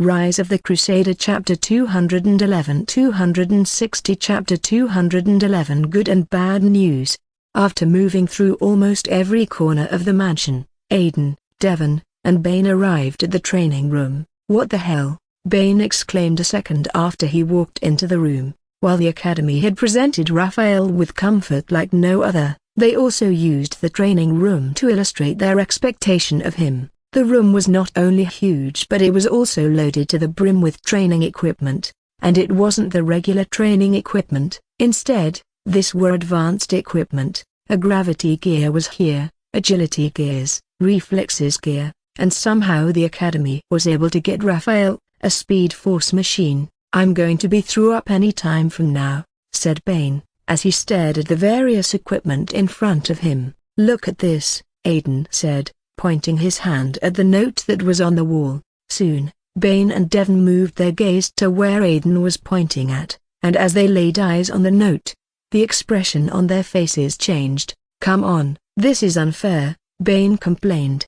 Rise of the Crusader Chapter 211 260 Chapter 211 Good and Bad News. After moving through almost every corner of the mansion, Aidan, Devon, and Bane arrived at the training room. "What the hell?" Bane exclaimed a second after he walked into the room. While the Academy had presented Raphael with comfort like no other, they also used the training room to illustrate their expectation of him. The room was not only huge but it was also loaded to the brim with training equipment. And it wasn't the regular training equipment. Instead, this were advanced equipment. A gravity gear was here, agility gears, reflexes gear, and somehow the Academy was able to get Raphael a Speed Force machine. "I'm going to be through up any time from now," said Bane, as he stared at the various equipment in front of him. "Look at this," Aidan said, pointing his hand at the note that was on the wall. Soon, Bane and Devon moved their gaze to where Aidan was pointing at, and as they laid eyes on the note, the expression on their faces changed. "Come on, this is unfair," Bane complained.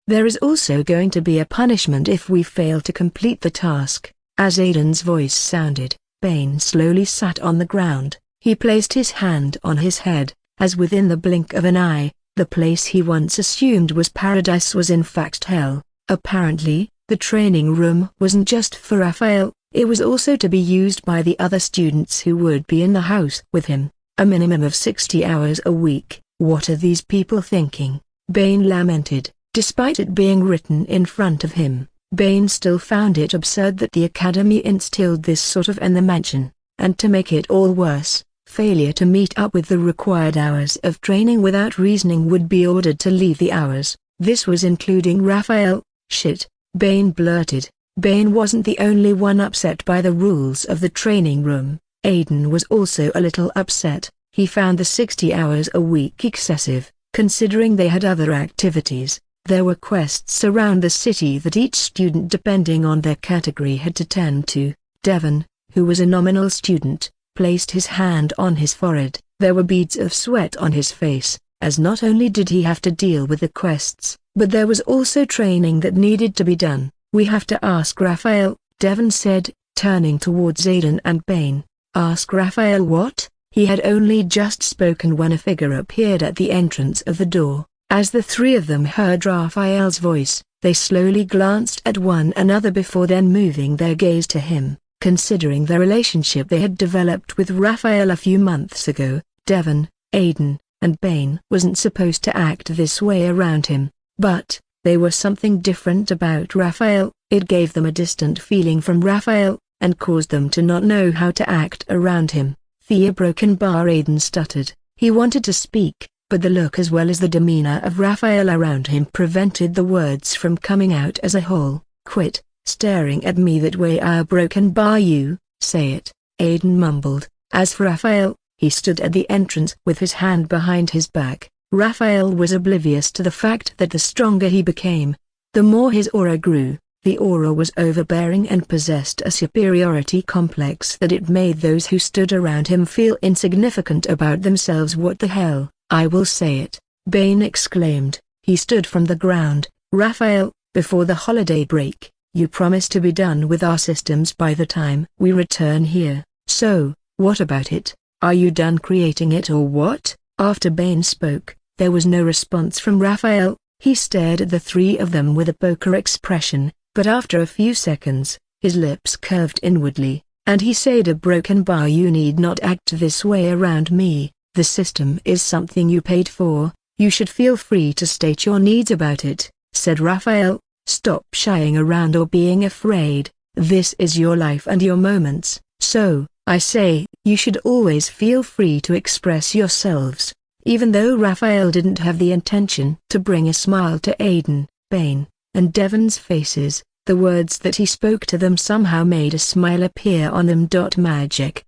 "There is also going to be a punishment if we fail to complete the task." As Aidan's voice sounded, Bane slowly sat on the ground. He placed his hand on his head, as within the blink of an eye, the place he once assumed was paradise was in fact hell. Apparently, the training room wasn't just for Raphael, it was also to be used by the other students who would be in the house with him. A minimum of 60 hours a week. What are these people thinking? Bane lamented. Despite it being written in front of him, Bane still found it absurd that the Academy instilled this sort of in the mansion, and to make it all worse, failure to meet up with the required hours of training without reasoning would be ordered to leave the hours. This was including Raphael. "Shit," Bane blurted. Bane wasn't the only one upset by the rules of the training room. Aidan was also a little upset. He found the 60 hours a week excessive, considering they had other activities. There were quests around the city that each student depending on their category had to tend to. Devon, who was a nominal student, placed his hand on his forehead. There were beads of sweat on his face, as not only did he have to deal with the quests, but there was also training that needed to be done. "We have to ask Raphael," Devon said, turning towards Aidan and Bane. "Ask Raphael what?" He had only just spoken when a figure appeared at the entrance of the door. As the three of them heard Raphael's voice, they slowly glanced at one another before then moving their gaze to him. Considering the relationship they had developed with Raphael a few months ago, Devon, Aidan, and Bane wasn't supposed to act this way around him. But, there was something different about Raphael. It gave them a distant feeling from Raphael, and caused them to not know how to act around him. "The broken bar," Aidan stuttered. He wanted to speak, but the look as well as the demeanor of Raphael around him prevented the words from coming out as a whole. "Quit staring at me that way, I broken bar you, say it," Aidan mumbled. As for Raphael, he stood at the entrance with his hand behind his back. Raphael was oblivious to the fact that the stronger he became, the more his aura grew. The aura was overbearing and possessed a superiority complex that it made those who stood around him feel insignificant about themselves. "What the hell?" "I will say it," Bane exclaimed. He stood from the ground. "Raphael, before the holiday break, you promised to be done with our systems by the time we return here. So, what about it? Are you done creating it or what?" After Bane spoke, there was no response from Raphael. He stared at the three of them with a poker expression, but after a few seconds, his lips curved inwardly, and he said, "A broken bar, you need not act this way around me. The system is something you paid for, you should feel free to state your needs about it," said Raphael. "Stop shying around or being afraid. This is your life and your moments, so, I say, you should always feel free to express yourselves." Even though Raphael didn't have the intention to bring a smile to Aidan, Bane, and Devon's faces, the words that he spoke to them somehow made a smile appear on them. Magic.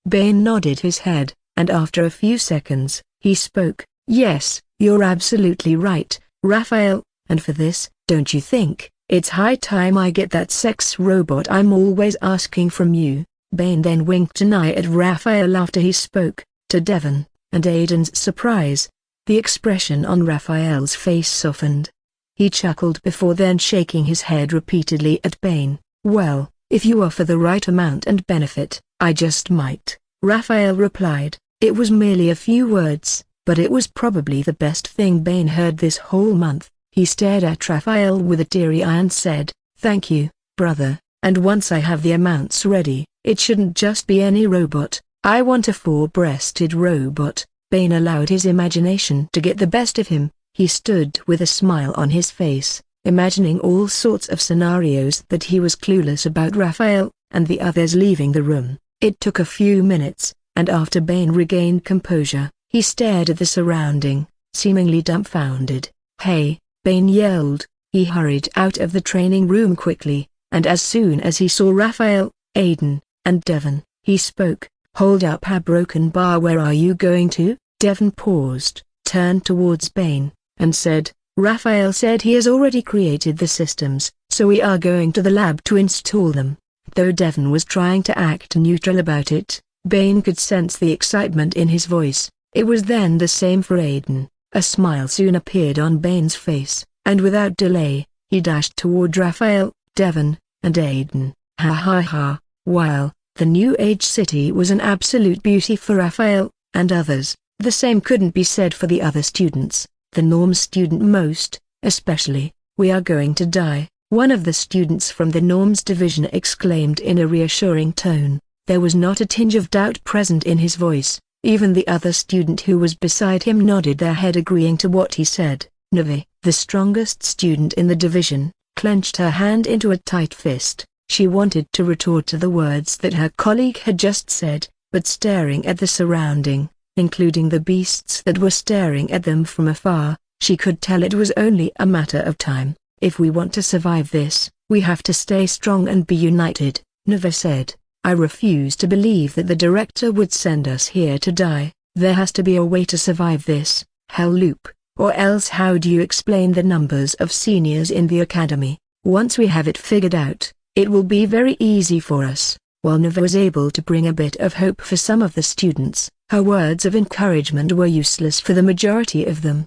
Bane nodded his head, and after a few seconds, he spoke. "Yes, you're absolutely right, Raphael, and for this, don't you think, it's high time I get that sex robot I'm always asking from you?" Bane then winked an eye at Raphael after he spoke. To Devon and Aidan's surprise, the expression on Raphael's face softened. He chuckled before then shaking his head repeatedly at Bane. "Well, if you offer the right amount and benefit, I just might," Raphael replied. It was merely a few words, but it was probably the best thing Bane heard this whole month. He stared at Raphael with a teary eye and said, "Thank you, brother, and once I have the amounts ready, it shouldn't just be any robot. I want a four-breasted robot." Bane allowed his imagination to get the best of him. He stood with a smile on his face, imagining all sorts of scenarios that he was clueless about. Raphael and the others leaving the room. It took a few minutes, and after Bane regained composure, he stared at the surrounding, seemingly dumbfounded. "Hey!" Bane yelled. He hurried out of the training room quickly, and as soon as he saw Raphael, Aiden, and Devon, he spoke. "Hold up a broken bar, where are you going to?" Devon paused, turned towards Bane, and said, "Raphael said he has already created the systems, so we are going to the lab to install them." Though Devon was trying to act neutral about it, Bane could sense the excitement in his voice. It was then the same for Aiden. A smile soon appeared on Bane's face, and without delay, he dashed toward Raphael, Devon, and Aiden. Ha ha ha. While the New Age city was an absolute beauty for Raphael and others, the same couldn't be said for the other students. The norms student most, especially. "We are going to die," one of the students from the norms division exclaimed in a reassuring tone. There was not a tinge of doubt present in his voice. Even the other student who was beside him nodded their head agreeing to what he said. Navi, the strongest student in the division, clenched her hand into a tight fist. She wanted to retort to the words that her colleague had just said, but staring at the surrounding, including the beasts that were staring at them from afar, she could tell it was only a matter of time. "If we want to survive this, we have to stay strong and be united," Navi said. "I refuse to believe that the director would send us here to die. There has to be a way to survive this hell loop, or else how do you explain the numbers of seniors in the academy? Once we have it figured out, it will be very easy for us." While Navi was able to bring a bit of hope for some of the students, her words of encouragement were useless for the majority of them.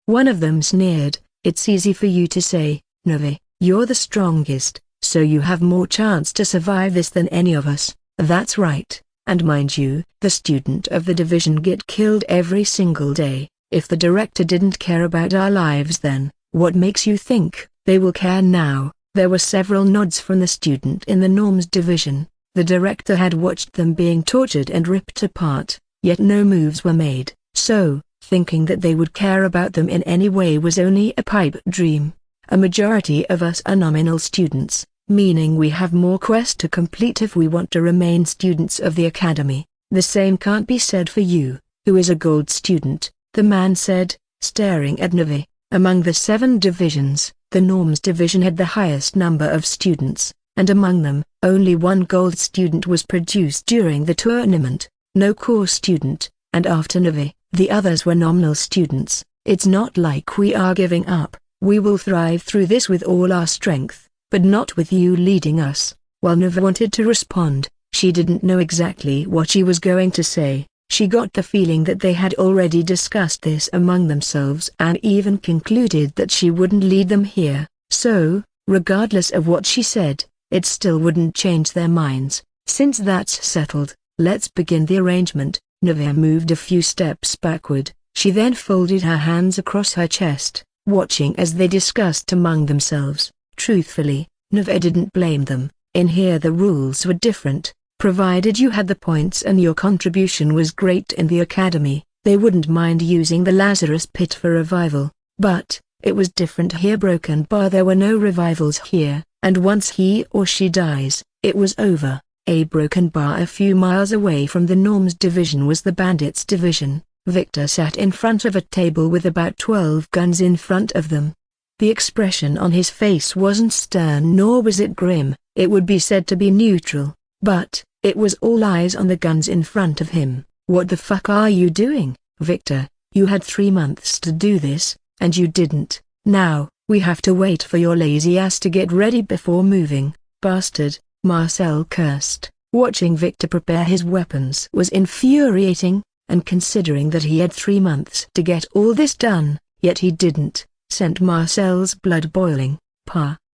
One of them sneered, "It's easy for you to say, Navi. You're the strongest, so you have more chance to survive this than any of us." "That's right, and mind you, the student of the division get killed every single day. If the director didn't care about our lives then, what makes you think they will care now?" There were several nods from the student in the norms division. The director had watched them being tortured and ripped apart, yet no moves were made, so, thinking that they would care about them in any way was only a pipe dream. "A majority of us are nominal students, meaning we have more quests to complete if we want to remain students of the academy. The same can't be said for you, who is a gold student," the man said, staring at Navi. Among the 7 divisions, the norms division had the highest number of students, and among them, only 1 gold student was produced during the tournament, no core student, and after Navi, the others were nominal students. "It's not like we are giving up. We will thrive through this with all our strength, but not with you leading us." While Navi wanted to respond, she didn't know exactly what she was going to say. She got the feeling that they had already discussed this among themselves and even concluded that she wouldn't lead them here, so, regardless of what she said, it still wouldn't change their minds. "Since that's settled, let's begin the arrangement." Navi moved a few steps backward. She then folded her hands across her chest, watching as they discussed among themselves. Truthfully, Navi didn't blame them. In here the rules were different. Provided you had the points and your contribution was great in the academy, they wouldn't mind using the Lazarus Pit for revival. But, it was different here. Broken bar, there were no revivals here, and once he or she dies, it was over. A broken bar a few miles away from the norms division was the bandits division. Victor sat in front of a table with about 12 guns in front of them. The expression on his face wasn't stern nor was it grim, it would be said to be neutral, but it was all eyes on the guns in front of him. "What the fuck are you doing, Victor? You had 3 months to do this, and you didn't. Now, we have to wait for your lazy ass to get ready before moving." "Bastard," Marcel cursed. Watching Victor prepare his weapons was infuriating, and considering that he had 3 months to get all this done, yet he didn't, sent Marcel's blood boiling.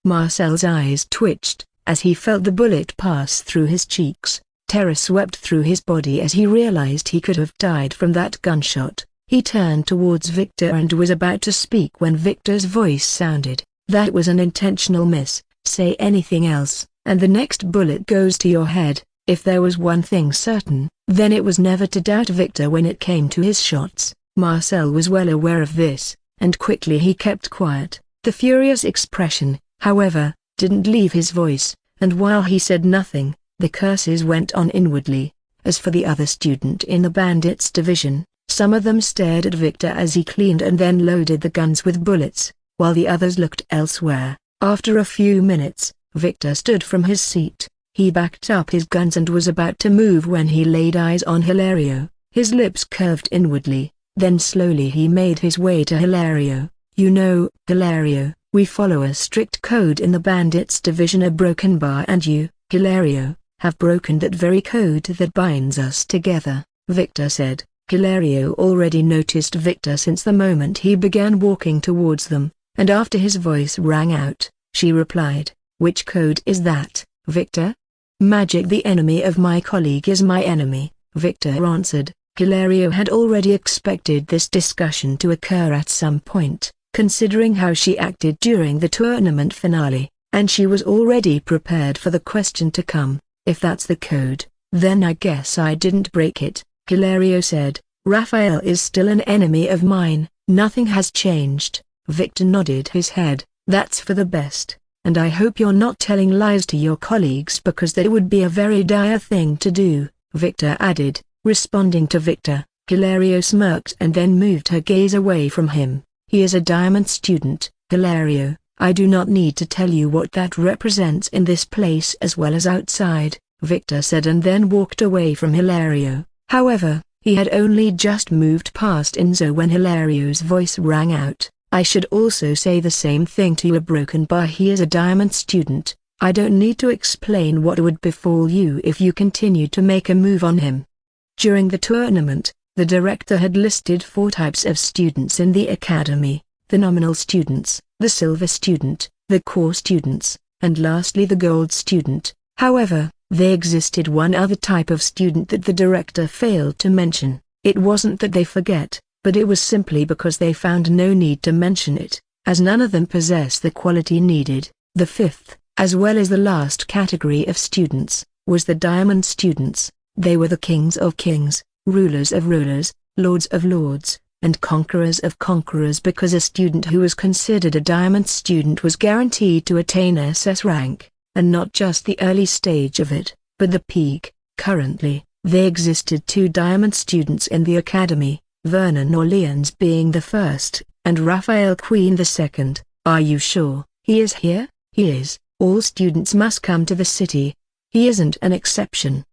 Marcel's eyes twitched, as he felt the bullet pass through his cheeks. Terror swept through his body as he realized he could have died from that gunshot. He turned towards Victor and was about to speak when Victor's voice sounded. "That was an intentional miss. Say anything else, and the next bullet goes to your head." If there was one thing certain, then it was never to doubt Victor when it came to his shots. Marcel was well aware of this, and quickly he kept quiet. The furious expression, however, didn't leave his voice, and while he said nothing, the curses went on inwardly. As for the other student in the bandits division, some of them stared at Victor as he cleaned and then loaded the guns with bullets, while the others looked elsewhere. After a few minutes, Victor stood from his seat. He backed up his guns and was about to move when he laid eyes on Hilario. His lips curved inwardly, then slowly he made his way to Hilario. "You know, Hilario, we follow a strict code in the bandits division. A broken bar and you, Hilario, have broken that very code that binds us together," Victor said. Hilario already noticed Victor since the moment he began walking towards them, and after his voice rang out, she replied, "Which code is that, Victor?" "Magic. The enemy of my colleague is my enemy," Victor answered. Hilario had already expected this discussion to occur at some point, considering how she acted during the tournament finale, and she was already prepared for the question to come. "If that's the code, then I guess I didn't break it," Hilario said. "Raphael is still an enemy of mine." "Nothing has changed," Victor nodded his head. "That's for the best. And I hope you're not telling lies to your colleagues because that would be a very dire thing to do," Victor added. Responding to Victor, Hilario smirked and then moved her gaze away from him. "He is a diamond student, Hilario. I do not need to tell you what that represents in this place as well as outside," Victor said and then walked away from Hilario. However, he had only just moved past Enzo when Hilario's voice rang out. "I should also say the same thing to you. A broken bar. He is a diamond student. I don't need to explain what would befall you if you continued to make a move on him." During the tournament, the director had listed 4 types of students in the academy: the nominal students, the silver student, the core students, and lastly the gold student. However, there existed one other type of student that the director failed to mention. It wasn't that they forget, but it was simply because they found no need to mention it, as none of them possess the quality needed. The 5th, as well as the last category of students, was the diamond students. They were the kings of kings, rulers of rulers, lords of lords, and conquerors of conquerors, because a student who was considered a diamond student was guaranteed to attain SS rank, and not just the early stage of it, but the peak. Currently, there existed 2 diamond students in the academy, Vernon Orleans being the first, and Raphael Queen the second. "Are you sure he is here?" "He is. All students must come to the city. He isn't an exception."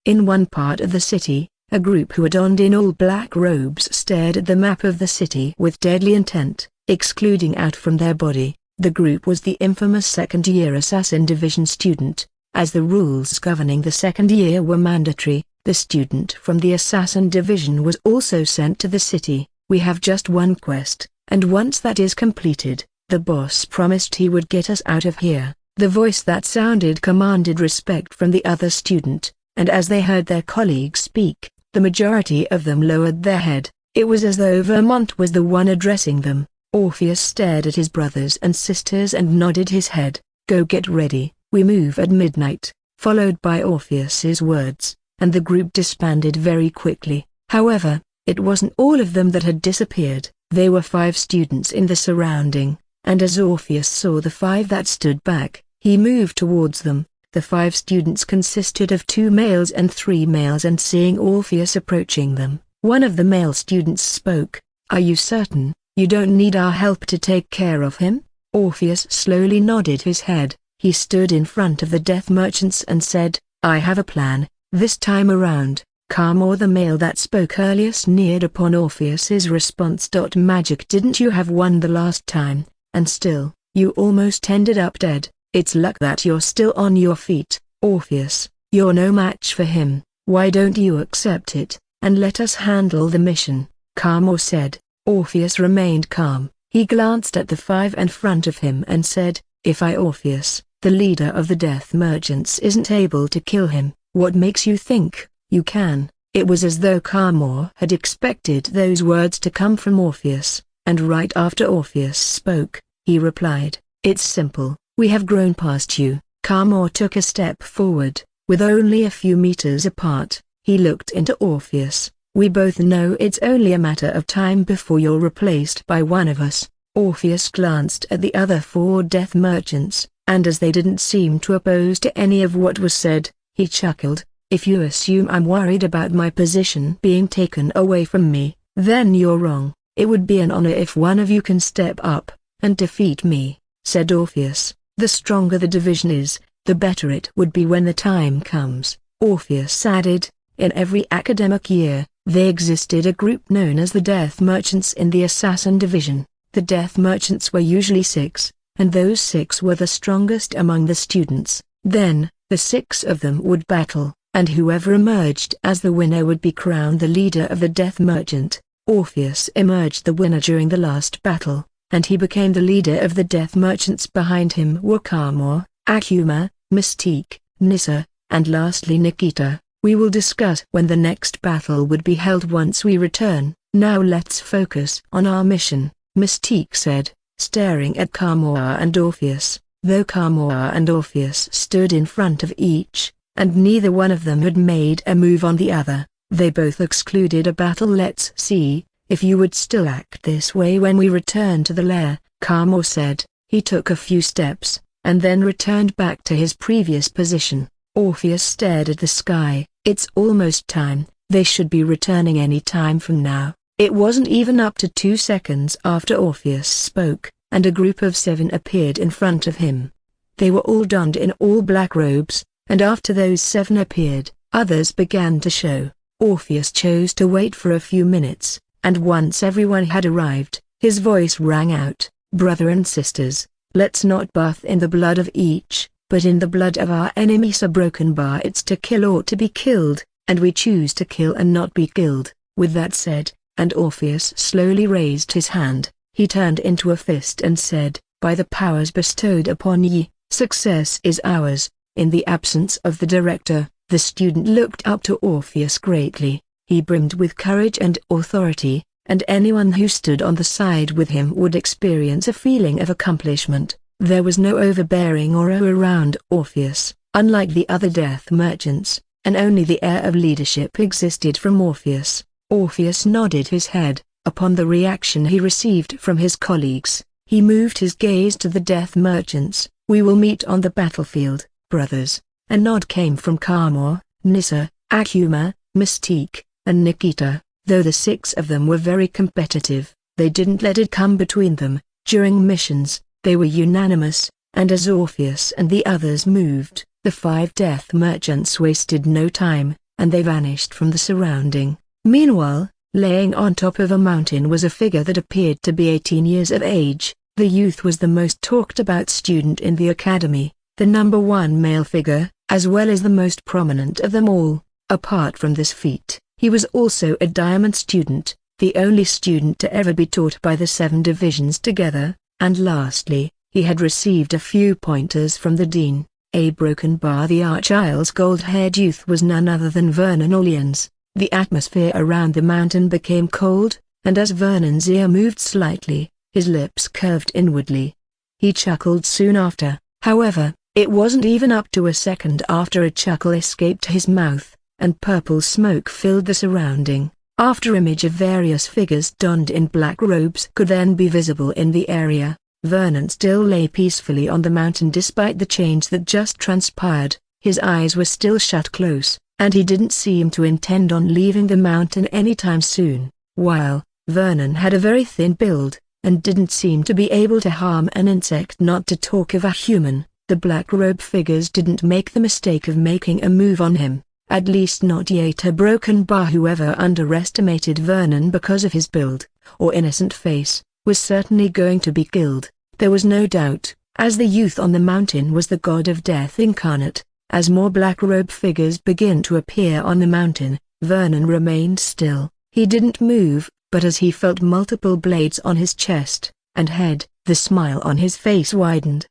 In one part of the city, a group who had donned in all black robes stared at the map of the city with deadly intent, excluding out from their body. The group was the infamous second-year Assassin Division student. As the rules governing the second year were mandatory, the student from the Assassin Division was also sent to the city. "We have just one quest, and once that is completed, the boss promised he would get us out of here." The voice that sounded commanded respect from the other student, and as they heard their colleague speak, the majority of them lowered their head. It was as though Vermont was the one addressing them. Orpheus stared at his brothers and sisters and nodded his head. "Go get ready, we move at midnight," followed by Orpheus's words, and the group disbanded very quickly. However, it wasn't all of them that had disappeared. There were 5 students in the surrounding, and as Orpheus saw the 5 that stood back, he moved towards them. The 5 students consisted of 2 males and 3 males, and seeing Orpheus approaching them, one of the male students spoke. "Are you certain you don't need our help to take care of him?" Orpheus slowly nodded his head. He stood in front of the death merchants and said, "I have a plan, this time around." Carmor, the male that spoke earlier, sneered upon Orpheus's response. "Magic, didn't you have one the last time, and still, you almost ended up dead. It's luck that you're still on your feet, Orpheus. You're no match for him. Why don't you accept it, and let us handle the mission?" Carmor said. Orpheus remained calm. He glanced at the five in front of him and said, "If I, Orpheus, the leader of the death merchants, isn't able to kill him, what makes you think you can?" It was as though Carmor had expected those words to come from Orpheus, and right after Orpheus spoke, he replied, "It's simple, we have grown past you." Carmor took a step forward, with only a few meters apart. He looked into Orpheus. "We both know it's only a matter of time before you're replaced by one of us." Orpheus glanced at the other four death merchants, and as they didn't seem to oppose to any of what was said, he chuckled. "If you assume I'm worried about my position being taken away from me, then you're wrong. It would be an honor if one of you can step up and defeat me," said Orpheus. "The stronger the division is, the better it would be when the time comes." Orpheus added, "In every academic year, there existed a group known as the Death Merchants in the Assassin Division. The Death Merchants were usually 6, and those 6 were the strongest among the students. Then, the 6 of them would battle, and whoever emerged as the winner would be crowned the leader of the Death Merchant. Orpheus emerged the winner during the last battle, and he became the leader of the Death Merchants. Behind him were Carmor, Akuma, Mystique, Nissa, and lastly Nikita. We will discuss when the next battle would be held once we return. Now let's focus on our mission," Mystique said, staring at Carmor and Orpheus. Though Carmor and Orpheus stood in front of each, and neither one of them had made a move on the other, they both excluded a battle. "Let's see if you would still act this way when we return to the lair," Carmor said. He took a few steps, and then returned back to his previous position. Orpheus stared at the sky. "It's almost time, they should be returning any time from now." It wasn't even up to 2 seconds after Orpheus spoke, and a group of 7 appeared in front of him. They were all donned in all black robes, and after those 7 appeared, others began to show. Orpheus chose to wait for a few minutes, and once everyone had arrived, his voice rang out, "Brother and sisters, let's not bath in the blood of each, but in the blood of our enemy." So broken bar, it's to kill or to be killed, and we choose to kill and not be killed. With that said, and Orpheus slowly raised his hand, he turned into a fist and said, "By the powers bestowed upon ye, success is ours." In the absence of the director, the student looked up to Orpheus greatly. He brimmed with courage and authority, and anyone who stood on the side with him would experience a feeling of accomplishment. There was no overbearing aura around Orpheus, unlike the other death merchants, and only the air of leadership existed from Orpheus. Orpheus nodded his head. Upon the reaction he received from his colleagues, he moved his gaze to the death merchants. "We will meet on the battlefield, brothers." A nod came from Carmor, Nissa, Akuma, Mystique, and Nikita. Though the 6 of them were very competitive, they didn't let it come between them. During missions, they were unanimous, and as Orpheus and the others moved, the 5 death merchants wasted no time, and they vanished from the surrounding. Meanwhile, laying on top of a mountain was a figure that appeared to be 18 years of age. The youth was the most talked about student in the academy, the number 1 male figure, as well as the most prominent of them all. Apart from this feat, he was also a diamond student, the only student to ever be taught by the 7 divisions together, and lastly, he had received a few pointers from the dean. A broken bar. The Arch-Isle's gold-haired youth was none other than Vernon Orleans. The atmosphere around the mountain became cold, and as Vernon's ear moved slightly, his lips curved inwardly. He chuckled soon after. However, it wasn't even up to a second after a chuckle escaped his mouth, and purple smoke filled the surrounding. After image of various figures donned in black robes could then be visible in the area, Vernon still lay peacefully on the mountain despite the change that just transpired. His eyes were still shut close, and he didn't seem to intend on leaving the mountain anytime soon. While Vernon had a very thin build, and didn't seem to be able to harm an insect, not to talk of a human, the black robe figures didn't make the mistake of making a move on him, at least not yet. A broken bar. Whoever underestimated Vernon because of his build, or innocent face, was certainly going to be killed. There was no doubt, as the youth on the mountain was the god of death incarnate. As more black robe figures began to appear on the mountain, Vernon remained still. He didn't move, but as he felt multiple blades on his chest, and head. The smile on his face widened.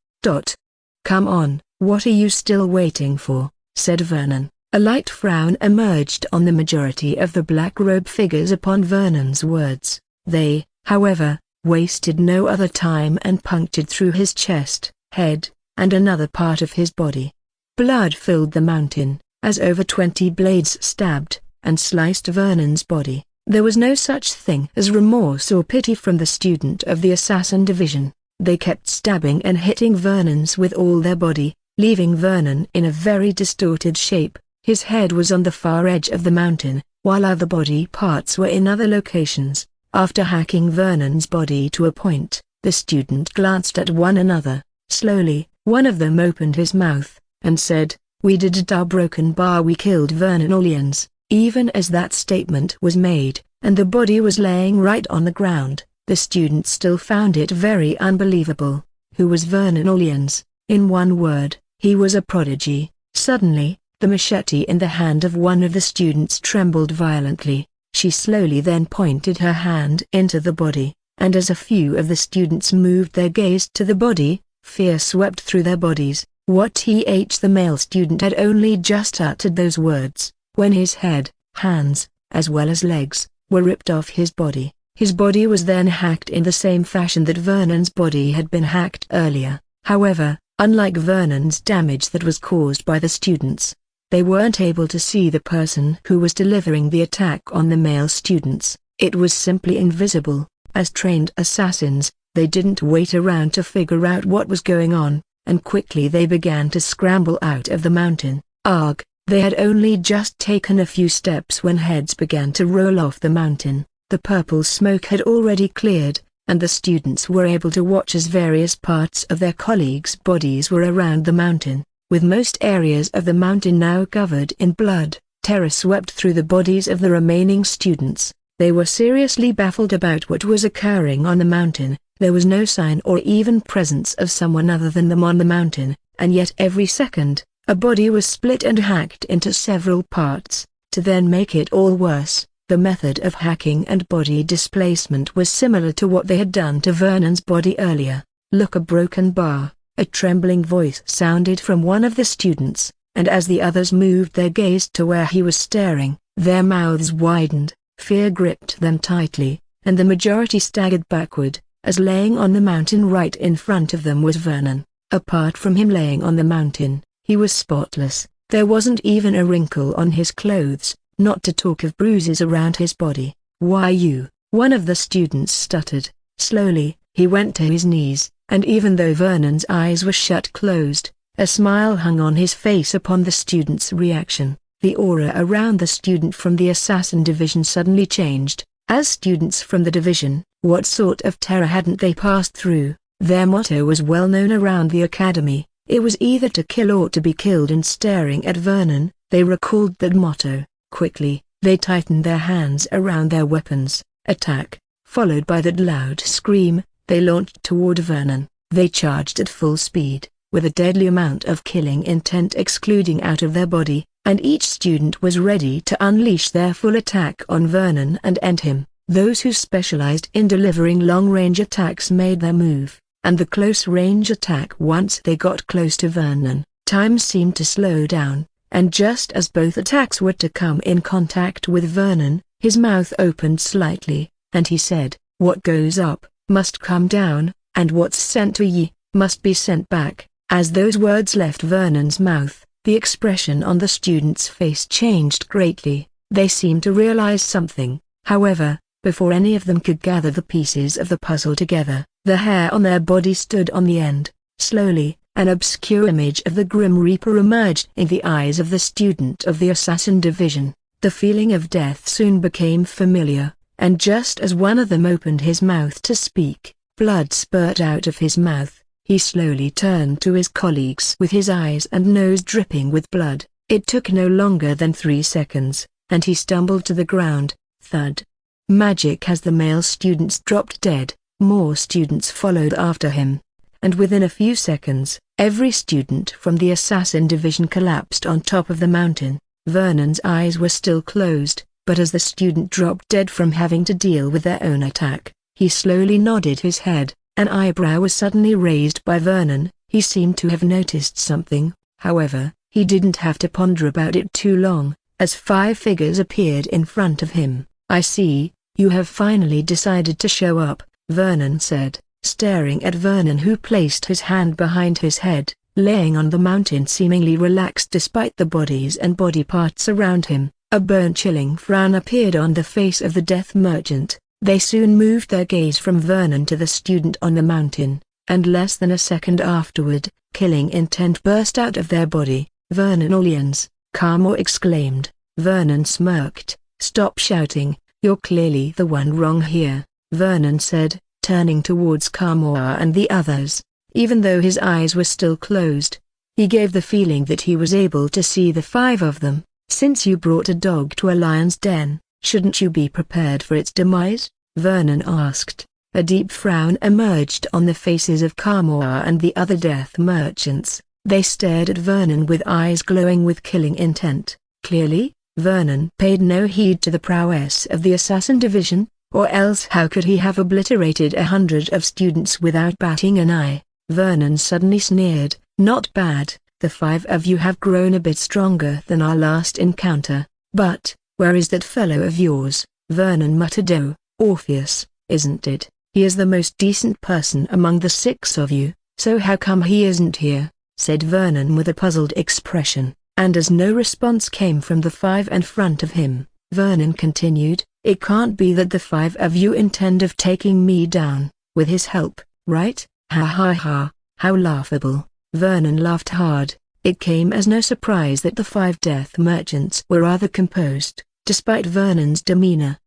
"Come on, what are you still waiting for?" said Vernon. A light frown emerged on the majority of the black-robed figures upon Vernon's words. They, however, wasted no other time and punctured through his chest, head, and another part of his body. Blood filled the mountain, as over 20 blades stabbed and sliced Vernon's body. There was no such thing as remorse or pity from the student of the assassin division. They kept stabbing and hitting Vernon's with all their body, leaving Vernon in a very distorted shape. His head was on the far edge of the mountain, while other body parts were in other locations. After hacking Vernon's body to a point, the student glanced at one another. Slowly, one of them opened his mouth, and said, "We did it, our broken bar, we killed Vernon Orleans." Even as that statement was made, and the body was laying right on the ground, the student still found it very unbelievable. Who was Vernon Orleans? In one word, he was a prodigy. Suddenly, the machete in the hand of one of the students trembled violently. She slowly then pointed her hand into the body, and as a few of the students moved their gaze to the body, fear swept through their bodies. The male student had only just uttered those words, when his head, hands, as well as legs, were ripped off his body. His body was then hacked in the same fashion that Vernon's body had been hacked earlier. However, unlike Vernon's damage that was caused by the students, they weren't able to see the person who was delivering the attack on the male students. It was simply invisible. As trained assassins, they didn't wait around to figure out what was going on, and quickly they began to scramble out of the mountain. Arg! They had only just taken a few steps when heads began to roll off the mountain. The purple smoke had already cleared, and the students were able to watch as various parts of their colleagues' bodies were around the mountain. With most areas of the mountain now covered in blood, terror swept through the bodies of the remaining students. They were seriously baffled about what was occurring on the mountain. There was no sign or even presence of someone other than them on the mountain, and yet every second, a body was split and hacked into several parts. To then make it all worse, the method of hacking and body displacement was similar to what they had done to Vernon's body earlier. "Look, a broken bar," a trembling voice sounded from one of the students, and as the others moved their gaze to where he was staring, their mouths widened, fear gripped them tightly, and the majority staggered backward, as laying on the mountain right in front of them was Vernon. Apart from him laying on the mountain, he was spotless. There wasn't even a wrinkle on his clothes, not to talk of bruises around his body. "Why you?" one of the students stuttered. Slowly, he went to his knees, and even though Vernon's eyes were shut closed, a smile hung on his face upon the student's reaction. The aura around the student from the assassin division suddenly changed. As students from the division, what sort of terror hadn't they passed through? Their motto was well known around the academy. It was either to kill or to be killed, and staring at Vernon, they recalled that motto. Quickly, they tightened their hands around their weapons. Attack, followed by that loud scream, they launched toward Vernon. They charged at full speed, with a deadly amount of killing intent exuding out of their body, and each student was ready to unleash their full attack on Vernon and end him. Those who specialized in delivering long-range attacks made their move, and the close-range attack. Once they got close to Vernon, time seemed to slow down, and just as both attacks were to come in contact with Vernon, his mouth opened slightly, and he said, "What goes up, must come down, and what's sent to ye, must be sent back." As those words left Vernon's mouth, the expression on the student's face changed greatly. They seemed to realize something. However, before any of them could gather the pieces of the puzzle together, the hair on their body stood on the end. Slowly, an obscure image of the Grim Reaper emerged in the eyes of the student of the assassin division. The feeling of death soon became familiar, and just as one of them opened his mouth to speak, blood spurted out of his mouth. He slowly turned to his colleagues with his eyes and nose dripping with blood. It took no longer than 3 seconds, and he stumbled to the ground. Thud. Magic! As the male students dropped dead, more students followed after him, and within a few seconds, every student from the assassin division collapsed on top of the mountain. Vernon's eyes were still closed, but as the student dropped dead from having to deal with their own attack, he slowly nodded his head, An eyebrow was suddenly raised by Vernon. He seemed to have noticed something. However, he didn't have to ponder about it too long, as 5 figures appeared in front of him. "I see, you have finally decided to show up," Vernon said, staring at Vernon, who placed his hand behind his head, laying on the mountain, seemingly relaxed despite the bodies and body parts around him. A bone-chilling frown appeared on the face of the death merchant. They soon moved their gaze from Vernon to the student on the mountain, and less than a second afterward, killing intent burst out of their body. "Vernon Orleans!" Carmore exclaimed. Vernon smirked. "Stop shouting, you're clearly the one wrong here," Vernon said, turning towards Carmore and the others. Even though his eyes were still closed, he gave the feeling that he was able to see the 5 of them. "Since you brought a dog to a lion's den, shouldn't you be prepared for its demise?" Vernon asked. A deep frown emerged on the faces of Carmore and the other death merchants. They stared at Vernon with eyes glowing with killing intent. Clearly, Vernon paid no heed to the prowess of the assassin division, or else how could he have obliterated 100 of students without batting an eye? Vernon suddenly sneered. "Not bad, the 5 of you have grown a bit stronger than our last encounter. But, where is that fellow of yours?" Vernon muttered. "Oh, Orpheus, isn't it? He is the most decent person among the 6 of you, so how come he isn't here?" said Vernon with a puzzled expression, and as no response came from the 5 in front of him, Vernon continued, "It can't be that the 5 of you intend of taking me down, with his help, right? Ha ha ha, how laughable." Vernon laughed hard. It came as no surprise that the 5 death merchants were rather composed, despite Vernon's demeanor.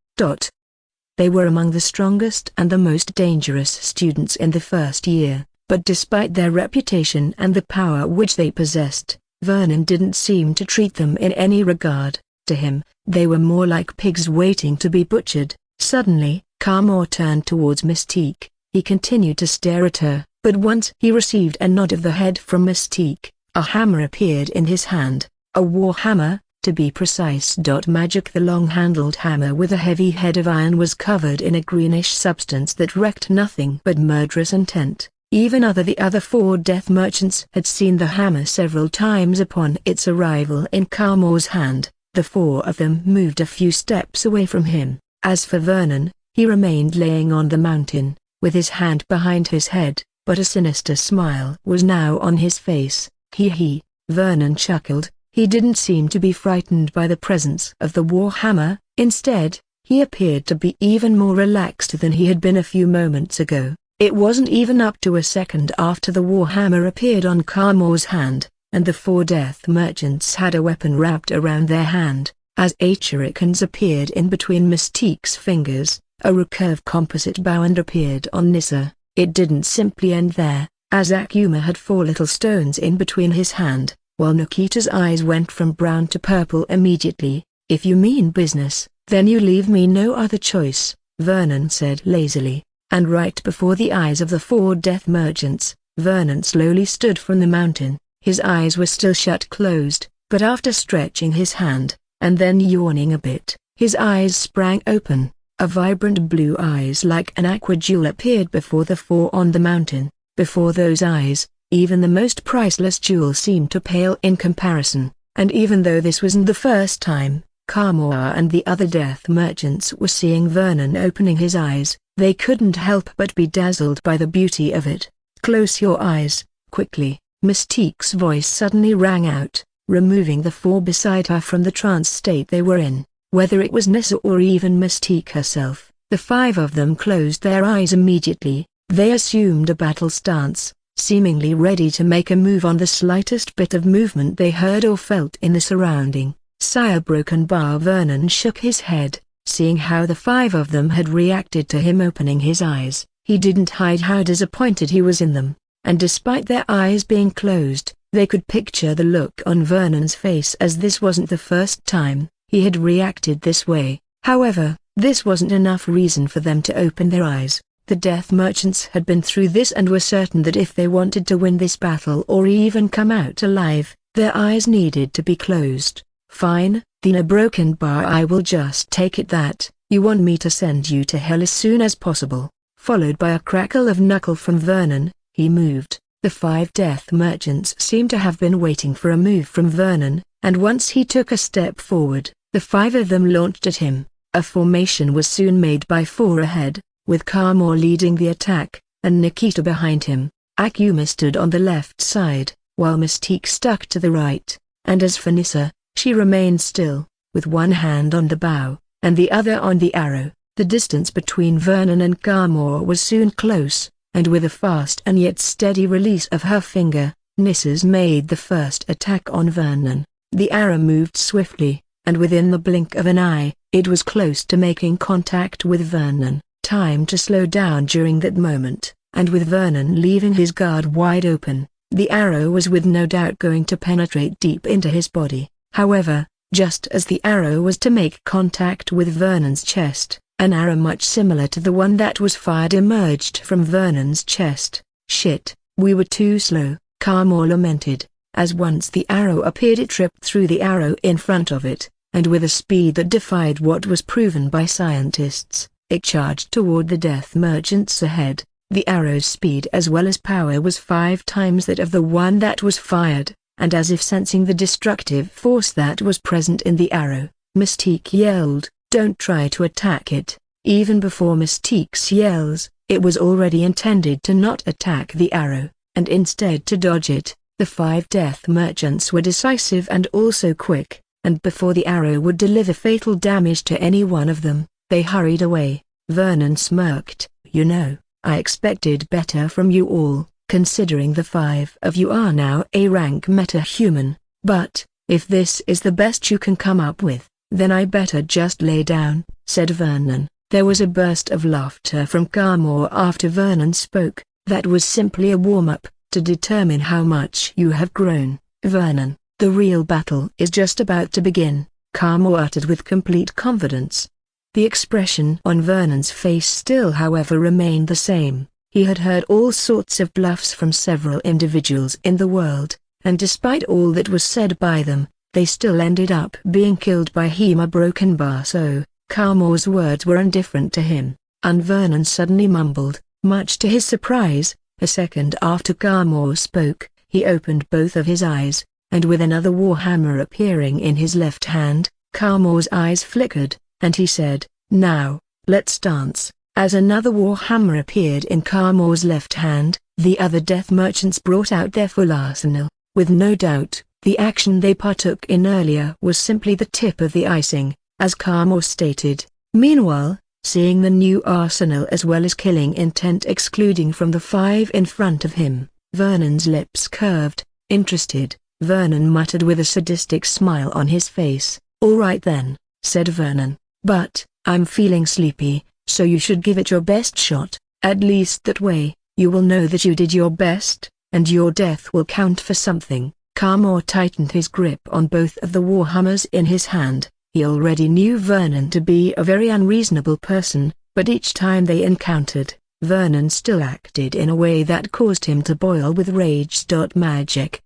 They were among the strongest and the most dangerous students in the first year, but despite their reputation and the power which they possessed, Vernon didn't seem to treat them in any regard. To him, they were more like pigs waiting to be butchered. Suddenly, Carmore turned towards Mystique. He continued to stare at her, but once he received a nod of the head from Mystique, a hammer appeared in his hand, a war hammer, to be precise. Magic. The long-handled hammer with a heavy head of iron was covered in a greenish substance that wreaked nothing but murderous intent. Even the other 4 death merchants had seen the hammer several times upon its arrival in Carmore's hand. The 4 of them moved a few steps away from him. As for Vernon, he remained laying on the mountain, with his hand behind his head, but a sinister smile was now on his face. He, Vernon chuckled. He didn't seem to be frightened by the presence of the warhammer. Instead, he appeared to be even more relaxed than he had been a few moments ago. It wasn't even up to a second after the warhammer appeared on Carmore's hand, and the 4 death merchants had a weapon wrapped around their hand. As shurikens appeared in between Mystique's fingers, a recurve composite band appeared on Nissa. It didn't simply end there, as Akuma had 4 little stones in between his hand, while Nikita's eyes went from brown to purple immediately. "If you mean business, then you leave me no other choice," Vernon said lazily, and right before the eyes of the 4 death merchants, Vernon slowly stood from the mountain. His eyes were still shut closed, but after stretching his hand, and then yawning a bit, his eyes sprang open. A vibrant blue eyes like an aqua jewel appeared before the 4 on the mountain. Before those eyes, even the most priceless jewel seemed to pale in comparison, and even though this wasn't the first time Carmore and the other death merchants were seeing Vernon opening his eyes, they couldn't help but be dazzled by the beauty of it. "Close your eyes, quickly," Mystique's voice suddenly rang out, removing the 4 beside her from the trance state they were in. Whether it was Nissa or even Mystique herself, the 5 of them closed their eyes immediately. They assumed a battle stance, seemingly ready to make a move on the slightest bit of movement they heard or felt in the surrounding. "Sire Broken Bar." Vernon shook his head, seeing how the 5 of them had reacted to him opening his eyes. He didn't hide how disappointed he was in them, and despite their eyes being closed, they could picture the look on Vernon's face, as this wasn't the first time he had reacted this way. However, this wasn't enough reason for them to open their eyes. The death merchants had been through this and were certain that if they wanted to win this battle or even come out alive, their eyes needed to be closed. "Fine, then a Broken Bar. I will just take it that you want me to send you to hell as soon as possible. followed by a crackle of knuckle from Vernon. He moved. The 5 death merchants seemed to have been waiting for a move from Vernon, and once he took a step forward, the 5 of them launched at him. A formation was soon made by 4 ahead, with Carmore leading the attack, and Nikita behind him. Akuma stood on the left side, while Mystique stuck to the right, and as for Nissa, she remained still, with one hand on the bow, and the other on the arrow. The distance between Vernon and Carmore was soon close, and with a fast and yet steady release of her finger, Nissa's made the first attack on Vernon. The arrow moved swiftly, and within the blink of an eye, it was close to making contact with Vernon. Time to slow down during that moment, and with Vernon leaving his guard wide open, the arrow was with no doubt going to penetrate deep into his body. However, just as the arrow was to make contact with Vernon's chest, an arrow much similar to the one that was fired emerged from Vernon's chest. "Shit, we were too slow," Carmore lamented. As once the arrow appeared, it tripped through the arrow in front of it, and with a speed that defied what was proven by scientists, it charged toward the death merchants ahead. The arrow's speed as well as power was 5 times that of the one that was fired, and as if sensing the destructive force that was present in the arrow, Mystique yelled, "Don't try to attack it." Even before Mystique's yells, it was already intended to not attack the arrow, and instead to dodge it. The 5 death merchants were decisive and also quick, and before the arrow would deliver fatal damage to any one of them, they hurried away. Vernon smirked. "You know, I expected better from you all, considering the 5 of you are now A-rank meta-human, but, if this is the best you can come up with, then I better just lay down," said Vernon. There was a burst of laughter from Carmore after Vernon spoke. "That was simply a warm-up, to determine how much you have grown, Vernon. The real battle is just about to begin," Carmore uttered with complete confidence. The expression on Vernon's face still however remained the same. He had heard all sorts of bluffs from several individuals in the world, and despite all that was said by them, they still ended up being killed by him. A broken bar. So Carmore's words were indifferent to him, and Vernon suddenly mumbled, much to his surprise. A second after Carmore spoke, he opened both of his eyes, and with another warhammer appearing in his left hand, Carmore's eyes flickered, and he said, "Now, let's dance." As another warhammer appeared in Carmore's left hand, the other death merchants brought out their full arsenal. With no doubt, the action they partook in earlier was simply the tip of the icing, as Carmore stated. Meanwhile, seeing the new arsenal as well as killing intent excluding from the 5 in front of him, Vernon's lips curved. Interested, Vernon muttered with a sadistic smile on his face. "All right then," said Vernon, "but, I'm feeling sleepy, so you should give it your best shot. At least that way, you will know that you did your best, and your death will count for something." Carmore tightened his grip on both of the warhammers in his hand. He already knew Vernon to be a very unreasonable person, but each time they encountered, Vernon still acted in a way that caused him to boil with rage. Magic.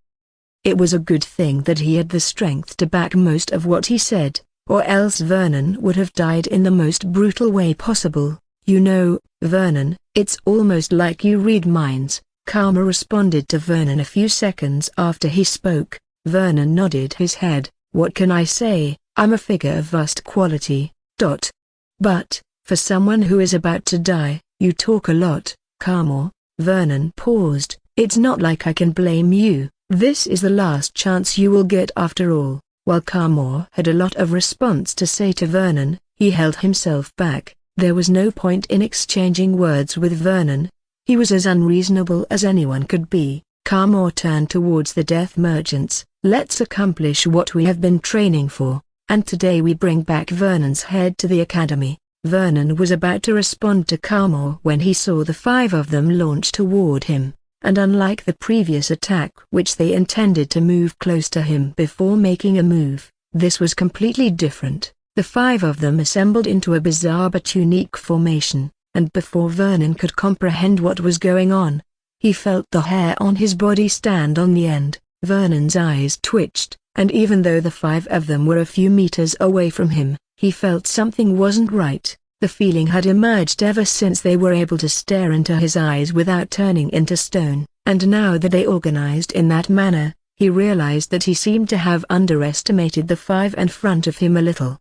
It was a good thing that he had the strength to back most of what he said, or else Vernon would have died in the most brutal way possible. "You know, Vernon, it's almost like you read minds," Carmore responded to Vernon a few seconds after he spoke. Vernon nodded his head. "What can I say? I'm a figure of vast quality. But, for someone who is about to die, you talk a lot, Carmore." Vernon paused. "It's not like I can blame you. This is the last chance you will get after all." While Carmore had a lot of response to say to Vernon, he held himself back. There was no point in exchanging words with Vernon. He was as unreasonable as anyone could be. Carmore turned towards the death merchants. "Let's accomplish what we have been training for, and today we bring back Vernon's head to the academy." Vernon was about to respond to Carmore when he saw the 5 of them launch toward him, and unlike the previous attack which they intended to move close to him before making a move, this was completely different. The 5 of them assembled into a bizarre but unique formation, and before Vernon could comprehend what was going on, he felt the hair on his body stand on the end. Vernon's eyes twitched, and even though the 5 of them were a few meters away from him, he felt something wasn't right. The feeling had emerged ever since they were able to stare into his eyes without turning into stone, and now that they organized in that manner, he realized that he seemed to have underestimated the five in front of him a little.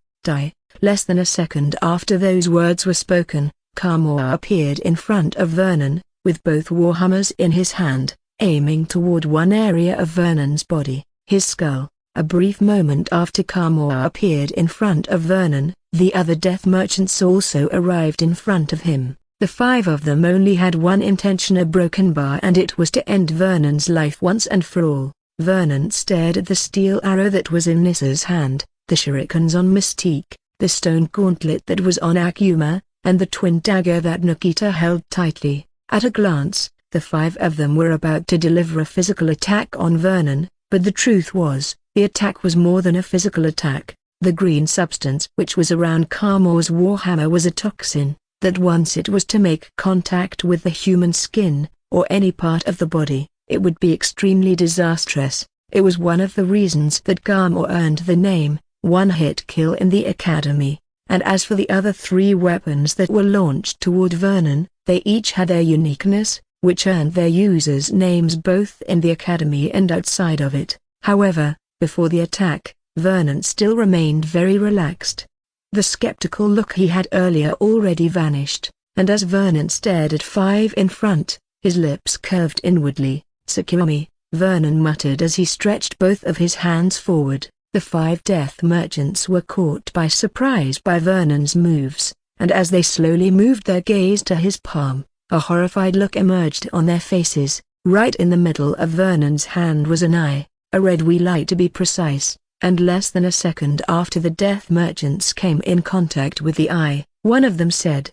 Less than a second after those words were spoken, Kamor appeared in front of Vernon, with both warhammers in his hand, aiming toward one area of Vernon's body, his skull. A brief moment after Kamor appeared in front of Vernon, the other death merchants also arrived in front of him. The five of them only had one intention: a broken bar, and it was to end Vernon's life once and for all. Vernon stared at the steel arrow that was in Nissa's hand, the shurikens on Mystique, the stone gauntlet that was on Akuma, and the twin dagger that Nikita held tightly. At a glance, the five of them were about to deliver a physical attack on Vernon, but the truth was, the attack was more than a physical attack. The green substance which was around Kamor's warhammer was a toxin, that once it was to make contact with the human skin, or any part of the body, it would be extremely disastrous. It was one of the reasons that Kamor earned the name, one-hit kill in the academy. And as for the other three weapons that were launched toward Vernon, they each had their uniqueness, which earned their users names both in the academy and outside of it. However, before the attack, Vernon still remained very relaxed. The skeptical look he had earlier already vanished, and as Vernon stared at five in front, his lips curved inwardly. "Tsukiomi," Vernon muttered as he stretched both of his hands forward. The five death merchants were caught by surprise by Vernon's moves, and as they slowly moved their gaze to his palm, a horrified look emerged on their faces. Right in the middle of Vernon's hand was an eye, a red wee light to be precise, and less than a second after the death merchants came in contact with the eye, one of them said,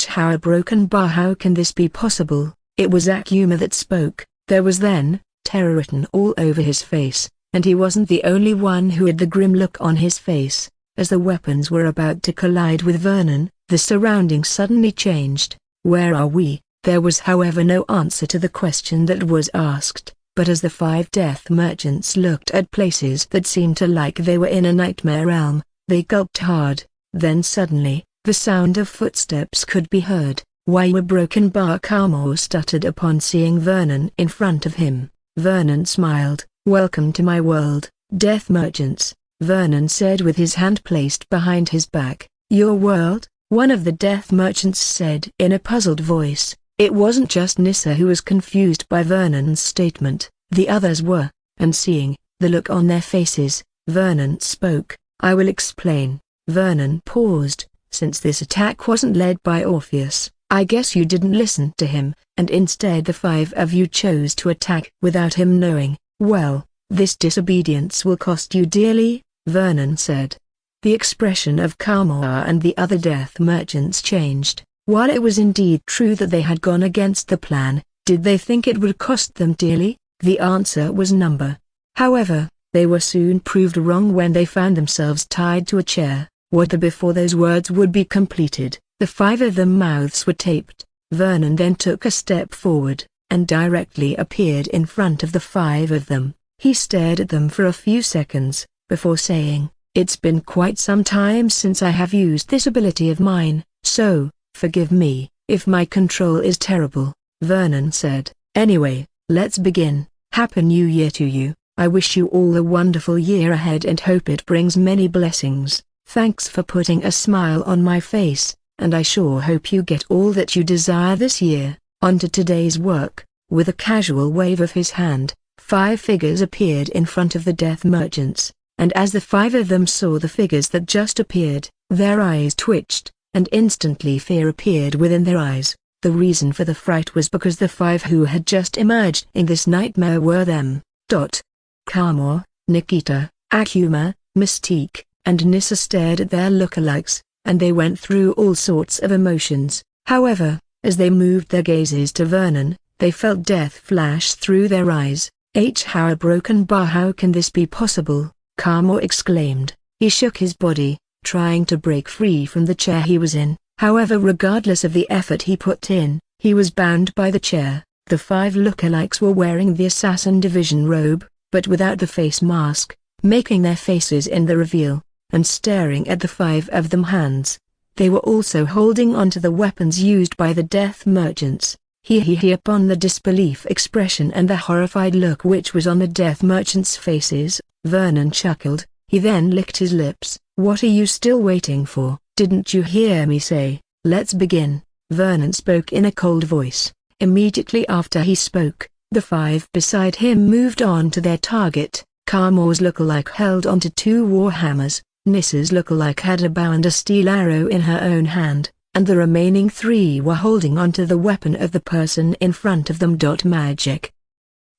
"How a broken bar, how can this be possible?" It was Akuma that spoke. There was then terror written all over his face, and he wasn't the only one who had the grim look on his face. As the weapons were about to collide with Vernon, the surroundings suddenly changed. "Where are we?" There was however no answer to the question that was asked, but as the five death merchants looked at places that seemed to like they were in a nightmare realm, they gulped hard. Then suddenly, the sound of footsteps could be heard. "Why a broken bar?" Kamor stuttered upon seeing Vernon in front of him. Vernon smiled. "Welcome to my world, death merchants," Vernon said with his hand placed behind his back. "Your world?" one of the death merchants said in a puzzled voice. It wasn't just Nissa who was confused by Vernon's statement, the others were, and seeing the look on their faces, Vernon spoke. "I will explain." Vernon paused. "Since this attack wasn't led by Orpheus, I guess you didn't listen to him, and instead the five of you chose to attack without him knowing. Well, this disobedience will cost you dearly," Vernon said. The expression of Kamor and the other death merchants changed. While it was indeed true that they had gone against the plan, did they think it would cost them dearly? The answer was number. However, they were soon proved wrong when they found themselves tied to a chair. Before those words would be completed, the five of them mouths were taped. Vernon then took a step forward, and directly appeared in front of the five of them. He stared at them for a few seconds, before saying, "It's been quite some time since I have used this ability of mine, so forgive me if my control is terrible," Vernon said. "Anyway, let's begin. Happy New Year to you. I wish you all a wonderful year ahead and hope it brings many blessings. Thanks for putting a smile on my face, and I sure hope you get all that you desire this year. On to today's work." With a casual wave of his hand, five figures appeared in front of the death merchants, and as the five of them saw the figures that just appeared, their eyes twitched, and instantly fear appeared within their eyes. The reason for the fright was because the five who had just emerged in this nightmare were them. Kamor, Nikita, Akuma, Mystique, and Nissa stared at their lookalikes, and they went through all sorts of emotions. However, as they moved their gazes to Vernon, they felt death flash through their eyes. "How a broken bar, how can this be possible?" Kamor exclaimed. He shook his body, trying to break free from the chair he was in. However, regardless of the effort he put in, he was bound by the chair. The five lookalikes were wearing the Assassin Division robe, but without the face mask, making their faces in the reveal, and staring at the five of them hands. They were also holding onto the weapons used by the death merchants. Upon the disbelief expression and the horrified look which was on the death merchants' faces, Vernon chuckled. He then licked his lips. "What are you still waiting for? Didn't you hear me say, let's begin?" Vernon spoke in a cold voice. Immediately after he spoke, the 5 beside him moved on to their target. Carmore's lookalike held onto 2 war hammers, Nissa's lookalike had a bow and a steel arrow in her own hand, and the remaining 3 were holding onto the weapon of the person in front of them. Magic.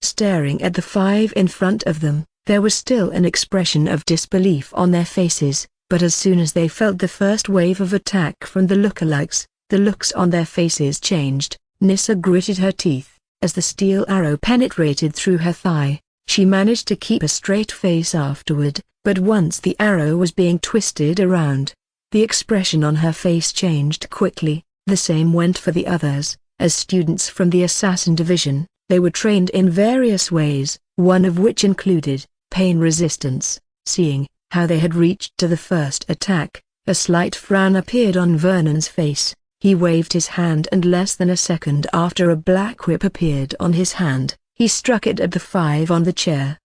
Staring at the 5 in front of them, there was still an expression of disbelief on their faces, but as soon as they felt the first wave of attack from the lookalikes, the looks on their faces changed. Nissa gritted her teeth, as the steel arrow penetrated through her thigh. She managed to keep a straight face afterward, but once the arrow was being twisted around, the expression on her face changed quickly. The same went for the others. As students from the assassin division, they were trained in various ways, one of which included pain resistance. Seeing how they had reached to the first attack, a slight frown appeared on Vernon's face. He waved his hand, and less than a second after, a black whip appeared on his hand. He struck it at the 5 on the chair.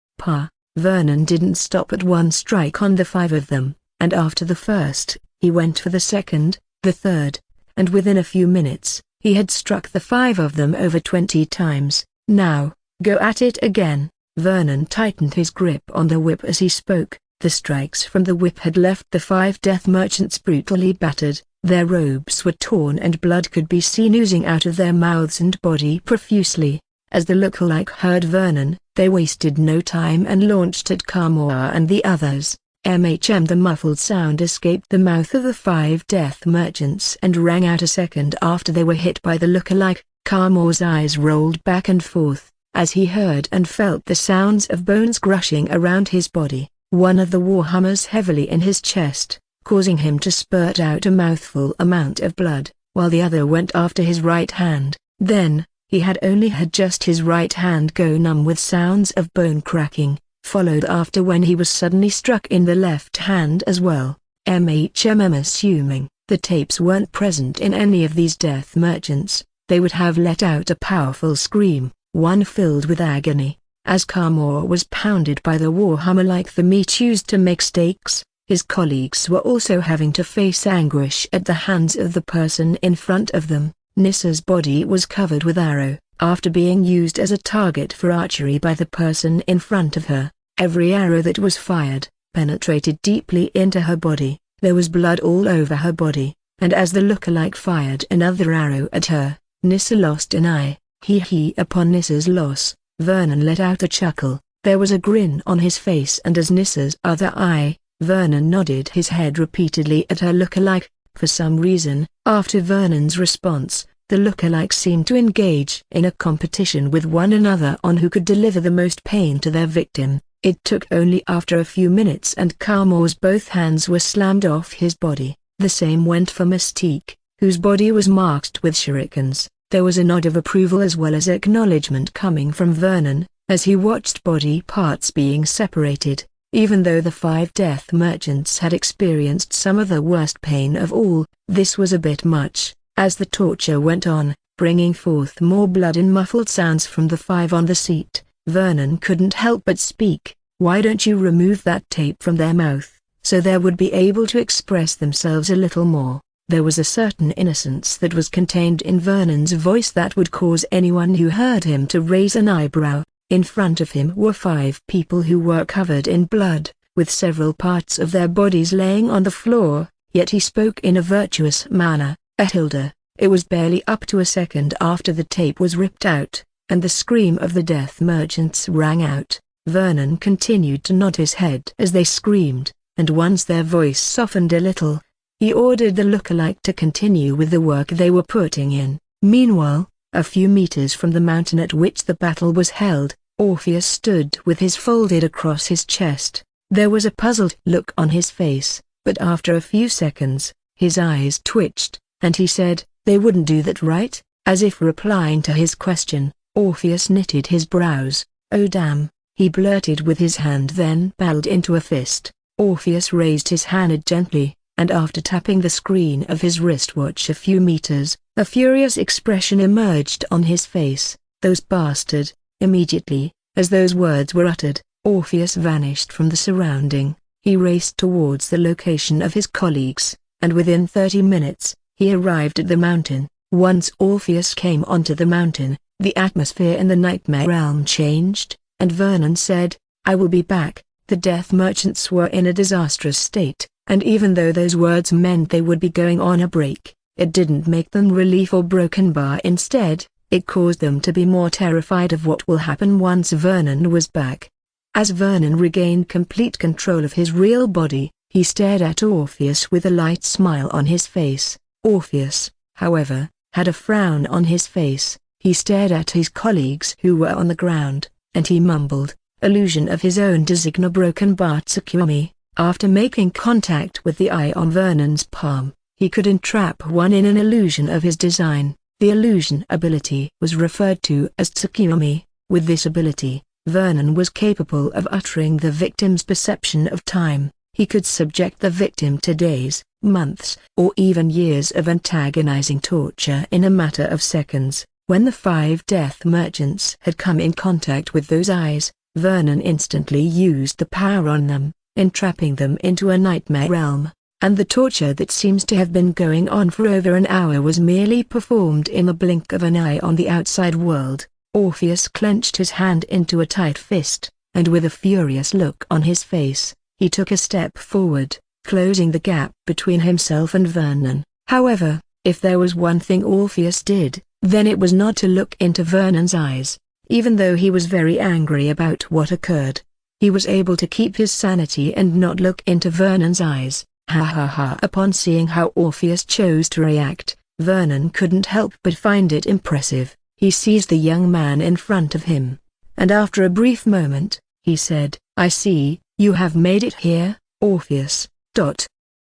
Vernon didn't stop at one strike on the 5 of them, and after the first, he went for the second, the third, and within a few minutes, he had struck the 5 of them over 20 times. "Now, go at it again." Vernon tightened his grip on the whip as he spoke. The strikes from the whip had left the 5 death merchants brutally battered. Their robes were torn and blood could be seen oozing out of their mouths and body profusely. As the lookalike heard Vernon, they wasted no time and launched at Carmore and the others. The muffled sound escaped the mouth of the 5 death merchants and rang out a second after they were hit by the lookalike. Carmore's eyes rolled back and forth, as he heard and felt the sounds of bones crushing around his body. One of the war hammers heavily in his chest, causing him to spurt out a mouthful amount of blood, while the other went after his right hand. Then, he had only had just his right hand go numb with sounds of bone cracking, followed after when he was suddenly struck in the left hand as well. Assuming the tapes weren't present in any of these death merchants, they would have let out a powerful scream, one filled with agony. As Carmore was pounded by the warhammer like the meat used to make steaks, his colleagues were also having to face anguish at the hands of the person in front of them. Nissa's body was covered with arrow, after being used as a target for archery by the person in front of her. Every arrow that was fired, penetrated deeply into her body. There was blood all over her body, and as the lookalike fired another arrow at her, Nissa lost an eye. Upon Nissa's loss, Vernon let out a chuckle. There was a grin on his face, and as Nissa's other eye, Vernon nodded his head repeatedly at her lookalike. For some reason, after Vernon's response, the lookalikes seemed to engage in a competition with one another on who could deliver the most pain to their victim. It took only after a few minutes and Carmore's both hands were slammed off his body. The same went for Mystique, whose body was marked with shurikens. There was a nod of approval as well as acknowledgement coming from Vernon, as he watched body parts being separated. Even though the 5 death merchants had experienced some of the worst pain of all, this was a bit much. As the torture went on, bringing forth more blood and muffled sounds from the 5 on the seat, Vernon couldn't help but speak. "Why don't you remove that tape from their mouth, so they would be able to express themselves a little more?" There was a certain innocence that was contained in Vernon's voice that would cause anyone who heard him to raise an eyebrow. In front of him were 5 people who were covered in blood, with several parts of their bodies laying on the floor, yet he spoke in a virtuous manner. "Hilda." It was barely up to a second after the tape was ripped out, and the scream of the death merchants rang out. Vernon continued to nod his head as they screamed, and once their voice softened a little, he ordered the lookalike to continue with the work they were putting in. Meanwhile, a few meters from the mountain at which the battle was held, Orpheus stood with his folded across his chest. There was a puzzled look on his face, but after a few seconds, his eyes twitched, and he said, "They wouldn't do that, right?" As if replying to his question, Orpheus knitted his brows. "Oh damn," he blurted with his hand then balled into a fist. Orpheus raised his hand gently, and after tapping the screen of his wristwatch a few meters, a furious expression emerged on his face. "Those bastard!" Immediately, as those words were uttered, Orpheus vanished from the surrounding. He raced towards the location of his colleagues, and within 30 minutes, he arrived at the mountain. Once Orpheus came onto the mountain, the atmosphere in the nightmare realm changed, and Vernon said, "I will be back." The death merchants were in a disastrous state, and even though those words meant they would be going on a break, it didn't make them relief or broken bar. Instead, it caused them to be more terrified of what will happen once Vernon was back. As Vernon regained complete control of his real body, he stared at Orpheus with a light smile on his face. Orpheus, however, had a frown on his face. He stared at his colleagues who were on the ground, and he mumbled, "Illusion of his own design broken by Tsukuyomi." After making contact with the eye on Vernon's palm, he could entrap one in an illusion of his design. The illusion ability was referred to as Tsukuyomi. With this ability, Vernon was capable of altering the victim's perception of time. He could subject the victim to days, months, or even years of antagonizing torture in a matter of seconds. When the 5 death merchants had come in contact with those eyes, Vernon instantly used the power on them, entrapping them into a nightmare realm, and the torture that seems to have been going on for over an hour was merely performed in the blink of an eye on the outside world. Orpheus clenched his hand into a tight fist, and with a furious look on his face, he took a step forward, closing the gap between himself and Vernon. However, if there was one thing Orpheus did, then it was not to look into Vernon's eyes. Even though he was very angry about what occurred, he was able to keep his sanity and not look into Vernon's eyes. Ha ha ha! Upon seeing how Orpheus chose to react, Vernon couldn't help but find it impressive. He seized the young man in front of him, and after a brief moment, he said, "I see, you have made it here, Orpheus.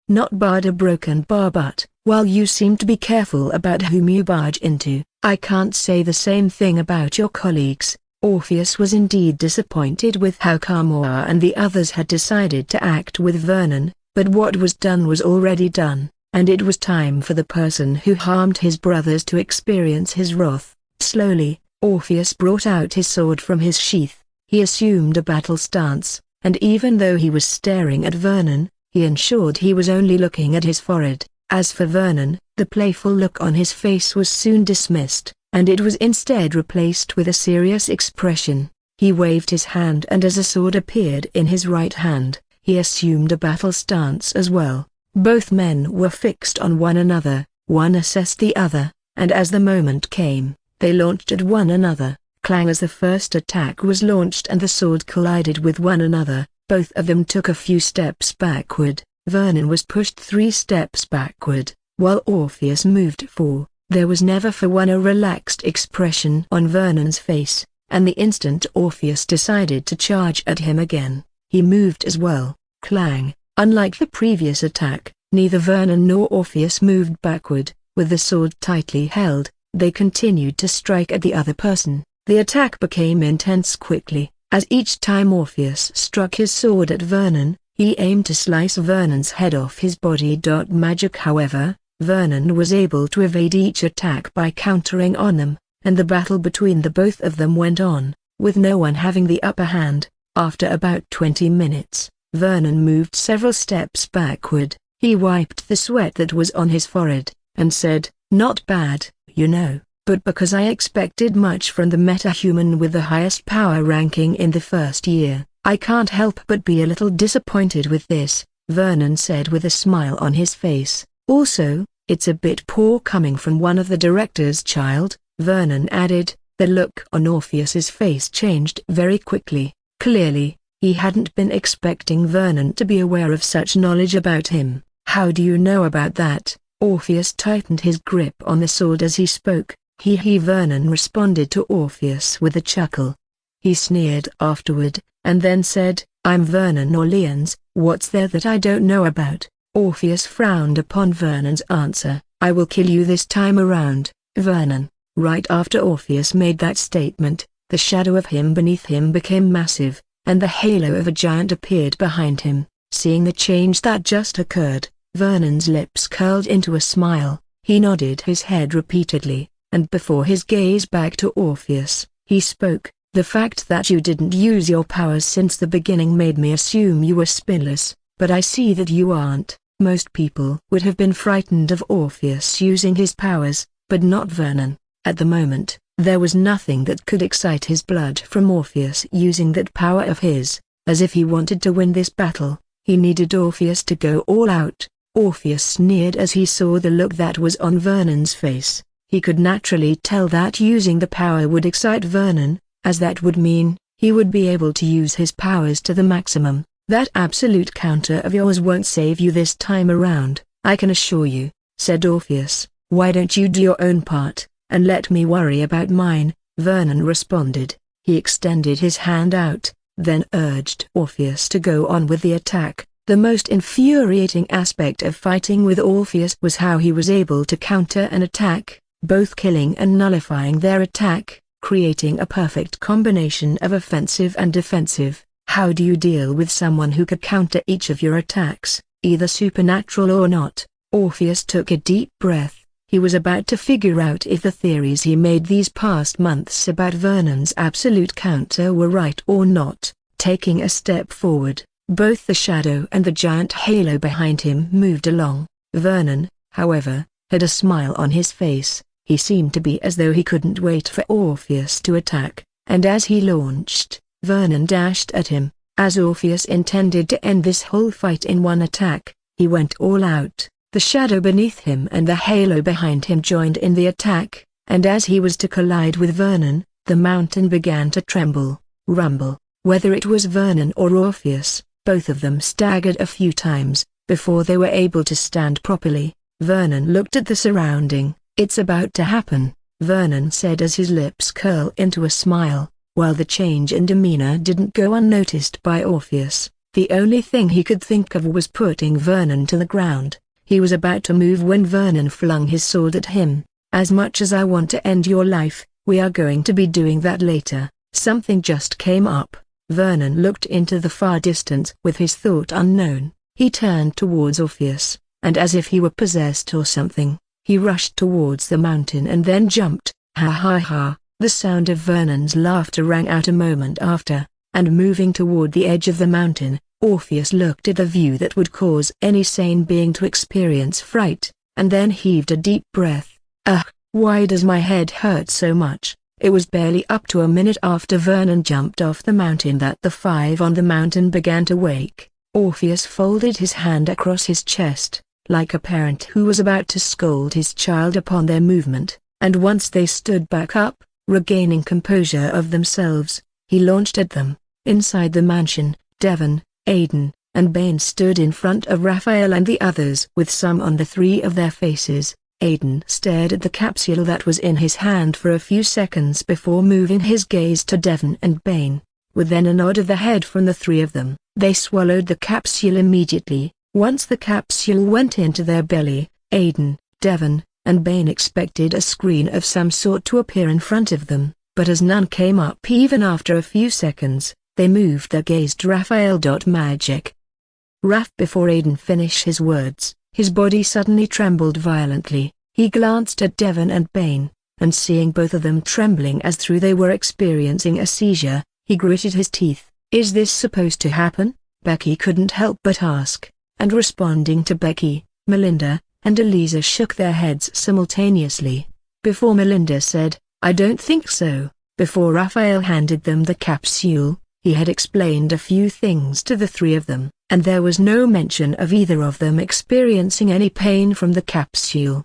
Not barred a broken bar, but, while you seem to be careful about whom you barge into, I can't say the same thing about your colleagues." Orpheus was indeed disappointed with how Kamora and the others had decided to act with Vernon, but what was done was already done, and it was time for the person who harmed his brothers to experience his wrath. Slowly, Orpheus brought out his sword from his sheath. He assumed a battle stance, and even though he was staring at Vernon, he ensured he was only looking at his forehead. As for Vernon, the playful look on his face was soon dismissed, and it was instead replaced with a serious expression. He waved his hand, and as a sword appeared in his right hand, he assumed a battle stance as well. Both men were fixed on one another, one assessed the other, and as the moment came, they launched at one another. Clang! As the first attack was launched and the sword collided with one another, both of them took a few steps backward. Vernon was pushed 3 steps backward, while Orpheus moved 4. There was never for one a relaxed expression on Vernon's face, and the instant Orpheus decided to charge at him again, he moved as well. Clang! Unlike the previous attack, neither Vernon nor Orpheus moved backward. With the sword tightly held, they continued to strike at the other person. The attack became intense quickly, as each time Orpheus struck his sword at Vernon, he aimed to slice Vernon's head off his body. Magic. However, Vernon was able to evade each attack by countering on them, and the battle between the both of them went on, with no one having the upper hand. After about 20 minutes, Vernon moved several steps backward. He wiped the sweat that was on his forehead, and said, "Not bad, you know, but because I expected much from the metahuman with the highest power ranking in the first year, I can't help but be a little disappointed with this," Vernon said with a smile on his face. "Also, it's a bit poor coming from one of the director's child," Vernon added. The look on Orpheus's face changed very quickly. Clearly, he hadn't been expecting Vernon to be aware of such knowledge about him. "How do you know about that?" Orpheus tightened his grip on the sword as he spoke. Vernon responded to Orpheus with a chuckle. He sneered afterward, and then said, "I'm Vernon Orleans, what's there that I don't know about?" Orpheus frowned upon Vernon's answer. "I will kill you this time around, Vernon." Right after Orpheus made that statement, the shadow of him beneath him became massive, and the halo of a giant appeared behind him. Seeing the change that just occurred, Vernon's lips curled into a smile. He nodded his head repeatedly, and before his gaze back to Orpheus, he spoke. The fact that you didn't use your powers since the beginning made me assume you were spinless, but I see that you aren't. Most people would have been frightened of Orpheus using his powers, but not Vernon. At the moment, there was nothing that could excite his blood from Orpheus using that power of his. As if he wanted to win this battle, he needed Orpheus to go all out. Orpheus sneered as he saw the look that was on Vernon's face. He could naturally tell that using the power would excite Vernon, as that would mean he would be able to use his powers to the maximum. That absolute counter of yours won't save you this time around, I can assure you, said Orpheus. Why don't you do your own part, and let me worry about mine? Vernon responded. He extended his hand out, then urged Orpheus to go on with the attack. The most infuriating aspect of fighting with Orpheus was how he was able to counter an attack, both killing and nullifying their attack, creating a perfect combination of offensive and defensive. How do you deal with someone who could counter each of your attacks, either supernatural or not? Orpheus took a deep breath. He was about to figure out if the theories he made these past months about Vernon's absolute counter were right or not. Taking a step forward, both the shadow and the giant halo behind him moved along. Vernon, however, had a smile on his face. He seemed to be as though he couldn't wait for Orpheus to attack, and as he launched, Vernon dashed at him. As Orpheus intended to end this whole fight in one attack, he went all out. The shadow beneath him and the halo behind him joined in the attack, and as he was to collide with Vernon, the mountain began to tremble, rumble. Whether it was Vernon or Orpheus, both of them staggered a few times, before they were able to stand properly. Vernon looked at the surrounding. It's about to happen, Vernon said as his lips curled into a smile. While the change in demeanor didn't go unnoticed by Orpheus, the only thing he could think of was putting Vernon to the ground. He was about to move when Vernon flung his sword at him. As much as I want to end your life, we are going to be doing that later. Something just came up. Vernon looked into the far distance with his thought unknown. He turned towards Orpheus, and as if he were possessed or something, he rushed towards the mountain and then jumped. Ha ha ha! The sound of Vernon's laughter rang out a moment after, and moving toward the edge of the mountain, Orpheus looked at the view that would cause any sane being to experience fright, and then heaved a deep breath. Ugh, why does my head hurt so much? It was barely up to a minute after Vernon jumped off the mountain that the five on the mountain began to wake. Orpheus folded his hand across his chest, like a parent who was about to scold his child upon their movement, and once they stood back up, regaining composure of themselves, he launched at them. Inside the mansion, Devon, Aidan, and Bane stood in front of Raphael and the others with some on the three of their faces. Aidan stared at the capsule that was in his hand for a few seconds before moving his gaze to Devon and Bane, with then a nod of the head from the three of them. They swallowed the capsule immediately. Once the capsule went into their belly, Aidan, Devon, and Bane expected a screen of some sort to appear in front of them, but as none came up even after a few seconds, they moved their gaze to Raphael. Magic. Before Aidan finished his words, his body suddenly trembled violently. He glanced at Devon and Bane, and seeing both of them trembling as though they were experiencing a seizure, he gritted his teeth. Is this supposed to happen? Becky couldn't help but ask, and responding to Becky, Melinda and Eliza shook their heads simultaneously. Before Melinda said, I don't think so. Before Raphael handed them the capsule, he had explained a few things to the three of them, and there was no mention of either of them experiencing any pain from the capsule.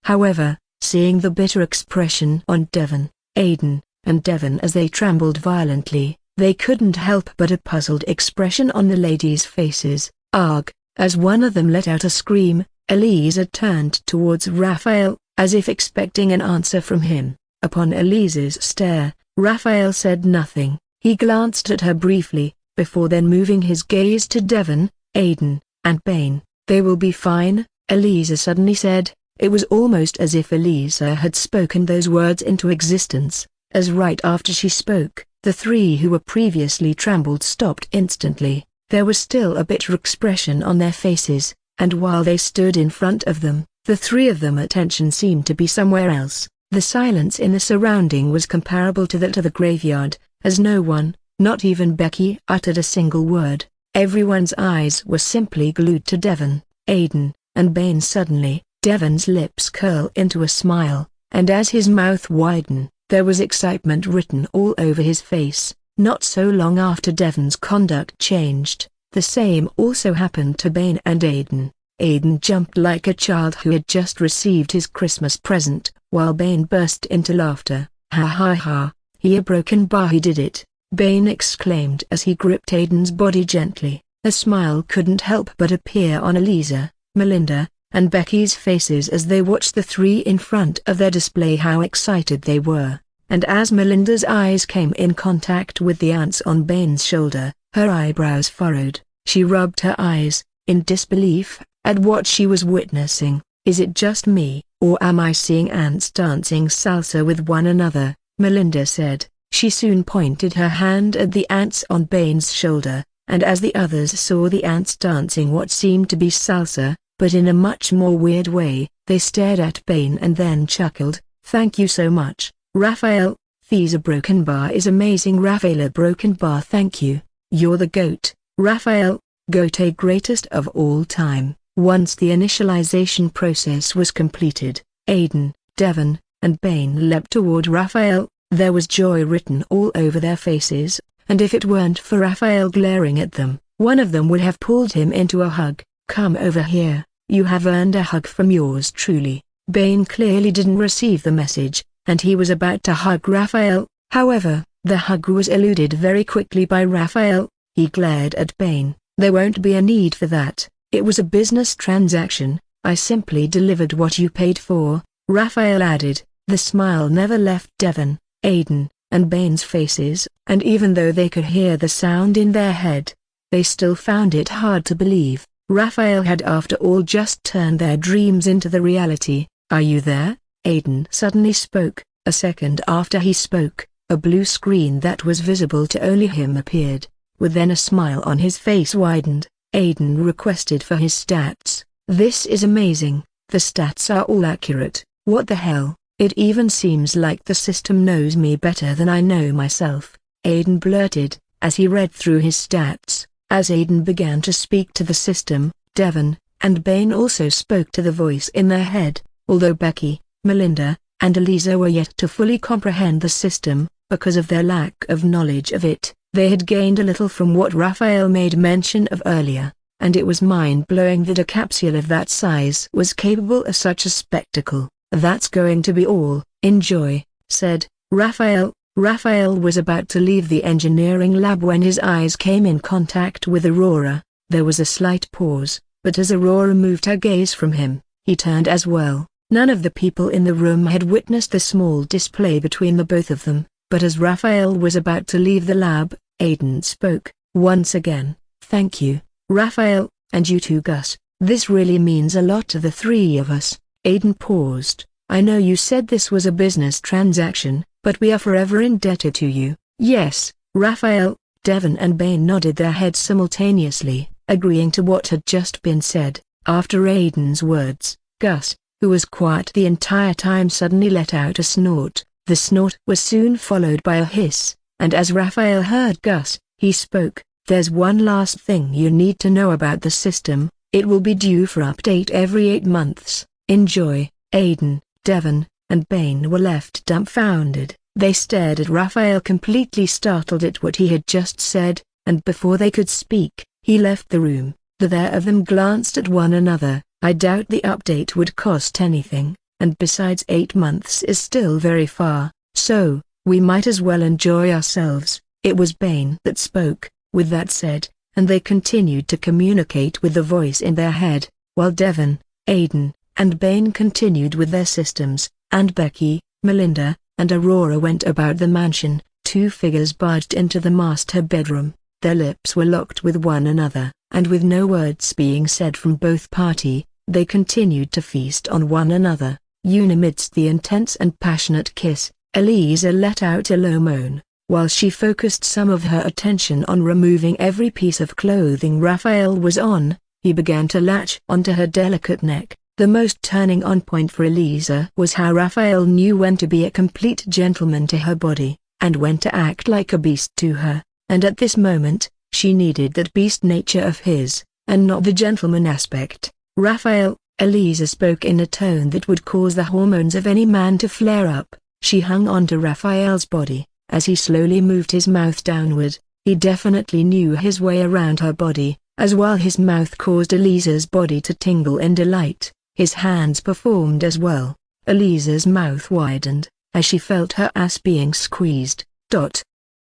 However, seeing the bitter expression on Devon, Aidan, and Devon as they trembled violently, they couldn't help but a puzzled expression on the ladies' faces. Arg! As one of them let out a scream, Eliza turned towards Raphael, as if expecting an answer from him. Upon Eliza's stare, Raphael said nothing. He glanced at her briefly, before then moving his gaze to Devon, Aidan, and Bane. They will be fine, Eliza suddenly said. It was almost as if Eliza had spoken those words into existence, as right after she spoke, the three who were previously trembled stopped instantly. There was still a bitter expression on their faces, and while they stood in front of them, the three of them attention seemed to be somewhere else. The silence in the surrounding was comparable to that of the graveyard, as no one, not even Becky, uttered a single word. Everyone's eyes were simply glued to Devon, Aidan, and Bane. Suddenly, Devon's lips curl into a smile, and as his mouth widened, there was excitement written all over his face. Not so long after Devon's conduct changed, the same also happened to Bane and Aidan. Aidan jumped like a child who had just received his Christmas present, while Bane burst into laughter. "Ha ha ha, he a broken bar, he did it," Bane exclaimed as he gripped Aidan's body gently. A smile couldn't help but appear on Eliza, Melinda, and Becky's faces as they watched the three in front of their display how excited they were, and as Melinda's eyes came in contact with the ants on Bane's shoulder, her eyebrows furrowed. She rubbed her eyes, in disbelief, at what she was witnessing. "Is it just me, or am I seeing ants dancing salsa with one another?" Melinda said. She soon pointed her hand at the ants on Bane's shoulder, and as the others saw the ants dancing what seemed to be salsa, but in a much more weird way, they stared at Bane and then chuckled. "Thank you so much, Raphael. These a broken bar is amazing. Raphael a broken bar. Thank you. You're the GOAT, Raphael. GOAT, a greatest of all time." Once the initialization process was completed, Aidan, Devon, and Bane leapt toward Raphael. There was joy written all over their faces, and if it weren't for Raphael glaring at them, one of them would have pulled him into a hug. "Come over here, you have earned a hug from yours truly." Bane clearly didn't receive the message, and he was about to hug Raphael. However, the hug was eluded very quickly by Raphael. He glared at Bane. "There won't be a need for that. It was a business transaction. I simply delivered what you paid for," Raphael added. The smile never left Devon, Aidan, and Bane's faces, and even though they could hear the sound in their head, they still found it hard to believe. Raphael had after all just turned their dreams into the reality. "Are you there?" Aidan suddenly spoke. A second after he spoke, a blue screen that was visible to only him appeared, with then a smile on his face widened. Aidan requested for his stats. "This is amazing, the stats are all accurate. What the hell? It even seems like the system knows me better than I know myself," Aidan blurted, as he read through his stats. As Aidan began to speak to the system, Devon and Bane also spoke to the voice in their head. Although Becky, Melinda, and Eliza were yet to fully comprehend the system, because of their lack of knowledge of it, they had gained a little from what Raphael made mention of earlier, and it was mind-blowing that a capsule of that size was capable of such a spectacle. "That's going to be all. Enjoy," said Raphael. Raphael was about to leave the engineering lab when his eyes came in contact with Aurora. There was a slight pause, but as Aurora moved her gaze from him, he turned as well. None of the people in the room had witnessed the small display between the both of them, but as Raphael was about to leave the lab, Aidan spoke. "Once again, thank you, Raphael, and you too, Gus. This really means a lot to the three of us." Aidan paused. "I know you said this was a business transaction, but we are forever indebted to you." "Yes, Raphael." Devon and Bane nodded their heads simultaneously, agreeing to what had just been said. After Aidan's words, Gus, who was quiet the entire time, suddenly let out a snort. The snort was soon followed by a hiss, and as Raphael heard Gus, he spoke. "There's one last thing you need to know about the system. It will be due for update every 8 months. Enjoy." Aidan, Devon, and Bane were left dumbfounded. They stared at Raphael, completely startled at what he had just said, and before they could speak, he left the room. The pair of them glanced at one another. "I doubt the update would cost anything, and besides 8 months is still very far, so, we might as well enjoy ourselves." It was Bane that spoke. With that said, and they continued to communicate with the voice in their head, while Devon, Aidan, and Bane continued with their systems, and Becky, Melinda, and Aurora went about the mansion. 2 figures barged into the master bedroom. Their lips were locked with one another, and with no words being said from both party, they continued to feast on one another. Amidst the intense and passionate kiss, Eliza let out a low moan, while she focused some of her attention on removing every piece of clothing Raphael was on. he began to latch onto her delicate neck. The most turning on point for Eliza was how Raphael knew when to be a complete gentleman to her body, and when to act like a beast to her, and at this moment, she needed that beast nature of his, and not the gentleman aspect. "Raphael," Eliza spoke in a tone that would cause the hormones of any man to flare up. She hung onto Raphael's body, as he slowly moved his mouth downward. He definitely knew his way around her body, as while his mouth caused Eliza's body to tingle in delight, his hands performed as well. Eliza's mouth widened, as she felt her ass being squeezed.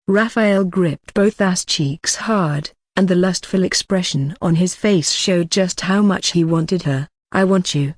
Raphael gripped both ass cheeks hard, and the lustful expression on his face showed just how much he wanted her. "I want you."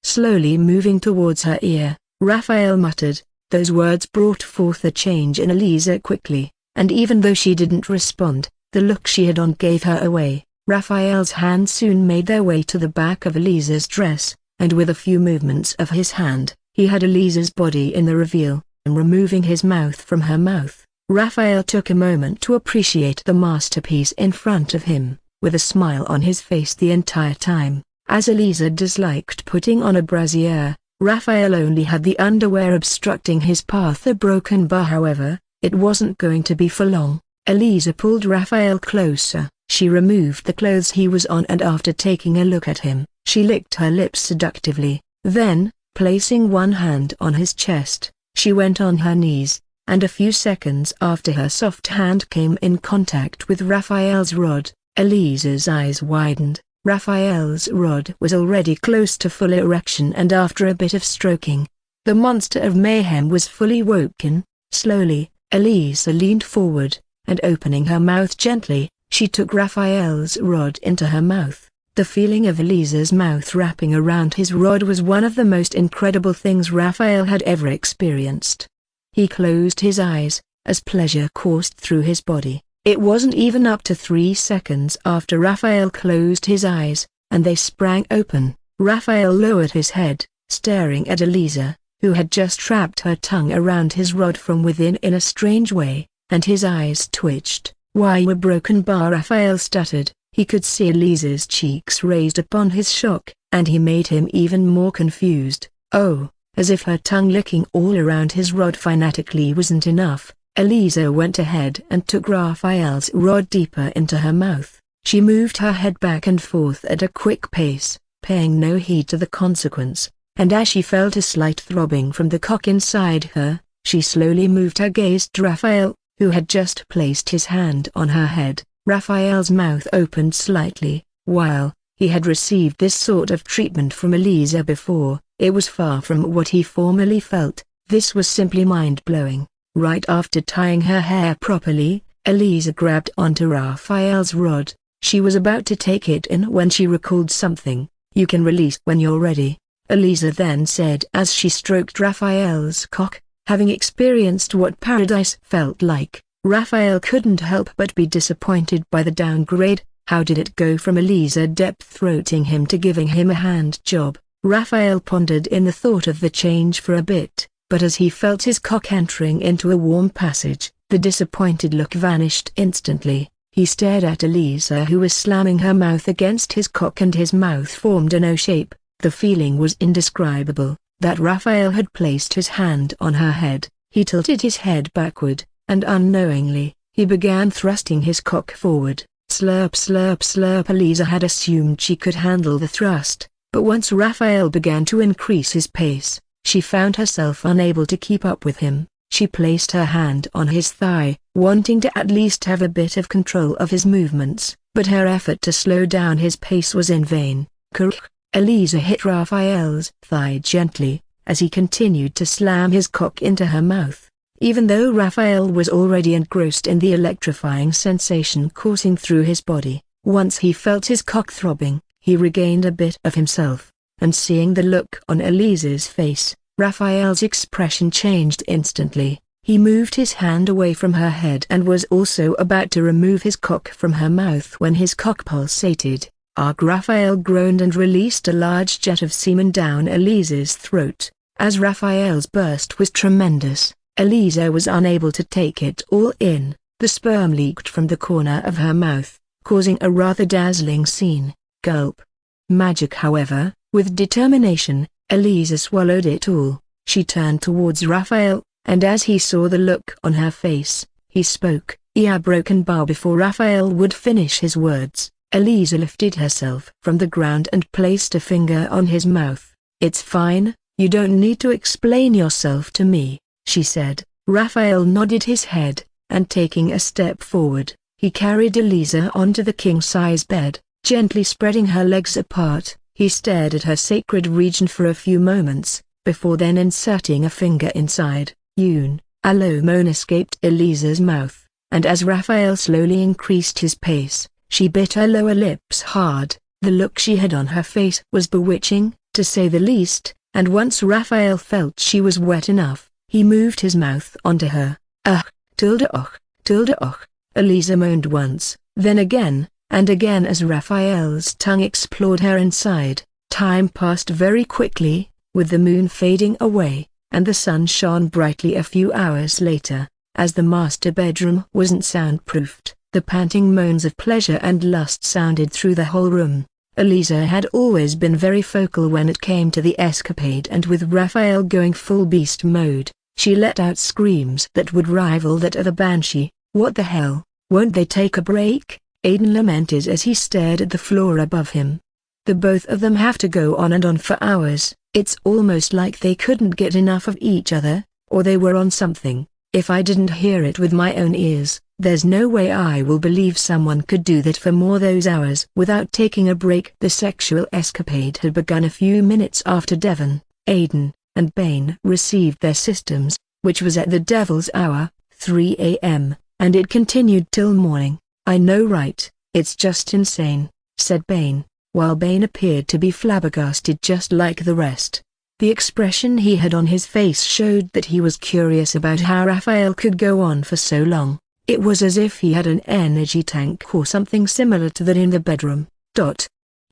Slowly moving towards her ear, Raphael muttered. Those words brought forth a change in Eliza quickly, and even though she didn't respond, the look she had on gave her away. Raphael's hands soon made their way to the back of Eliza's dress, and with a few movements of his hand, he had Eliza's body in the reveal, and removing his mouth from her mouth, Raphael took a moment to appreciate the masterpiece in front of him, with a smile on his face the entire time. As Eliza disliked putting on a brassiere, Raphael only had the underwear obstructing his path. A broken bar, however, it wasn't going to be for long. Eliza pulled Raphael closer. She removed the clothes he was on, and after taking a look at him, she licked her lips seductively. Then, placing one hand on his chest, she went on her knees, and a few seconds after her soft hand came in contact with Raphael's rod, Eliza's eyes widened. Raphael's rod was already close to full erection, and after a bit of stroking, the monster of mayhem was fully woken. Slowly, Eliza leaned forward, and opening her mouth gently, she took Raphael's rod into her mouth. The feeling of Eliza's mouth wrapping around his rod was one of the most incredible things Raphael had ever experienced. He closed his eyes, as pleasure coursed through his body. It wasn't even up to 3 seconds after Raphael closed his eyes, and they sprang open. Raphael lowered his head, staring at Eliza, who had just trapped her tongue around his rod from within in a strange way, and his eyes twitched. "Why a broken bar?" Raphael stuttered. He could see Eliza's cheeks raised upon his shock, and he made him even more confused. Oh, as if her tongue licking all around his rod fanatically wasn't enough, Eliza went ahead and took Raphael's rod deeper into her mouth. She moved her head back and forth at a quick pace, paying no heed to the consequence, and as she felt a slight throbbing from the cock inside her, she slowly moved her gaze to Raphael, who had just placed his hand on her head. Raphael's mouth opened slightly. While he had received this sort of treatment from Eliza before, it was far from what he formerly felt. This was simply mind-blowing. Right after tying her hair properly, Eliza grabbed onto Raphael's rod. She was about to take it in when she recalled something. "You can release when you're ready," Eliza then said as she stroked Raphael's cock. Having experienced what paradise felt like, Raphael couldn't help but be disappointed by the downgrade. How did it go from Eliza deep-throating him to giving him a hand job? Raphael pondered in the thought of the change for a bit, but as he felt his cock entering into a warm passage, the disappointed look vanished instantly. He stared at Eliza, who was slamming her mouth against his cock, and his mouth formed an O shape. The feeling was indescribable, that Raphael had placed his hand on her head. He tilted his head backward, and unknowingly, he began thrusting his cock forward. Slurp slurp slurp. Eliza had assumed she could handle the thrust, but once Raphael began to increase his pace, she found herself unable to keep up with him. She placed her hand on his thigh, wanting to at least have a bit of control of his movements, but her effort to slow down his pace was in vain. Kerk! Eliza hit Raphael's thigh gently, as he continued to slam his cock into her mouth. Even though Raphael was already engrossed in the electrifying sensation coursing through his body, once he felt his cock throbbing, he regained a bit of himself, and seeing the look on Eliza's face, Raphael's expression changed instantly. He moved his hand away from her head and was also about to remove his cock from her mouth when his cock pulsated. Arg! Raphael groaned and released a large jet of semen down Eliza's throat. As Raphael's burst was tremendous, Eliza was unable to take it all in. The sperm leaked from the corner of her mouth, causing a rather dazzling scene. Gulp. Magic, however, with determination, Eliza swallowed it all. She turned towards Raphael, and as he saw the look on her face, he spoke. A broken bow before Raphael would finish his words. Eliza lifted herself from the ground and placed a finger on his mouth. "It's fine, you don't need to explain yourself to me," she said. Raphael nodded his head, and taking a step forward, he carried Eliza onto the king-size bed. Gently spreading her legs apart, he stared at her sacred region for a few moments, before then inserting a finger inside. "Yoon." A low moan escaped Eliza's mouth, and as Raphael slowly increased his pace, she bit her lower lips hard. The look she had on her face was bewitching, to say the least, and once Raphael felt she was wet enough, he moved his mouth onto her. "Ugh, tilde och, tilde och," Eliza moaned once, then again, and again as Raphael's tongue explored her inside. Time passed very quickly, with the moon fading away, and the sun shone brightly a few hours later. As the master bedroom wasn't soundproofed, the panting moans of pleasure and lust sounded through the whole room. Eliza had always been very vocal when it came to the escapade, and with Raphael going full beast mode, she let out screams that would rival that of a banshee. "What the hell, won't they take a break?" Aiden lamented as he stared at the floor above him. "The both of them have to go on and on for hours. It's almost like they couldn't get enough of each other, or they were on something. If I didn't hear it with my own ears, there's no way I will believe someone could do that for more those hours without taking a break." The sexual escapade had begun a few minutes after Devon, Aiden, and Bane received their systems, which was at the devil's hour, 3 a.m., and it continued till morning. "I know, right? It's just insane," said Bane, while Bane appeared to be flabbergasted just like the rest. The expression he had on his face showed that he was curious about how Raphael could go on for so long. It was as if he had an energy tank or something similar to that in the bedroom.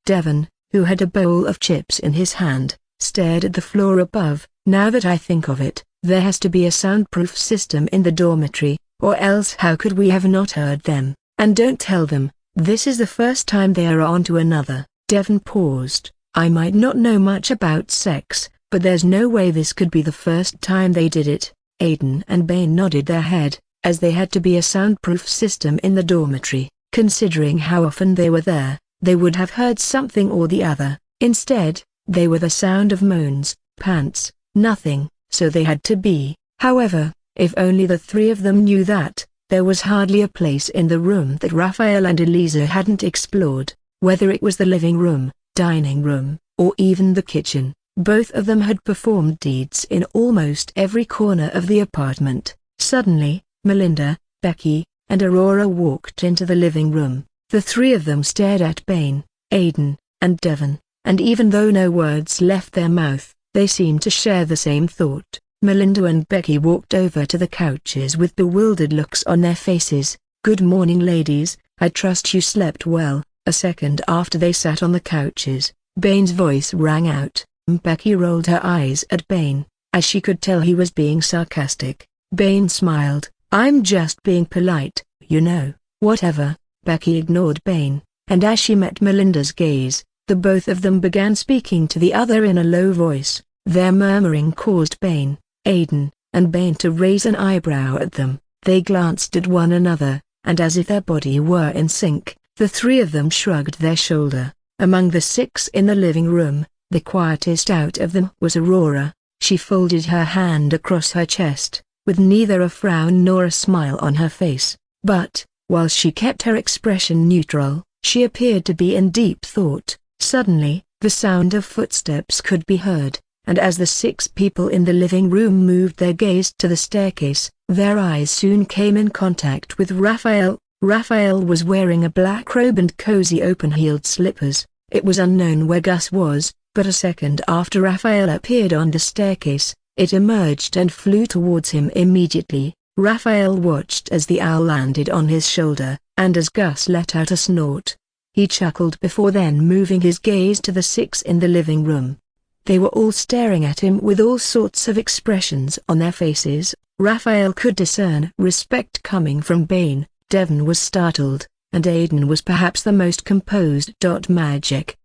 Devon, who had a bowl of chips in his hand, stared at the floor above. "Now that I think of it, there has to be a soundproof system in the dormitory, or else how could we have not heard them? And don't tell them, this is the first time they are on to another." Devon paused. "I might not know much about sex, but there's no way this could be the first time they did it." Aiden and Bane nodded their head, as they had to be a soundproof system in the dormitory. Considering how often they were there, they would have heard something or the other. Instead, they were the sound of moans, pants, nothing, so they had to be. However, if only the three of them knew that, there was hardly a place in the room that Raphael and Eliza hadn't explored, whether it was the living room, dining room, or even the kitchen. Both of them had performed deeds in almost every corner of the apartment. Suddenly, Melinda, Becky, and Aurora walked into the living room. The three of them stared at Bane, Aiden, and Devon, and even though no words left their mouth, they seemed to share the same thought. Melinda and Becky walked over to the couches with bewildered looks on their faces. "Good morning, ladies, I trust you slept well." A second after they sat on the couches, Bane's voice rang out. Becky rolled her eyes at Bane, as she could tell he was being sarcastic. Bane smiled. "I'm just being polite, you know." "Whatever." Becky ignored Bane, and as she met Melinda's gaze, the both of them began speaking to the other in a low voice. Their murmuring caused Bane, Aiden, and Bane to raise an eyebrow at them. They glanced at one another, and as if their body were in sync, the three of them shrugged their shoulder. Among the six in the living room, the quietest out of them was Aurora. She folded her hand across her chest, with neither a frown nor a smile on her face. But, while she kept her expression neutral, she appeared to be in deep thought. Suddenly, the sound of footsteps could be heard, and as the six people in the living room moved their gaze to the staircase, their eyes soon came in contact with Raphael. Raphael was wearing a black robe and cozy open-heeled slippers. It was unknown where Gus was, but a second after Raphael appeared on the staircase, it emerged and flew towards him immediately. Raphael watched as the owl landed on his shoulder, and as Gus let out a snort. He chuckled before then moving his gaze to the six in the living room. They were all staring at him with all sorts of expressions on their faces. Raphael could discern respect coming from Bane. Devon was startled, and Aiden was perhaps the most composed. Magic.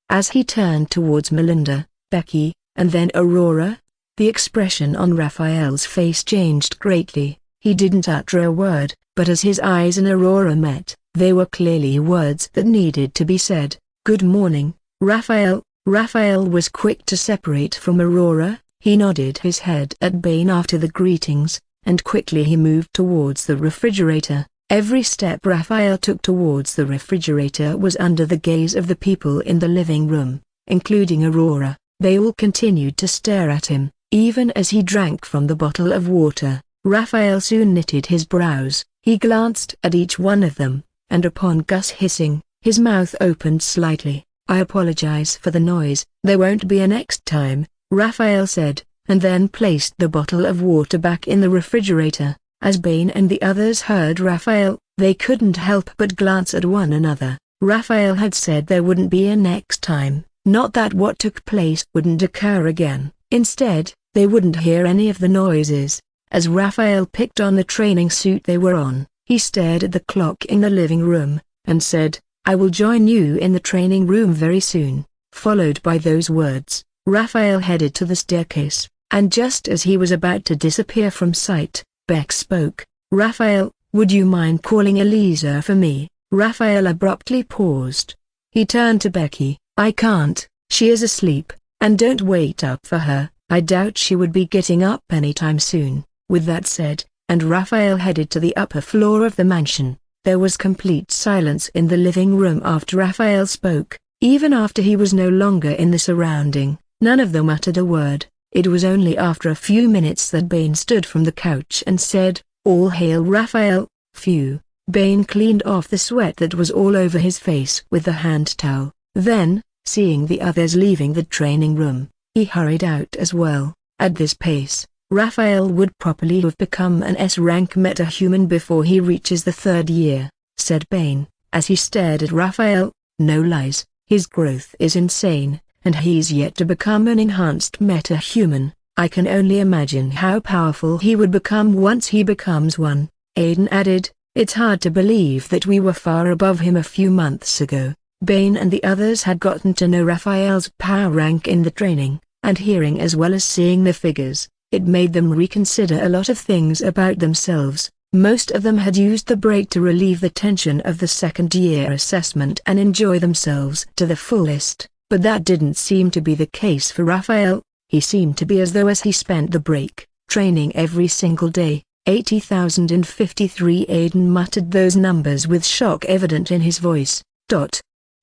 As he turned towards Melinda, Becky, and then Aurora, the expression on Raphael's face changed greatly. He didn't utter a word, but as his eyes and Aurora met, they were clearly words that needed to be said. "Good morning, Raphael." Raphael was quick to separate from Aurora. He nodded his head at Bane after the greetings, and quickly he moved towards the refrigerator. Every step Raphael took towards the refrigerator was under the gaze of the people in the living room, including Aurora. They all continued to stare at him, even as he drank from the bottle of water. Raphael soon knitted his brows. He glanced at each one of them, and upon Gus hissing, his mouth opened slightly. "I apologize for the noise. There won't be a next time," Raphael said, and then placed the bottle of water back in the refrigerator. As Bane and the others heard Raphael, they couldn't help but glance at one another. Raphael had said there wouldn't be a next time, not that what took place wouldn't occur again. Instead, they wouldn't hear any of the noises. As Raphael picked on the training suit they were on, he stared at the clock in the living room, and said, "I will join you in the training room very soon." Followed by those words, Raphael headed to the staircase, and just as he was about to disappear from sight, Beck spoke. "Raphael, would you mind calling Elisa for me?" Raphael abruptly paused. He turned to Becky. "I can't, she is asleep, and don't wait up for her. I doubt she would be getting up anytime soon." With that said, and Raphael headed to the upper floor of the mansion. There was complete silence in the living room after Raphael spoke. Even after he was no longer in the surrounding, none of them uttered a word. It was only after a few minutes that Bane stood from the couch and said, "All hail Raphael." Phew. Bane cleaned off the sweat that was all over his face with the hand towel. Then, seeing the others leaving the training room, he hurried out as well. At this pace, Raphael would probably have become an S-rank meta-human before he reaches the 3rd year, said Bane, as he stared at Raphael. "No lies, his growth is insane, and he's yet to become an enhanced meta-human. I can only imagine how powerful he would become once he becomes one." Aiden added, "It's hard to believe that we were far above him a few months ago." Bane and the others had gotten to know Raphael's power rank in the training, and hearing as well as seeing the figures, it made them reconsider a lot of things about themselves. Most of them had used the break to relieve the tension of the 2nd year assessment and enjoy themselves to the fullest, but that didn't seem to be the case for Raphael. He seemed to be as though as he spent the break, training every single day. 80,053. Aiden muttered those numbers with shock evident in his voice.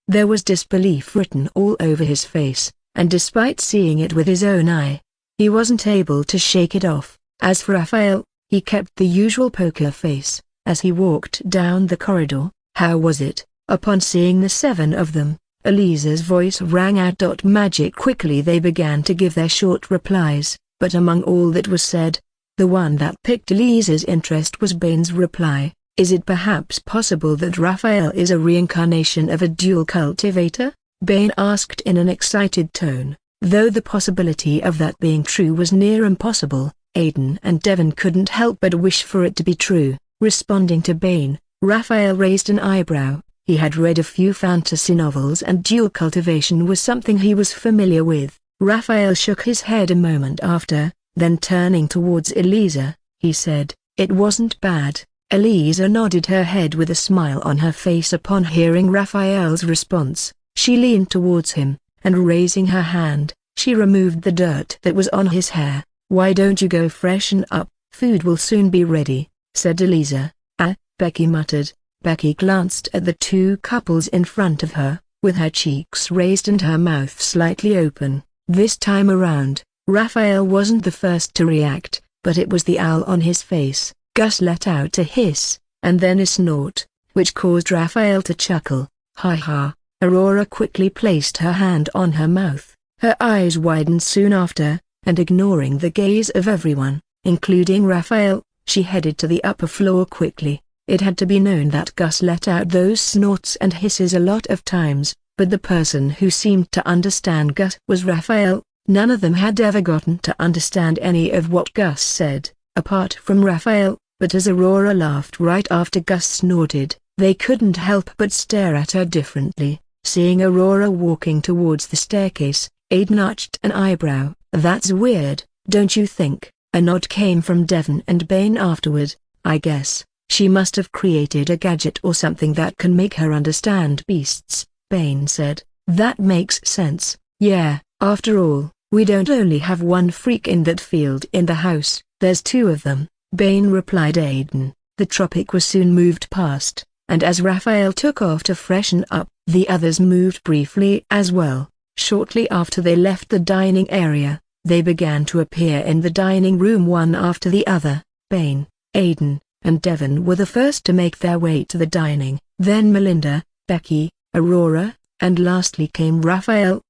There was disbelief written all over his face, and despite seeing it with his own eye, he wasn't able to shake it off. As for Raphael, he kept the usual poker face. As he walked down the corridor, "How was it?" Upon seeing the 7 of them, Elisa's voice rang out. Magic. Quickly they began to give their short replies, but among all that was said, the one that piqued Elisa's interest was Bane's reply. "Is it perhaps possible that Raphael is a reincarnation of a dual cultivator?" Bane asked in an excited tone. Though the possibility of that being true was near impossible, Aiden and Devon couldn't help but wish for it to be true. Responding to Bane, Raphael raised an eyebrow. He had read a few fantasy novels and dual cultivation was something he was familiar with. Raphael shook his head a moment after, then turning towards Elisa, he said, "It wasn't bad." Elisa nodded her head with a smile on her face upon hearing Raphael's response. She leaned towards him, and raising her hand, she removed the dirt that was on his hair. "Why don't you go freshen up? Food will soon be ready," said Elisa. "Ah," Becky muttered. Becky glanced at the 2 couples in front of her, with her cheeks raised and her mouth slightly open. This time around, Raphael wasn't the first to react, but it was the owl on his face. Gus let out a hiss, and then a snort, which caused Raphael to chuckle. "Ha ha." Aurora quickly placed her hand on her mouth. Her eyes widened soon after, and ignoring the gaze of everyone, including Raphael, she headed to the upper floor quickly. It had to be known that Gus let out those snorts and hisses a lot of times, but the person who seemed to understand Gus was Raphael. None of them had ever gotten to understand any of what Gus said, apart from Raphael, but as Aurora laughed right after Gus snorted, They couldn't help but stare at her differently. Seeing Aurora walking towards the staircase, Aiden arched an eyebrow. "That's weird, don't you think?" A nod came from Devon and Bane afterward. "I guess she must have created a gadget or something that can make her understand beasts," Bane said. "That makes sense. Yeah, after all, we don't only have one freak in that field in the house, there's two of them," Bane replied. Aiden. The tropic was soon moved past, and as Raphael took off to freshen up, the others moved briefly as well. Shortly after they left the dining area, they began to appear in the dining room one after the other. Bane, Aiden, and Devon were the first to make their way to the dining, then Melinda, Becky, Aurora, and lastly came Raphael.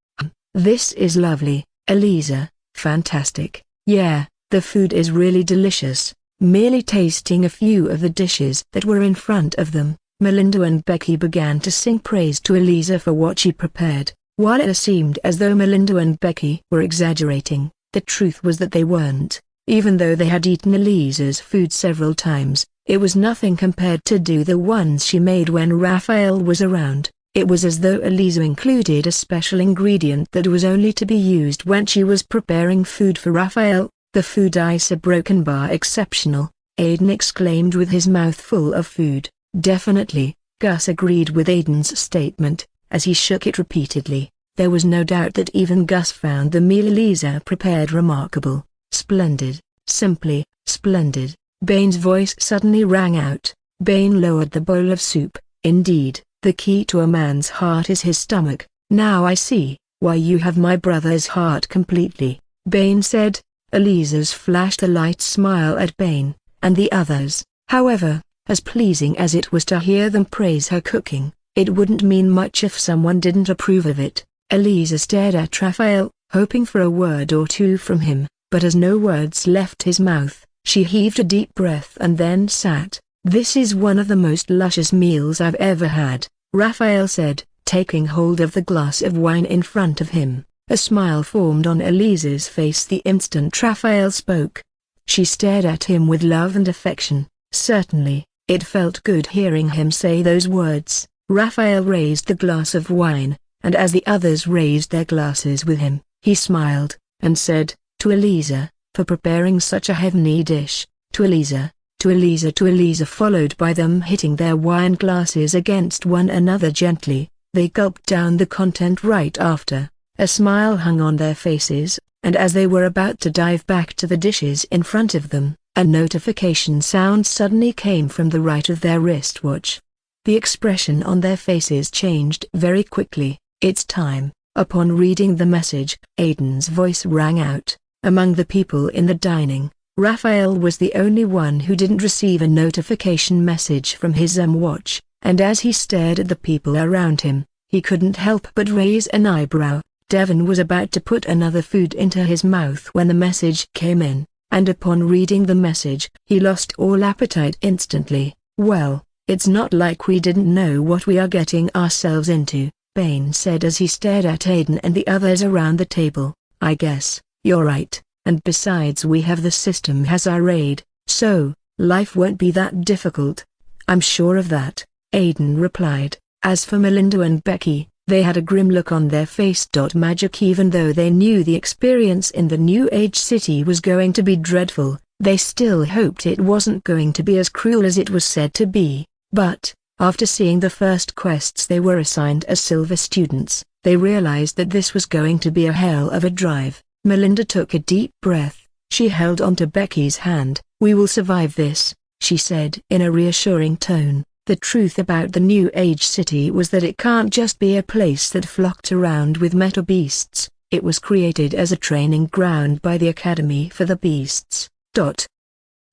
"This is lovely, Eliza, fantastic. Yeah, the food is really delicious." Merely tasting a few of the dishes that were in front of them, Melinda and Becky began to sing praise to Eliza for what she prepared. While it seemed as though Melinda and Becky were exaggerating, the truth was that they weren't. Even though they had eaten Eliza's food several times, it was nothing compared to the ones she made when Raphael was around. It was as though Eliza included a special ingredient that was only to be used when she was preparing food for Raphael. "The food is a broken bar exceptional," Aiden exclaimed with his mouth full of food. "Definitely," Gus agreed with Aiden's statement, as he shook it repeatedly. There was no doubt that even Gus found the meal Eliza prepared remarkable. "Splendid, simply splendid." Bane's voice suddenly rang out. Bane lowered the bowl of soup. "Indeed, the key to a man's heart is his stomach. Now I see why you have my brother's heart completely," Bane said. Eliza's flashed a light smile at Bane, and the others. However, as pleasing as it was to hear them praise her cooking, it wouldn't mean much if someone didn't approve of it. Eliza stared at Raphael, hoping for a word or two from him, but as no words left his mouth, she heaved a deep breath and then sat. "This is one of the most luscious meals I've ever had," Raphael said, taking hold of the glass of wine in front of him. A smile formed on Eliza's face the instant Raphael spoke. She stared at him with love and affection. Certainly, it felt good hearing him say those words. Raphael raised the glass of wine, and as the others raised their glasses with him, he smiled, and said, "To Eliza, for preparing such a heavenly dish, to Eliza, to Eliza, to Eliza," followed by them hitting their wine glasses against one another gently. They gulped down the content right after. A smile hung on their faces, and as they were about to dive back to the dishes in front of them, a notification sound suddenly came from the right of their wristwatch. The expression on their faces changed very quickly. "It's time." Upon reading the message, Aiden's voice rang out. Among the people in the dining, Raphael was the only one who didn't receive a notification message from his watch, and as he stared at the people around him, he couldn't help but raise an eyebrow. Devon was about to put another food into his mouth when the message came in, and upon reading the message, he lost all appetite instantly. "Well, it's not like we didn't know what we are getting ourselves into," Bane said as he stared at Aiden and the others around the table. "I guess you're right, and besides we have the system has our raid, so life won't be that difficult. I'm sure of that," Aiden replied. As for Melinda and Becky, they had a grim look on their face. Magic. Even though they knew the experience in the New Age city was going to be dreadful, they still hoped it wasn't going to be as cruel as it was said to be. But, after seeing the first quests they were assigned as silver students, they realized that this was going to be a hell of a drive. Melinda took a deep breath. She held onto Becky's hand. "We will survive this," she said in a reassuring tone. The truth about the New Age city was that it can't just be a place that flocked around with metal beasts. It was created as a training ground by the Academy for the Beasts.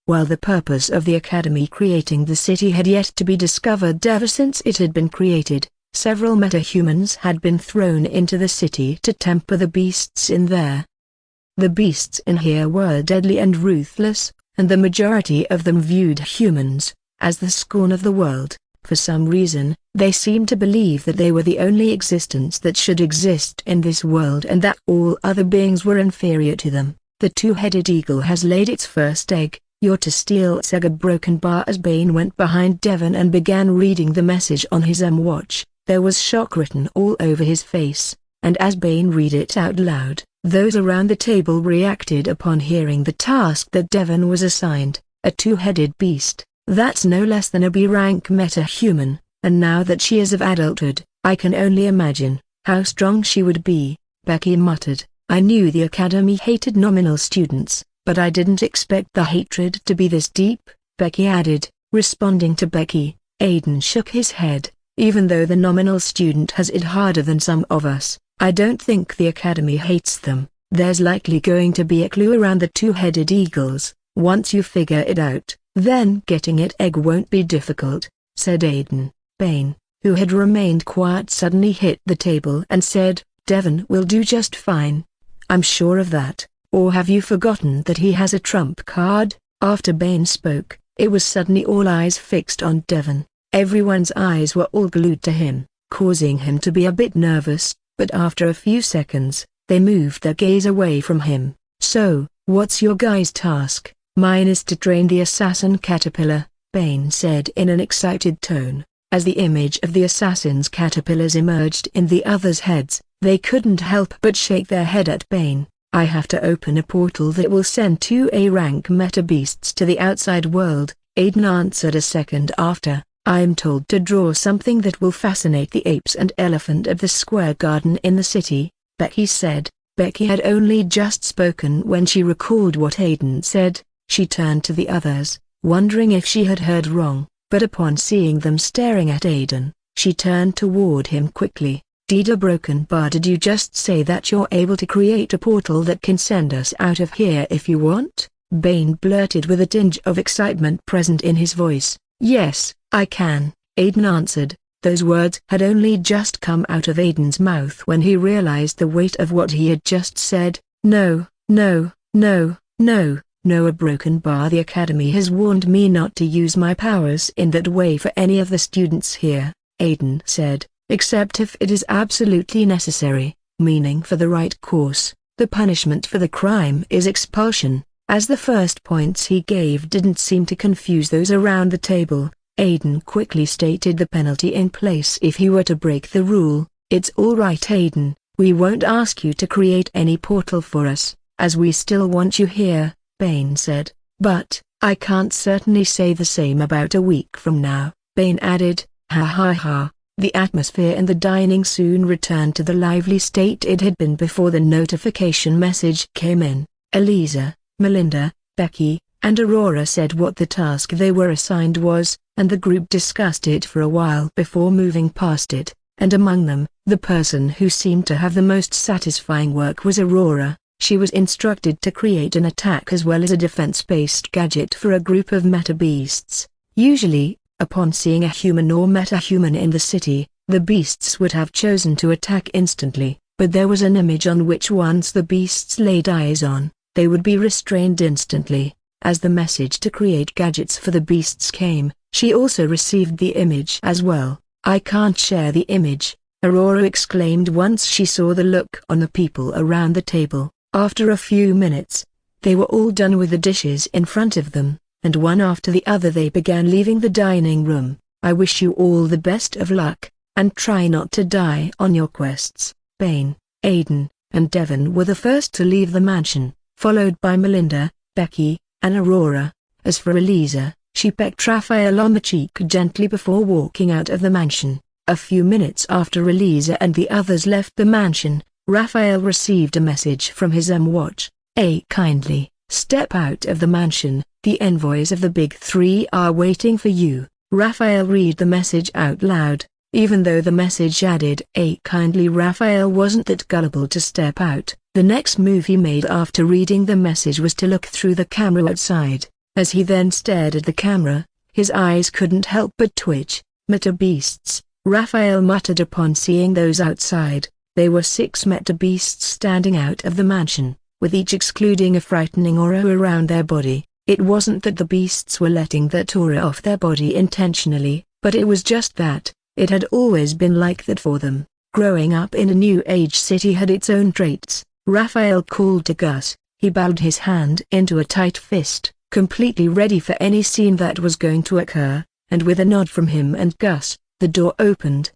While the purpose of the Academy creating the city had yet to be discovered ever since it had been created, several metahumans had been thrown into the city to temper the beasts in there. The beasts in here were deadly and ruthless, and the majority of them viewed humans as the scorn of the world. For some reason, they seemed to believe that they were the only existence that should exist in this world and that all other beings were inferior to them. "The two-headed eagle has laid its first egg," You're to steal a broken bar. As Bane went behind Devon and began reading the message on his watch, there was shock written all over his face, and as Bane read it out loud, those around the table reacted upon hearing the task that Devon was assigned, a two-headed beast. That's no less than a B-rank meta-human, and now that she is of adulthood, I can only imagine how strong she would be, Becky muttered. I knew the Academy hated nominal students, but I didn't expect the hatred to be this deep, Becky added. Responding to Becky, Aiden shook his head. Even though the nominal student has it harder than some of us, I don't think the Academy hates them. There's likely going to be a clue around the two-headed eagles. Once you figure it out, then getting it won't be difficult, said Aiden. Bane, who had remained quiet, suddenly hit the table and said, Devon will do just fine. I'm sure of that. Or have you forgotten that he has a trump card? After Bane spoke, it was suddenly all eyes fixed on Devon. Everyone's eyes were all glued to him, causing him to be a bit nervous, but after a few seconds, they moved their gaze away from him. So, what's your guy's task? Mine is to train the assassin caterpillar, Bane said in an excited tone. As the image of the assassin's caterpillars emerged in the others' heads, they couldn't help but shake their head at Bane. I have to open a portal that will send two A-rank meta-beasts to the outside world, Aiden answered a second after. I'm told to draw something that will fascinate the apes and elephant of the square garden in the city, Becky said. Becky had only just spoken when she recalled what Aiden said. She turned to the others, wondering if she had heard wrong, but upon seeing them staring at Aiden, she turned toward him quickly. Did a broken bar? Did you just say that you're able to create a portal that can send us out of here if you want? Bane blurted with a tinge of excitement present in his voice. Yes, I can, Aiden answered. Those words had only just come out of Aiden's mouth when he realized the weight of what he had just said. No, no, no, no, no, a broken bar. The Academy has warned me not to use my powers in that way for any of the students here, Aiden said. Except if it is absolutely necessary, meaning for the right course. The punishment for the crime is expulsion. As the first points he gave didn't seem to confuse those around the table, Aiden quickly stated the penalty in place if he were to break the rule. It's all right, Aiden, we won't ask you to create any portal for us, as we still want you here, Bane said. But, I can't certainly say the same about a week from now, Bane added. Ha ha ha. The atmosphere in the dining soon returned to the lively state it had been before the notification message came in. Eliza, Melinda, Becky, and Aurora said what the task they were assigned was, and the group discussed it for a while before moving past it, and among them, the person who seemed to have the most satisfying work was Aurora. She was instructed to create an attack as well as a defense-based gadget for a group of meta-beasts. Usually, upon seeing a human or meta-human in the city, the beasts would have chosen to attack instantly, but there was an image on which once the beasts laid eyes on, they would be restrained instantly. As the message to create gadgets for the beasts came, she also received the image as well. I can't share the image, Aurora exclaimed once she saw the look on the people around the table. After a few minutes, they were all done with the dishes in front of them, and one after the other they began leaving the dining room. I wish you all the best of luck, and try not to die on your quests. Bane, Aiden, and Devon were the first to leave the mansion, followed by Melinda, Becky, and Aurora. As for Eliza, she pecked Raphael on the cheek gently before walking out of the mansion. A few minutes after Eliza and the others left the mansion, Raphael received a message from his watch. Kindly step out of the mansion, the envoys of the Big Three are waiting for you. Raphael read the message out loud. Even though the message added kindly, Raphael wasn't that gullible to step out. The next move he made after reading the message was to look through the camera outside. As he then stared at the camera, his eyes couldn't help but twitch. Meta beasts, Raphael muttered upon seeing those outside. There were 6 meta beasts standing out of the mansion, with each excluding a frightening aura around their body. It wasn't that the beasts were letting that aura off their body intentionally, but it was just that. It had always been like that for them. Growing up in a New Age city had its own traits. Raphael called to Gus. He bowed his hand into a tight fist. completely ready for any scene that was going to occur, and with a nod from him and Gus, the door opened.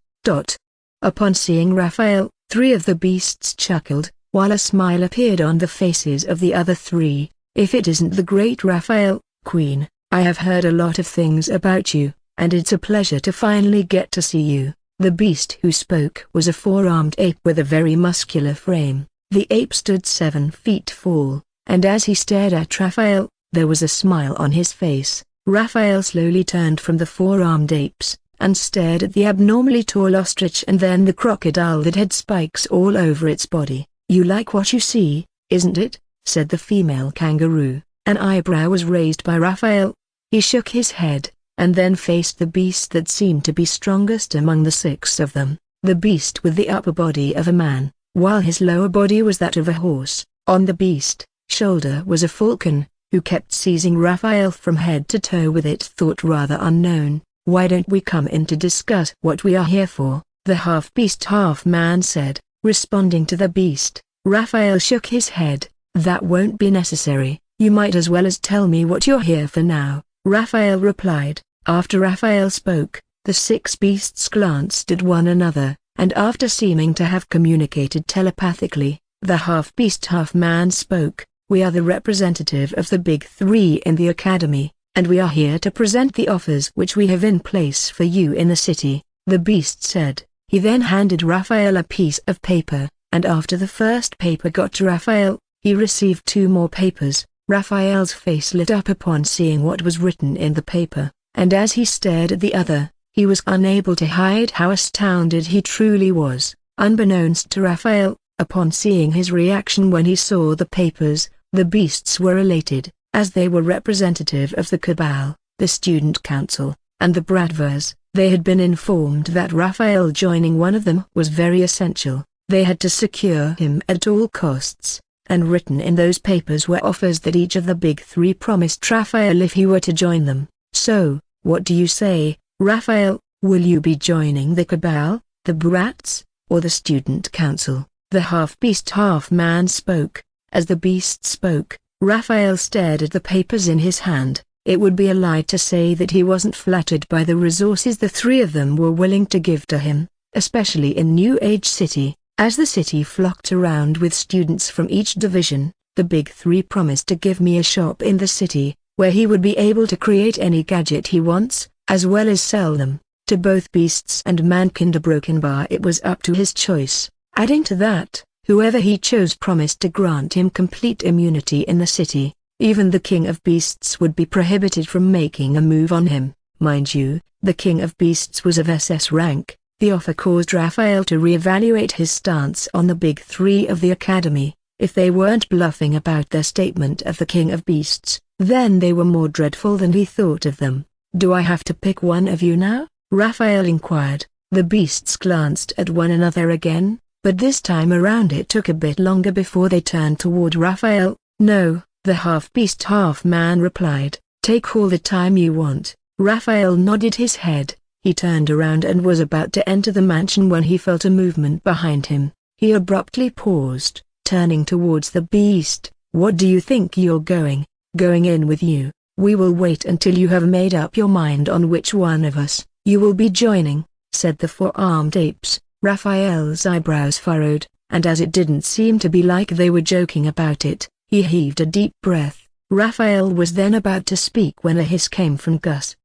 Upon seeing Raphael, 3 of the beasts chuckled, while a smile appeared on the faces of the other 3. "If it isn't the great Raphael, Queen, I have heard a lot of things about you, and it's a pleasure to finally get to see you." The beast who spoke was a 4-armed ape with a very muscular frame. The ape stood 7 feet tall, and as he stared at Raphael, there was a smile on his face. Raphael slowly turned from the 4-armed apes, and stared at the abnormally tall ostrich and then the crocodile that had spikes all over its body. "You like what you see, isn't it?" said the female kangaroo. An eyebrow was raised by Raphael. He shook his head, and then faced the beast that seemed to be strongest among the 6 of them, the beast with the upper body of a man, while his lower body was that of a horse. On the beast's shoulder was a falcon, who kept seizing Raphael from head to toe with it thought rather unknown. "Why don't we come in to discuss what we are here for?" the half-beast half-man said, responding to the beast. Raphael shook his head. "That won't be necessary, you might as well tell me what you're here for now," Raphael replied. After Raphael spoke, the 6 beasts glanced at one another, and after seeming to have communicated telepathically, the half-beast half-man spoke. "We are the representative of the big 3 in the academy, and we are here to present the offers which we have in place for you in the city," the beast said. He then handed Raphael a piece of paper, and after the first paper got to Raphael, he received 2 more papers. Raphael's face lit up upon seeing what was written in the paper, and as he stared at the other, he was unable to hide how astounded he truly was. Unbeknownst to Raphael, upon seeing his reaction when he saw the papers, the beasts were elated, as they were representative of the Cabal, the Student Council, and the Bradvers. They had been informed that Raphael joining one of them was very essential. They had to secure him at all costs, and written in those papers were offers that each of the big 3 promised Raphael if he were to join them. "So, what do you say, Raphael? Will you be joining the Cabal, the Brats, or the Student Council?" The half-beast half-man spoke. As the beast spoke, Raphael stared at the papers in his hand. It would be a lie to say that he wasn't flattered by the resources the 3 of them were willing to give to him, especially in New Age City. As the city flocked around with students from each division, the big 3 promised to give me a shop in the city, where he would be able to create any gadget he wants, as well as sell them, to both beasts and mankind. A broken bar. It was up to his choice. Adding to that, whoever he chose promised to grant him complete immunity in the city. Even the King of Beasts would be prohibited from making a move on him. Mind you, the King of Beasts was of SS rank. The offer caused Raphael to reevaluate his stance on the big 3 of the academy. If they weren't bluffing about their statement of the King of Beasts, then they were more dreadful than he thought of them. "Do I have to pick one of you now?" Raphael inquired. The beasts glanced at one another again, but this time around it took a bit longer before they turned toward Raphael. "No," the half-beast half-man replied. "Take all the time you want." Raphael nodded his head. He turned around and was about to enter the mansion when he felt a movement behind him. He abruptly paused, turning towards the beast. "What do you think you're going in with you? We will wait until you have made up your mind on which one of us you will be joining," said the 4-armed apes. Raphael's eyebrows furrowed, and as it didn't seem to be like they were joking about it, he heaved a deep breath. Raphael was then about to speak when a hiss came from Gus.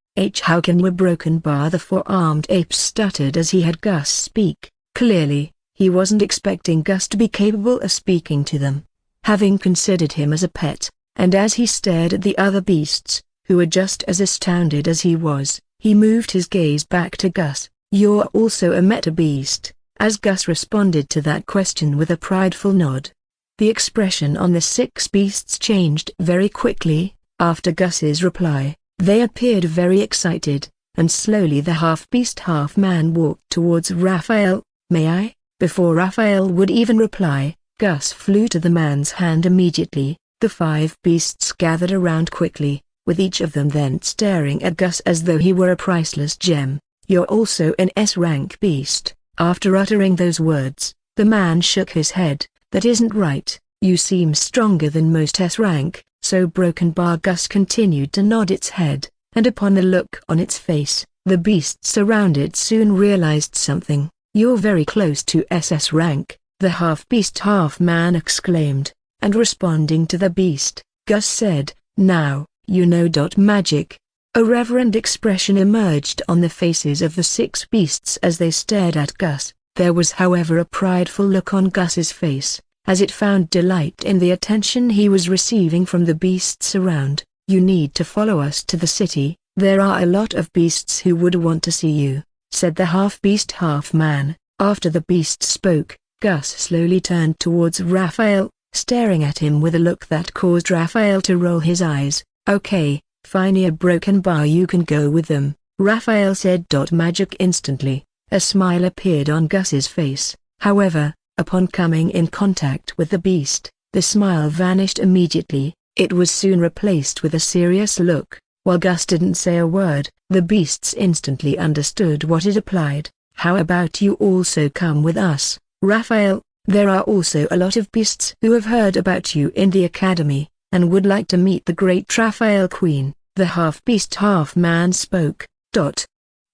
"How can we broken bar?" The 4-armed ape stuttered as he had Gus speak. Clearly, he wasn't expecting Gus to be capable of speaking to them. Having considered him as a pet, and as he stared at the other beasts, who were just as astounded as he was, he moved his gaze back to Gus. "You're also a meta beast?" As Gus responded to that question with a prideful nod. The expression on the 6 beasts changed very quickly. After Gus's reply, they appeared very excited, and slowly the half-beast half-man walked towards Raphael. "May I?" Before Raphael would even reply, Gus flew to the man's hand immediately. The 5 beasts gathered around quickly, with each of them then staring at Gus as though he were a priceless gem. "You're also an S-rank beast." After uttering those words, the man shook his head. "That isn't right. You seem stronger than most S-rank, So Broken Bar Gus continued to nod its head, and upon the look on its face, the beasts around it soon realized something. "You're very close to SS rank," the half-beast half-man exclaimed, and responding to the beast, Gus said, "Now, you know. Magic." A reverent expression emerged on the faces of the 6 beasts as they stared at Gus. There was however a prideful look on Gus's face, as it found delight in the attention he was receiving from the beasts around. "You need to follow us to the city, there are a lot of beasts who would want to see you," said the half-beast half-man. After the beast spoke, Gus slowly turned towards Raphael, staring at him with a look that caused Raphael to roll his eyes. "Okay, fine, a Broken Bar, you can go with them," Raphael said. Magic. Instantly, a smile appeared on Gus's face. However, upon coming in contact with the beast, the smile vanished immediately. It was soon replaced with a serious look. While Gus didn't say a word, the beasts instantly understood what it implied. "How about you also come with us, Raphael? There are also a lot of beasts who have heard about you in the academy, and would like to meet the great Raphael Queen," the half-beast half-man spoke.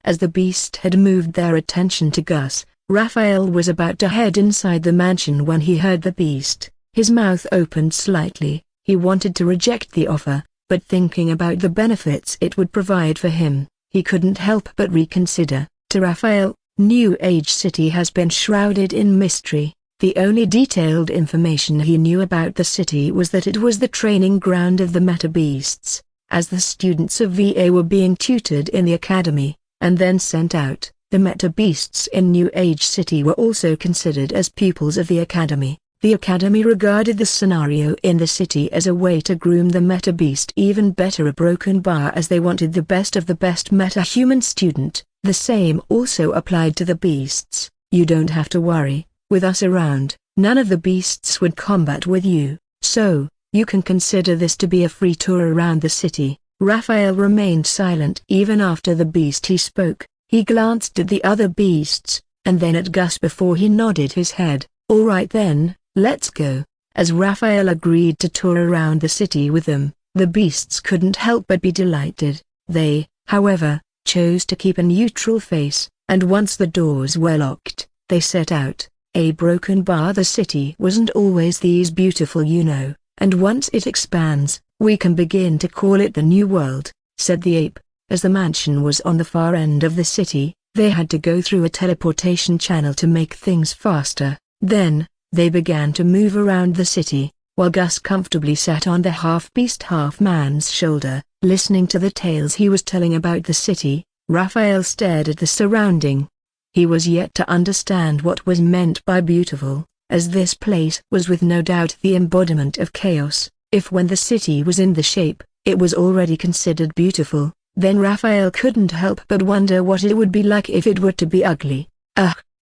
As the beast had moved their attention to Gus, Raphael was about to head inside the mansion when he heard the beast. His mouth opened slightly. He wanted to reject the offer, but thinking about the benefits it would provide for him, he couldn't help but reconsider. To Raphael, New Age City has been shrouded in mystery. The only detailed information he knew about the city was that it was the training ground of the Meta Beasts. As the students of VA were being tutored in the academy, and then sent out, the Meta Beasts in New Age City were also considered as pupils of the academy. The academy regarded the scenario in the city as a way to groom the Meta Beast even better, a Broken Bar, as they wanted the best of the best meta-human student. The same also applied to the beasts. "You don't have to worry, with us around, none of the beasts would combat with you, so, you can consider this to be a free tour around the city." Raphael remained silent even after the beast he spoke. He glanced at the other beasts, and then at Gus before he nodded his head. "All right then, let's go." As Raphael agreed to tour around the city with them, the beasts couldn't help but be delighted. They, however, chose to keep a neutral face, and once the doors were locked, they set out. "A Broken Bar, the city wasn't always these beautiful, you know, and once it expands, we can begin to call it the New World," said the ape. As the mansion was on the far end of the city, they had to go through a teleportation channel to make things faster. Then, they began to move around the city, while Gus comfortably sat on the half-beast half-man's shoulder, listening to the tales he was telling about the city. Raphael stared at the surrounding. He was yet to understand what was meant by beautiful, as this place was with no doubt the embodiment of chaos. If when the city was in the shape, it was already considered beautiful, then Raphael couldn't help but wonder what it would be like if it were to be ugly.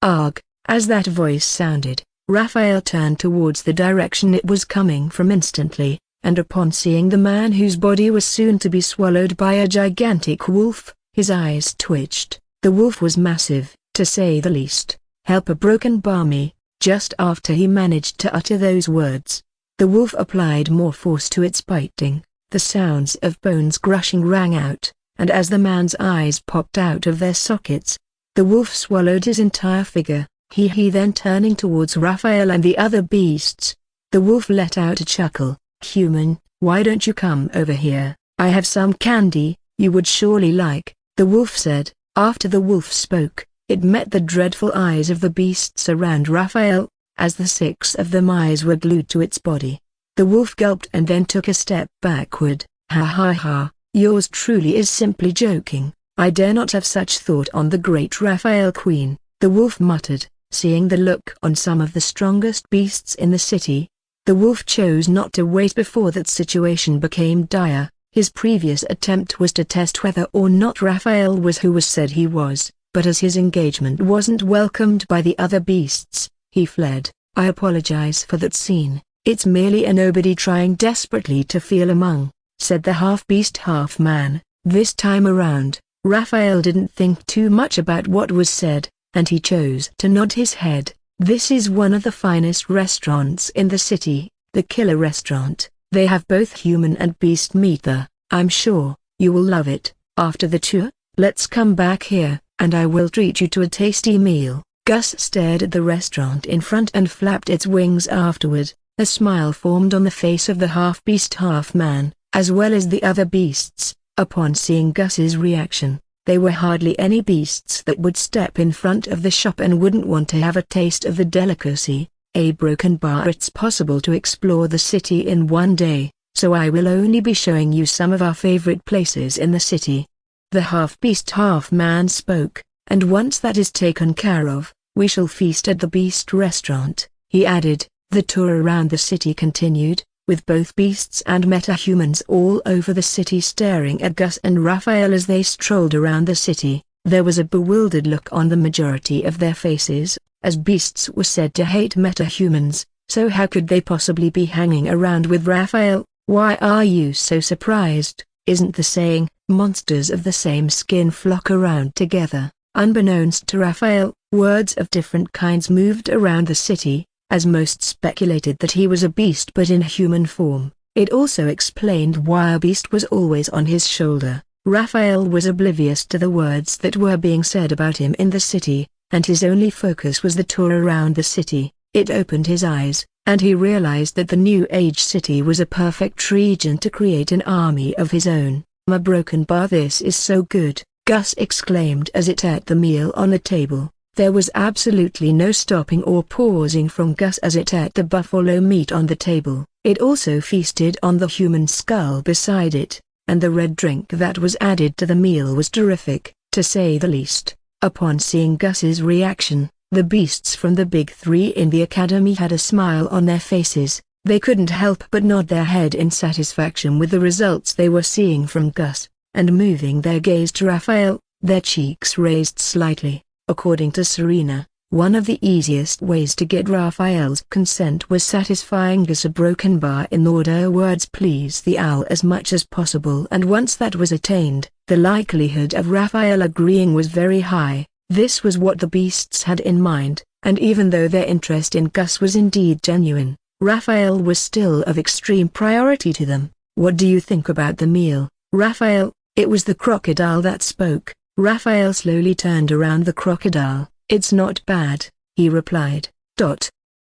Arg. As that voice sounded, Raphael turned towards the direction it was coming from instantly, and upon seeing the man whose body was soon to be swallowed by a gigantic wolf, his eyes twitched. The wolf was massive, to say the least. "Help a Broken Bar me." Just after he managed to utter those words, the wolf applied more force to its biting. The sounds of bones crushing rang out, and as the man's eyes popped out of their sockets, the wolf swallowed his entire figure. He then turning towards Raphael and the other beasts, the wolf let out a chuckle. "Human, why don't you come over here? I have some candy you would surely like," the wolf said. After the wolf spoke, it met the dreadful eyes of the beasts around Raphael. As the 6 of them eyes were glued to its body, the wolf gulped and then took a step backward. "Ha ha ha, yours truly is simply joking. I dare not have such thought on the great Raphael Queen," the wolf muttered. Seeing the look on some of the strongest beasts in the city, the wolf chose not to wait before that situation became dire. His previous attempt was to test whether or not Raphael was who was said he was, but as his engagement wasn't welcomed by the other beasts, he fled. "I apologize for that scene, it's merely a nobody trying desperately to feel among," said the half-beast half-man. This time around, Raphael didn't think too much about what was said, and he chose to nod his head. "This is one of the finest restaurants in the city, the Killer Restaurant. They have both human and beast meat there. I'm sure you will love it. After the tour, let's come back here, and I will treat you to a tasty meal." Gus stared at the restaurant in front and flapped its wings afterward. A smile formed on the face of the half-beast half-man, as well as the other beasts, upon seeing Gus's reaction. There were hardly any beasts that would step in front of the shop and wouldn't want to have a taste of the delicacy. A broken bar. It's possible to explore the city in one day, so I will only be showing you some of our favorite places in the city. The half-beast half-man spoke, and once that is taken care of, we shall feast at the Beast Restaurant, he added. The tour around the city continued, with both beasts and metahumans all over the city staring at Gus and Raphael as they strolled around the city. There was a bewildered look on the majority of their faces, as beasts were said to hate metahumans, so how could they possibly be hanging around with Raphael? "Why are you so surprised? Isn't the saying, 'monsters of the same skin flock around together'?" Unbeknownst to Raphael, words of different kinds moved around the city, as most speculated that he was a beast but in human form. It also explained why a beast was always on his shoulder. Raphael was oblivious to the words that were being said about him in the city, and his only focus was the tour around the city. It opened his eyes, and he realized that the New Age city was a perfect region to create an army of his own. "A broken bar, this is so good," Gus exclaimed as it ate the meal on the table. There was absolutely no stopping or pausing from Gus as it ate the buffalo meat on the table. It also feasted on the human skull beside it, and the red drink that was added to the meal was terrific, to say the least. Upon seeing Gus's reaction, the beasts from the big three in the academy had a smile on their faces. They couldn't help but nod their head in satisfaction with the results they were seeing from Gus, and moving their gaze to Raphael, their cheeks raised slightly. According to Serena, one of the easiest ways to get Raphael's consent was satisfying Gus a broken bar in order words please the owl as much as possible, and once that was attained, the likelihood of Raphael agreeing was very high. This was what the beasts had in mind, and even though their interest in Gus was indeed genuine, Raphael was still of extreme priority to them. "What do you think about the meal, Raphael?" It was the crocodile that spoke. Raphael slowly turned around the crocodile. "It's not bad," he replied.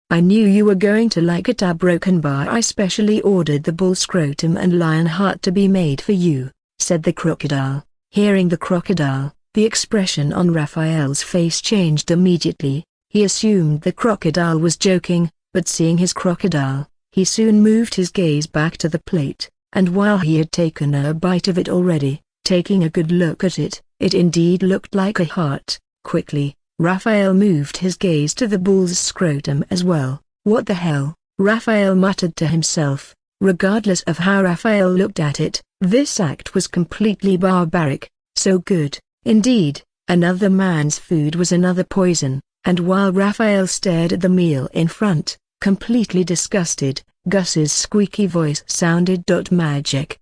"I knew you were going to like it. A broken bar. I specially ordered the bull scrotum and lion heart to be made for you," said the crocodile. Hearing the crocodile, the expression on Raphael's face changed immediately. He assumed the crocodile was joking, but seeing his crocodile, he soon moved his gaze back to the plate, and while he had taken a bite of it already, taking a good look at it, it indeed looked like a heart. Quickly, Raphael moved his gaze to the bull's scrotum as well. "What the hell?" Raphael muttered to himself. Regardless of how Raphael looked at it, this act was completely barbaric. So good. Indeed, another man's food was another poison, and while Raphael stared at the meal in front, completely disgusted, Gus's squeaky voice sounded. "Magic."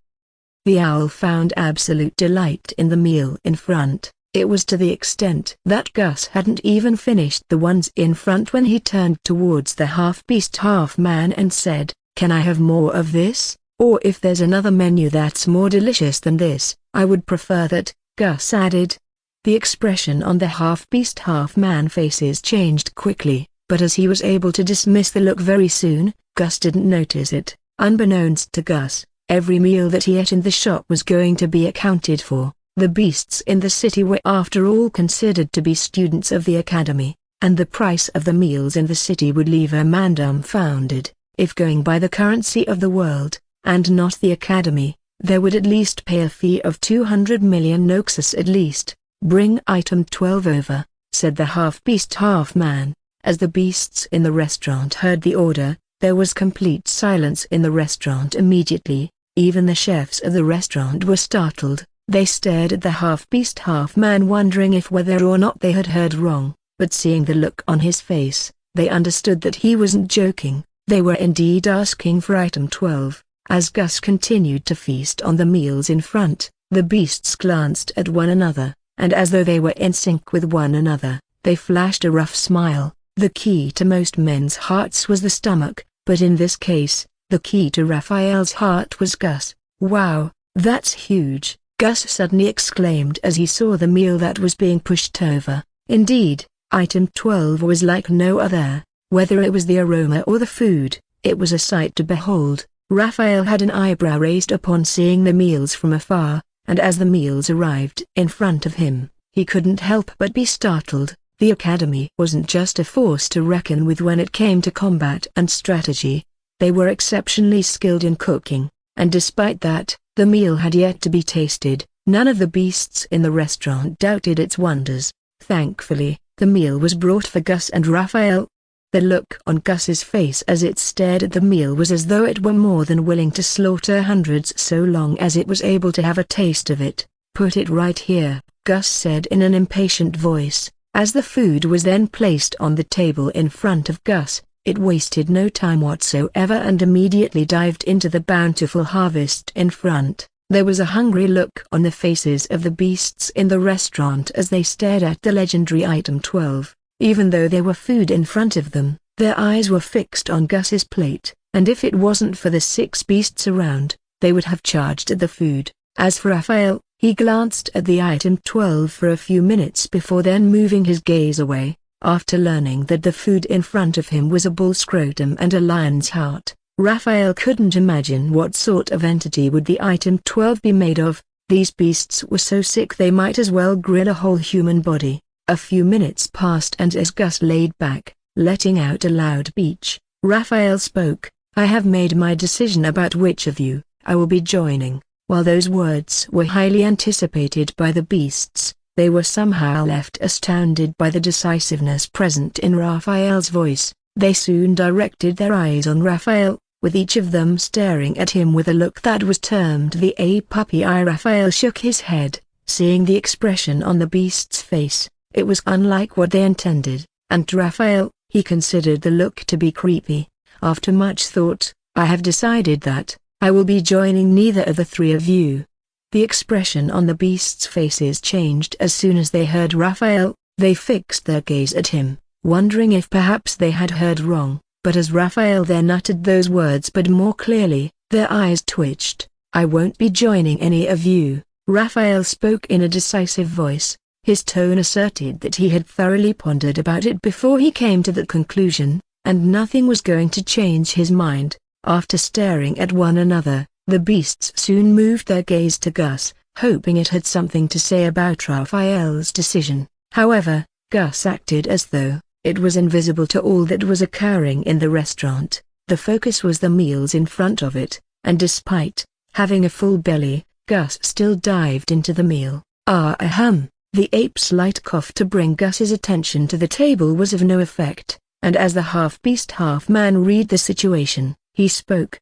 The owl found absolute delight in the meal in front. It was to the extent that Gus hadn't even finished the ones in front when he turned towards the half-beast half-man and said, "Can I have more of this? Or if there's another menu that's more delicious than this, I would prefer that," Gus added. The expression on the half-beast half-man faces changed quickly, but as he was able to dismiss the look very soon, Gus didn't notice it. Unbeknownst to Gus, every meal that he ate in the shop was going to be accounted for. The beasts in the city were after all considered to be students of the academy, and the price of the meals in the city would leave a man dumbfounded. If going by the currency of the world, and not the academy, they would at least pay a fee of 200 million noxus at least. "Bring item 12 over," said the half-beast half-man. As the beasts in the restaurant heard the order, there was complete silence in the restaurant immediately. Even the chefs of the restaurant were startled. They stared at the half-beast half-man wondering if whether or not they had heard wrong, but seeing the look on his face, they understood that he wasn't joking. They were indeed asking for item 12. As Gus continued to feast on the meals in front, the beasts glanced at one another, and as though they were in sync with one another, they flashed a rough smile. The key to most men's hearts was the stomach, but in this case, The key to Raphael's heart was Gus. "Wow, that's huge," Gus suddenly exclaimed as he saw the meal that was being pushed over. Indeed, item 12 was like no other. Whether it was the aroma or the food, it was a sight to behold. Raphael had an eyebrow raised upon seeing the meals from afar, and as the meals arrived in front of him, he couldn't help but be startled. The Academy wasn't just a force to reckon with when it came to combat and strategy. They were exceptionally skilled in cooking, and despite that, the meal had yet to be tasted. None of the beasts in the restaurant doubted its wonders. Thankfully, the meal was brought for Gus and Raphael. The look on Gus's face as it stared at the meal was as though it were more than willing to slaughter hundreds so long as it was able to have a taste of it. "Put it right here," Gus said in an impatient voice. As the food was then placed on the table in front of Gus, it wasted no time whatsoever and immediately dived into the bountiful harvest in front. There was a hungry look on the faces of the beasts in the restaurant as they stared at the legendary item 12. Even though there were food in front of them, their eyes were fixed on Gus's plate, and if it wasn't for the 6 beasts around, they would have charged at the food. As for Raphael, he glanced at the item 12 for a few minutes before then moving his gaze away. After learning that the food in front of him was a bull scrotum and a lion's heart, Raphael couldn't imagine what sort of entity would the item 12 be made of. These beasts were so sick they might as well grill a whole human body. A few minutes passed and as Gus laid back, letting out a loud belch, Raphael spoke. "I have made my decision about which of you I will be joining." While those words were highly anticipated by the beasts, they were somehow left astounded by the decisiveness present in Raphael's voice. They soon directed their eyes on Raphael, with each of them staring at him with a look that was termed the puppy eye. Raphael shook his head, seeing the expression on the beast's face. It was unlike what they intended, and to Raphael, he considered the look to be creepy. After much thought, "I have decided that I will be joining neither of the 3 of you." The expression on the beasts' faces changed as soon as they heard Raphael. They fixed their gaze at him, wondering if perhaps they had heard wrong, but as Raphael then uttered those words but more clearly, their eyes twitched. "I won't be joining any of you," Raphael spoke in a decisive voice. His tone asserted that he had thoroughly pondered about it before he came to that conclusion, and nothing was going to change his mind. After staring at one another, the beasts soon moved their gaze to Gus, hoping it had something to say about Raphael's decision. However, Gus acted as though it was invisible to all that was occurring in the restaurant. The focus was the meals in front of it, and despite having a full belly, Gus still dived into the meal. Ahem. The ape's light cough to bring Gus's attention to the table was of no effect, and as the half-beast half-man read the situation, he spoke.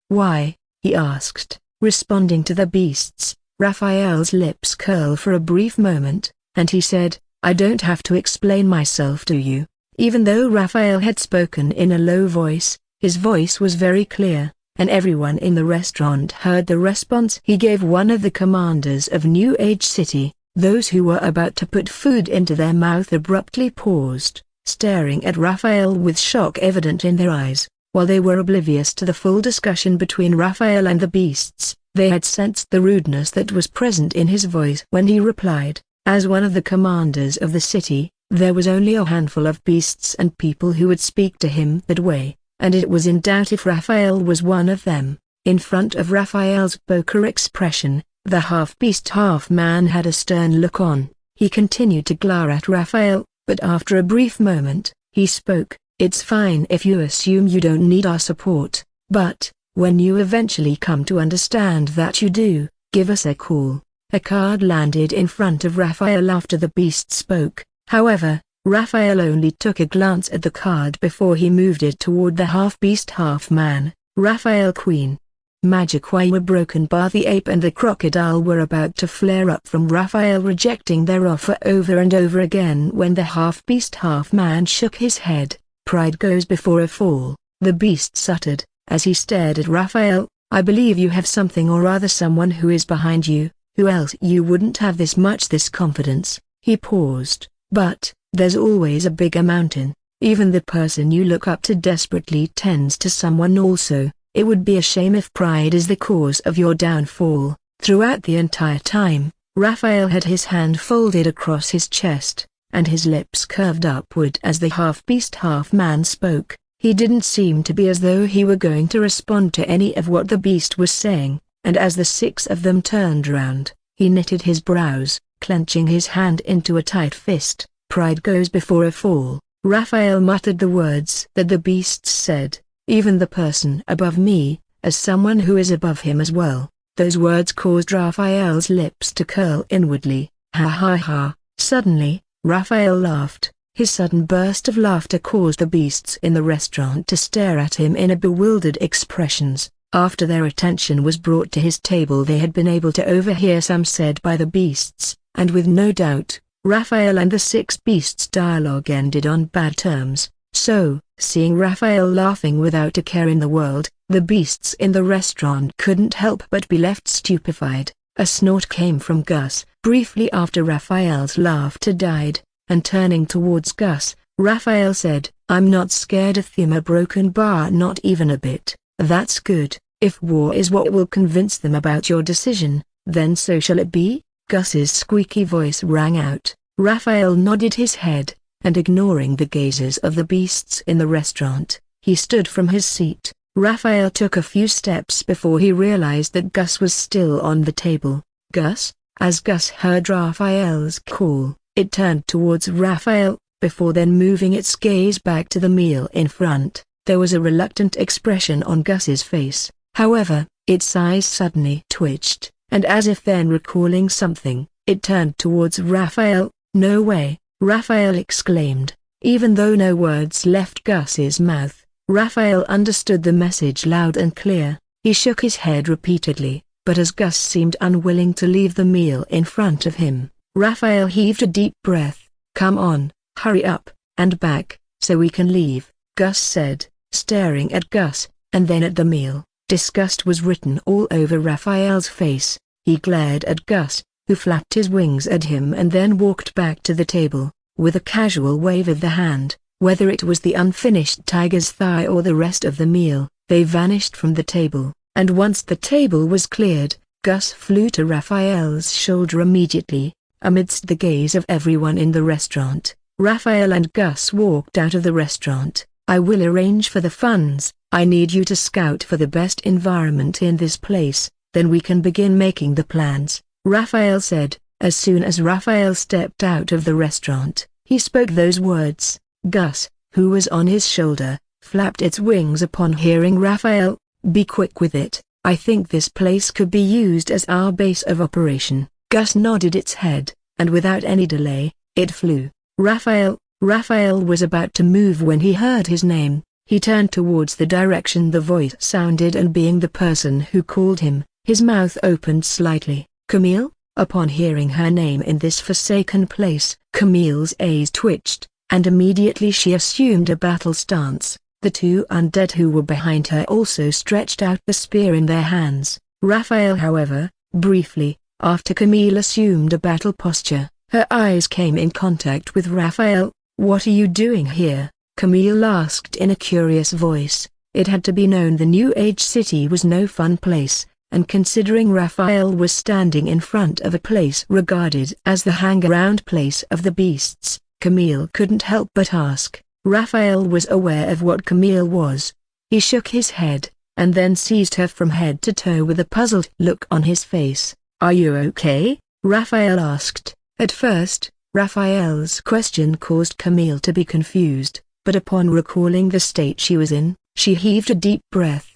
"Why?" he asked, responding to the beasts. Raphael's lips curled for a brief moment, and he said, "I don't have to explain myself to you." Even though Raphael had spoken in a low voice, his voice was very clear, and everyone in the restaurant heard the response he gave one of the commanders of New Age City. Those who were about to put food into their mouth abruptly paused, staring at Raphael with shock evident in their eyes. While they were oblivious to the full discussion between Raphael and the beasts, they had sensed the rudeness that was present in his voice when he replied. As one of the commanders of the city, there was only a handful of beasts and people who would speak to him that way, and it was in doubt if Raphael was one of them. In front of Raphael's poker expression, the half-beast half-man had a stern look on. He continued to glare at Raphael, but after a brief moment, he spoke. "It's fine if you assume you don't need our support, but, when you eventually come to understand that you do, give us a call." A card landed in front of Raphael after the beast spoke. However, Raphael only took a glance at the card before he moved it toward the half-beast half-man. Raphael Queen. Magic were broken by the ape and the crocodile were about to flare up from Raphael rejecting their offer over and over again when the half-beast half-man shook his head. "Pride goes before a fall," the beast uttered, as he stared at Raphael. "I believe you have something or rather someone who is behind you, who else you wouldn't have this confidence." He paused. "But, there's always a bigger mountain," Even the person you look up to desperately tends to someone also. It would be a shame if pride is the cause of your downfall. Throughout the entire time, Raphael had his hand folded across his chest, and his lips curved upward as the half-beast half-man spoke. He didn't seem to be as though he were going to respond to any of what the beast was saying, and as the six of them turned round, he knitted his brows, clenching his hand into a tight fist. Pride goes before a fall. Raphael muttered the words that the beasts said, even the person above me, as someone who is above him as well. Those words caused Raphael's lips to curl inwardly. Ha ha ha. Suddenly, Raphael laughed. His sudden burst of laughter caused the beasts in the restaurant to stare at him in a bewildered expressions. After their attention was brought to his table, they had been able to overhear some said by the beasts, and with no doubt, Raphael and the six beasts' dialogue ended on bad terms. So, seeing Raphael laughing without a care in the world, the beasts in the restaurant couldn't help but be left stupefied. A snort came from Gus. Briefly after Raphael's laughter died, and turning towards Gus, Raphael said, "I'm not scared of them, a broken bar, not even a bit." "That's good. If war is what will convince them about your decision, then so shall it be." Gus's squeaky voice rang out. Raphael nodded his head, and ignoring the gazes of the beasts in the restaurant, he stood from his seat. Raphael took a few steps before he realized that Gus was still on the table. "Gus?" As Gus heard Raphael's call, it turned towards Raphael, before then moving its gaze back to the meal in front. There was a reluctant expression on Gus's face. However, its eyes suddenly twitched, and as if then recalling something, it turned towards Raphael. "No way!" Raphael exclaimed. Even though no words left Gus's mouth, Raphael understood the message loud and clear. He shook his head repeatedly, but as Gus seemed unwilling to leave the meal in front of him, Raphael heaved a deep breath. "Come on, hurry up, and back, so we can leave," Gus said, staring at Gus, and then at the meal. Disgust was written all over Raphael's face. He glared at Gus, who flapped his wings at him and then walked back to the table. With a casual wave of the hand, whether it was the unfinished tiger's thigh or the rest of the meal, they vanished from the table, and once the table was cleared, Gus flew to Raphael's shoulder immediately. Amidst the gaze of everyone in the restaurant, Raphael and Gus walked out of the restaurant. "I will arrange for the funds. I need you to scout for the best environment in this place, then we can begin making the plans," Raphael said. As soon as Raphael stepped out of the restaurant, he spoke those words. Gus, who was on his shoulder, flapped its wings upon hearing Raphael. "Be quick with it. I think this place could be used as our base of operation." Gus nodded its head, and without any delay, it flew. Raphael was about to move when he heard his name. He turned towards the direction the voice sounded, and being the person who called him, his mouth opened slightly. "Camille?" Upon hearing her name in this forsaken place, Camille's eyes twitched, and immediately she assumed a battle stance. The two undead who were behind her also stretched out the spear in their hands. Raphael, however, briefly, after Camille assumed a battle posture, her eyes came in contact with Raphael. "What are you doing here?" Camille asked in a curious voice. It had to be known the New Age city was no fun place, and considering Raphael was standing in front of a place regarded as the hang-around place of the beasts, Camille couldn't help but ask. Raphael was aware of what Camille was. He shook his head, and then seized her from head to toe with a puzzled look on his face. "Are you okay?" Raphael asked. At first, Raphael's question caused Camille to be confused, but upon recalling the state she was in, she heaved a deep breath.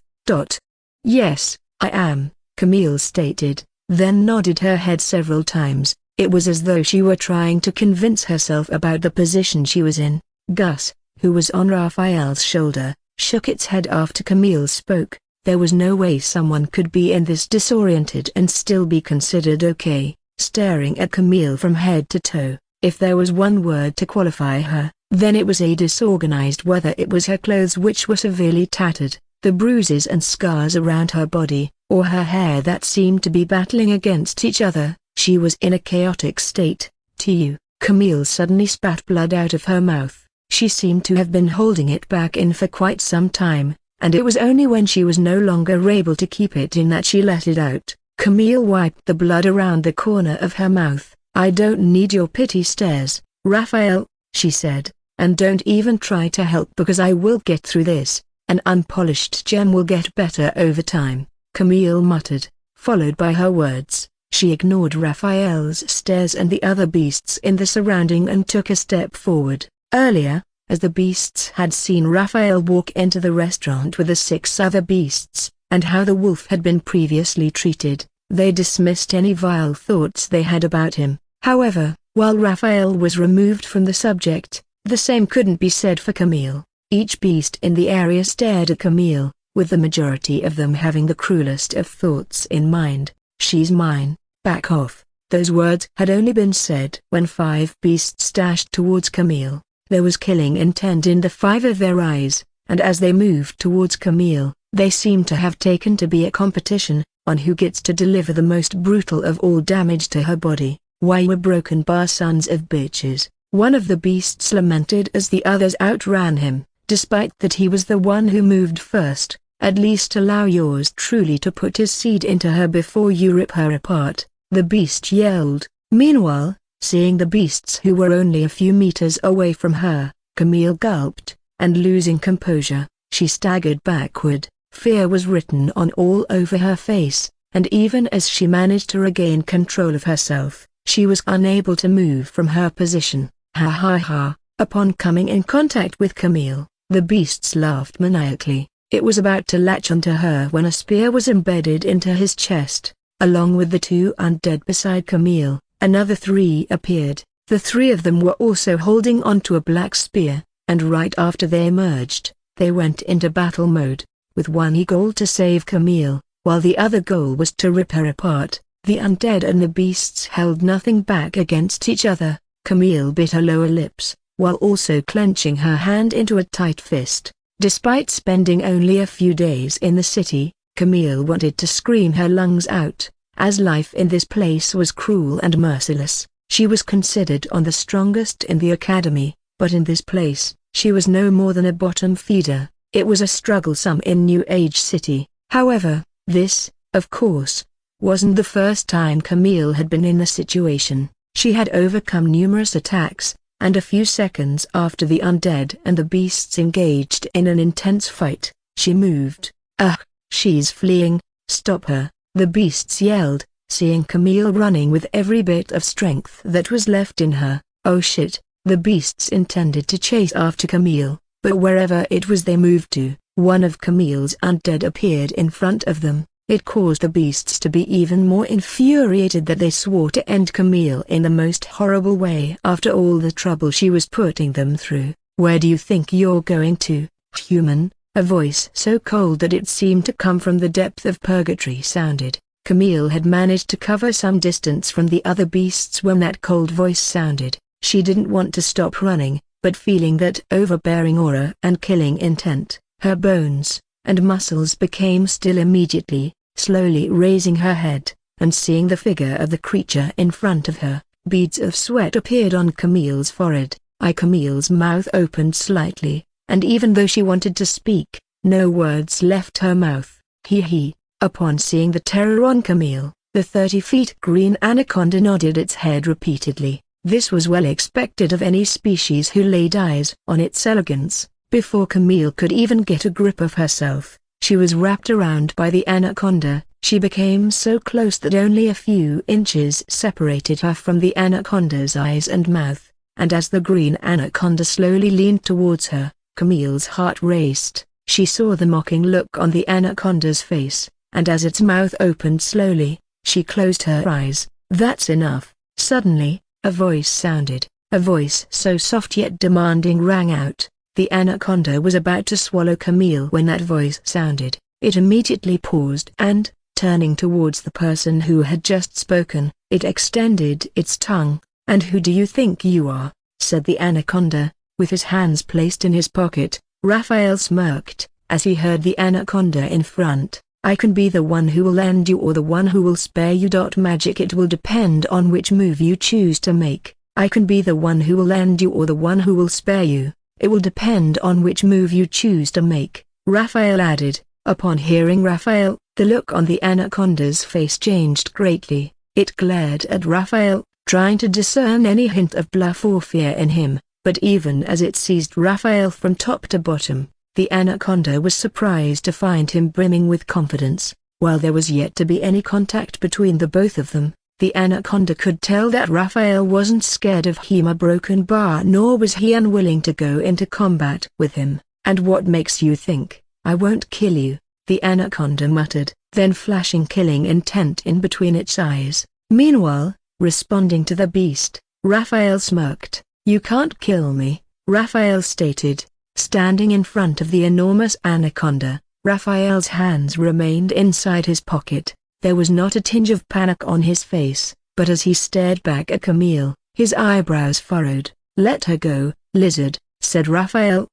"Yes, I am," Camille stated, then nodded her head several times. It was as though she were trying to convince herself about the position she was in. Gus, who was on Raphael's shoulder, shook its head after Camille spoke. There was no way someone could be in this disoriented and still be considered okay. Staring at Camille from head to toe, if there was one word to qualify her, then it was a disorganized. Whether it was her clothes which were severely tattered, the bruises and scars around her body, or her hair that seemed to be battling against each other, she was in a chaotic state. "To you," Camille suddenly spat blood out of her mouth. She seemed to have been holding it back in for quite some time, and it was only when she was no longer able to keep it in that she let it out. Camille wiped the blood around the corner of her mouth. "I don't need your pity stares, Raphael," she said, "and don't even try to help because I will get through this. An unpolished gem will get better over time," Camille muttered, followed by her words. She ignored Raphael's stares and the other beasts in the surrounding and took a step forward. Earlier, as the beasts had seen Raphael walk into the restaurant with the 6 other beasts, and how the wolf had been previously treated, they dismissed any vile thoughts they had about him. However, while Raphael was removed from the subject, the same couldn't be said for Camille. Each beast in the area stared at Camille, with the majority of them having the cruelest of thoughts in mind. "She's mine, back off." Those words had only been said when 5 beasts dashed towards Camille. There was killing intent in the 5 of their eyes, and as they moved towards Camille, they seemed to have taken to be a competition on who gets to deliver the most brutal of all damage to her body. "Why we're broken bar sons of bitches," one of the beasts lamented as the others outran him. "Despite that he was the one who moved first, at least allow yours truly to put his seed into her before you rip her apart," the beast yelled. Meanwhile, seeing the beasts who were only a few meters away from her, Camille gulped, and losing composure, she staggered backward. Fear was written on all over her face, and even as she managed to regain control of herself, she was unable to move from her position. "Ha ha ha!" Upon coming in contact with Camille, the beasts laughed maniacally. It was about to latch onto her when a spear was embedded into his chest. Along with the 2 undead beside Camille, another 3 appeared. The 3 of them were also holding onto a black spear, and right after they emerged, they went into battle mode, with one goal to save Camille, while the other goal was to rip her apart. The undead and the beasts held nothing back against each other. Camille bit her lower lips, while also clenching her hand into a tight fist. Despite spending only a few days in the city, Camille wanted to scream her lungs out, as life in this place was cruel and merciless. She was considered the strongest in the academy, but in this place, she was no more than a bottom feeder. It was a struggle some in New Age City. However, this, of course, wasn't the first time Camille had been in the situation. She had overcome numerous attacks, and a few seconds after the undead and the beasts engaged in an intense fight, she moved. "Ugh, she's fleeing, stop her," the beasts yelled, seeing Camille running with every bit of strength that was left in her. "Oh shit," the beasts intended to chase after Camille, but wherever it was they moved to, one of Camille's undead appeared in front of them. It caused the beasts to be even more infuriated that they swore to end Camille in the most horrible way after all the trouble she was putting them through. "Where do you think you're going to, human?" A voice so cold that it seemed to come from the depth of purgatory sounded. Camille had managed to cover some distance from the other beasts when that cold voice sounded. She didn't want to stop running, but feeling that overbearing aura and killing intent, her bones and muscles became still immediately. Slowly raising her head, and seeing the figure of the creature in front of her, beads of sweat appeared on Camille's forehead. Camille's mouth opened slightly, and even though she wanted to speak, no words left her mouth. He. Upon seeing the terror on Camille, the 30-feet green anaconda nodded its head repeatedly. This was well expected of any species who laid eyes on its elegance. Before Camille could even get a grip of herself, she was wrapped around by the anaconda. She became so close that only a few inches separated her from the anaconda's eyes and mouth, and as the green anaconda slowly leaned towards her, Camille's heart raced. She saw the mocking look on the anaconda's face, and as its mouth opened slowly, she closed her eyes. "That's enough." Suddenly, a voice sounded. A voice so soft yet demanding rang out. The anaconda was about to swallow Camille when that voice sounded. It immediately paused and, turning towards the person who had just spoken, it extended its tongue. "And who do you think you are?" said the anaconda, with his hands placed in his pocket. Raphael smirked, as he heard the anaconda in front. "I can be the one who will end you or the one who will spare you. Magic, it will depend on which move you choose to make. I can be the one who will end you or the one who will spare you. It will depend on which move you choose to make, Raphael added. Upon hearing Raphael, the look on the anaconda's face changed greatly. It glared at Raphael, trying to discern any hint of bluff or fear in him, but even as it seized Raphael from top to bottom, the anaconda was surprised to find him brimming with confidence. While there was yet to be any contact between the both of them, the anaconda could tell that Raphael wasn't scared of him a broken bar, nor was he unwilling to go into combat with him. "And what makes you think I won't kill you?" the anaconda muttered, then flashing killing intent in between its eyes. Meanwhile, responding to the beast, Raphael smirked. "You can't kill me," Raphael stated. Standing in front of the enormous anaconda, Raphael's hands remained inside his pocket. There was not a tinge of panic on his face, but as he stared back at Camille, his eyebrows furrowed. "Let her go, lizard," said Raphael.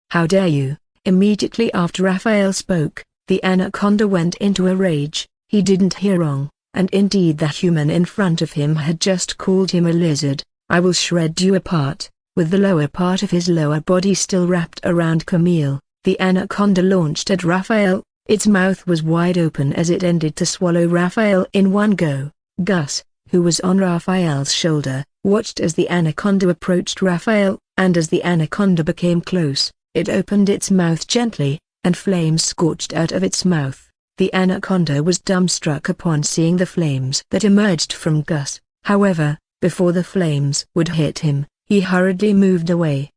"How dare you?" Immediately after Raphael spoke, the anaconda went into a rage. He didn't hear wrong, and indeed the human in front of him had just called him a lizard. "I will shred you apart." With the lower part of his lower body still wrapped around Camille, the anaconda launched at Raphael. Its mouth was wide open as it ended to swallow Raphael in one go. Gus, who was on Raphael's shoulder, watched as the anaconda approached Raphael, and as the anaconda became close, it opened its mouth gently, and flames scorched out of its mouth. The anaconda was dumbstruck upon seeing the flames that emerged from Gus. However, before the flames would hit him, he hurriedly moved away.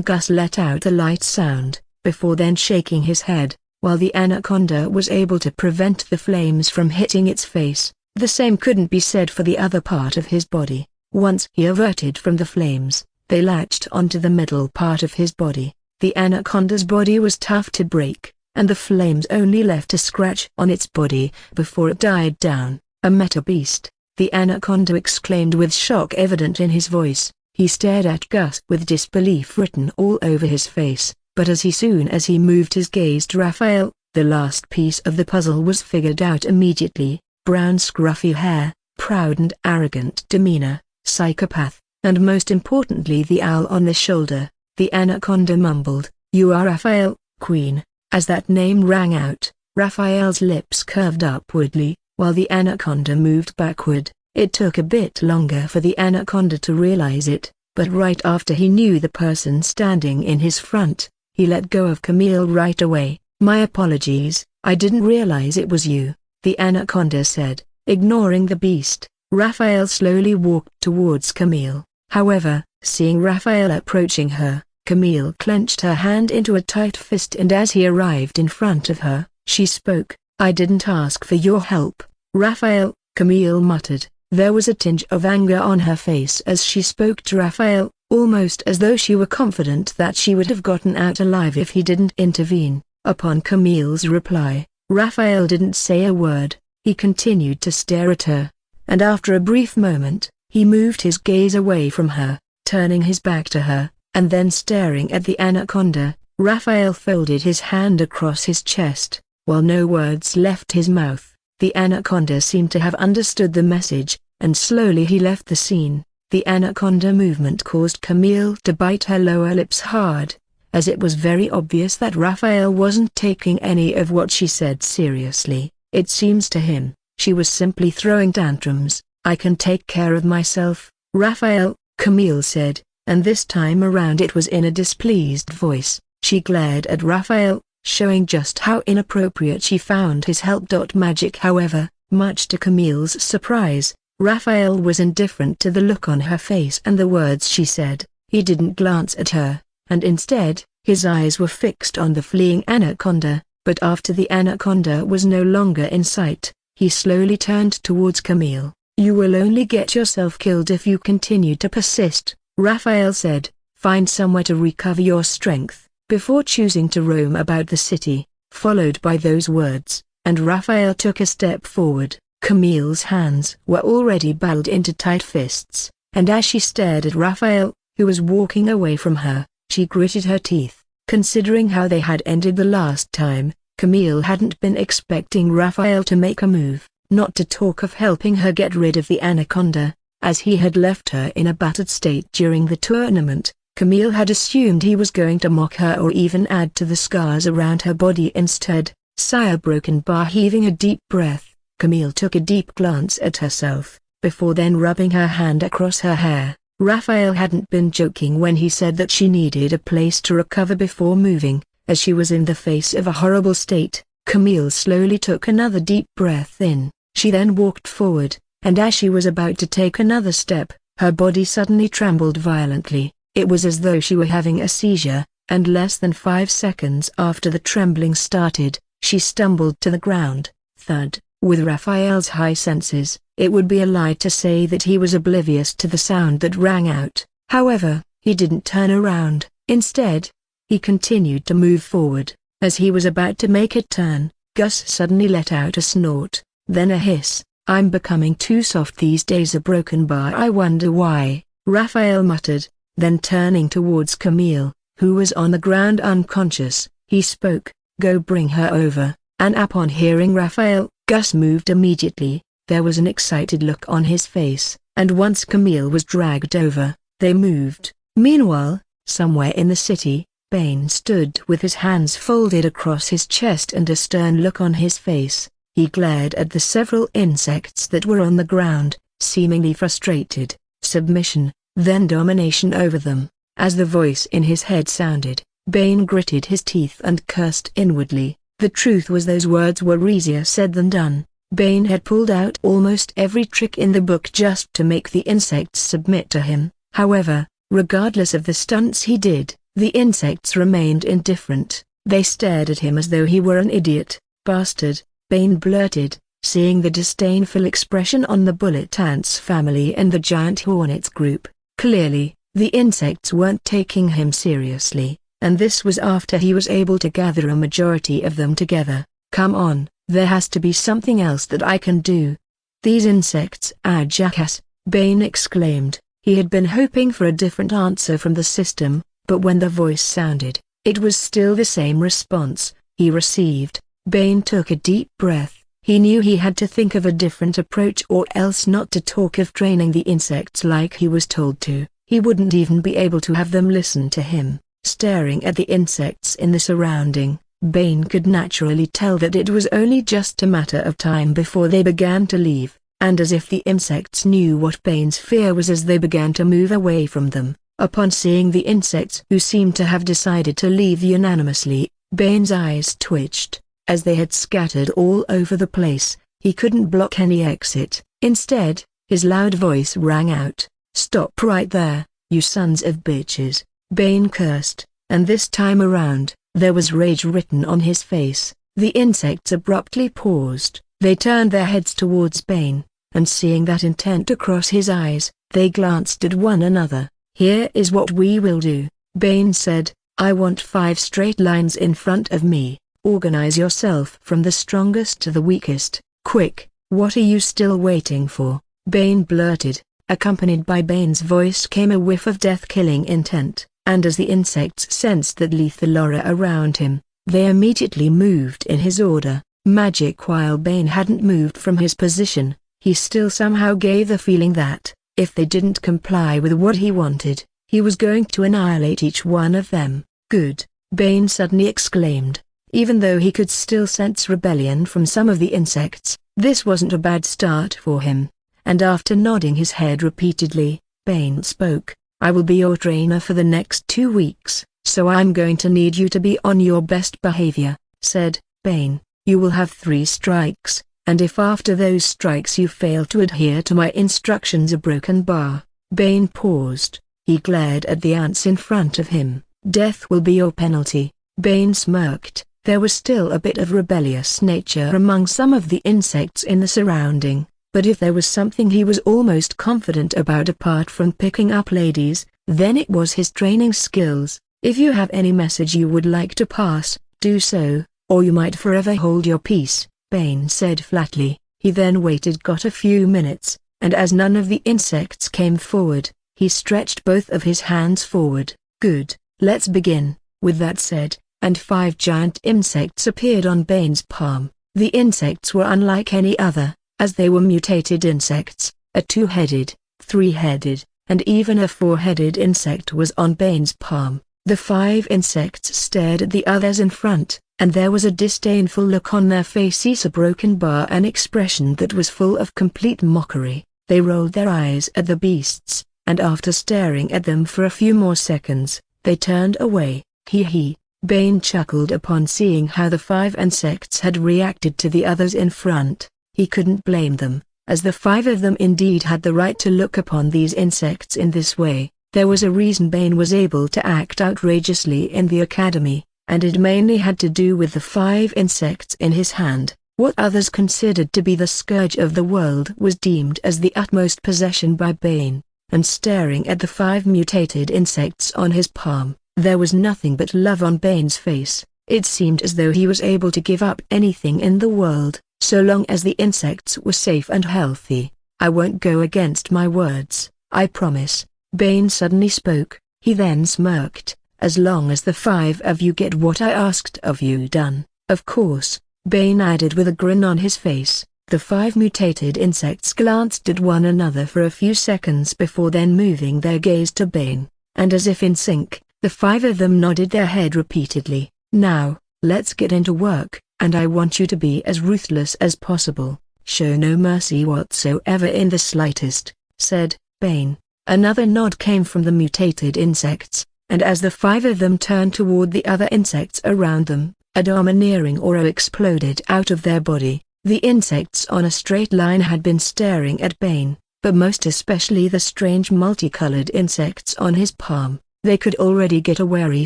Gus let out a light sound, before then shaking his head, while the anaconda was able to prevent the flames from hitting its face. The same couldn't be said for the other part of his body. Once he averted from the flames, they latched onto the middle part of his body. The anaconda's body was tough to break, and the flames only left a scratch on its body before it died down. "A meta beast," the anaconda exclaimed with shock evident in his voice. He stared at Gus with disbelief written all over his face, but as soon as he moved his gaze to Raphael, the last piece of the puzzle was figured out immediately. Brown scruffy hair, proud and arrogant demeanor, psychopath, and most importantly the owl on the shoulder. The anaconda mumbled, "You are Raphael, Queen." As that name rang out, Raphael's lips curved upwardly, while the anaconda moved backward. It took a bit longer for the anaconda to realize it, but right after he knew the person standing in his front, he let go of Camille right away. "My apologies, I didn't realize it was you," the anaconda said, ignoring the beast. Raphael slowly walked towards Camille. However, seeing Raphael approaching her, Camille clenched her hand into a tight fist, and as he arrived in front of her, she spoke. "I didn't ask for your help, Raphael," Camille muttered. There was a tinge of anger on her face as she spoke to Raphael, almost as though she were confident that she would have gotten out alive if he didn't intervene. Upon Camille's reply, Raphael didn't say a word. He continued to stare at her, and after a brief moment, he moved his gaze away from her, turning his back to her, and then staring at the anaconda. Raphael folded his hand across his chest, while no words left his mouth. The anaconda seemed to have understood the message, and slowly he left the scene. The anaconda movement caused Camille to bite her lower lips hard, as it was very obvious that Raphael wasn't taking any of what she said seriously. It seems to him, she was simply throwing tantrums. "I can take care of myself, Raphael," Camille said, and this time around it was in a displeased voice. She glared at Raphael, showing just how inappropriate she found his help. Magic. However, much to Camille's surprise, Raphael was indifferent to the look on her face and the words she said. He didn't glance at her, and instead, his eyes were fixed on the fleeing anaconda. But after the anaconda was no longer in sight, he slowly turned towards Camille. "You will only get yourself killed if you continue to persist," Raphael said. "Find somewhere to recover your strength, before choosing to roam about the city." Followed by those words, and Raphael took a step forward. Camille's hands were already balled into tight fists, and as she stared at Raphael, who was walking away from her, she gritted her teeth. Considering how they had ended the last time, Camille hadn't been expecting Raphael to make a move, not to talk of helping her get rid of the anaconda, as he had left her in a battered state during the tournament. Camille had assumed he was going to mock her or even add to the scars around her body instead. Sigh broken bar heaving a deep breath, Camille took a deep glance at herself, before then rubbing her hand across her hair. Raphael hadn't been joking when he said that she needed a place to recover before moving, as she was in the face of a horrible state. Camille slowly took another deep breath in. She then walked forward, and as she was about to take another step, her body suddenly trembled violently. It was as though she were having a seizure, and less than 5 seconds after the trembling started, she stumbled to the ground. Thud. With Raphael's high senses, it would be a lie to say that he was oblivious to the sound that rang out. However, he didn't turn around. Instead, he continued to move forward. As he was about to make a turn, Gus suddenly let out a snort, then a hiss. I'm becoming too soft these days. A broken bar. I wonder why, Raphael muttered. Then turning towards Camille, who was on the ground unconscious, he spoke, go bring her over. And upon hearing Raphael, Gus moved immediately. There was an excited look on his face, and once Camille was dragged over, they moved. Meanwhile, somewhere in the city, Bane stood with his hands folded across his chest and a stern look on his face. He glared at the several insects that were on the ground, seemingly frustrated. Submission, then domination over them. As the voice in his head sounded, Bane gritted his teeth and cursed inwardly. The truth was those words were easier said than done. Bane had pulled out almost every trick in the book just to make the insects submit to him. However, regardless of the stunts he did, the insects remained indifferent. They stared at him as though he were an idiot. Bastard, Bane blurted, seeing the disdainful expression on the bullet ants family and the giant hornets group. Clearly, the insects weren't taking him seriously, and this was after he was able to gather a majority of them together. Come on, there has to be something else that I can do. These insects are jackass, Bane exclaimed. He had been hoping for a different answer from the system, but when the voice sounded, it was still the same response he received. Bane took a deep breath. He knew he had to think of a different approach, or else not to talk of training the insects like he was told to. He wouldn't even be able to have them listen to him. Staring at the insects in the surrounding, Bane could naturally tell that it was only just a matter of time before they began to leave, and as if the insects knew what Bane's fear was as they began to move away from them. Upon seeing the insects who seemed to have decided to leave unanimously, Bane's eyes twitched. As they had scattered all over the place, he couldn't block any exit. Instead, his loud voice rang out, "Stop right there, you sons of bitches," Bane cursed, and this time around, there was rage written on his face. The insects abruptly paused. They turned their heads towards Bane, and seeing that intent across his eyes, they glanced at one another. "Here is what we will do," Bane said. "I want 5 straight lines in front of me. Organize yourself from the strongest to the weakest. Quick, what are you still waiting for?" Bane blurted. Accompanied by Bane's voice came a whiff of death-killing intent, and as the insects sensed that lethal aura around him, they immediately moved in his order. Magic. While Bane hadn't moved from his position, he still somehow gave the feeling that, if they didn't comply with what he wanted, he was going to annihilate each one of them. "Good," Bane suddenly exclaimed. Even though he could still sense rebellion from some of the insects, this wasn't a bad start for him, and after nodding his head repeatedly, Bane spoke. "I will be your trainer for the next 2 weeks, so I'm going to need you to be on your best behavior," said Bane. "You will have 3 strikes, and if after those strikes you fail to adhere to my instructions, a broken bar." Bane paused. He glared at the ants in front of him. "Death will be your penalty." Bane smirked. There was still a bit of rebellious nature among some of the insects in the surrounding, but if there was something he was almost confident about apart from picking up ladies, then it was his training skills. "If you have any message you would like to pass, do so, or you might forever hold your peace," Bane said flatly. He then waited a few minutes, and as none of the insects came forward, he stretched both of his hands forward. "Good, let's begin." With that said, and 5 giant insects appeared on Bane's palm. The insects were unlike any other, as they were mutated insects, a 2-headed, 3-headed, and even a four-headed insect was on Bane's palm. The 5 insects stared at the others in front, and there was a disdainful look on their faces, a broken bar, an expression that was full of complete mockery. They rolled their eyes at the beasts, and after staring at them for a few more seconds, they turned away. Hee hee, Bane chuckled upon seeing how the 5 insects had reacted to the others in front. He couldn't blame them, as the 5 of them indeed had the right to look upon these insects in this way. There was a reason Bane was able to act outrageously in the academy, and it mainly had to do with the 5 insects in his hand. What others considered to be the scourge of the world was deemed as the utmost possession by Bane, and staring at the 5 mutated insects on his palm, there was nothing but love on Bane's face. It seemed as though he was able to give up anything in the world, so long as the insects were safe and healthy. I won't go against my words, I promise. Bane suddenly spoke. He then smirked. As long as the 5 of you get what I asked of you done, of course, Bane added with a grin on his face. The 5 mutated insects glanced at one another for a few seconds before then moving their gaze to Bane, and as if in sync, the 5 of them nodded their head repeatedly. Now, let's get into work, and I want you to be as ruthless as possible. Show no mercy whatsoever in the slightest, said Bane. Another nod came from the mutated insects, and as the 5 of them turned toward the other insects around them, a domineering aura exploded out of their body. The insects on a straight line had been staring at Bane, but most especially the strange multicolored insects on his palm. They could already get a wary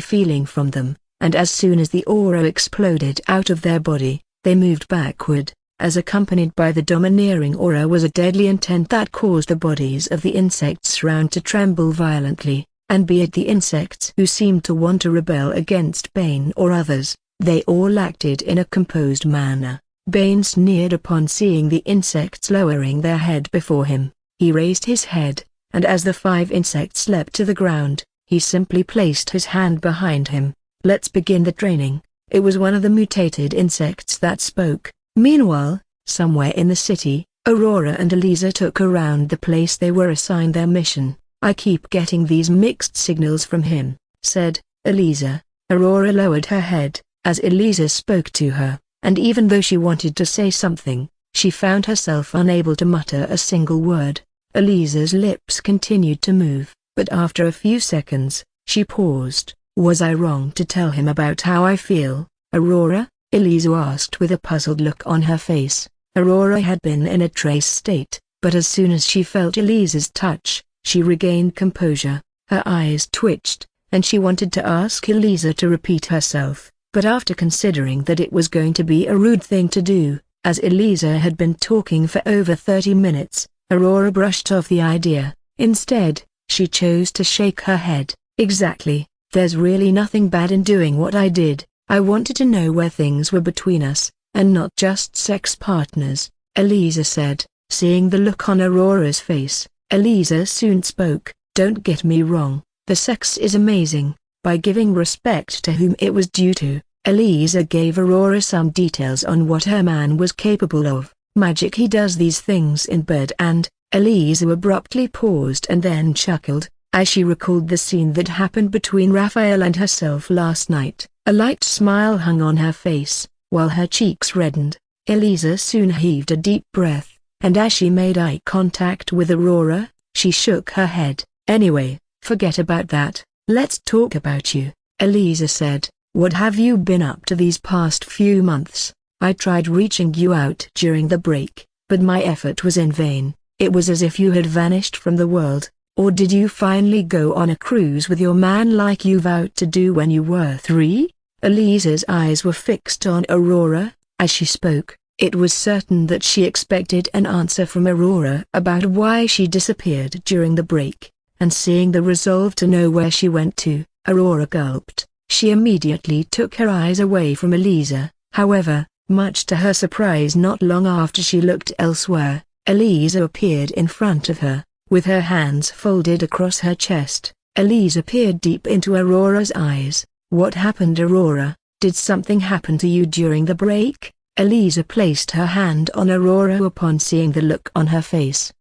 feeling from them, and as soon as the aura exploded out of their body, they moved backward, as accompanied by the domineering aura was a deadly intent that caused the bodies of the insects round to tremble violently, and be it the insects who seemed to want to rebel against Bane or others, they all acted in a composed manner. Bane sneered upon seeing the insects lowering their head before him. He raised his head, and as the 5 insects leapt to the ground, he simply placed his hand behind him. Let's begin the training. It was one of the mutated insects that spoke. Meanwhile, somewhere in the city, Aurora and Eliza took around the place they were assigned their mission. I keep getting these mixed signals from him, said Eliza. Aurora lowered her head, as Eliza spoke to her, and even though she wanted to say something, she found herself unable to mutter a single word. Eliza's lips continued to move, but after a few seconds, she paused. Was I wrong to tell him about how I feel, Aurora? Eliza asked with a puzzled look on her face. Aurora had been in a trace state, but as soon as she felt Eliza's touch, she regained composure. Her eyes twitched, and she wanted to ask Eliza to repeat herself, but after considering that it was going to be a rude thing to do, as Eliza had been talking for over 30 minutes, Aurora brushed off the idea. Instead, she chose to shake her head. Exactly, there's really nothing bad in doing what I did. I wanted to know where things were between us, and not just sex partners, Eliza said. Seeing the look on Aurora's face, Eliza soon spoke. Don't get me wrong, the sex is amazing. By giving respect to whom it was due to, Eliza gave Aurora some details on what her man was capable of. Magic. He does these things in bed. And Eliza abruptly paused and then chuckled, as she recalled the scene that happened between Raphael and herself last night. A light smile hung on her face, while her cheeks reddened. Eliza soon heaved a deep breath, and as she made eye contact with Aurora, she shook her head. Anyway, forget about that, let's talk about you, Eliza said. What have you been up to these past few months? I tried reaching you out during the break, but my effort was in vain. It was as if you had vanished from the world. Or did you finally go on a cruise with your man like you vowed to do when you were 3? Eliza's eyes were fixed on Aurora, as she spoke. It was certain that she expected an answer from Aurora about why she disappeared during the break, and seeing the resolve to know where she went to, Aurora gulped. She immediately took her eyes away from Eliza. However, much to her surprise, not long after she looked elsewhere, Eliza appeared in front of her. With her hands folded across her chest, Eliza peered deep into Aurora's eyes. What happened, Aurora? Did something happen to you during the break? Eliza placed her hand on Aurora upon seeing the look on her face.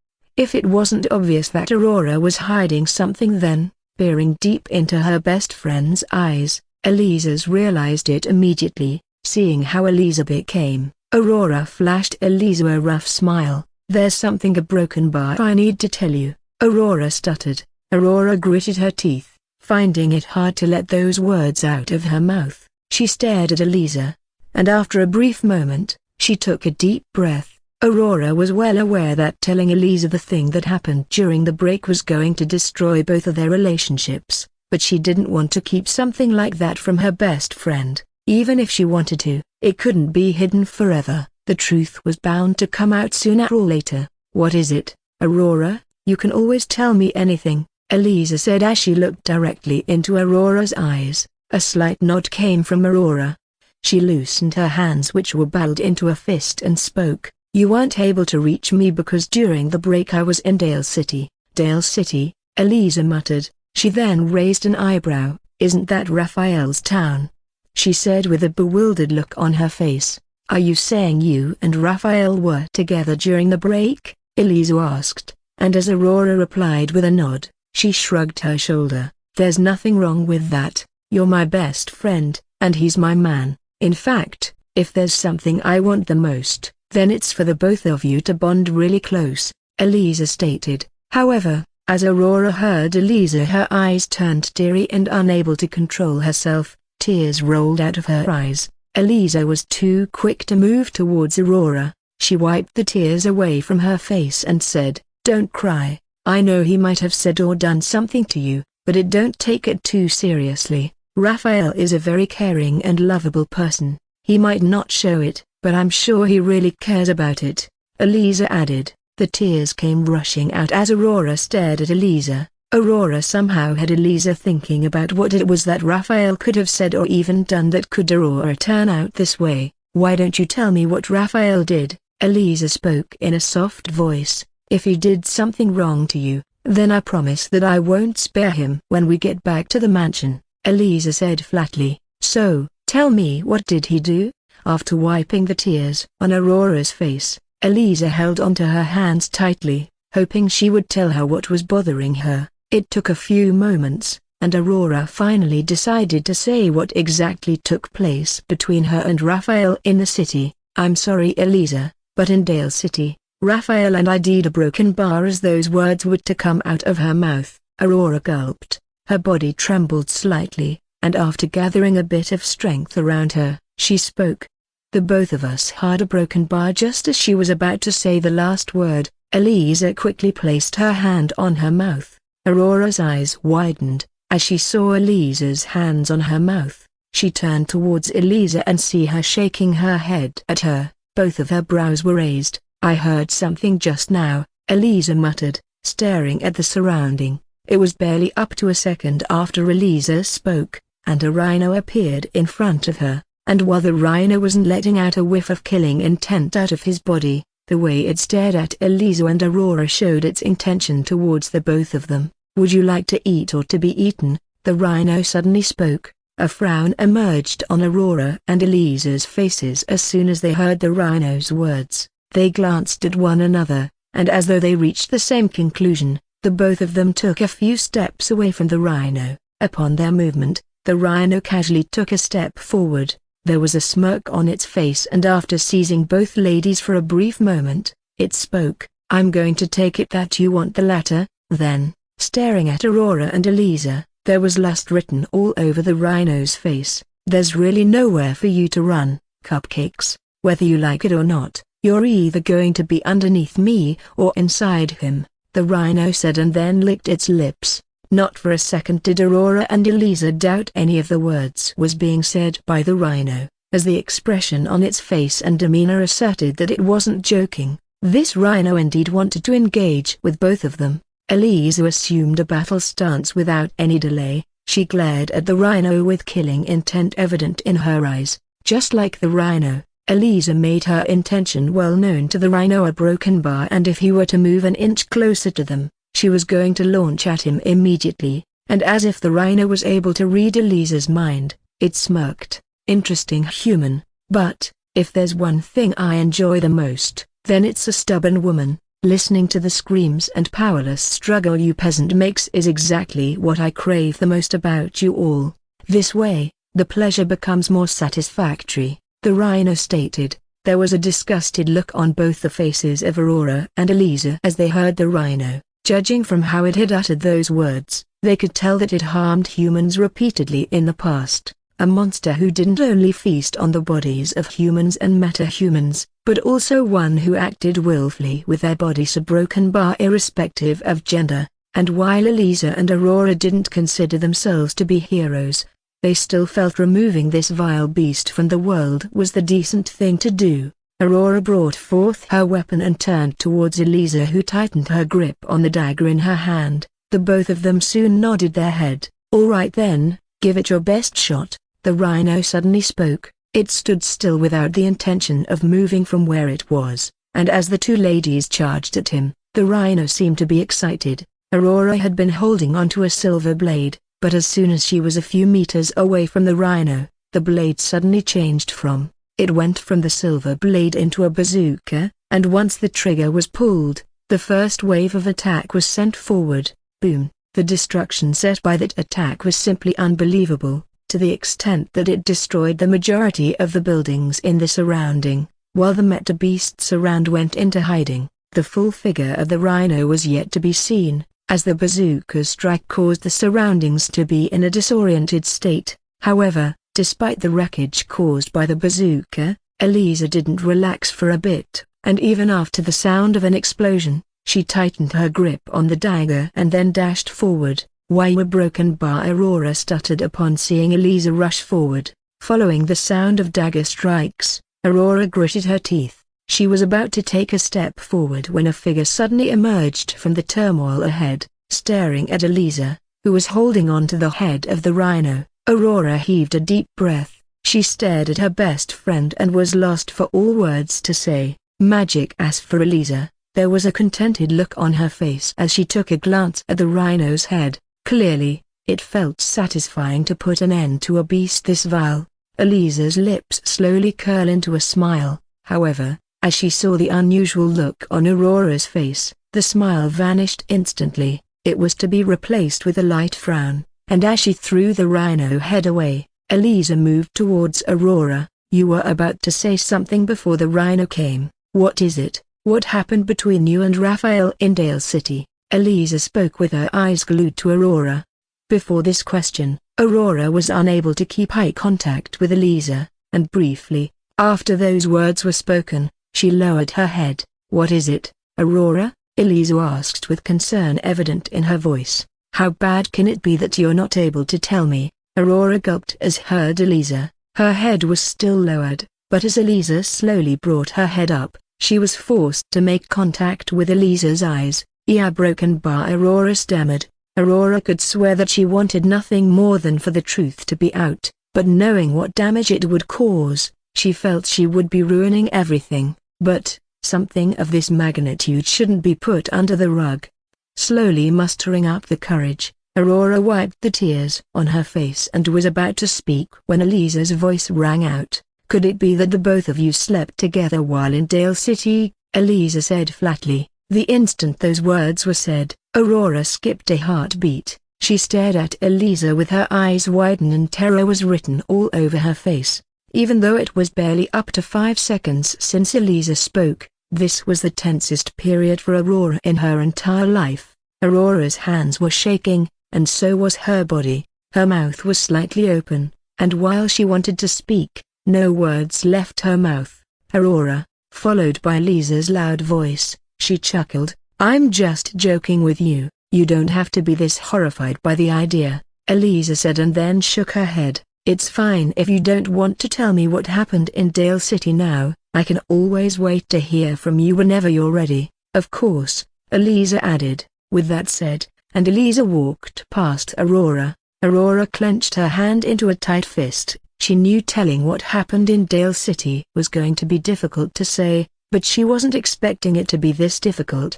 If it wasn't obvious that Aurora was hiding something then, peering deep into her best friend's eyes, Eliza's realized it immediately. Seeing how Eliza became, Aurora flashed Eliza a rough smile. "There's something a broken bar I need to tell you," Aurora stuttered. Aurora gritted her teeth, finding it hard to let those words out of her mouth. She stared at Eliza, and after a brief moment, she took a deep breath. Aurora was well aware that telling Eliza the thing that happened during the break was going to destroy both of their relationships, but she didn't want to keep something like that from her best friend. Even if she wanted to, it couldn't be hidden forever. The truth was bound to come out sooner or later. "What is it, Aurora? You can always tell me anything," Eliza said as she looked directly into Aurora's eyes. A slight nod came from Aurora. She loosened her hands, which were balled into a fist, and spoke. "You weren't able to reach me because during the break I was in Dale City." "Dale City?" Eliza muttered. She then raised an eyebrow. "Isn't that Raphael's town?" she said with a bewildered look on her face. "Are you saying you and Raphael were together during the break?" Eliza asked, and as Aurora replied with a nod, she shrugged her shoulder. "There's nothing wrong with that. You're my best friend, and he's my man. In fact, if there's something I want the most, then it's for the both of you to bond really close," Eliza stated. However, as Aurora heard Eliza, her eyes turned teary and unable to control herself. Tears rolled out of her eyes. Eliza was too quick to move towards Aurora. She wiped the tears away from her face and said, "Don't cry. I know he might have said or done something to you, but don't take it too seriously. Raphael is a very caring and lovable person. He might not show it, but I'm sure he really cares about it," Eliza added. The tears came rushing out as Aurora stared at Eliza. Aurora somehow had Eliza thinking about what it was that Raphael could have said or even done that could Aurora turn out this way. "Why don't you tell me what Raphael did?" Eliza spoke in a soft voice. "If he did something wrong to you, then I promise that I won't spare him when we get back to the mansion," Eliza said flatly. "So, tell me, what did he do?" After wiping the tears on Aurora's face, Eliza held onto her hands tightly, hoping she would tell her what was bothering her. It took a few moments, and Aurora finally decided to say what exactly took place between her and Raphael in the city. "I'm sorry, Eliza, but in Dale City, Raphael and I did a broken bar." As those words were to come out of her mouth, Aurora gulped. Her body trembled slightly, and after gathering a bit of strength around her, she spoke. "The both of us had a broken bar." Just as she was about to say the last word, Eliza quickly placed her hand on her mouth. Aurora's eyes widened, as she saw Eliza's hands on her mouth. She turned towards Eliza and see her shaking her head at her. Both of her brows were raised. "I heard something just now," Eliza muttered, staring at the surrounding. It was barely up to a second after Eliza spoke, and a rhino appeared in front of her, and while the rhino wasn't letting out a whiff of killing intent out of his body, the way it stared at Eliza and Aurora showed its intention towards the both of them. "Would you like to eat or to be eaten?" the rhino suddenly spoke. A frown emerged on Aurora and Eliza's faces as soon as they heard the rhino's words. They glanced at one another, and as though they reached the same conclusion, the both of them took a few steps away from the rhino. Upon their movement, the rhino casually took a step forward. There was a smirk on its face, and after seizing both ladies for a brief moment, it spoke. "I'm going to take it that you want the latter, then." Staring at Aurora and Eliza, there was lust written all over the rhino's face. "There's really nowhere for you to run, Cupcakes. Whether you like it or not, you're either going to be underneath me or inside him," the rhino said, and then licked its lips. Not for a second did Aurora and Eliza doubt any of the words was being said by the rhino, as the expression on its face and demeanor asserted that it wasn't joking. This rhino indeed wanted to engage with both of them. Eliza assumed a battle stance without any delay. She glared at the rhino with killing intent evident in her eyes. Just like the rhino, Eliza made her intention well known to the rhino: a broken bar, and if he were to move an inch closer to them, she was going to launch at him immediately. And as if the rhino was able to read Eliza's mind, it smirked. "Interesting human, but, if there's one thing I enjoy the most, then it's a stubborn woman." Listening to the screams and powerless struggle you peasant makes is exactly what I crave the most about you all. This way, the pleasure becomes more satisfactory," the rhino stated. There was a disgusted look on both the faces of Aurora and Eliza as they heard the rhino. Judging from how it had uttered those words, they could tell that it harmed humans repeatedly in the past. A monster who didn't only feast on the bodies of humans and metahumans, but also one who acted willfully with their bodies broken bar irrespective of gender. And while Eliza and Aurora didn't consider themselves to be heroes, they still felt removing this vile beast from the world was the decent thing to do. Aurora brought forth her weapon and turned towards Eliza, who tightened her grip on the dagger in her hand. The both of them soon nodded their head. "All right then, give it your best shot," the rhino suddenly spoke. It stood still without the intention of moving from where it was, and as the two ladies charged at him, the rhino seemed to be excited. Aurora had been holding onto a silver blade, but as soon as she was a few meters away from the rhino, the blade suddenly changed from. It went from the silver blade into a bazooka, and once the trigger was pulled, the first wave of attack was sent forward. Boom! The destruction set by that attack was simply unbelievable, to the extent that it destroyed the majority of the buildings in the surrounding. While the meta beasts around went into hiding, the full figure of the rhino was yet to be seen, as the bazooka's strike caused the surroundings to be in a disoriented state. However, despite the wreckage caused by the bazooka, Eliza didn't relax for a bit, and even after the sound of an explosion, she tightened her grip on the dagger and then dashed forward. "Why were broken bar?" Aurora stuttered upon seeing Eliza rush forward. Following the sound of dagger strikes, Aurora gritted her teeth. She was about to take a step forward when a figure suddenly emerged from the turmoil ahead, staring at Eliza, who was holding on to the head of the rhino. Aurora heaved a deep breath. She stared at her best friend and was lost for all words to say. Magic. As for Eliza, there was a contented look on her face as she took a glance at the rhino's head. Clearly, it felt satisfying to put an end to a beast this vile. Eliza's lips slowly curled into a smile. However, as she saw the unusual look on Aurora's face, the smile vanished instantly. It was to be replaced with a light frown, and as she threw the rhino head away, Eliza moved towards Aurora. "You were about to say something before the rhino came. What is it? What happened between you and Raphael in Dale City?" Eliza spoke with her eyes glued to Aurora. Before this question, Aurora was unable to keep eye contact with Eliza, and briefly, after those words were spoken, she lowered her head. "What is it, Aurora?" Eliza asked with concern evident in her voice. "How bad can it be that you're not able to tell me?" Aurora gulped as heard Eliza. Her head was still lowered, but as Eliza slowly brought her head up, she was forced to make contact with Eliza's eyes. "Yeah, broken bar," Aurora stammered. Aurora could swear that she wanted nothing more than for the truth to be out, but knowing what damage it would cause, she felt she would be ruining everything. But, something of this magnitude shouldn't be put under the rug. Slowly mustering up the courage, Aurora wiped the tears on her face and was about to speak when Eliza's voice rang out. "Could it be that the both of you slept together while in Dale City?" Eliza said flatly. The instant those words were said, Aurora skipped a heartbeat. She stared at Eliza with her eyes widen and terror was written all over her face. Even though it was barely up to 5 seconds since Eliza spoke, this was the tensest period for Aurora in her entire life. Aurora's hands were shaking, and so was her body. Her mouth was slightly open, and while she wanted to speak, no words left her mouth. "Aurora," followed by Eliza's loud voice. She chuckled. "I'm just joking with you. You don't have to be this horrified by the idea," Eliza said and then shook her head. "It's fine if you don't want to tell me what happened in Dale City now. I can always wait to hear from you whenever you're ready." "Of course," Eliza added. With that said, and Eliza walked past Aurora. Aurora clenched her hand into a tight fist. She knew telling what happened in Dale City was going to be difficult to say, but she wasn't expecting it to be this difficult.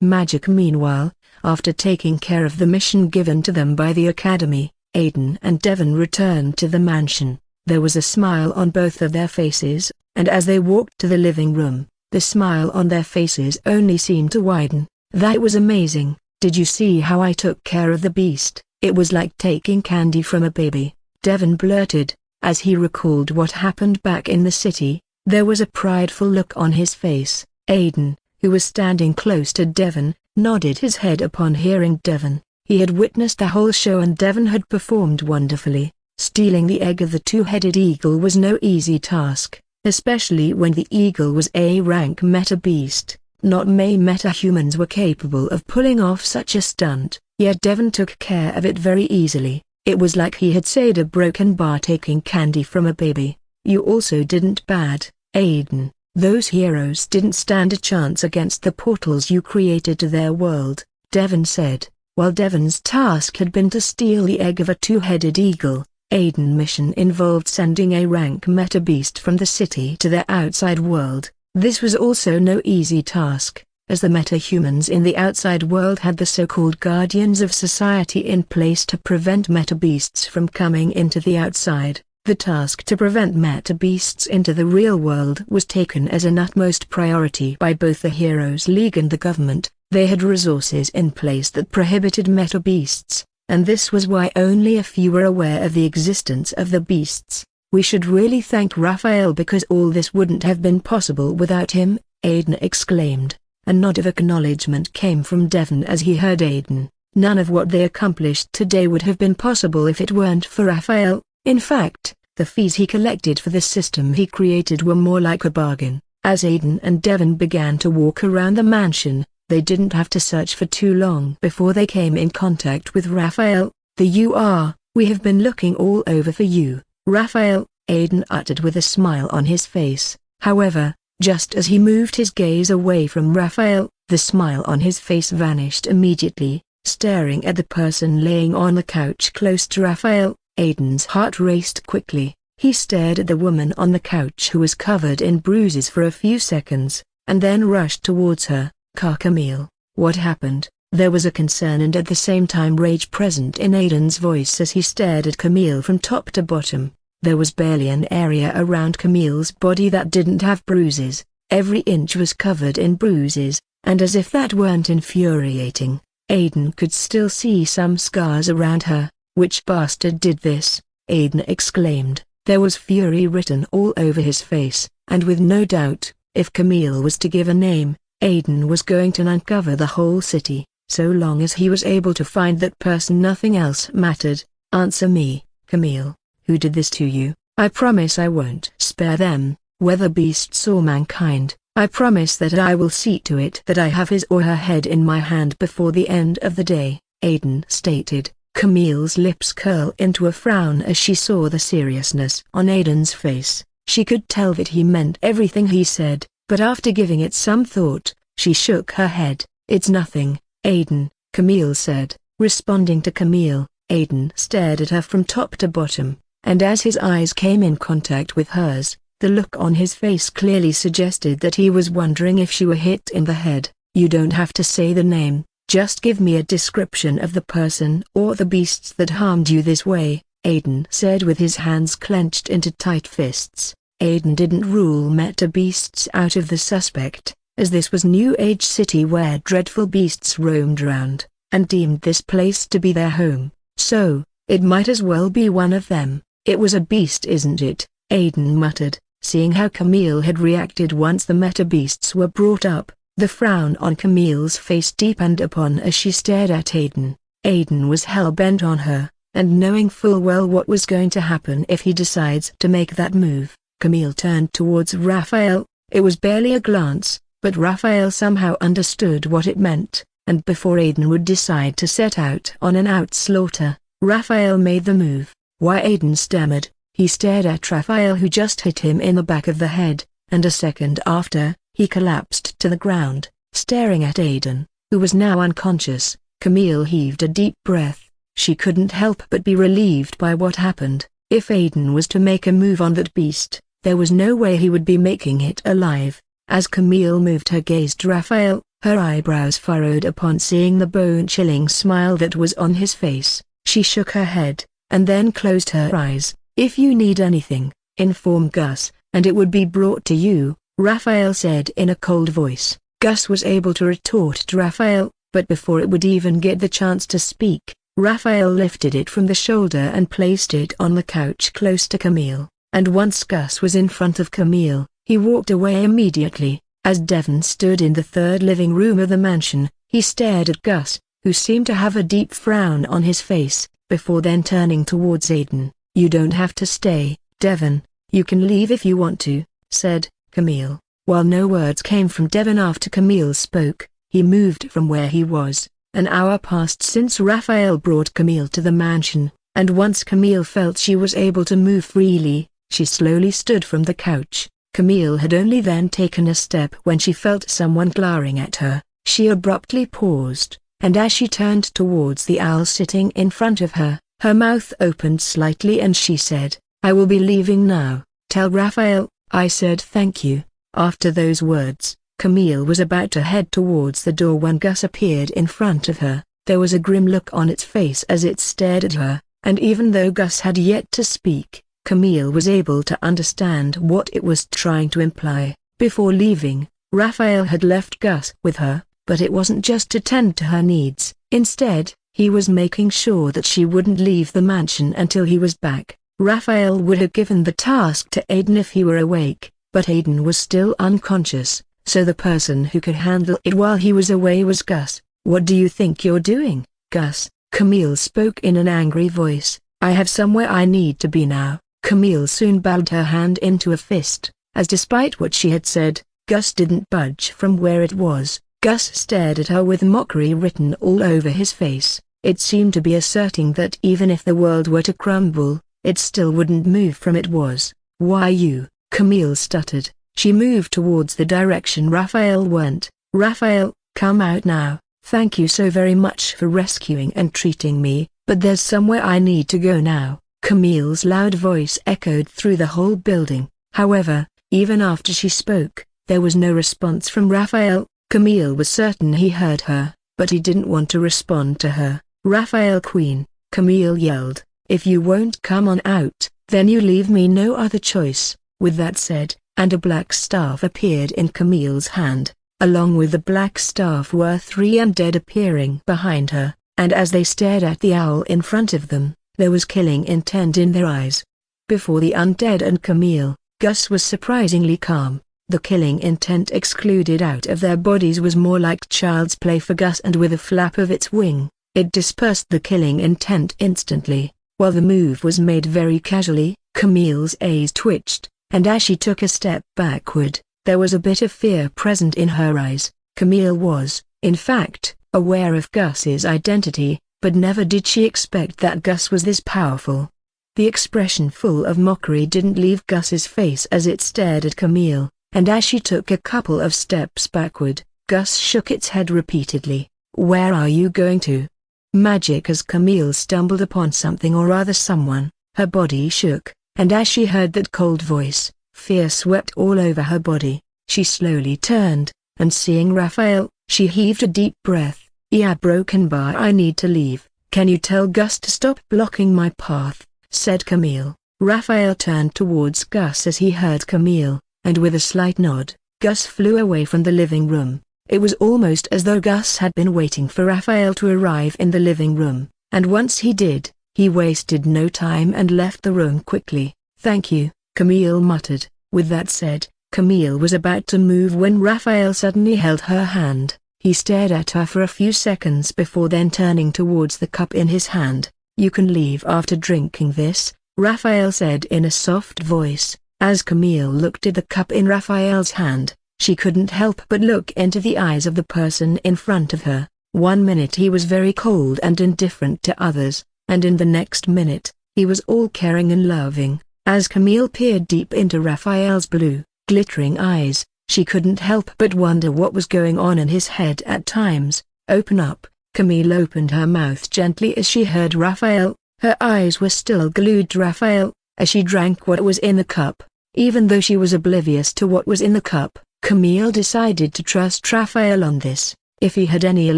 Magic. Meanwhile, after taking care of the mission given to them by the Academy, Aiden and Devon returned to the mansion. There was a smile on both of their faces, and as they walked to the living room, The smile on their faces only seemed to widen. "That was amazing. Did you see how I took care of the beast? It was like taking candy from a baby," Devon blurted, as he recalled what happened back in the city. There was a prideful look on his face. Aidan, who was standing close to Devon, nodded his head upon hearing Devon. He had witnessed the whole show and Devon had performed wonderfully. Stealing the egg of the two-headed eagle was no easy task, especially when the eagle was a rank meta-beast. Not many meta-humans were capable of pulling off such a stunt, yet Devon took care of it very easily. It was like he had saved a broken bar taking candy from a baby. "You also didn't bad, Aidan. Those heroes didn't stand a chance against the portals you created to their world," Devon said. While Devon's task had been to steal the egg of a two-headed eagle, Aidan's mission involved sending a rank meta-beast from the city to their outside world. This was also no easy task, as the meta-humans in the outside world had the so-called Guardians of Society in place to prevent meta-beasts from coming into the outside. The task to prevent meta-beasts into the real world was taken as an utmost priority by both the Heroes League and the government. They had resources in place that prohibited meta-beasts, and this was why only a few were aware of the existence of the beasts. "We should really thank Raphael because all this wouldn't have been possible without him," Aidan exclaimed. A nod of acknowledgement came from Devon as he heard Aidan. None of what they accomplished today would have been possible if it weren't for Raphael. In fact, the fees he collected for the system he created were more like a bargain. As Aidan and Devon began to walk around the mansion, they didn't have to search for too long before they came in contact with Raphael. We have been looking all over for you, Raphael," Aidan uttered with a smile on his face. However, just as he moved his gaze away from Raphael, the smile on his face vanished immediately. Staring at the person laying on the couch close to Raphael, Aidan's heart raced quickly. He stared at the woman on the couch who was covered in bruises for a few seconds, and then rushed towards her. "Camille, what happened?" There was a concern and at the same time rage present in Aidan's voice as he stared at Camille from top to bottom. There was barely an area around Camille's body that didn't have bruises. Every inch was covered in bruises, and as if that weren't infuriating, Aidan could still see some scars around her. "Which bastard did this?" Aidan exclaimed. There was fury written all over his face, and with no doubt, if Camille was to give a name, Aidan was going to uncover the whole city. So long as he was able to find that person, nothing else mattered. "Answer me, Camille, who did this to you?" "I promise I won't spare them, whether beasts or mankind. I promise that I will see to it that I have his or her head in my hand before the end of the day," Aidan stated. Camille's lips curled into a frown as she saw the seriousness on Aidan's face. She could tell that he meant everything he said, but after giving it some thought, she shook her head. "It's nothing, Aidan," Camille said. Responding to Camille, Aidan stared at her from top to bottom, and as his eyes came in contact with hers, the look on his face clearly suggested that he was wondering if she were hit in the head. "You don't have to say the name. Just give me a description of the person or the beasts that harmed you this way," Aidan said with his hands clenched into tight fists. Aidan didn't rule meta beasts out of the suspect, as this was New Age City where dreadful beasts roamed around, and deemed this place to be their home. So, it might as well be one of them. "It was a beast, isn't it?" Aidan muttered, seeing how Camille had reacted once the meta beasts were brought up. The frown on Camille's face deepened upon as she stared at Aidan. Aidan was hell-bent on her, and knowing full well what was going to happen if he decides to make that move, Camille turned towards Raphael. It was barely a glance, but Raphael somehow understood what it meant, and before Aidan would decide to set out on an outslaughter, Raphael made the move. "Why?" Aidan stammered. He stared at Raphael who just hit him in the back of the head, and a second after, he collapsed to the ground, staring at Aidan, who was now unconscious. Camille heaved a deep breath. She couldn't help but be relieved by what happened. If Aidan was to make a move on that beast, there was no way he would be making it alive. As Camille moved her gaze to Raphael, her eyebrows furrowed upon seeing the bone-chilling smile that was on his face. She shook her head, and then closed her eyes. "If you need anything, inform Gus, and it would be brought to you," Raphael said in a cold voice. Gus was able to retort to Raphael, but before it would even get the chance to speak, Raphael lifted it from the shoulder and placed it on the couch close to Camille, and once Gus was in front of Camille, he walked away immediately. As Devon stood in the third living room of the mansion, he stared at Gus, who seemed to have a deep frown on his face, before then turning towards Aidan. "You don't have to stay, Devon, you can leave if you want to," said Camille. While no words came from Devon after Camille spoke, he moved from where he was. An hour passed since Raphael brought Camille to the mansion, and once Camille felt she was able to move freely, she slowly stood from the couch. Camille had only then taken a step when she felt someone glaring at her. She abruptly paused, and as she turned towards the owl sitting in front of her, her mouth opened slightly and she said, "I will be leaving now. Tell Raphael I said thank you." After those words, Camille was about to head towards the door when Gus appeared in front of her. There was a grim look on its face as it stared at her, and even though Gus had yet to speak, Camille was able to understand what it was trying to imply. Before leaving, Raphael had left Gus with her, but it wasn't just to tend to her needs. Instead, he was making sure that she wouldn't leave the mansion until he was back. Raphael would have given the task to Aidan if he were awake, but Aidan was still unconscious, so the person who could handle it while he was away was Gus. "What do you think you're doing, Gus?" Camille spoke in an angry voice. "I have somewhere I need to be now." Camille soon balled her hand into a fist, as despite what she had said, Gus didn't budge from where it was. Gus stared at her with mockery written all over his face. It seemed to be asserting that even if the world were to crumble, it still wouldn't move from it was. "Why you?" Camille stuttered. She moved towards the direction Raphael went. "Raphael, come out now. Thank you so very much for rescuing and treating me, but there's somewhere I need to go now." Camille's loud voice echoed through the whole building. However, even after she spoke, there was no response from Raphael. Camille was certain he heard her, but he didn't want to respond to her. "Raphael Queen," Camille yelled, "if you won't come on out, then you leave me no other choice." With that said, and a black staff appeared in Camille's hand. Along with the black staff were three undead appearing behind her, and as they stared at the owl in front of them, there was killing intent in their eyes. Before the undead and Camille, Gus was surprisingly calm. The killing intent excluded out of their bodies was more like child's play for Gus, and with a flap of its wing, it dispersed the killing intent instantly. While the move was made very casually, Camille's eyes twitched, and as she took a step backward, there was a bit of fear present in her eyes. Camille was, in fact, aware of Gus's identity, but never did she expect that Gus was this powerful. The expression full of mockery didn't leave Gus's face as it stared at Camille, and as she took a couple of steps backward, Gus shook its head repeatedly. "Where are you going to?" Magic. As Camille stumbled upon something or rather someone, her body shook, and as she heard that cold voice, fear swept all over her body. She slowly turned, and seeing Raphael, she heaved a deep breath. "Yeah, broken bar, I need to leave. Can you tell Gus to stop blocking my path?" said Camille. Raphael turned towards Gus as he heard Camille, and with a slight nod, Gus flew away from the living room. It was almost as though Gus had been waiting for Raphael to arrive in the living room, and once he did, he wasted no time and left the room quickly. "Thank you," Camille muttered. With that said, Camille was about to move when Raphael suddenly held her hand. He stared at her for a few seconds before then turning towards the cup in his hand. "You can leave after drinking this," Raphael said in a soft voice. As Camille looked at the cup in Raphael's hand, she couldn't help but look into the eyes of the person in front of her. 1 minute he was very cold and indifferent to others, and in the next minute, he was all caring and loving. As Camille peered deep into Raphael's blue, glittering eyes, she couldn't help but wonder what was going on in his head at times. "Open up." Camille opened her mouth gently as she heard Raphael. Her eyes were still glued to Raphael, as she drank what was in the cup. Even though she was oblivious to what was in the cup, Camille decided to trust Raphael on this. If he had any ill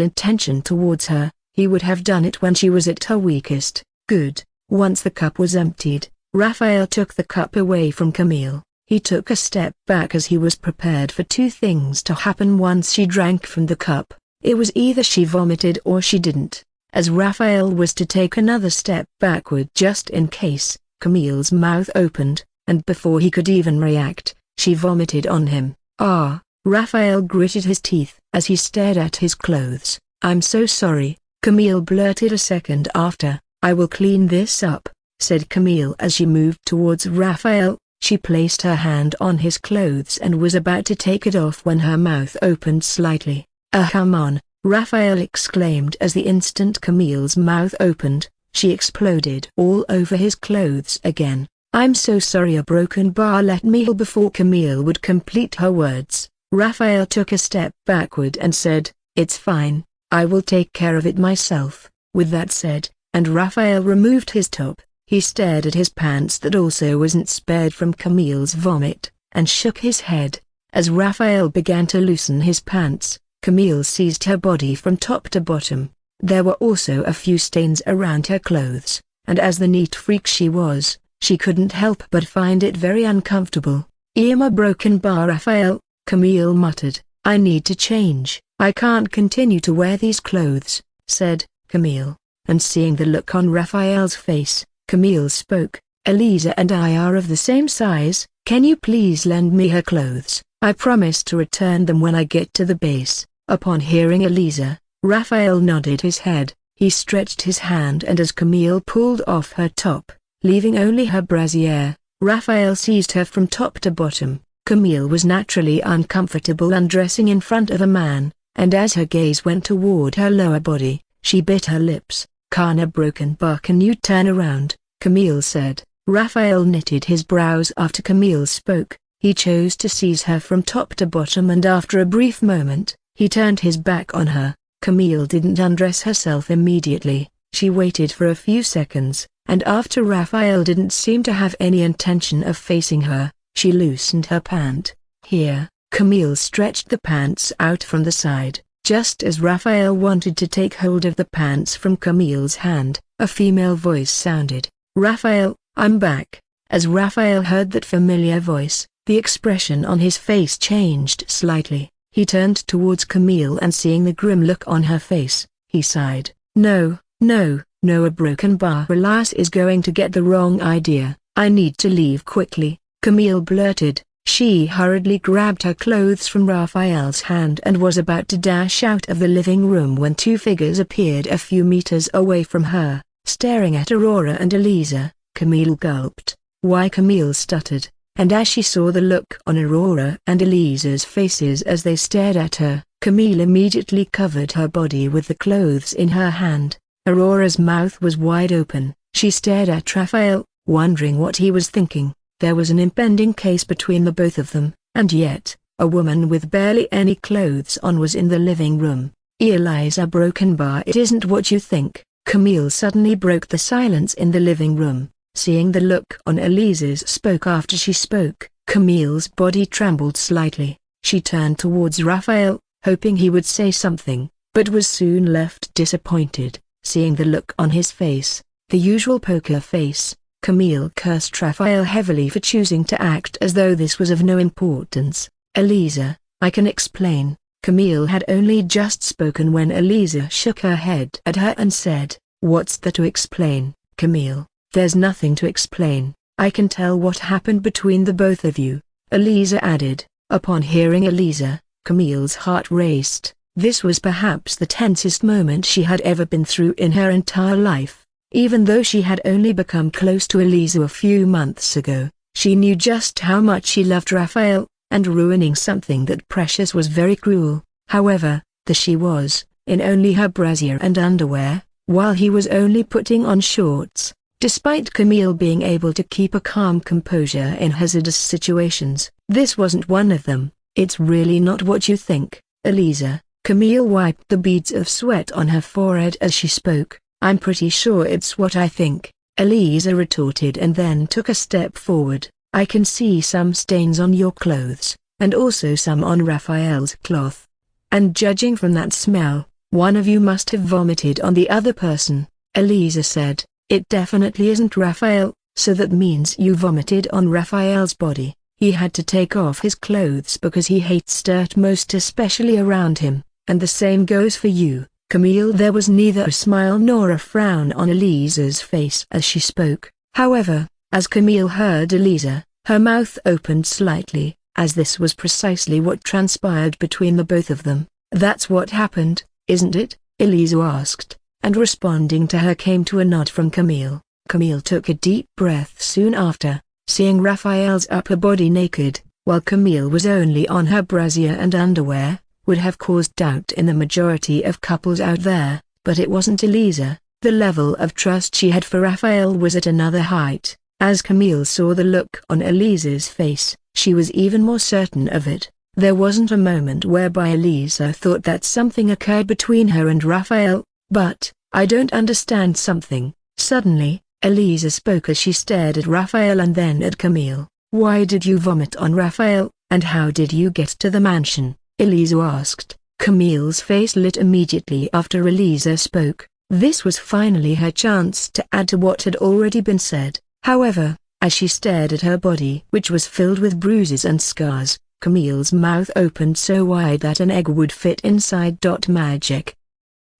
intention towards her, he would have done it when she was at her weakest. Good. Once the cup was emptied, Raphael took the cup away from Camille. He took a step back as he was prepared for two things to happen once she drank from the cup. It was either she vomited or she didn't. As Raphael was to take another step backward just in case, Camille's mouth opened, and before he could even react, she vomited on him. Ah! Raphael gritted his teeth as he stared at his clothes. "I'm so sorry," Camille blurted a second after. "I will clean this up," said Camille as she moved towards Raphael. She placed her hand on his clothes and was about to take it off when her mouth opened slightly. Come on," Raphael exclaimed as the instant Camille's mouth opened, she exploded all over his clothes again. "I'm so sorry." A broken bar let me heal before Camille would complete her words. Raphael took a step backward and said, "It's fine, I will take care of it myself." With that said, and Raphael removed his top, he stared at his pants that also wasn't spared from Camille's vomit, and shook his head. As Raphael began to loosen his pants, Camille seized her body from top to bottom. There were also a few stains around her clothes, and as the neat freak she was, she couldn't help but find it very uncomfortable. "A broken bar, Raphael," Camille muttered. "I need to change. I can't continue to wear these clothes," said Camille, and seeing the look on Raphael's face, Camille spoke. "Elisa and I are of the same size. Can you please lend me her clothes? I promise to return them when I get to the base." Upon hearing Elisa, Raphael nodded his head. He stretched his hand, and as Camille pulled off her top, leaving only her brassiere, Raphael seized her from top to bottom. Camille was naturally uncomfortable undressing in front of a man, and as her gaze went toward her lower body, she bit her lips. "Kana broken bar, can you turn around?" Camille said. Raphael knitted his brows after Camille spoke. He chose to seize her from top to bottom, and after a brief moment, he turned his back on her. Camille didn't undress herself immediately. She waited for a few seconds, and after Raphael didn't seem to have any intention of facing her, she loosened her pant. Here, Camille stretched the pants out from the side. Just as Raphael wanted to take hold of the pants from Camille's hand, a female voice sounded. "Raphael, I'm back." As Raphael heard that familiar voice, the expression on his face changed slightly. He turned towards Camille, and seeing the grim look on her face, he sighed. No, a broken bar. Elias is going to get the wrong idea. I need to leave quickly," Camille blurted. She hurriedly grabbed her clothes from Raphael's hand and was about to dash out of the living room when two figures appeared a few meters away from her, staring at Aurora and Elisa. Camille gulped. "Why?" Camille stuttered, and as she saw the look on Aurora and Elisa's faces as they stared at her, Camille immediately covered her body with the clothes in her hand. Aurora's mouth was wide open. She stared at Raphael, wondering what he was thinking. There was an impending case between the both of them, and yet, a woman with barely any clothes on was in the living room. "Eliza broken bar, it isn't what you think." Camille suddenly broke the silence in the living room. Seeing the look on Elisa's spoke after she spoke, Camille's body trembled slightly. She turned towards Raphael, hoping he would say something, but was soon left disappointed. Seeing the look on his face, the usual poker face, Camille cursed Raphael heavily for choosing to act as though this was of no importance. "Elisa, I can explain." Camille had only just spoken when Elisa shook her head at her and said, "What's there to explain, Camille?" "There's nothing to explain. I can tell what happened between the both of you," Elisa added. Upon hearing Elisa, Camille's heart raced. This was perhaps the tensest moment she had ever been through in her entire life. Even though she had only become close to Elisa a few months ago, she knew just how much she loved Raphael, and ruining something that precious was very cruel. However, there she was, in only her brassiere and underwear, while he was only putting on shorts. Despite Camille being able to keep a calm composure in hazardous situations, this wasn't one of them. "It's really not what you think, Elisa." Camille wiped the beads of sweat on her forehead as she spoke. "I'm pretty sure it's what I think," Elisa retorted, and then took a step forward. "I can see some stains on your clothes, and also some on Raphael's cloth. And judging from that smell, one of you must have vomited on the other person," Elisa said. "It definitely isn't Raphael, so that means you vomited on Raphael's body." He had to take off his clothes because he hates dirt, most especially around him, and the same goes for you, Camille. There was neither a smile nor a frown on Elisa's face as she spoke. However, as Camille heard Elisa, her mouth opened slightly, as this was precisely what transpired between the both of them. "That's what happened, isn't it?" Elisa asked, and responding to her came to a nod from Camille. Camille took a deep breath soon after, seeing Raphael's upper body naked, while Camille was only on her brassiere and underwear, would have caused doubt in the majority of couples out there, but it wasn't Elisa. The level of trust she had for Raphael was at another height. As Camille saw the look on Elisa's face, she was even more certain of it. There wasn't a moment whereby Elisa thought that something occurred between her and Raphael. "But, I don't understand something." Suddenly, Elisa spoke as she stared at Raphael and then at Camille. "Why did you vomit on Raphael, and how did you get to the mansion?" Elisa asked. Camille's face lit immediately after Elisa spoke. This was finally her chance to add to what had already been said. However, as she stared at her body which was filled with bruises and scars, Camille's mouth opened so wide that an egg would fit inside. Magic.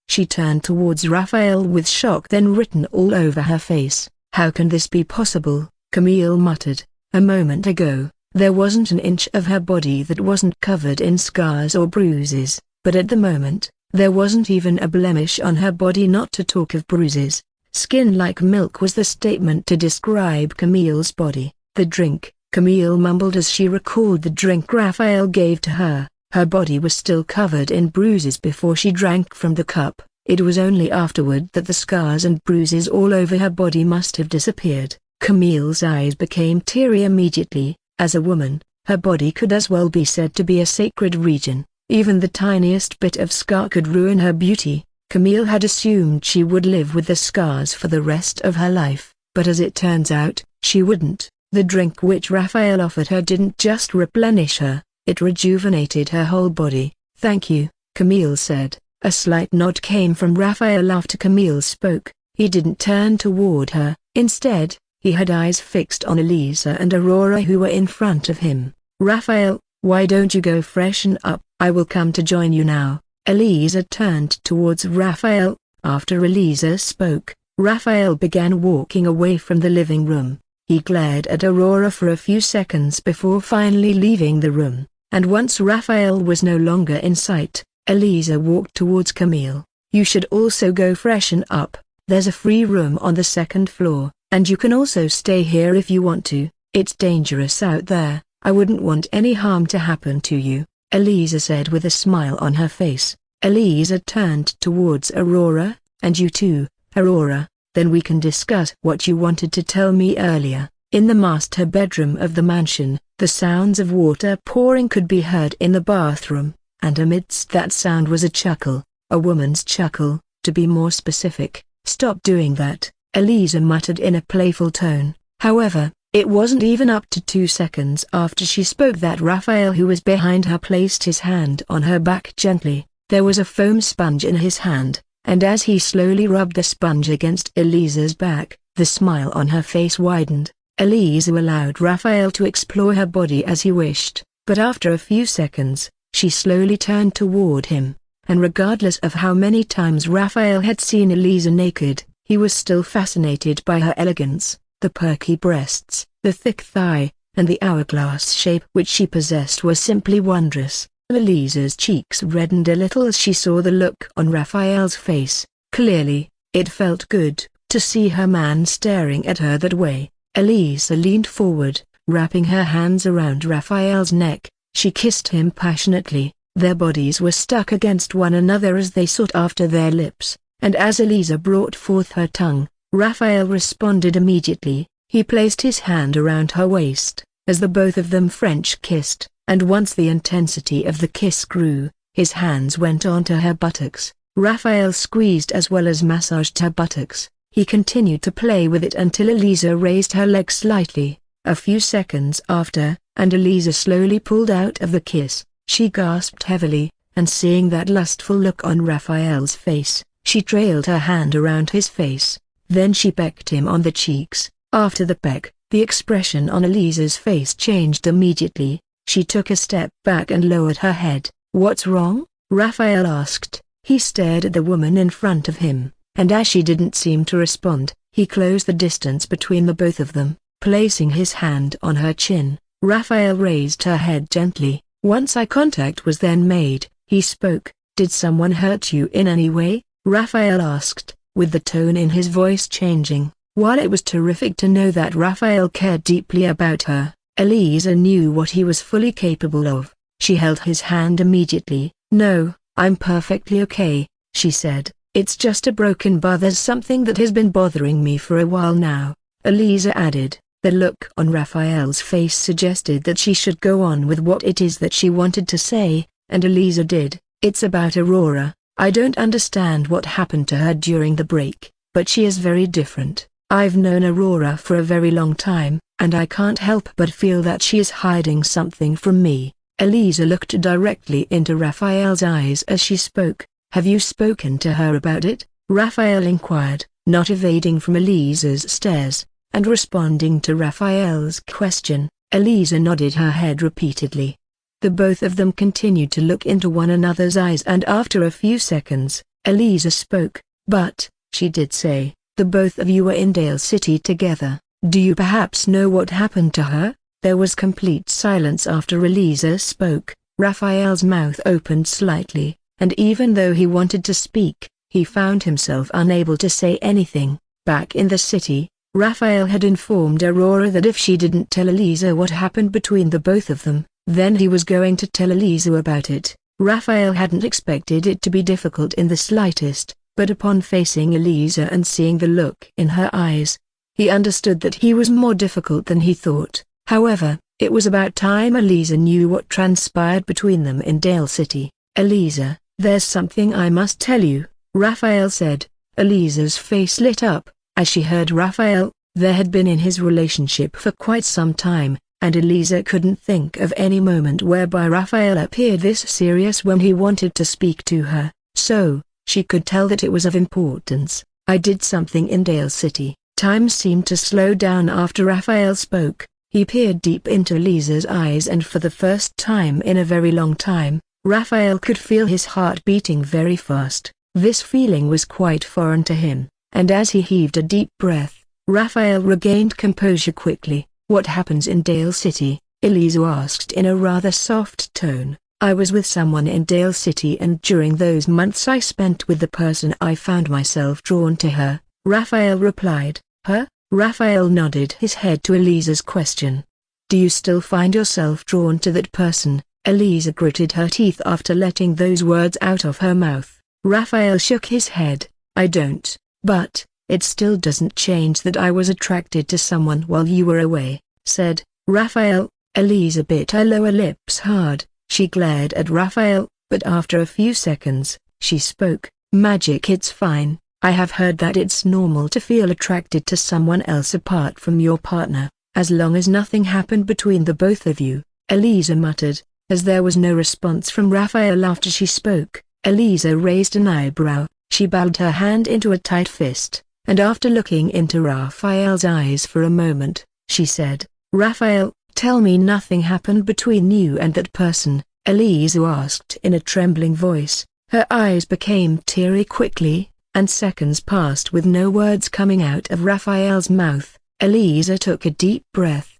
She turned towards Raphael with shock then written all over her face. "How can this be possible?" Camille muttered. A moment ago, there wasn't an inch of her body that wasn't covered in scars or bruises, but at the moment, there wasn't even a blemish on her body, not to talk of bruises. "Skin like milk" was the statement to describe Camille's body. "The drink," Camille mumbled as she recalled the drink Raphael gave to her. Her body was still covered in bruises before she drank from the cup. It was only afterward that the scars and bruises all over her body must have disappeared. Camille's eyes became teary immediately. As a woman, her body could as well be said to be a sacred region. Even the tiniest bit of scar could ruin her beauty. Camille had assumed she would live with the scars for the rest of her life, but as it turns out, she wouldn't. The drink which Raphael offered her didn't just replenish her, it rejuvenated her whole body. "Thank you," Camille said. A slight nod came from Raphael after Camille spoke. He didn't turn toward her. Instead, he had eyes fixed on Elisa and Aurora who were in front of him. "Raphael, why don't you go freshen up? I will come to join you now." Elisa turned towards Raphael. After Elisa spoke, Raphael began walking away from the living room. He glared at Aurora for a few seconds before finally leaving the room, and once Raphael was no longer in sight, Elisa walked towards Camille. "You should also go freshen up. There's a free room on the second floor, and you can also stay here if you want to. It's dangerous out there. I wouldn't want any harm to happen to you," Elisa said with a smile on her face. Elisa turned towards Aurora. "And you too, Aurora, then we can discuss what you wanted to tell me earlier." In the master bedroom of the mansion, the sounds of water pouring could be heard in the bathroom, and amidst that sound was a chuckle, a woman's chuckle, to be more specific. "Stop doing that," Elisa muttered in a playful tone. However, it wasn't even up to 2 seconds after she spoke that Raphael, who was behind her, placed his hand on her back gently. There was a foam sponge in his hand, and as he slowly rubbed the sponge against Elisa's back, the smile on her face widened. Elisa allowed Raphael to explore her body as he wished, but after a few seconds, she slowly turned toward him, and regardless of how many times Raphael had seen Elisa naked, he was still fascinated by her elegance, the perky breasts, the thick thigh, and the hourglass shape which she possessed were simply wondrous. Elisa's cheeks reddened a little as she saw the look on Raphael's face. Clearly, it felt good to see her man staring at her that way. Elisa leaned forward, wrapping her hands around Raphael's neck. She kissed him passionately. Their bodies were stuck against one another as they sought after their lips, and as Elisa brought forth her tongue, Raphael responded immediately. He placed his hand around her waist, as the both of them French kissed, and once the intensity of the kiss grew, his hands went onto her buttocks. Raphael squeezed as well as massaged her buttocks. He continued to play with it until Elisa raised her leg slightly. A few seconds after, and Elisa slowly pulled out of the kiss. She gasped heavily, and seeing that lustful look on Raphael's face, she trailed her hand around his face. Then she pecked him on the cheeks. After the peck, The expression on Elisa's face changed immediately. She took a step back and lowered her head. "What's wrong?" Raphael asked. He stared at the woman in front of him, and as she didn't seem to respond, he closed the distance between the both of them, placing his hand on her chin. Raphael raised her head gently. Once eye contact was then made, he spoke. "Did someone hurt you in any way?" Raphael asked, with the tone in his voice changing. While it was terrific to know that Raphael cared deeply about her, Elisa knew what he was fully capable of. She held his hand immediately. "No, I'm perfectly okay," she said. "It's just a broken bar. There's something that has been bothering me for a while now," Elisa added. The look on Raphael's face suggested that she should go on with what it is that she wanted to say, and Elisa did. "It's about Aurora. I don't understand what happened to her during the break, but she is very different. I've known Aurora for a very long time, and I can't help but feel that she is hiding something from me." Elisa looked directly into Raphael's eyes as she spoke. "Have you spoken to her about it?" Raphael inquired, not evading from Elisa's stares, and responding to Raphael's question. Elisa nodded her head repeatedly. The both of them continued to look into one another's eyes, and after a few seconds, Elisa spoke. "But," she did say, "the both of you were in Dale City together. Do you perhaps know what happened to her?" There was complete silence after Elisa spoke. Raphael's mouth opened slightly, and even though he wanted to speak, he found himself unable to say anything. Back in the city, Raphael had informed Aurora that if she didn't tell Elisa what happened between the both of them, then he was going to tell Elisa about it. Raphael hadn't expected it to be difficult in the slightest, but upon facing Elisa and seeing the look in her eyes, he understood that he was more difficult than he thought. However, it was about time Elisa knew what transpired between them in Dale City. "Elisa, there's something I must tell you," Raphael said. Elisa's face lit up as she heard Raphael. They had been in his relationship for quite some time, and Elisa couldn't think of any moment whereby Raphael appeared this serious when he wanted to speak to her. So, she could tell that it was of importance. "I did something in Dale City." Time seemed to slow down after Raphael spoke. He peered deep into Elisa's eyes, and for the first time in a very long time, Raphael could feel his heart beating very fast. This feeling was quite foreign to him, and as he heaved a deep breath, Raphael regained composure quickly. "What happens in Dale City?" Elisa asked in a rather soft tone. "I was with someone in Dale City, and during those months I spent with the person I found myself drawn to her," Raphael replied. "Her?" Raphael nodded his head to Elisa's question. "Do you still find yourself drawn to that person?" Elisa gritted her teeth after letting those words out of her mouth. Raphael shook his head. "I don't, but it still doesn't change that I was attracted to someone while you were away," said Raphael. Elisa bit her lower lips hard. She glared at Raphael, but after a few seconds, she spoke. "Magic, it's fine. I have heard that it's normal to feel attracted to someone else apart from your partner, as long as nothing happened between the both of you," Elisa muttered. As there was no response from Raphael after she spoke, Elisa raised an eyebrow. She balled her hand into a tight fist, and after looking into Raphael's eyes for a moment, she said, "Raphael, tell me nothing happened between you and that person?" Elisa asked in a trembling voice. Her eyes became teary quickly, and seconds passed with no words coming out of Raphael's mouth. Elisa took a deep breath.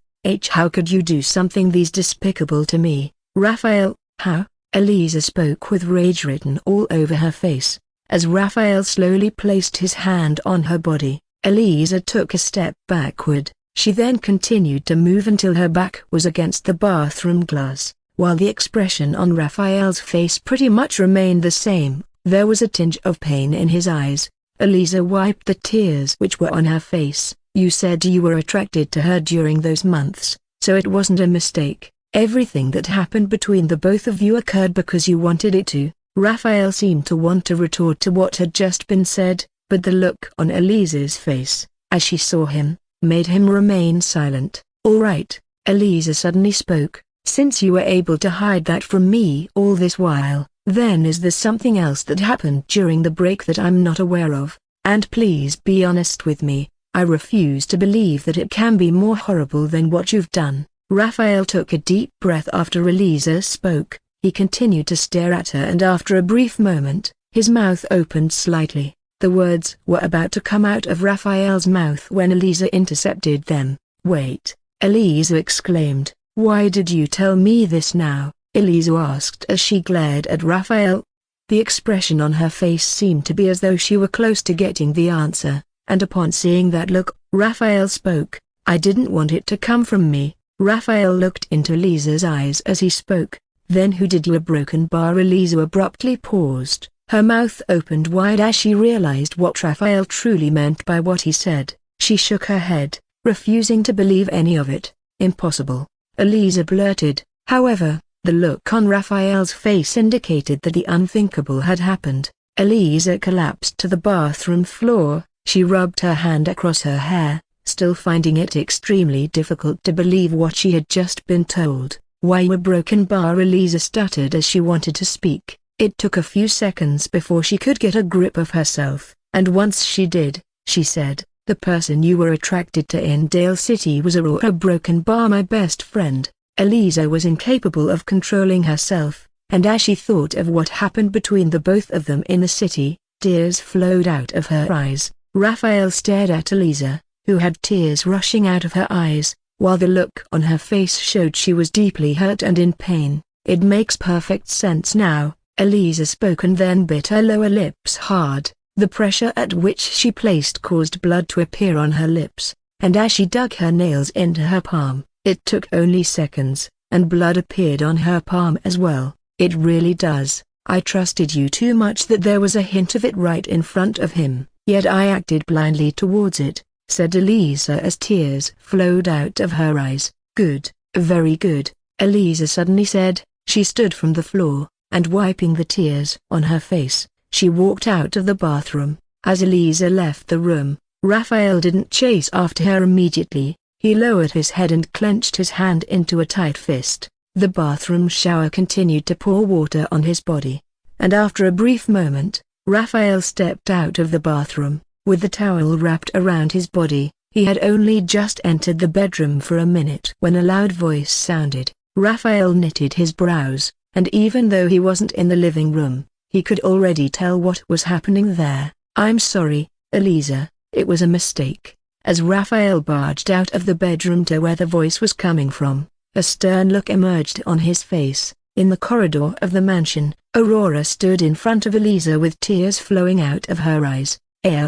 How could you do something this despicable to me, Raphael?" "How?" Elisa spoke with rage written all over her face. As Raphael slowly placed his hand on her body, Elisa took a step backward. She then continued to move until her back was against the bathroom glass. While the expression on Raphael's face pretty much remained the same, there was a tinge of pain in his eyes. Elisa wiped the tears which were on her face. "You said you were attracted to her during those months, so it wasn't a mistake. Everything that happened between the both of you occurred because you wanted it to." Raphael seemed to want to retort to what had just been said, but the look on Elisa's face, as she saw him, made him remain silent. "All right," Elisa suddenly spoke, "since you were able to hide that from me all this while, then is there something else that happened during the break that I'm not aware of? And please be honest with me. I refuse to believe that it can be more horrible than what you've done. Raphael took a deep breath after Elisa spoke. He continued to stare at her, and after a brief moment, his mouth opened slightly. The words were about to come out of Raphael's mouth when Elisa intercepted them. "Wait," Elisa exclaimed. "Why did you tell me this now?" Elisa asked as she glared at Raphael. The expression on her face seemed to be as though she were close to getting the answer, and upon seeing that look, Raphael spoke. "I didn't want it to come from me." Raphael looked into Elisa's eyes as he spoke. "Then who did you?" A broken bar. Elisa abruptly paused. Her mouth opened wide as she realized what Raphael truly meant by what he said. She shook her head, refusing to believe any of it. "Impossible," Elisa blurted. However, the look on Raphael's face indicated that the unthinkable had happened. Elisa collapsed to the bathroom floor. She rubbed her hand across her hair, still finding it extremely difficult to believe what she had just been told. "Why a broken bar?" Elisa stuttered as she wanted to speak. It took a few seconds before she could get a grip of herself, and once she did, she said, "The person you were attracted to in Dale City was Aurora." "Broken bar, my best friend." Elisa was incapable of controlling herself, and as she thought of what happened between the both of them in the city, tears flowed out of her eyes. Raphael stared at Elisa, who had tears rushing out of her eyes, while the look on her face showed she was deeply hurt and in pain. "It makes perfect sense now," Elisa spoke and then bit her lower lips hard. The pressure at which she placed caused blood to appear on her lips, and as she dug her nails into her palm, it took only seconds, and blood appeared on her palm as well. "It really does. I trusted you too much that there was a hint of it right in front of him, yet I acted blindly towards it," said Elisa as tears flowed out of her eyes. "Good, very good," Elisa suddenly said. She stood from the floor, and wiping the tears on her face, she walked out of the bathroom. As Elisa left the room, Raphael didn't chase after her immediately. He lowered his head and clenched his hand into a tight fist. The bathroom shower continued to pour water on his body, and after a brief moment, Raphael stepped out of the bathroom, with the towel wrapped around his body. He had only just entered the bedroom for a minute when a loud voice sounded. Raphael knitted his brows, and even though he wasn't in the living room, he could already tell what was happening there. "I'm sorry, Elisa, it was a mistake." As Raphael barged out of the bedroom to where the voice was coming from, a stern look emerged on his face. In the corridor of the mansion, Aurora stood in front of Elisa with tears flowing out of her eyes.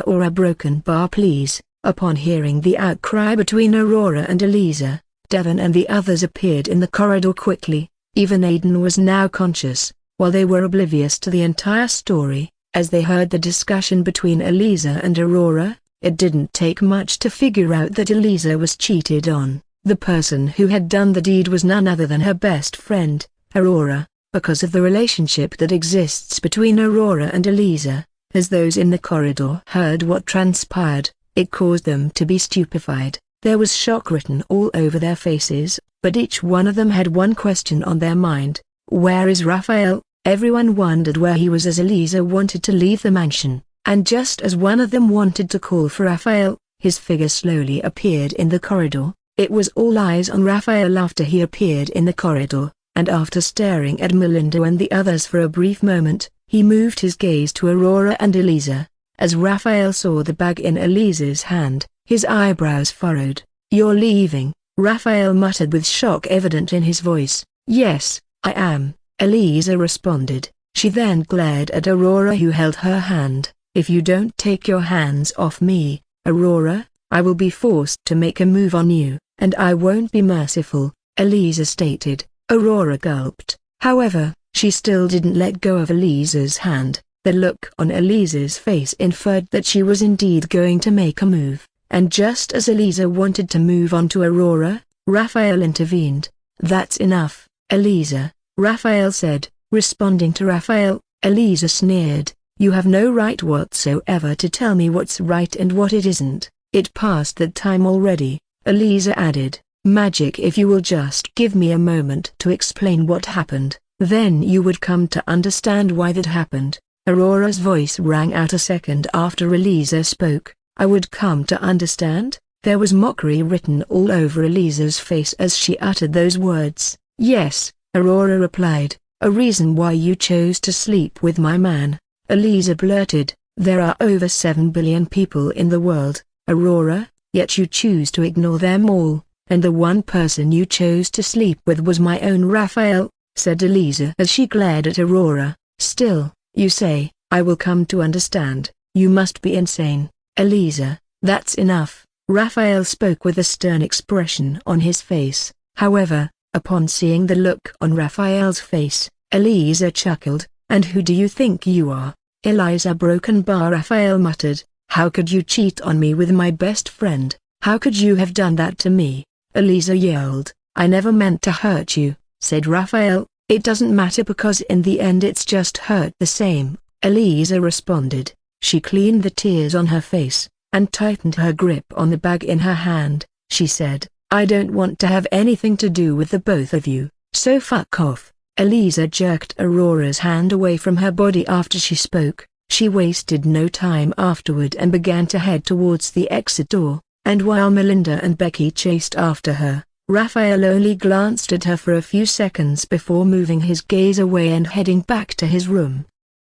"Or a broken bar please." Upon hearing the outcry between Aurora and Elisa, Devon and the others appeared in the corridor quickly. Even Aiden was now conscious, while they were oblivious to the entire story. As they heard the discussion between Elisa and Aurora, it didn't take much to figure out that Elisa was cheated on. The person who had done the deed was none other than her best friend, Aurora, because of the relationship that exists between Aurora and Elisa. As those in the corridor heard what transpired, it caused them to be stupefied. There was shock written all over their faces, but each one of them had one question on their mind: where is Raphael? Everyone wondered where he was as Elisa wanted to leave the mansion, and just as one of them wanted to call for Raphael, his figure slowly appeared in the corridor. It was all eyes on Raphael after he appeared in the corridor, and after staring at Melinda and the others for a brief moment, he moved his gaze to Aurora and Elisa. As Raphael saw the bag in Elisa's hand, his eyebrows furrowed. "You're leaving?" Raphael muttered with shock evident in his voice. "Yes, I am," Elisa responded. She then glared at Aurora, who held her hand. "If you don't take your hands off me, Aurora, I will be forced to make a move on you, and I won't be merciful," Elisa stated. Aurora gulped. However, she still didn't let go of Elisa's hand. The look on Elisa's face inferred that she was indeed going to make a move, and just as Elisa wanted to move on to Aurora, Raphael intervened. "That's enough, Elisa," Raphael said. Responding to Raphael, Elisa sneered. "You have no right whatsoever to tell me what's right and what it isn't. It past that time already," Elisa added. "Magic, if you will just give me a moment to explain what happened, then you would come to understand why that happened." Aurora's voice rang out a second after Elisa spoke. I would come to understand? There was mockery written all over Eliza's face as she uttered those words. Yes, Aurora replied, a reason why you chose to sleep with my man. Eliza blurted, there are over 7 billion people in the world, Aurora, yet you choose to ignore them all, and the one person you chose to sleep with was my own Raphael, said Eliza as she glared at Aurora. Still, you say, I will come to understand. You must be insane, Eliza. That's enough. Raphael spoke with a stern expression on his face. However, upon seeing the look on Raphael's face, Eliza chuckled. And who do you think you are, Eliza Broken Bar? Raphael muttered. How could you cheat on me with my best friend? How could you have done that to me? Eliza yelled. I never meant to hurt you, said Raphael. It doesn't matter because in the end it's just hurt the same, Eliza responded. She cleaned the tears on her face, and tightened her grip on the bag in her hand. She said, I don't want to have anything to do with the both of you, so fuck off. Eliza jerked Aurora's hand away from her body after she spoke. She wasted no time afterward and began to head towards the exit door, and while Melinda and Becky chased after her, Raphael only glanced at her for a few seconds before moving his gaze away and heading back to his room.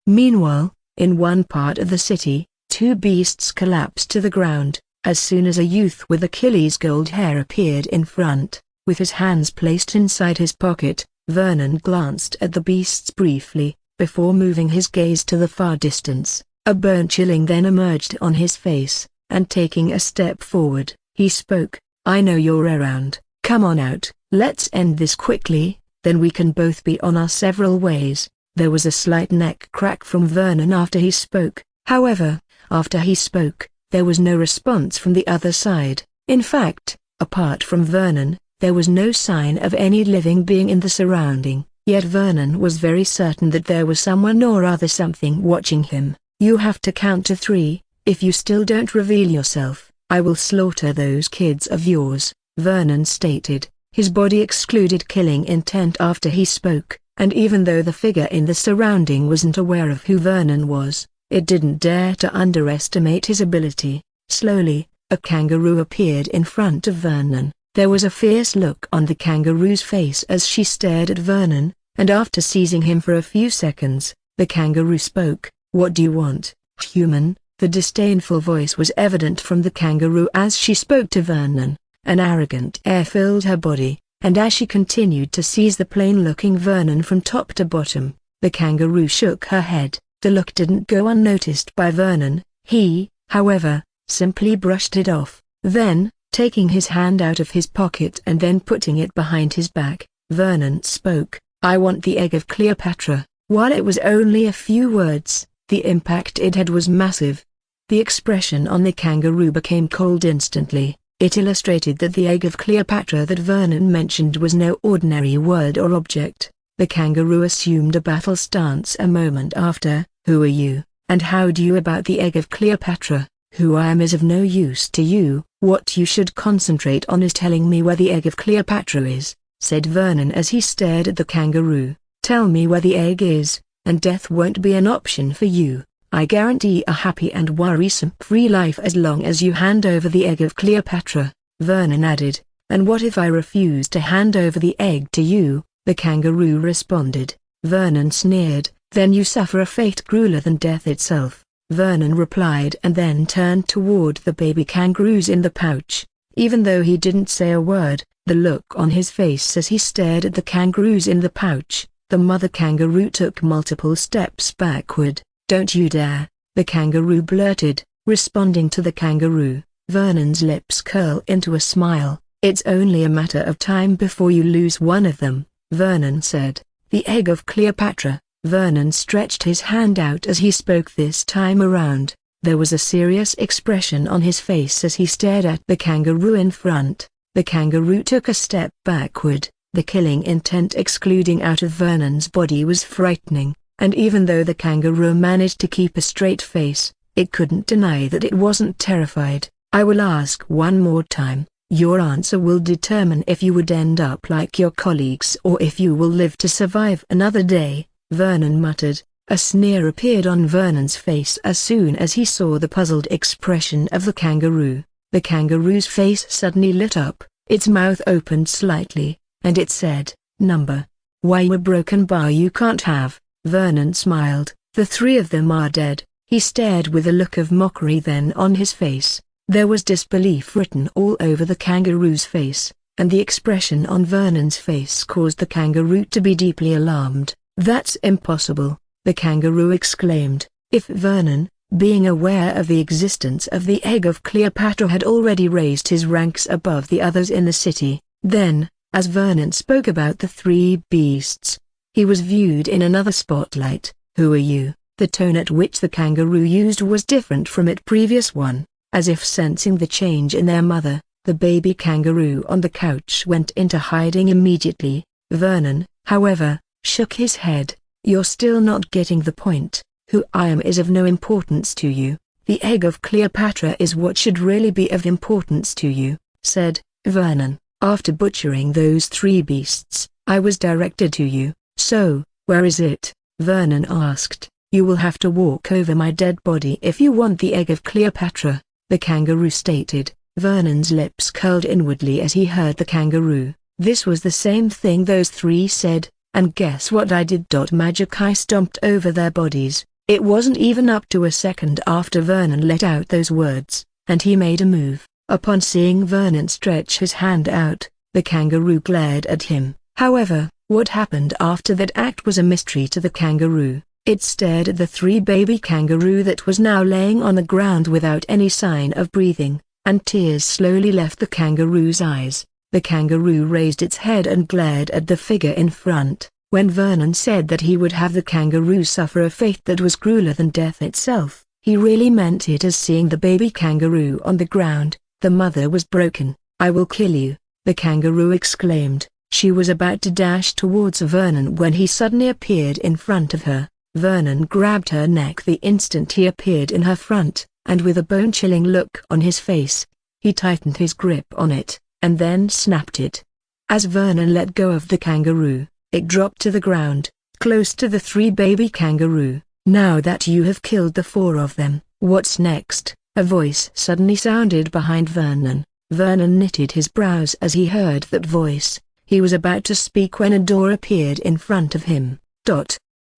Meanwhile, in one part of the city, two beasts collapsed to the ground, as soon as a youth with Achilles' gold hair appeared in front, with his hands placed inside his pocket. Vernon glanced at the beasts briefly, before moving his gaze to the far distance. A bone-chilling then emerged on his face, and taking a step forward, he spoke, I know you're around. Come on out. Let's end this quickly, then we can both be on our several ways. There was a slight neck crack from Vernon after he spoke. However, after he spoke, there was no response from the other side. In fact, apart from Vernon, there was no sign of any living being in the surrounding. Yet Vernon was very certain that there was someone or other something watching him. You have to count to 3. If you still don't reveal yourself, I will slaughter those kids of yours, Vernon stated. His body excluded killing intent after he spoke, and even though the figure in the surrounding wasn't aware of who Vernon was, it didn't dare to underestimate his ability. Slowly, a kangaroo appeared in front of Vernon. There was a fierce look on the kangaroo's face as she stared at Vernon, and after seizing him for a few seconds, the kangaroo spoke, What do you want, human? The disdainful voice was evident from the kangaroo as she spoke to Vernon. An arrogant air filled her body, and as she continued to seize the plain-looking Vernon from top to bottom, the kangaroo shook her head. The look didn't go unnoticed by Vernon. He, however, simply brushed it off. Then, taking his hand out of his pocket and then putting it behind his back, Vernon spoke, I want the egg of Cleopatra. While it was only a few words, the impact it had was massive. The expression on the kangaroo became cold instantly. It illustrated that the egg of Cleopatra that Vernon mentioned was no ordinary word or object. The kangaroo assumed a battle stance a moment after. Who are you, and how do you about the egg of Cleopatra? Who I am is of no use to you. What you should concentrate on is telling me where the egg of Cleopatra is, said Vernon as he stared at the kangaroo. Tell me where the egg is, and death won't be an option for you. I guarantee a happy and worrisome-free life as long as you hand over the egg of Cleopatra, Vernon added. And what if I refuse to hand over the egg to you? The kangaroo responded. Vernon sneered. Then you suffer a fate crueler than death itself, Vernon replied, and then turned toward the baby kangaroos in the pouch. Even though he didn't say a word, the look on his face as he stared at the kangaroos in the pouch, the mother kangaroo took multiple steps backward. Don't you dare, the kangaroo blurted, responding to the kangaroo. Vernon's lips curl into a smile. It's only a matter of time before you lose one of them, Vernon said. The egg of Cleopatra. Vernon stretched his hand out as he spoke this time around. There was a serious expression on his face as he stared at the kangaroo in front. The kangaroo took a step backward. The killing intent excluding out of Vernon's body was frightening, and even though the kangaroo managed to keep a straight face, it couldn't deny that it wasn't terrified. I will ask one more time. Your answer will determine if you would end up like your colleagues or if you will live to survive another day, Vernon muttered. A sneer appeared on Vernon's face as soon as he saw the puzzled expression of the kangaroo. The kangaroo's face suddenly lit up, its mouth opened slightly, and it said, "Number. Why a broken bar you can't have." Vernon smiled. "The three of them are dead." He stared with a look of mockery then on his face. There was disbelief written all over the kangaroo's face, and the expression on Vernon's face caused the kangaroo to be deeply alarmed. "That's impossible," the kangaroo exclaimed. If Vernon, being aware of the existence of the egg of Cleopatra, had already raised his ranks above the others in the city, then, as Vernon spoke about the three beasts, he was viewed in another spotlight. "Who are you?" The tone at which the kangaroo used was different from its previous one. As if sensing the change in their mother, the baby kangaroo on the couch went into hiding immediately. Vernon, however, shook his head. "You're still not getting the point. Who I am is of no importance to you. The egg of Cleopatra is what should really be of importance to you," said Vernon. "After butchering those three beasts, I was directed to you. So, where is it?" Vernon asked. "You will have to walk over my dead body if you want the egg of Cleopatra," the kangaroo stated. Vernon's lips curled inwardly as he heard the kangaroo. This was the same thing those three said, and guess what I did? Magic, I stomped over their bodies. It wasn't even up to a second after Vernon let out those words, and he made a move. Upon seeing Vernon stretch his hand out, the kangaroo glared at him. However, what happened after that act was a mystery to the kangaroo. It stared at the three baby kangaroo that was now laying on the ground without any sign of breathing, and tears slowly left the kangaroo's eyes. The kangaroo raised its head and glared at the figure in front. When Vernon said that he would have the kangaroo suffer a fate that was crueler than death itself, he really meant it. As seeing the baby kangaroo on the ground, the mother was broken. "I will kill you," the kangaroo exclaimed. She was about to dash towards Vernon when he suddenly appeared in front of her. Vernon grabbed her neck the instant he appeared in her front, and with a bone-chilling look on his face, he tightened his grip on it, and then snapped it. As Vernon let go of the kangaroo, it dropped to the ground, close to the three baby kangaroo. "Now that you have killed the four of them, what's next?" a voice suddenly sounded behind Vernon. Vernon knitted his brows as he heard that voice. He was about to speak when a door appeared in front of him.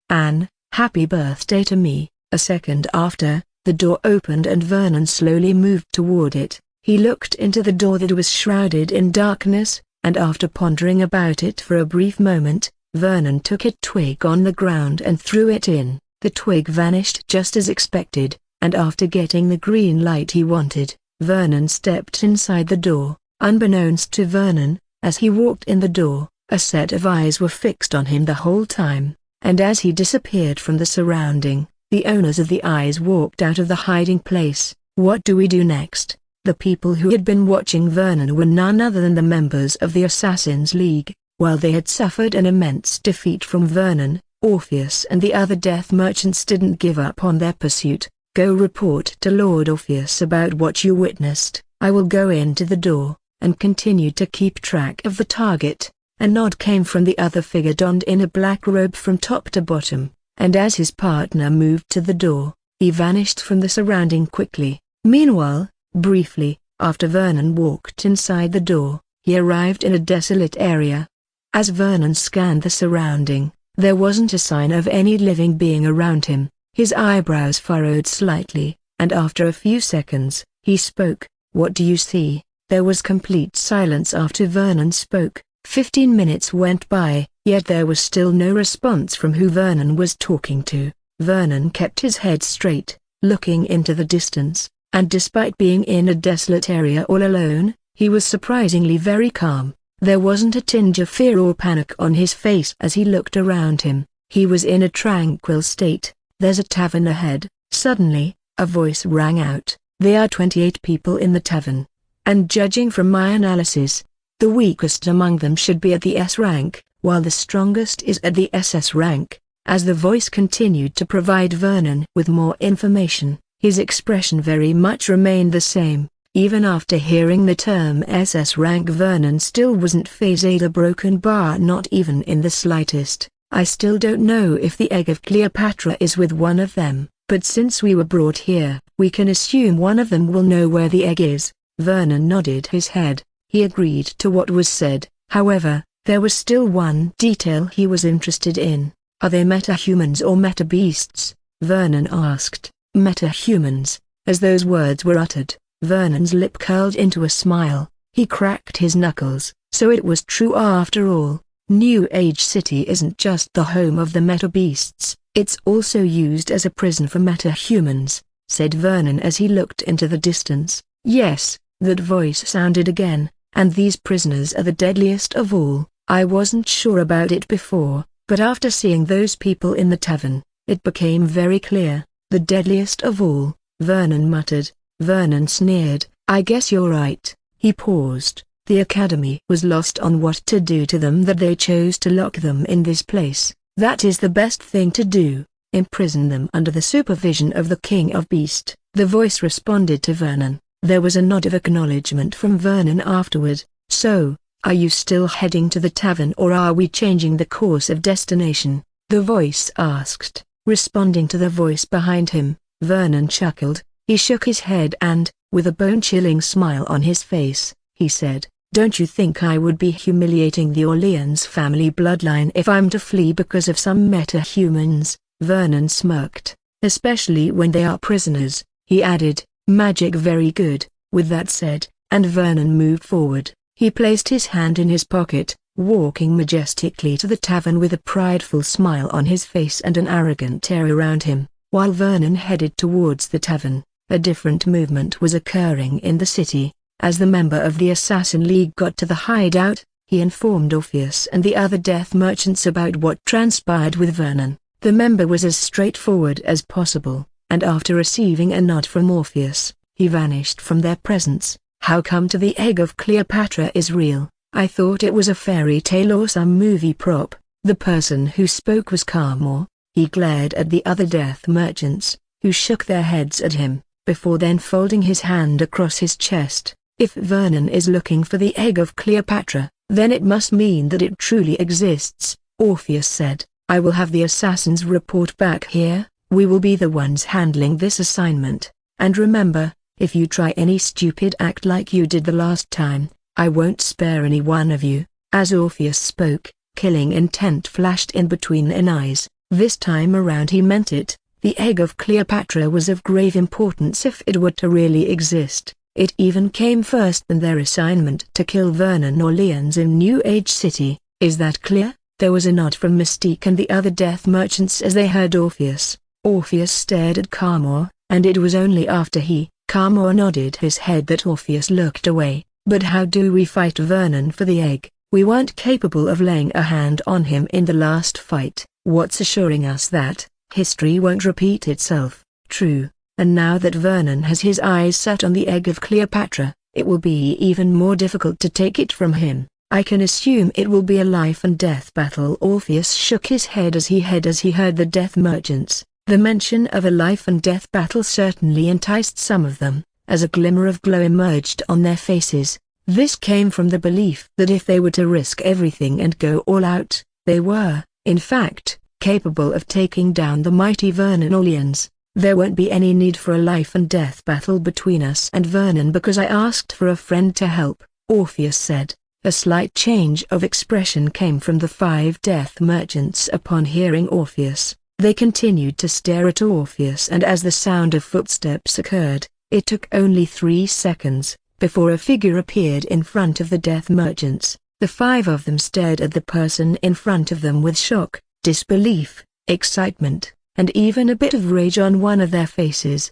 "Anne, happy birthday to me." A second after, the door opened and Vernon slowly moved toward it. He looked into the door that was shrouded in darkness, and after pondering about it for a brief moment, Vernon took a twig on the ground and threw it in. The twig vanished just as expected, and after getting the green light he wanted, Vernon stepped inside the door. Unbeknownst to Vernon, as he walked in the door, a set of eyes were fixed on him the whole time, and as he disappeared from the surrounding, the owners of the eyes walked out of the hiding place. What do we do next? The people who had been watching Vernon were none other than the members of the Assassin's League. While they had suffered an immense defeat from Vernon, Orpheus and the other death merchants didn't give up on their pursuit. "Go report to Lord Orpheus about what you witnessed." "I will go into the door," and continued to keep track of the target. A nod came from the other figure donned in a black robe from top to bottom, and as his partner moved to the door, he vanished from the surrounding quickly. Meanwhile, briefly, after Vernon walked inside the door, he arrived in a desolate area. As Vernon scanned the surrounding, there wasn't a sign of any living being around him. His eyebrows furrowed slightly, and after a few seconds, he spoke. "What do you see?" There was complete silence after Vernon spoke. 15 minutes went by, yet there was still no response from who Vernon was talking to. Vernon kept his head straight, looking into the distance, and despite being in a desolate area all alone, he was surprisingly very calm. There wasn't a tinge of fear or panic on his face as he looked around him. He was in a tranquil state. "There's a tavern ahead." Suddenly, a voice rang out. "There are 28 people in the tavern, and judging from my analysis, the weakest among them should be at the S rank, while the strongest is at the SS rank." As the voice continued to provide Vernon with more information, his expression very much remained the same. Even after hearing the term SS rank, Vernon still wasn't fazed. A broken bar, not even in the slightest. I still don't know if the egg of Cleopatra is with one of them, but since we were brought here, we can assume one of them will know where the egg is." Vernon nodded his head. He agreed to what was said. However, there was still one detail he was interested in. "Are they meta-humans or meta-beasts?" Vernon asked. "Meta-humans." As those words were uttered, Vernon's lip curled into a smile. He cracked his knuckles. So it was true after all. New Age City isn't just the home of the meta-beasts, it's also used as a prison for meta-humans, said Vernon as he looked into the distance. "Yes," that voice sounded again, "and these prisoners are the deadliest of all. I wasn't sure about it before, but after seeing those people in the tavern, it became very clear. The deadliest of all," Vernon muttered. Vernon sneered. "I guess you're right." He paused. The Academy was lost on what to do to them that they chose to lock them in this place. "That is the best thing to do, imprison them under the supervision of the King of Beast." The voice responded to Vernon. There was a nod of acknowledgement from Vernon afterward. "So, are you still heading to the tavern or are we changing the course of destination?" the voice asked. Responding to the voice behind him, Vernon chuckled. He shook his head and, with a bone-chilling smile on his face, he said, "Don't you think I would be humiliating the Orleans family bloodline if I'm to flee because of some meta-humans?" Vernon smirked. "Especially when they are prisoners," he added. "Magic very good." With that said, and Vernon moved forward, he placed his hand in his pocket, walking majestically to the tavern with a prideful smile on his face and an arrogant air around him. While Vernon headed towards the tavern, a different movement was occurring in the city. As the member of the Assassin League got to the hideout, he informed Orpheus and the other death merchants about what transpired with Vernon. The member was as straightforward as possible, and after receiving a nod from Orpheus, he vanished from their presence. "How come the egg of Cleopatra is real? I thought it was a fairy tale or some movie prop." The person who spoke was Carmore. He glared at the other death merchants, who shook their heads at him, before then folding his hand across his chest. "If Vernon is looking for the egg of Cleopatra, then it must mean that it truly exists," Orpheus said. "I will have the assassins report back here. We will be the ones handling this assignment. And remember, if you try any stupid act like you did the last time, I won't spare any one of you." As Orpheus spoke, killing intent flashed in between an eyes. This time around he meant it. The egg of Cleopatra was of grave importance if it were to really exist. It even came first in their assignment to kill Vernon Orleans in New Age City. Is that clear? There was a nod from Mystique and the other death merchants as they heard Orpheus. Orpheus stared at Carmore, and it was only after Carmore nodded his head that Orpheus looked away. "But how do we fight Vernon for the egg? We weren't capable of laying a hand on him in the last fight. What's assuring us that history won't repeat itself?" "True. And now that Vernon has his eyes set on the egg of Cleopatra, it will be even more difficult to take it from him. I can assume it will be a life and death battle." Orpheus shook his head as he heard the death merchants. The mention of a life and death battle certainly enticed some of them, as a glimmer of glow emerged on their faces. This came from the belief that if they were to risk everything and go all out, they were, in fact, capable of taking down the mighty Vernon Orleans. "There won't be any need for a life and death battle between us and Vernon because I asked for a friend to help," Orpheus said. A slight change of expression came from the 5 death merchants upon hearing Orpheus. They continued to stare at Orpheus, and as the sound of footsteps occurred, it took only 3 seconds before a figure appeared in front of the death merchants. The 5 of them stared at the person in front of them with shock, disbelief, excitement, and even a bit of rage on one of their faces.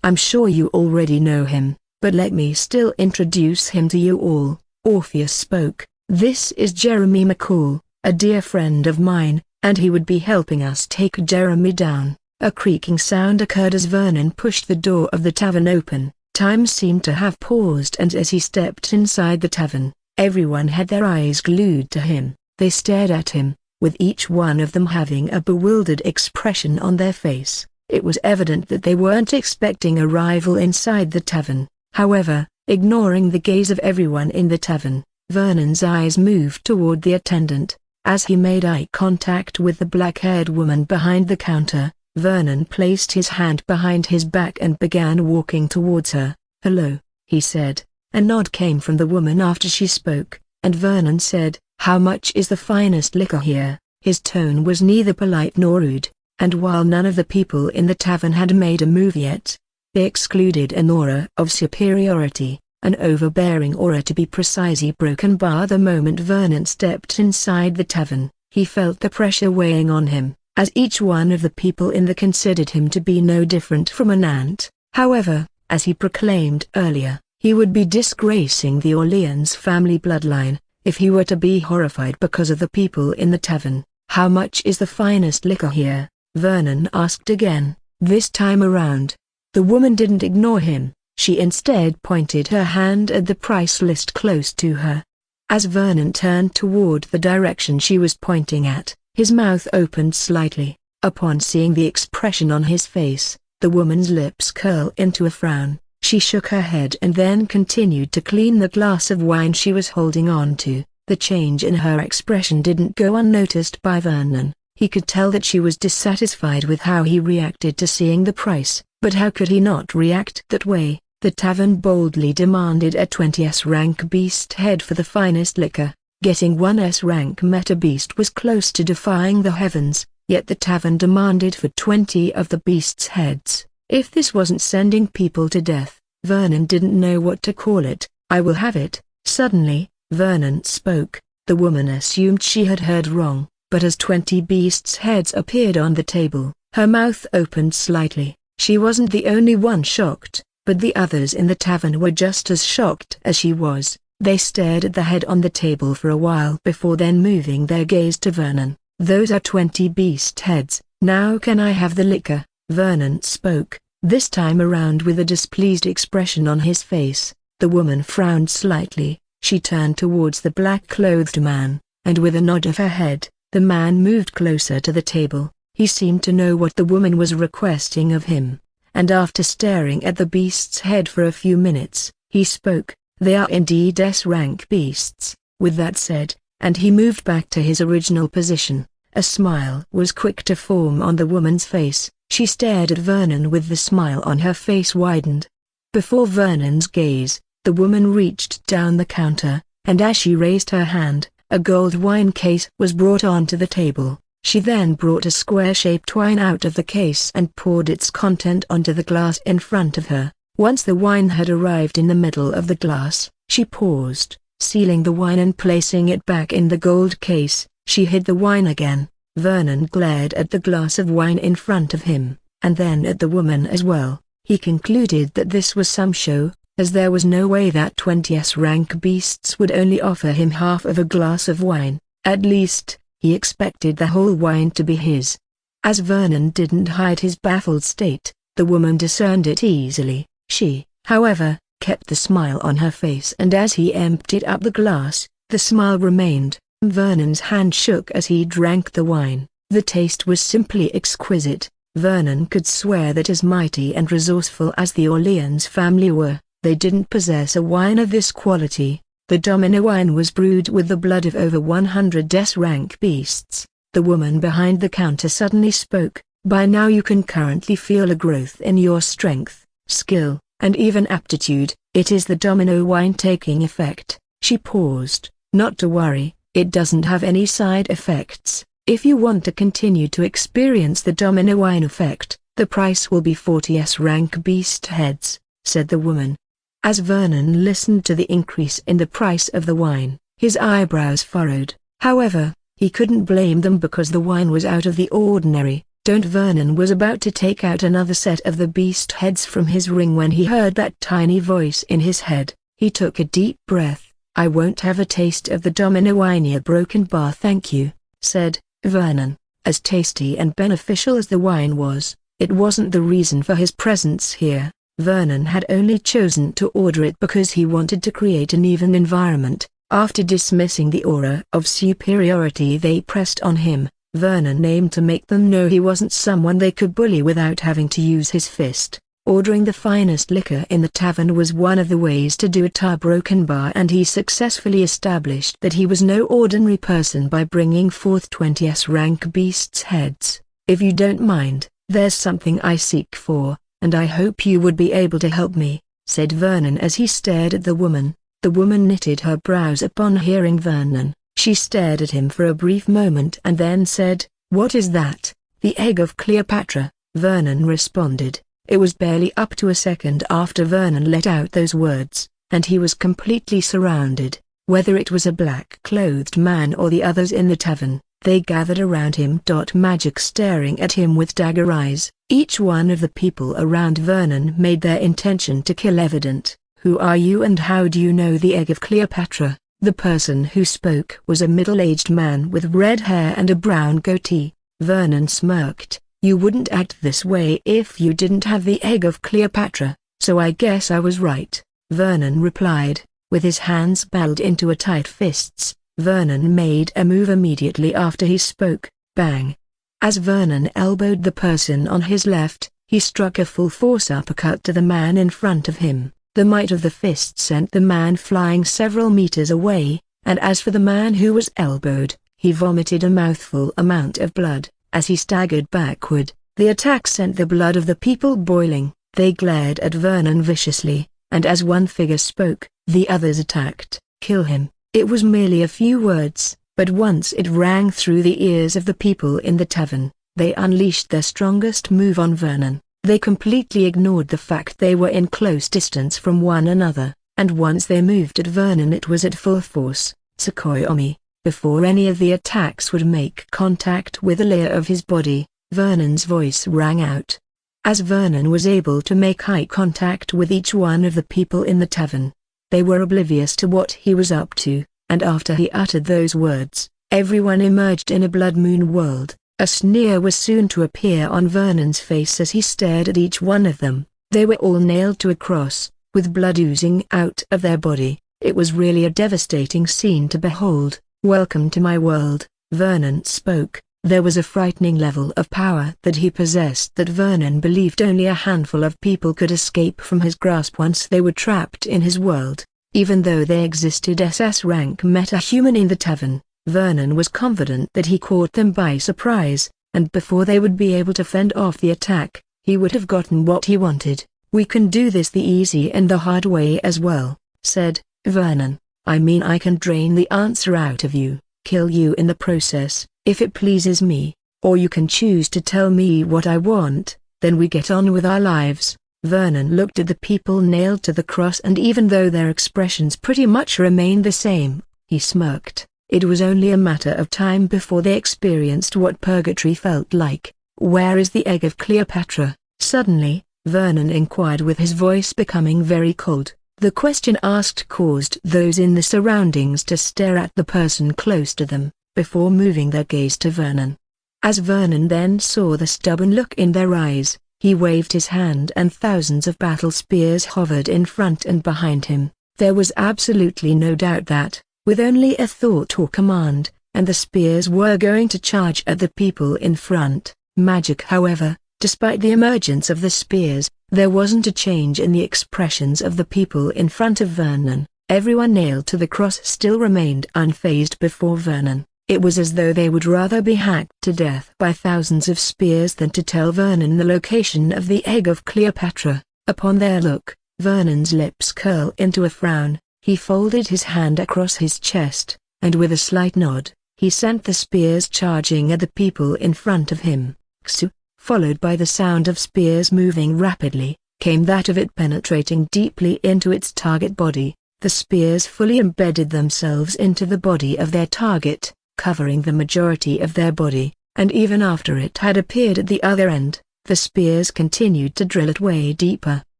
"I'm sure you already know him, but let me still introduce him to you all," Orpheus spoke. "This is Jeremy McCall, a dear friend of mine, and he would be helping us take Jeremy down." A creaking sound occurred as Vernon pushed the door of the tavern open. Time seemed to have paused, and as he stepped inside the tavern, everyone had their eyes glued to him. They stared at him, with each one of them having a bewildered expression on their face. It was evident that they weren't expecting a rival inside the tavern. However, ignoring the gaze of everyone in the tavern, Vernon's eyes moved toward the attendant. As he made eye contact with the black-haired woman behind the counter, Vernon placed his hand behind his back and began walking towards her. "Hello," he said. A nod came from the woman after she spoke, and Vernon said, "How much is the finest liquor here?" His tone was neither polite nor rude, and while none of the people in the tavern had made a move yet, they excluded an aura of superiority, an overbearing aura to be precisely broken by the moment Vernon stepped inside the tavern. He felt the pressure weighing on him, as each one of the people in the considered him to be no different from an ant. However, as he proclaimed earlier, he would be disgracing the Orleans family bloodline if he were to be horrified because of the people in the tavern. "How much is the finest liquor here?" Vernon asked again, this time around. The woman didn't ignore him, she instead pointed her hand at the price list close to her. As Vernon turned toward the direction she was pointing at, his mouth opened slightly. Upon seeing the expression on his face, the woman's lips curled into a frown. She shook her head and then continued to clean the glass of wine she was holding on to. The change in her expression didn't go unnoticed by Vernon. He could tell that she was dissatisfied with how he reacted to seeing the price, but how could he not react that way? The tavern boldly demanded a 20s rank beast head for the finest liquor. Getting 1s rank meta beast was close to defying the heavens, yet the tavern demanded for 20 of the beast's heads. If this wasn't sending people to death, Vernon didn't know what to call it. "I will have it." Suddenly, Vernon spoke. The woman assumed she had heard wrong, but as 20 beasts' heads appeared on the table, her mouth opened slightly. She wasn't the only one shocked, but the others in the tavern were just as shocked as she was. They stared at the head on the table for a while before then moving their gaze to Vernon. "Those are 20 beast heads. Now can I have the liquor?" Vernon spoke, this time around with a displeased expression on his face. The woman frowned slightly. She turned towards the black-clothed man, and with a nod of her head, the man moved closer to the table. He seemed to know what the woman was requesting of him, and after staring at the beast's head for a few minutes, he spoke. "They are indeed S-rank beasts." With that said, and he moved back to his original position, a smile was quick to form on the woman's face. She stared at Vernon with the smile on her face widened. Before Vernon's gaze, the woman reached down the counter, and as she raised her hand, a gold wine case was brought onto the table. She then brought a square-shaped wine out of the case and poured its content onto the glass in front of her. Once the wine had arrived in the middle of the glass, she paused, sealing the wine and placing it back in the gold case. She hid the wine again. Vernon glared at the glass of wine in front of him, and then at the woman as well. He concluded that this was some show, as there was no way that 20s rank beasts would only offer him half of a glass of wine. At least, he expected the whole wine to be his. As Vernon didn't hide his baffled state, the woman discerned it easily. She, however, kept the smile on her face, and as he emptied up the glass, the smile remained. Vernon's hand shook as he drank the wine. The taste was simply exquisite. Vernon could swear that as mighty and resourceful as the Orleans family were, they didn't possess a wine of this quality. The domino wine was brewed with the blood of over 100 S-rank beasts. The woman behind the counter suddenly spoke. "By now you can currently feel a growth in your strength, skill, and even aptitude. It is the domino wine taking effect." She paused. "Not to worry, it doesn't have any side effects. If you want to continue to experience the domino wine effect, the price will be 40 S-rank beast heads," said the woman. As Vernon listened to the increase in the price of the wine, his eyebrows furrowed. However, he couldn't blame them because the wine was out of the ordinary. Vernon was about to take out another set of the beast heads from his ring when he heard that tiny voice in his head. He took a deep breath. "I won't have a taste of the domino wine, you broken bar, thank you," said Vernon. As tasty and beneficial as the wine was, it wasn't the reason for his presence here. Vernon had only chosen to order it because he wanted to create an even environment. After dismissing the aura of superiority they pressed on him, Vernon aimed to make them know he wasn't someone they could bully without having to use his fist. Ordering the finest liquor in the tavern was one of the ways to do it. A broken bar, and he successfully established that he was no ordinary person by bringing forth 20s rank beasts' heads. "If you don't mind, there's something I seek for, and I hope you would be able to help me," said Vernon as he stared at the woman. The woman knitted her brows upon hearing Vernon. She stared at him for a brief moment and then said, "What is that?" "The egg of Cleopatra," Vernon responded. It was barely up to a second after Vernon let out those words, and he was completely surrounded. Whether it was a black-clothed man or the others in the tavern, they gathered around him. Magic staring at him with dagger eyes. Each one of the people around Vernon made their intention to kill evident. "Who are you and how do you know the egg of Cleopatra?" The person who spoke was a middle-aged man with red hair and a brown goatee. Vernon smirked. "You wouldn't act this way if you didn't have the egg of Cleopatra, so I guess I was right," Vernon replied, with his hands balled into a tight fists. Vernon made a move immediately after he spoke. Bang! As Vernon elbowed the person on his left, he struck a full-force uppercut to the man in front of him. The might of the fist sent the man flying several meters away, and as for the man who was elbowed, he vomited a mouthful amount of blood. As he staggered backward, the attack sent the blood of the people boiling. They glared at Vernon viciously, and as one figure spoke, the others attacked. "Kill him." It was merely a few words, but once it rang through the ears of the people in the tavern, they unleashed their strongest move on Vernon. They completely ignored the fact they were in close distance from one another, and once they moved at Vernon it was at full force. Tsukuyomi. Before any of the attacks would make contact with a layer of his body, Vernon's voice rang out. As Vernon was able to make eye contact with each one of the people in the tavern, they were oblivious to what he was up to, and after he uttered those words, everyone emerged in a blood moon world. A sneer was soon to appear on Vernon's face as he stared at each one of them. They were all nailed to a cross, with blood oozing out of their body. It was really a devastating scene to behold. "Welcome to my world," Vernon spoke. There was a frightening level of power that he possessed that Vernon believed only a handful of people could escape from his grasp once they were trapped in his world. Even though they existed SS-rank meta-human in the tavern, Vernon was confident that he caught them by surprise, and before they would be able to fend off the attack, he would have gotten what he wanted. "We can do this the easy and the hard way as well," said Vernon. "I mean I can drain the answer out of you, kill you in the process, if it pleases me, or you can choose to tell me what I want, then we get on with our lives." Vernon looked at the people nailed to the cross, and even though their expressions pretty much remained the same, he smirked. It was only a matter of time before they experienced what purgatory felt like. "Where is the egg of Cleopatra?" Suddenly, Vernon inquired with his voice becoming very cold. The question asked caused those in the surroundings to stare at the person close to them, before moving their gaze to Vernon. As Vernon then saw the stubborn look in their eyes, he waved his hand and thousands of battle spears hovered in front and behind him. There was absolutely no doubt that, with only a thought or command, and the spears were going to charge at the people in front. Magic, however, despite the emergence of the spears, there wasn't a change in the expressions of the people in front of Vernon. Everyone nailed to the cross still remained unfazed before Vernon. It was as though they would rather be hacked to death by thousands of spears than to tell Vernon the location of the egg of Cleopatra. Upon their look, Vernon's lips curled into a frown. He folded his hand across his chest, and with a slight nod, he sent the spears charging at the people in front of him. Ksu, followed by the sound of spears moving rapidly, came that of it penetrating deeply into its target body. The spears fully embedded themselves into the body of their target, covering the majority of their body, and even after it had appeared at the other end, the spears continued to drill it way deeper.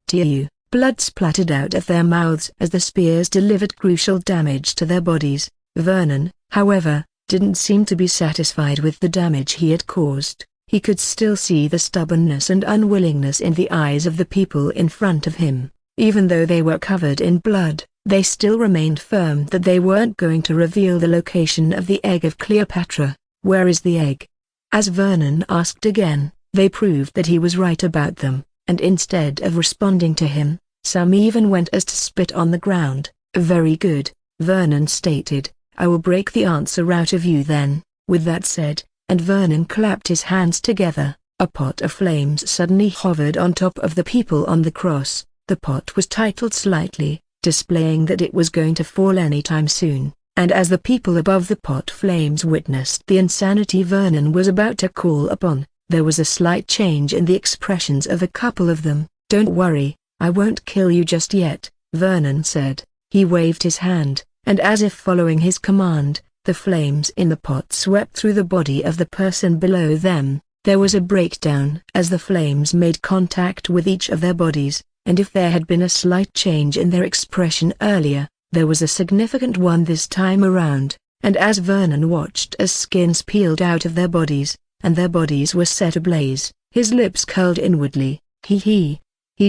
Tu. Blood splattered out of their mouths as the spears delivered crucial damage to their bodies. Vernon, however, didn't seem to be satisfied with the damage he had caused. He could still see the stubbornness and unwillingness in the eyes of the people in front of him. Even though they were covered in blood, they still remained firm that they weren't going to reveal the location of the egg of Cleopatra. "Where is the egg?" As Vernon asked again, they proved that he was right about them. and instead of responding to him, some even went as to spit on the ground. "Very good," Vernon stated. "I will break the answer out of you then." With that said, and Vernon clapped his hands together, a pot of flames suddenly hovered on top of the people on the cross. The pot was titled slightly, displaying that it was going to fall any time soon, and as the people above the pot flames witnessed the insanity Vernon was about to call upon, there was a slight change in the expressions of a couple of them. "Don't worry, I won't kill you just yet," Vernon said. He waved his hand, and as if following his command, the flames in the pot swept through the body of the person below them. There was a breakdown as the flames made contact with each of their bodies, and if there had been a slight change in their expression earlier, there was a significant one this time around, and as Vernon watched as skins peeled out of their bodies, and their bodies were set ablaze, his lips curled inwardly. He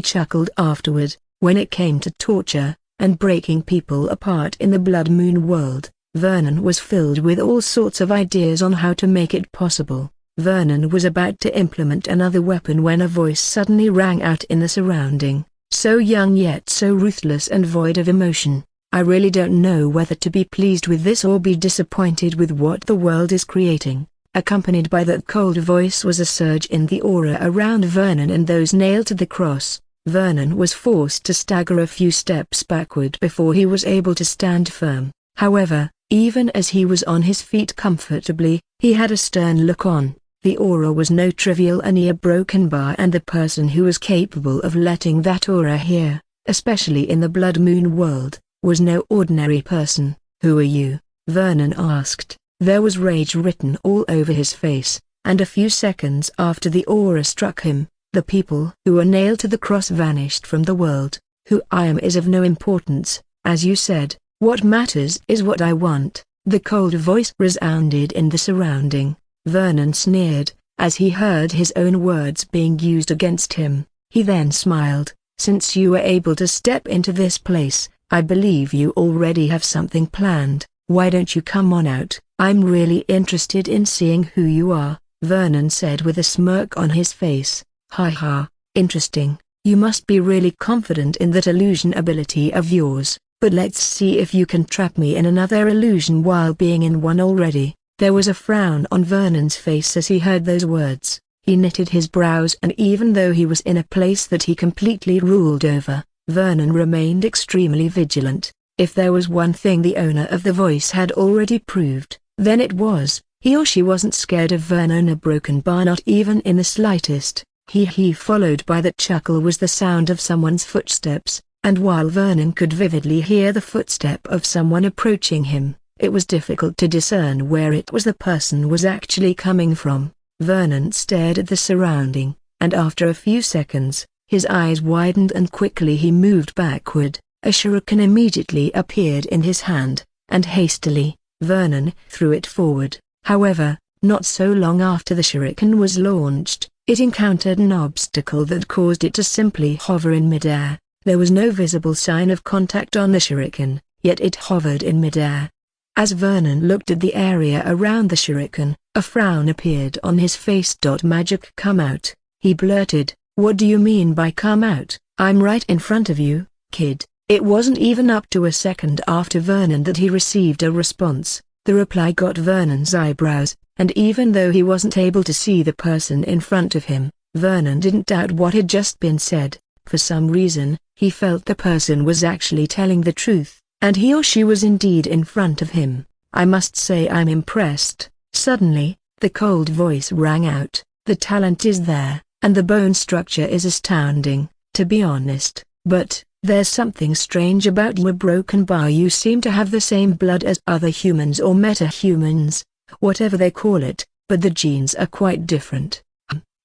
chuckled afterward. When it came to torture, and breaking people apart in the Blood Moon world, Vernon was filled with all sorts of ideas on how to make it possible. Vernon was about to implement another weapon when a voice suddenly rang out in the surrounding, so young yet so ruthless and void of emotion. "I really don't know whether to be pleased with this or be disappointed with what the world is creating." Accompanied by that cold voice was a surge in the aura around Vernon and those nailed to the cross. Vernon was forced to stagger a few steps backward before he was able to stand firm. However, even as he was on his feet comfortably, he had a stern look on. The aura was no trivial a broken bar, and the person who was capable of letting that aura here, especially in the Blood Moon world, was no ordinary person. "Who are you?" Vernon asked. There was rage written all over his face, and a few seconds after the aura struck him, the people who were nailed to the cross vanished from the world. "Who I am is of no importance, as you said. What matters is what I want." The cold voice resounded in the surrounding. Vernon sneered, as he heard his own words being used against him. He then smiled. "Since you were able to step into this place, I believe you already have something planned. Why don't you come on out? I'm really interested in seeing who you are," Vernon said with a smirk on his face. "Ha ha, interesting. You must be really confident in that illusion ability of yours, but let's see if you can trap me in another illusion while being in one already." There was a frown on Vernon's face as he heard those words. He knitted his brows, and even though he was in a place that he completely ruled over, Vernon remained extremely vigilant. If there was one thing the owner of the voice had already proved, then it was, he or she wasn't scared of Vernon a broken bar, not even in the slightest. He followed by that chuckle was the sound of someone's footsteps, and while Vernon could vividly hear the footstep of someone approaching him, it was difficult to discern where it was the person was actually coming from. Vernon stared at the surrounding, and after a few seconds, his eyes widened and quickly he moved backward. A shuriken immediately appeared in his hand, and hastily, Vernon threw it forward. However, not so long after the shuriken was launched, it encountered an obstacle that caused it to simply hover in midair. There was no visible sign of contact on the shuriken, yet it hovered in midair. As Vernon looked at the area around the shuriken, a frown appeared on his face. "Magic come out," he blurted. "What do you mean by come out? I'm right in front of you, kid." It wasn't even up to a second after Vernon that he received a response. The reply got Vernon's eyebrows, and even though he wasn't able to see the person in front of him, Vernon didn't doubt what had just been said. For some reason, he felt the person was actually telling the truth, and he or she was indeed in front of him. "I must say I'm impressed." Suddenly, the cold voice rang out. "The talent is there, and the bone structure is astounding, to be honest, but there's something strange about your broken bar. You seem to have the same blood as other humans or meta-humans, whatever they call it, but the genes are quite different."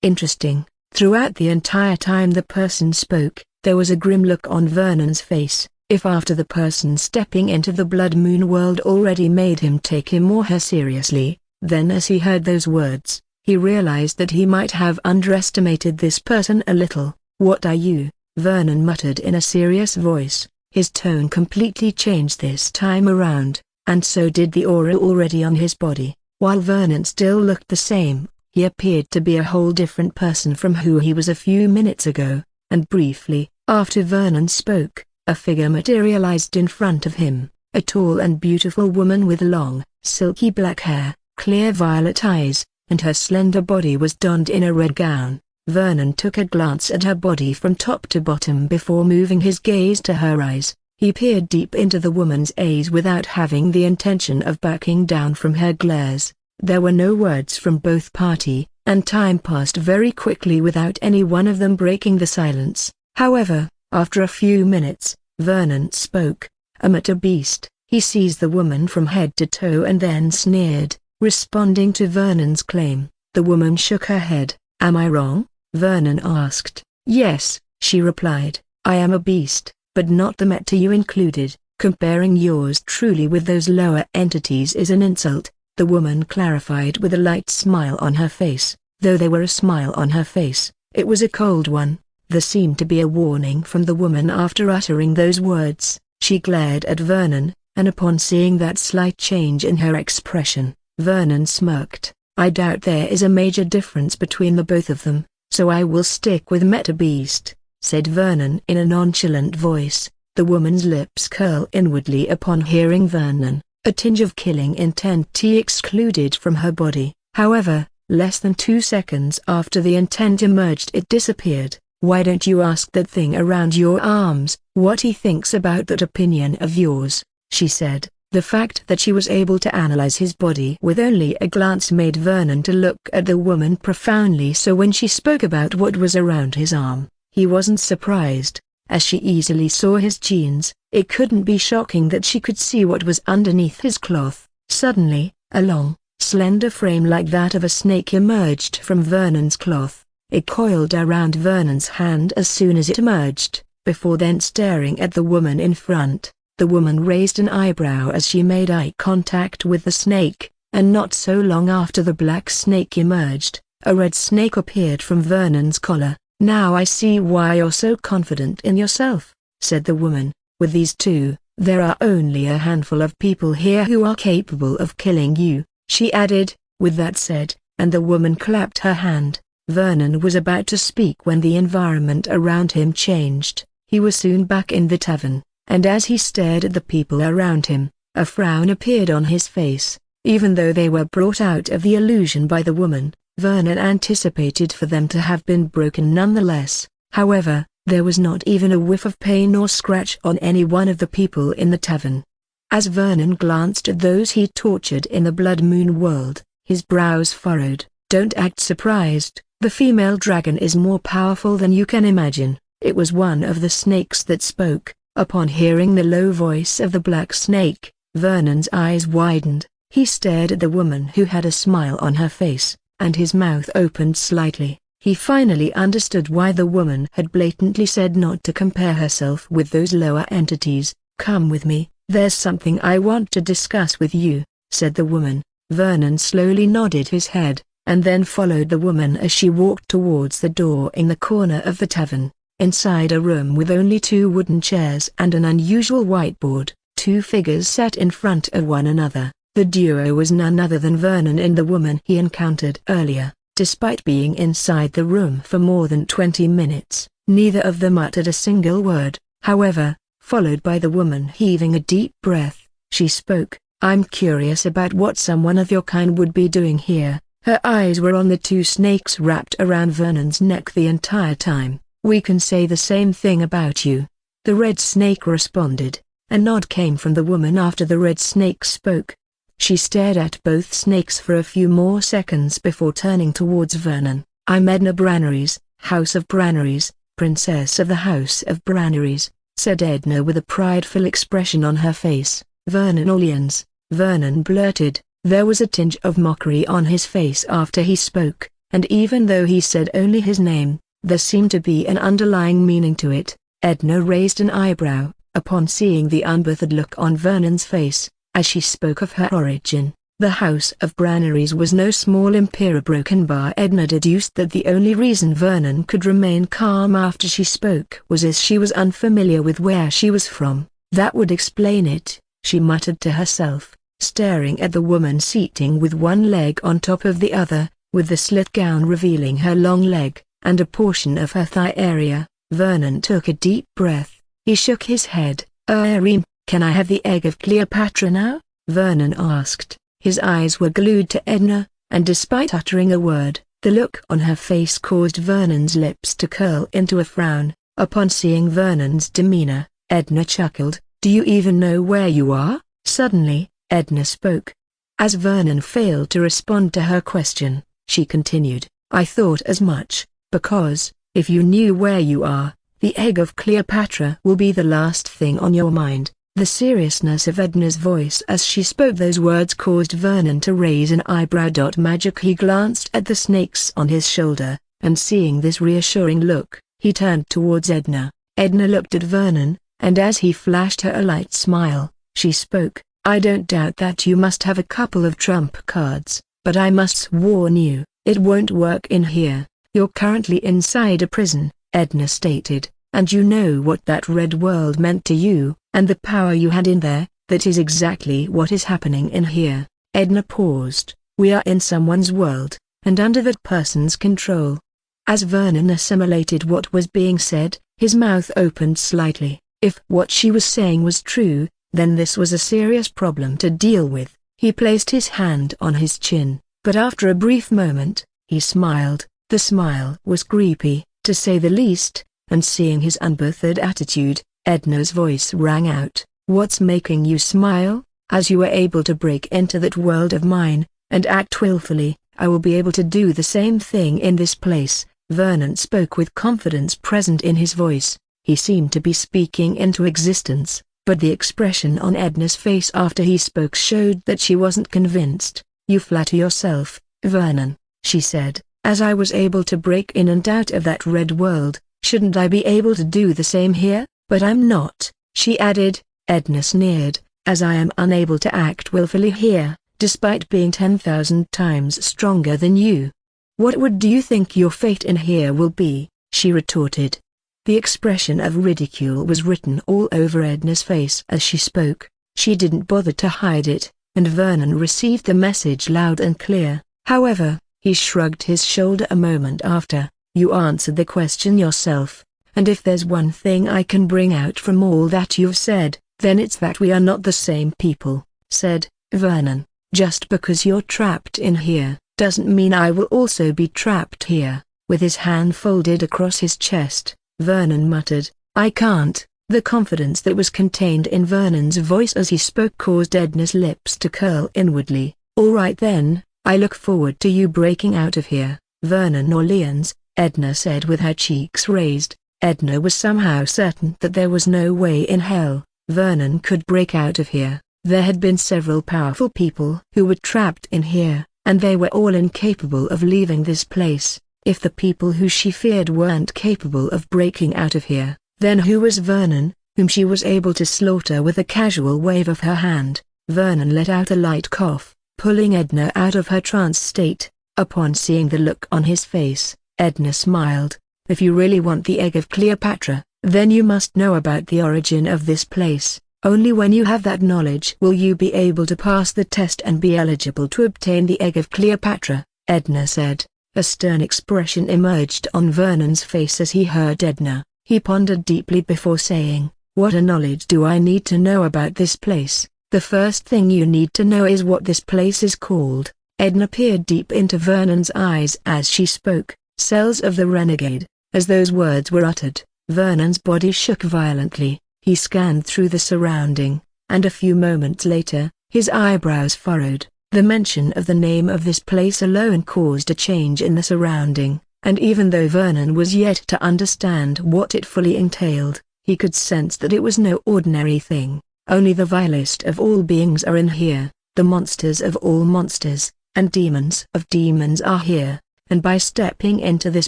Interesting. Throughout the entire time the person spoke, there was a grim look on Vernon's face. If after the person stepping into the Blood Moon world already made him take him or her seriously, then as he heard those words, he realized that he might have underestimated this person a little. "What are you?" Vernon muttered in a serious voice. His tone completely changed this time around, and so did the aura already on his body. While Vernon still looked the same, He appeared to be a whole different person from who he was a few minutes ago, and briefly, after Vernon spoke, a figure materialized in front of him, a tall and beautiful woman with long, silky black hair, clear violet eyes, and her slender body was donned in a red gown. Vernon took a glance at her body from top to bottom before moving his gaze to her eyes. He peered deep into the woman's eyes without having the intention of backing down from her glares. There were no words from both parties, and time passed very quickly without any one of them breaking the silence. However, after a few minutes, Vernon spoke. "I'm a beast." He seized the woman from head to toe and then sneered, responding to Vernon's claim. The woman shook her head. "Am I wrong?" Vernon asked. "Yes," she replied. "I am a beast, but not the meta you included. Comparing yours truly with those lower entities is an insult," the woman clarified with a light smile on her face. Though there were a smile on her face, it was a cold one. There seemed to be a warning from the woman after uttering those words. She glared at Vernon, and upon seeing that slight change in her expression, Vernon smirked. "I doubt there is a major difference between the both of them, so I will stick with Meta Beast," said Vernon in a nonchalant voice. The woman's lips curled inwardly upon hearing Vernon, a tinge of killing intent excluded from her body. However, less than 2 seconds after the intent emerged it disappeared. "Why don't you ask that thing around your arms what he thinks about that opinion of yours?" she said. The fact that she was able to analyze his body with only a glance made Vernon to look at the woman profoundly, so when she spoke about what was around his arm, he wasn't surprised, as she easily saw his jeans. It couldn't be shocking that she could see what was underneath his cloth. Suddenly, a long, slender frame like that of a snake emerged from Vernon's cloth. It coiled around Vernon's hand as soon as it emerged, before then staring at the woman in front. The woman raised an eyebrow as she made eye contact with the snake, and not so long after the black snake emerged, a red snake appeared from Vernon's collar. "Now I see why you're so confident in yourself," said the woman. "With these two, there are only a handful of people here who are capable of killing you," she added. With that said, and the woman clapped her hand, Vernon was about to speak when the environment around him changed. He was soon back in the tavern, and as he stared at the people around him, a frown appeared on his face. Even though they were brought out of the illusion by the woman, Vernon anticipated for them to have been broken nonetheless. However, there was not even a whiff of pain or scratch on any one of the people in the tavern. As Vernon glanced at those he tortured in the Blood Moon world, his brows furrowed. "Don't act surprised, the female dragon is more powerful than you can imagine." It was one of the snakes that spoke. Upon hearing the low voice of the black snake, Vernon's eyes widened. He stared at the woman who had a smile on her face, and his mouth opened slightly. He finally understood why the woman had blatantly said not to compare herself with those lower entities. "Come with me, there's something I want to discuss with you," said the woman. Vernon slowly nodded his head, and then followed the woman as she walked towards the door in the corner of the tavern. Inside a room with only 2 wooden chairs and an unusual whiteboard, 2 figures sat in front of one another. The duo was none other than Vernon and the woman he encountered earlier. Despite being inside the room for more than 20 minutes, neither of them uttered a single word. However, followed by the woman heaving a deep breath, she spoke. "I'm curious about what someone of your kind would be doing here." Her eyes were on the 2 snakes wrapped around Vernon's neck the entire time. "We can say the same thing about you," the red snake responded. A nod came from the woman after the red snake spoke. She stared at both snakes for a few more seconds before turning towards Vernon. "I'm Edna Brannerys, House of Brannerys, Princess of the House of Brannerys," said Edna with a prideful expression on her face. "Vernon Orleans," Vernon blurted. There was a tinge of mockery on his face after he spoke, and even though he said only his name, there seemed to be an underlying meaning to it. Edna raised an eyebrow, upon seeing the unbothered look on Vernon's face, as she spoke of her origin. The House of Brannerys was no small empire. Broken bar. Edna deduced that the only reason Vernon could remain calm after she spoke was as she was unfamiliar with where she was from. "That would explain it," she muttered to herself, staring at the woman seating with one leg on top of the other. with the slit gown revealing her long leg, and a portion of her thigh area. Vernon took a deep breath. He shook his head. Can I have the egg of Cleopatra now?" Vernon asked. His eyes were glued to Edna, and despite uttering a word, the look on her face caused Vernon's lips to curl into a frown. Upon seeing Vernon's demeanor, Edna chuckled. "Do you even know where you are?" Suddenly, Edna spoke. As Vernon failed to respond to her question, she continued, "I thought as much, because, if you knew where you are, the egg of Cleopatra will be the last thing on your mind." The seriousness of Edna's voice as she spoke those words caused Vernon to raise an eyebrow. Magic. He glanced at the snakes on his shoulder, and seeing this reassuring look, he turned towards Edna. Edna looked at Vernon, and as he flashed her a light smile, she spoke, "I don't doubt that you must have a couple of trump cards, but I must warn you, it won't work in here. You're currently inside a prison," Edna stated, "and you know what that red world meant to you, and the power you had in there. That is exactly what is happening in here." Edna paused. "We are in someone's world, and under that person's control." As Vernon assimilated what was being said, his mouth opened slightly. If what she was saying was true, then this was a serious problem to deal with. He placed his hand on his chin, but after a brief moment, he smiled. The smile was creepy, to say the least, and seeing his unbothered attitude, Edna's voice rang out, "What's making you smile? As you were able to break into that world of mine, and act willfully, I will be able to do the same thing in this place." Vernon spoke with confidence present in his voice. He seemed to be speaking into existence, but the expression on Edna's face after he spoke showed that she wasn't convinced. "You flatter yourself, Vernon," she said. "As I was able to break in and out of that red world, shouldn't I be able to do the same here? But I'm not," she added. Edna sneered, "as I am unable to act willfully here, despite being 10,000 times stronger than you." "What do you think your fate in here will be?" she retorted. The expression of ridicule was written all over Edna's face as she spoke. She didn't bother to hide it, and Vernon received the message loud and clear. However, he shrugged his shoulder a moment after. "You answered the question yourself, and if there's one thing I can bring out from all that you've said, then it's that we are not the same people," said Vernon. "Just because you're trapped in here, doesn't mean I will also be trapped here." With his hand folded across his chest, Vernon muttered, "I can't." The confidence that was contained in Vernon's voice as he spoke caused Edna's lips to curl inwardly. "All right then, I look forward to you breaking out of here, Vernon Orleans," Edna said with her cheeks raised. Edna was somehow certain that there was no way in hell Vernon could break out of here. There had been several powerful people who were trapped in here, and they were all incapable of leaving this place. If the people who she feared weren't capable of breaking out of here, then who was Vernon, whom she was able to slaughter with a casual wave of her hand? Vernon let out a light cough, pulling Edna out of her trance state. Upon seeing the look on his face, Edna smiled. "If you really want the egg of Cleopatra, then you must know about the origin of this place. Only when you have that knowledge will you be able to pass the test and be eligible to obtain the egg of Cleopatra," Edna said. A stern expression emerged on Vernon's face as he heard Edna. He pondered deeply before saying, "What knowledge do I need to know about this place?" "The first thing you need to know is what this place is called." Edna peered deep into Vernon's eyes as she spoke. "Cells of the Renegade." As those words were uttered, Vernon's body shook violently. He scanned through the surrounding, and a few moments later, his eyebrows furrowed. The mention of the name of this place alone caused a change in the surrounding, and even though Vernon was yet to understand what it fully entailed, he could sense that it was no ordinary thing. Only the vilest of all beings are in here, the monsters of all monsters, and demons of demons are here, and by stepping into this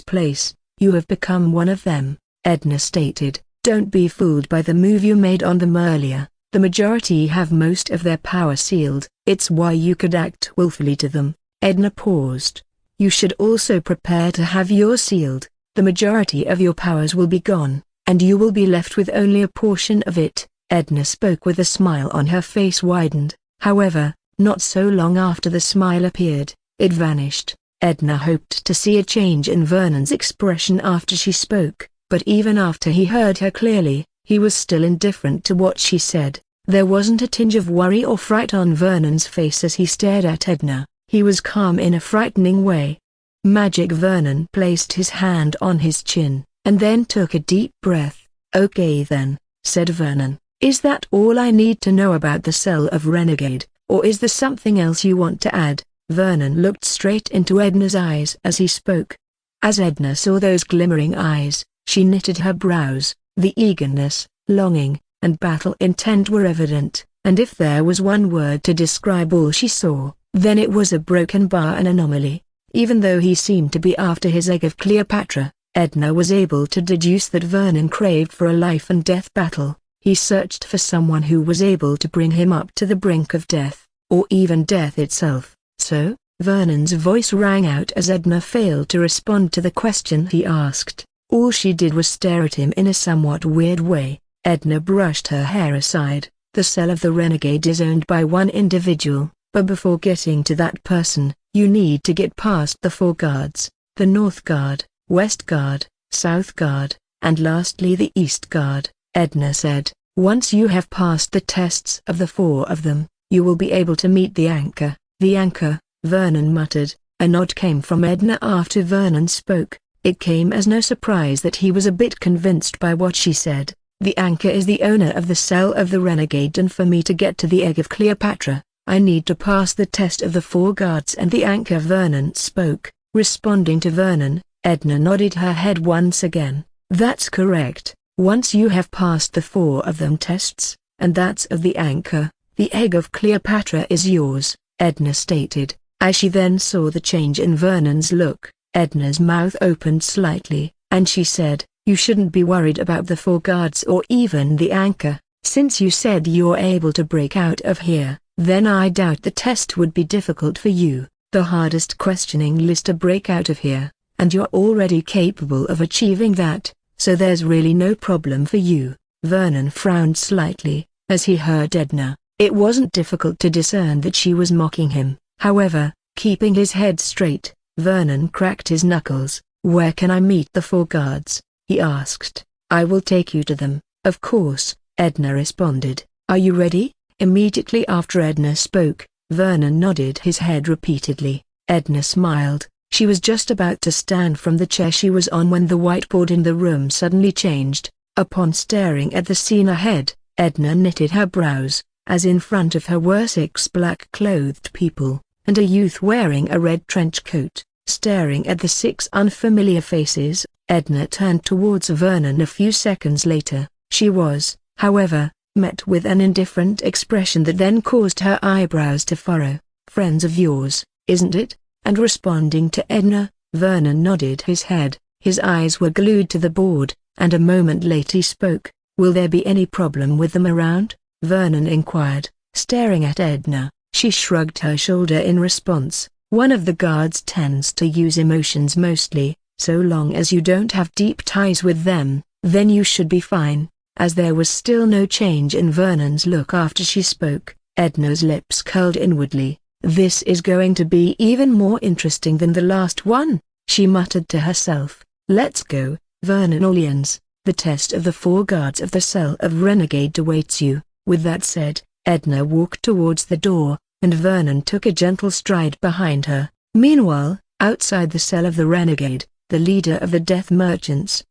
place, you have become one of them," Edna stated. "Don't be fooled by the move you made on them earlier. The majority have most of their power sealed. It's why you could act willfully to them." Edna paused. "You should also prepare to have yours sealed. The majority of your powers will be gone, and you will be left with only a portion of it." Edna spoke with a smile on her face widened. However, not so long after the smile appeared, it vanished. Edna hoped to see a change in Vernon's expression after she spoke, but even after he heard her clearly, he was still indifferent to what she said. There wasn't a tinge of worry or fright on Vernon's face as he stared at Edna. He was calm in a frightening way. Magic Vernon placed his hand on his chin, and then took a deep breath. "Okay then," said Vernon. "Is that all I need to know about the cell of Renegade, or is there something else you want to add?" Vernon looked straight into Edna's eyes as he spoke. As Edna saw those glimmering eyes, she knitted her brows. The eagerness, longing, and battle intent were evident, and if there was one word to describe all she saw, then it was a broken bar, an anomaly. Even though he seemed to be after his egg of Cleopatra, Edna was able to deduce that Vernon craved for a life-and-death battle. He searched for someone who was able to bring him up to the brink of death, or even death itself. "So?" Vernon's voice rang out as Edna failed to respond to the question he asked. All she did was stare at him in a somewhat weird way. Edna brushed her hair aside. "The cell of the Renegade is owned by one individual, but before getting to that person, you need to get past the 4 guards, the North Guard, West Guard, South Guard, and lastly the East Guard," Edna said. "Once you have passed the tests of the 4 of them, you will be able to meet the anchor." "The anchor," Vernon muttered. A nod came from Edna after Vernon spoke. It came as no surprise that he was a bit convinced by what she said. "The anchor is the owner of the cell of the Renegade, and for me to get to the egg of Cleopatra, I need to pass the test of the 4 guards and the anchor." Vernon spoke. Responding to Vernon, Edna nodded her head once again. "That's correct. Once you have passed the 4 of them tests, and that's of the anchor, the egg of Cleopatra is yours," Edna stated. As she then saw the change in Vernon's look, Edna's mouth opened slightly, and she said, "You shouldn't be worried about the 4 guards or even the anchor. Since you said you're able to break out of here, then I doubt the test would be difficult for you. The hardest questioning is to break out of here, and you're already capable of achieving that, so there's really no problem for you." Vernon frowned slightly, as he heard Edna. It wasn't difficult to discern that she was mocking him. However, keeping his head straight, Vernon cracked his knuckles. "Where can I meet the 4 guards?" he asked. "I will take you to them." "Of course," Edna responded. "Are you ready?" Immediately after Edna spoke, Vernon nodded his head repeatedly. Edna smiled. She was just about to stand from the chair she was on when the whiteboard in the room suddenly changed. Upon staring at the scene ahead, Edna knitted her brows, as in front of her were 6 black-clothed people, and a youth wearing a red trench coat. Staring at the 6 unfamiliar faces, Edna turned towards Vernon a few seconds later. She was, however, met with an indifferent expression that then caused her eyebrows to furrow. "Friends of yours, isn't it?" And responding to Edna, Vernon nodded his head. His eyes were glued to the board, and a moment later he spoke. "Will there be any problem with them around?" Vernon inquired, staring at Edna. She shrugged her shoulder in response. "One of the guards tends to use emotions mostly. So long as you don't have deep ties with them, then you should be fine." As there was still no change in Vernon's look after she spoke, Edna's lips curled inwardly. "This is going to be even more interesting than the last one," she muttered to herself. "Let's go, Vernonolians. The test of the 4 guards of the cell of Renegade awaits you." With that said, Edna walked towards the door, and Vernon took a gentle stride behind her. Meanwhile, outside the cell of the Renegade, the leader of the Death Merchants,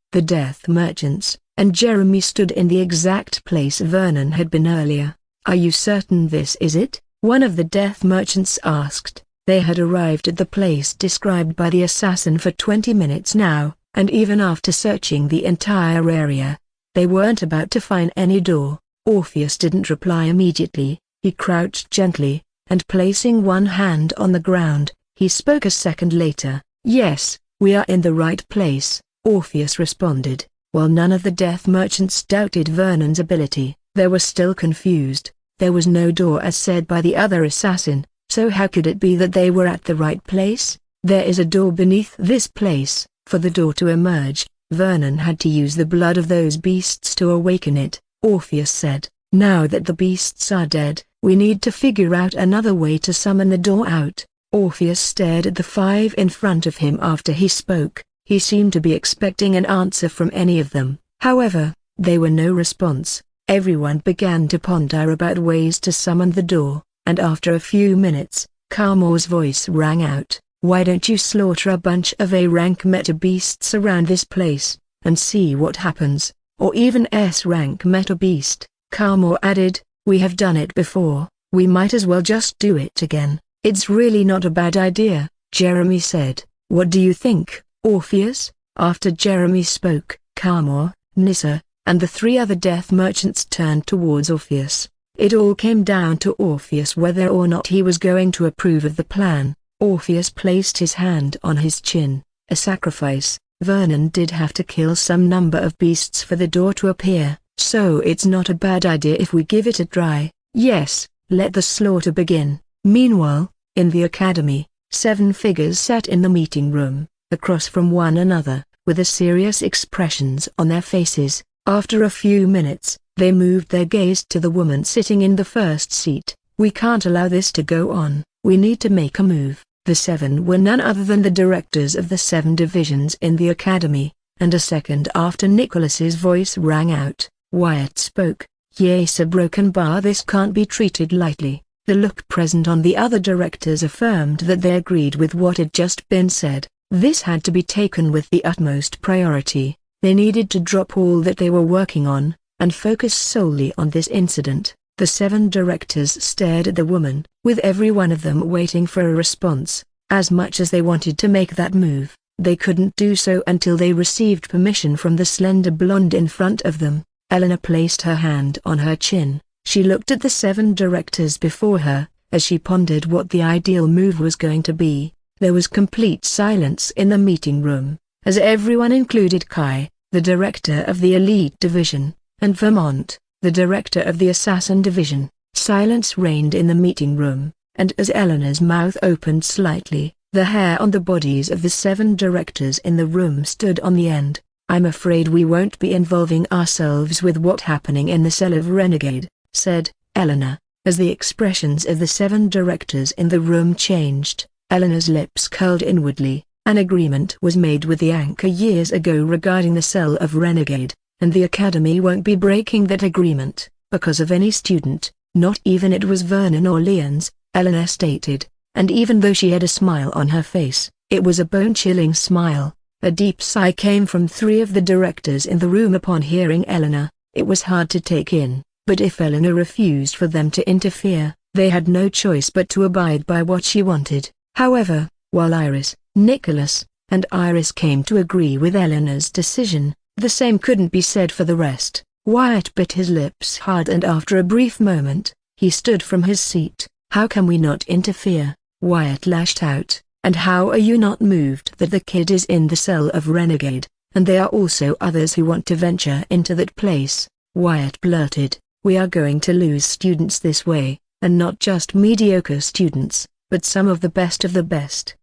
and Jeremy stood in the exact place Vernon had been earlier. "Are you certain this is it?" one of the Death Merchants asked. They had arrived at the place described by the assassin for 20 minutes now, and even after searching the entire area, they weren't about to find any door. Orpheus didn't reply immediately. He crouched gently, and placing one hand on the ground, he spoke a second later. "Yes, we are in the right place," Orpheus responded. While none of the Death Merchants doubted Vernon's ability, they were still confused. There was no door as said by the other assassin, so how could it be that they were at the right place? "There is a door beneath this place. For the door to emerge, Vernon had to use the blood of those beasts to awaken it," Orpheus said. "Now that the beasts are dead, we need to figure out another way to summon the door out." Orpheus stared at the 5 in front of him after he spoke. He seemed to be expecting an answer from any of them. However, there were no response. Everyone began to ponder about ways to summon the door, and after a few minutes, Carmore's voice rang out, "Why don't you slaughter a bunch of A-rank meta beasts around this place, and see what happens, or even S-rank meta beast?" Carmore added, "We have done it before, we might as well just do it again." "It's really not a bad idea," Jeremy said. "What do you think, Orpheus?" After Jeremy spoke, Carmore, Nissa, and the 3 other death merchants turned towards Orpheus. It all came down to Orpheus whether or not he was going to approve of the plan. Orpheus placed his hand on his chin. A sacrifice. Vernon did have to kill some number of beasts for the door to appear, so it's not a bad idea if we give it a try. Yes, let the slaughter begin. Meanwhile, in the academy, 7 figures sat in the meeting room, across from one another, with serious expressions on their faces. After a few minutes, they moved their gaze to the woman sitting in the first seat. "We can't allow this to go on, we need to make a move." The 7 were none other than the directors of the 7 divisions in the academy, and a second after Nicholas's voice rang out, Wyatt spoke, "Yes, a broken bar, this can't be treated lightly." The look present on the other directors affirmed that they agreed with what had just been said. This had to be taken with the utmost priority. They needed to drop all that they were working on, and focus solely on this incident. The 7 directors stared at the woman, with every one of them waiting for a response. As much as they wanted to make that move, they couldn't do so until they received permission from the slender blonde in front of them. Eleanor placed her hand on her chin. She looked at the 7 directors before her, as she pondered what the ideal move was going to be. There was complete silence in the meeting room, as everyone included Kai, the director of the Elite Division, and Vermont, the director of the Assassin Division. Silence reigned in the meeting room, and as Eleanor's mouth opened slightly, the hair on the bodies of the 7 directors in the room stood on the end. "I'm afraid we won't be involving ourselves with what's happening in the cell of Renegade," said Eleanor. As the expressions of the 7 directors in the room changed, Eleanor's lips curled inwardly. An agreement was made with the Anchor years ago regarding the cell of Renegade, and the Academy won't be breaking that agreement, because of any student, not even it was Vernon or Leon's, Eleanor stated, and even though she had a smile on her face, it was a bone-chilling smile. A deep sigh came from 3 of the directors in the room upon hearing Eleanor. It was hard to take in, but if Eleanor refused for them to interfere, they had no choice but to abide by what she wanted. However, while Iris, Nicholas, and Iris came to agree with Eleanor's decision, the same couldn't be said for the rest. Wyatt bit his lips hard and after a brief moment, he stood from his seat. "How can we not interfere?" Wyatt lashed out. "And how are you not moved that the kid is in the cell of Renegade, and there are also others who want to venture into that place?" Wyatt blurted. "We are going to lose students this way, and not just mediocre students, but some of the best of the best.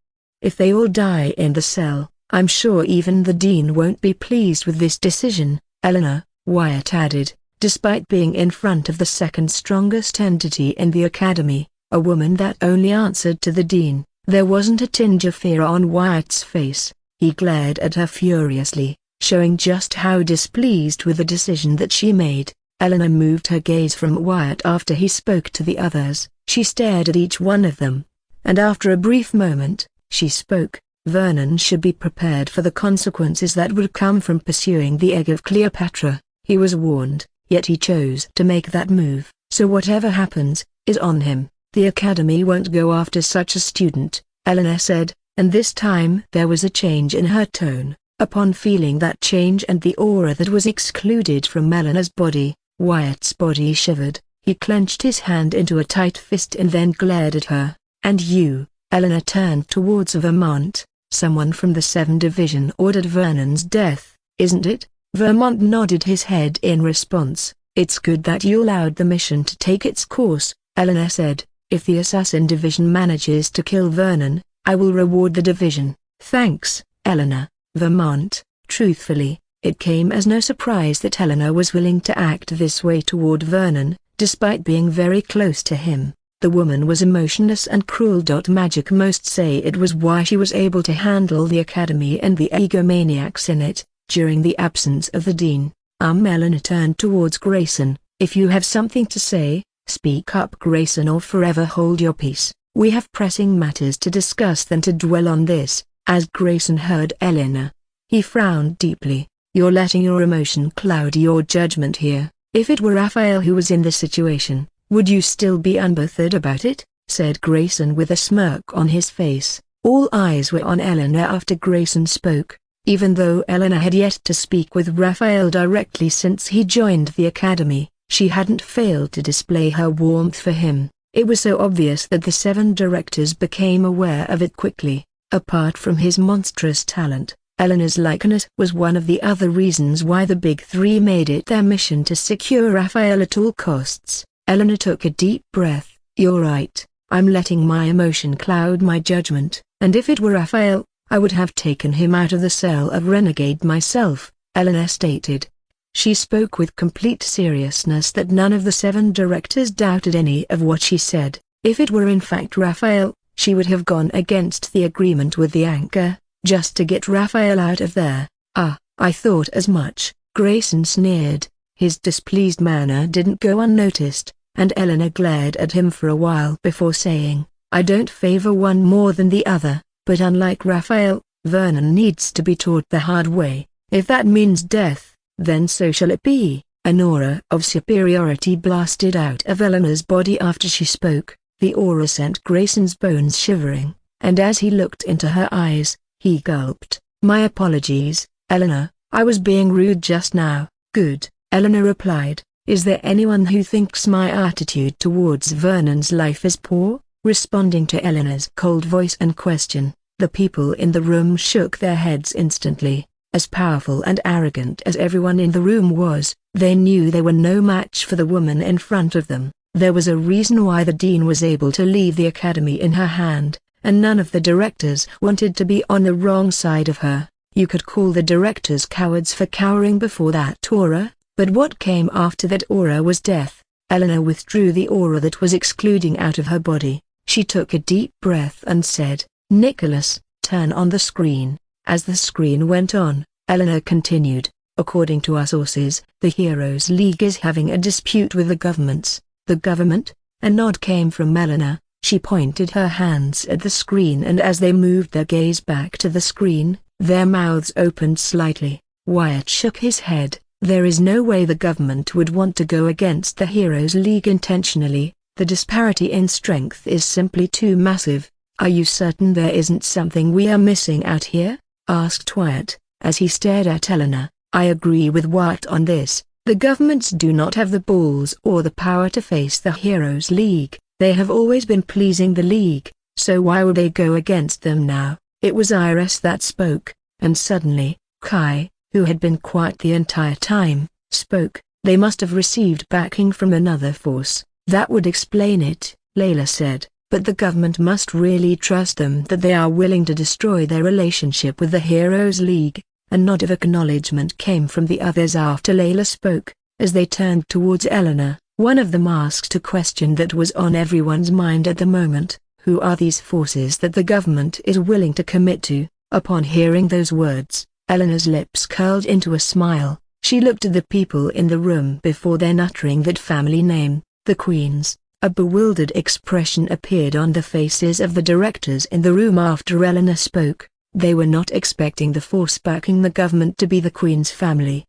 If they all die in the cell, I'm sure even the dean won't be pleased with this decision." "Eleanor," Wyatt added, despite being in front of the second strongest entity in the academy, a woman that only answered to the dean, there wasn't a tinge of fear on Wyatt's face. He glared at her furiously, showing just how displeased with the decision that she made. Eleanor moved her gaze from Wyatt after he spoke to the others. She stared at each one of them, and after a brief moment, she spoke. "Vernon should be prepared for the consequences that would come from pursuing the egg of Cleopatra. He was warned, yet he chose to make that move, so whatever happens, is on him. The Academy won't go after such a student," Eleanor said, and this time there was a change in her tone. Upon feeling that change and the aura that was excluded from Eleanor's body, Wyatt's body shivered. He clenched his hand into a tight fist and then glared at her. "And you?" Eleanor turned towards Vermont. "Someone from the 7 Division ordered Vernon's death, isn't it?" Vermont nodded his head in response. "It's good that you allowed the mission to take its course," Eleanor said. "If the Assassin Division manages to kill Vernon, I will reward the division." "Thanks, Eleanor." Vermont, truthfully, it came as no surprise that Eleanor was willing to act this way toward Vernon, despite being very close to him. The woman was emotionless and cruel. Magic most say it was why she was able to handle the academy and the egomaniacs in it, during the absence of the dean. Eleanor turned towards Grayson. If you have something to say, speak up, Grayson, or forever hold your peace. We have pressing matters to discuss than to dwell on this. As Grayson heard Eleanor, he frowned deeply. You're letting your emotion cloud your judgment here. If it were Raphael who was in this situation, would you still be unbothered about it? Said Grayson with a smirk on his face. All eyes were on Eleanor after Grayson spoke. Even though Eleanor had yet to speak with Raphael directly since he joined the academy, she hadn't failed to display her warmth for him. It was so obvious that the 7 directors became aware of it quickly. Apart from his monstrous talent, Eleanor's likeness was one of the other reasons why the Big Three made it their mission to secure Raphael at all costs. Eleanor took a deep breath. You're right, I'm letting my emotion cloud my judgment, and if it were Raphael, I would have taken him out of the cell of renegade myself, Eleanor stated. She spoke with complete seriousness that none of the 7 directors doubted any of what she said. If it were in fact Raphael, she would have gone against the agreement with the anchor, just to get Raphael out of there. Ah, I thought as much, Grayson sneered. His displeased manner didn't go unnoticed, and Eleanor glared at him for a while before saying, I don't favor one more than the other, but unlike Raphael, Vernon needs to be taught the hard way. If that means death, then so shall it be. An aura of superiority blasted out of Eleanor's body after she spoke. The aura sent Grayson's bones shivering, and as he looked into her eyes, he gulped. My apologies, Eleanor, I was being rude just now. Good, Eleanor replied. Is there anyone who thinks my attitude towards Vernon's life is poor? Responding to Eleanor's cold voice and question, the people in the room shook their heads instantly. As powerful and arrogant as everyone in the room was, they knew they were no match for the woman in front of them. There was a reason why the dean was able to leave the academy in her hand, and none of the directors wanted to be on the wrong side of her. You could call the directors cowards for cowering before that aura, but what came after that aura was death. Eleanor withdrew the aura that was excluding out of her body. She took a deep breath and said, Nicholas, turn on the screen. As the screen went on, Eleanor continued, according to our sources, the Heroes League is having a dispute with the governments. The government? A nod came from Eleanor. She pointed her hands at the screen, and as they moved their gaze back to the screen, their mouths opened slightly. Wyatt shook his head. There is no way the government would want to go against the Heroes League intentionally. The disparity in strength is simply too massive. Are you certain there isn't something we are missing out here? Asked Wyatt, as he stared at Eleanor. I agree with Wyatt on this. The governments do not have the balls or the power to face the Heroes League. They have always been pleasing the League, so why would they go against them now? It was Iris that spoke, and suddenly, Kai, who had been quiet the entire time, spoke. They must have received backing from another force. That would explain it, Layla said. But the government must really trust them that they are willing to destroy their relationship with the Heroes League. A nod of acknowledgement came from the others after Layla spoke. As they turned towards Eleanor, one of them asked a question that was on everyone's mind at the moment. Who are these forces that the government is willing to commit to? Upon hearing those words, Eleanor's lips curled into a smile. She looked at the people in the room before then uttering that family name, the Queens. A bewildered expression appeared on the faces of the directors in the room after Eleanor spoke. They were not expecting the force backing the government to be the Queen's family.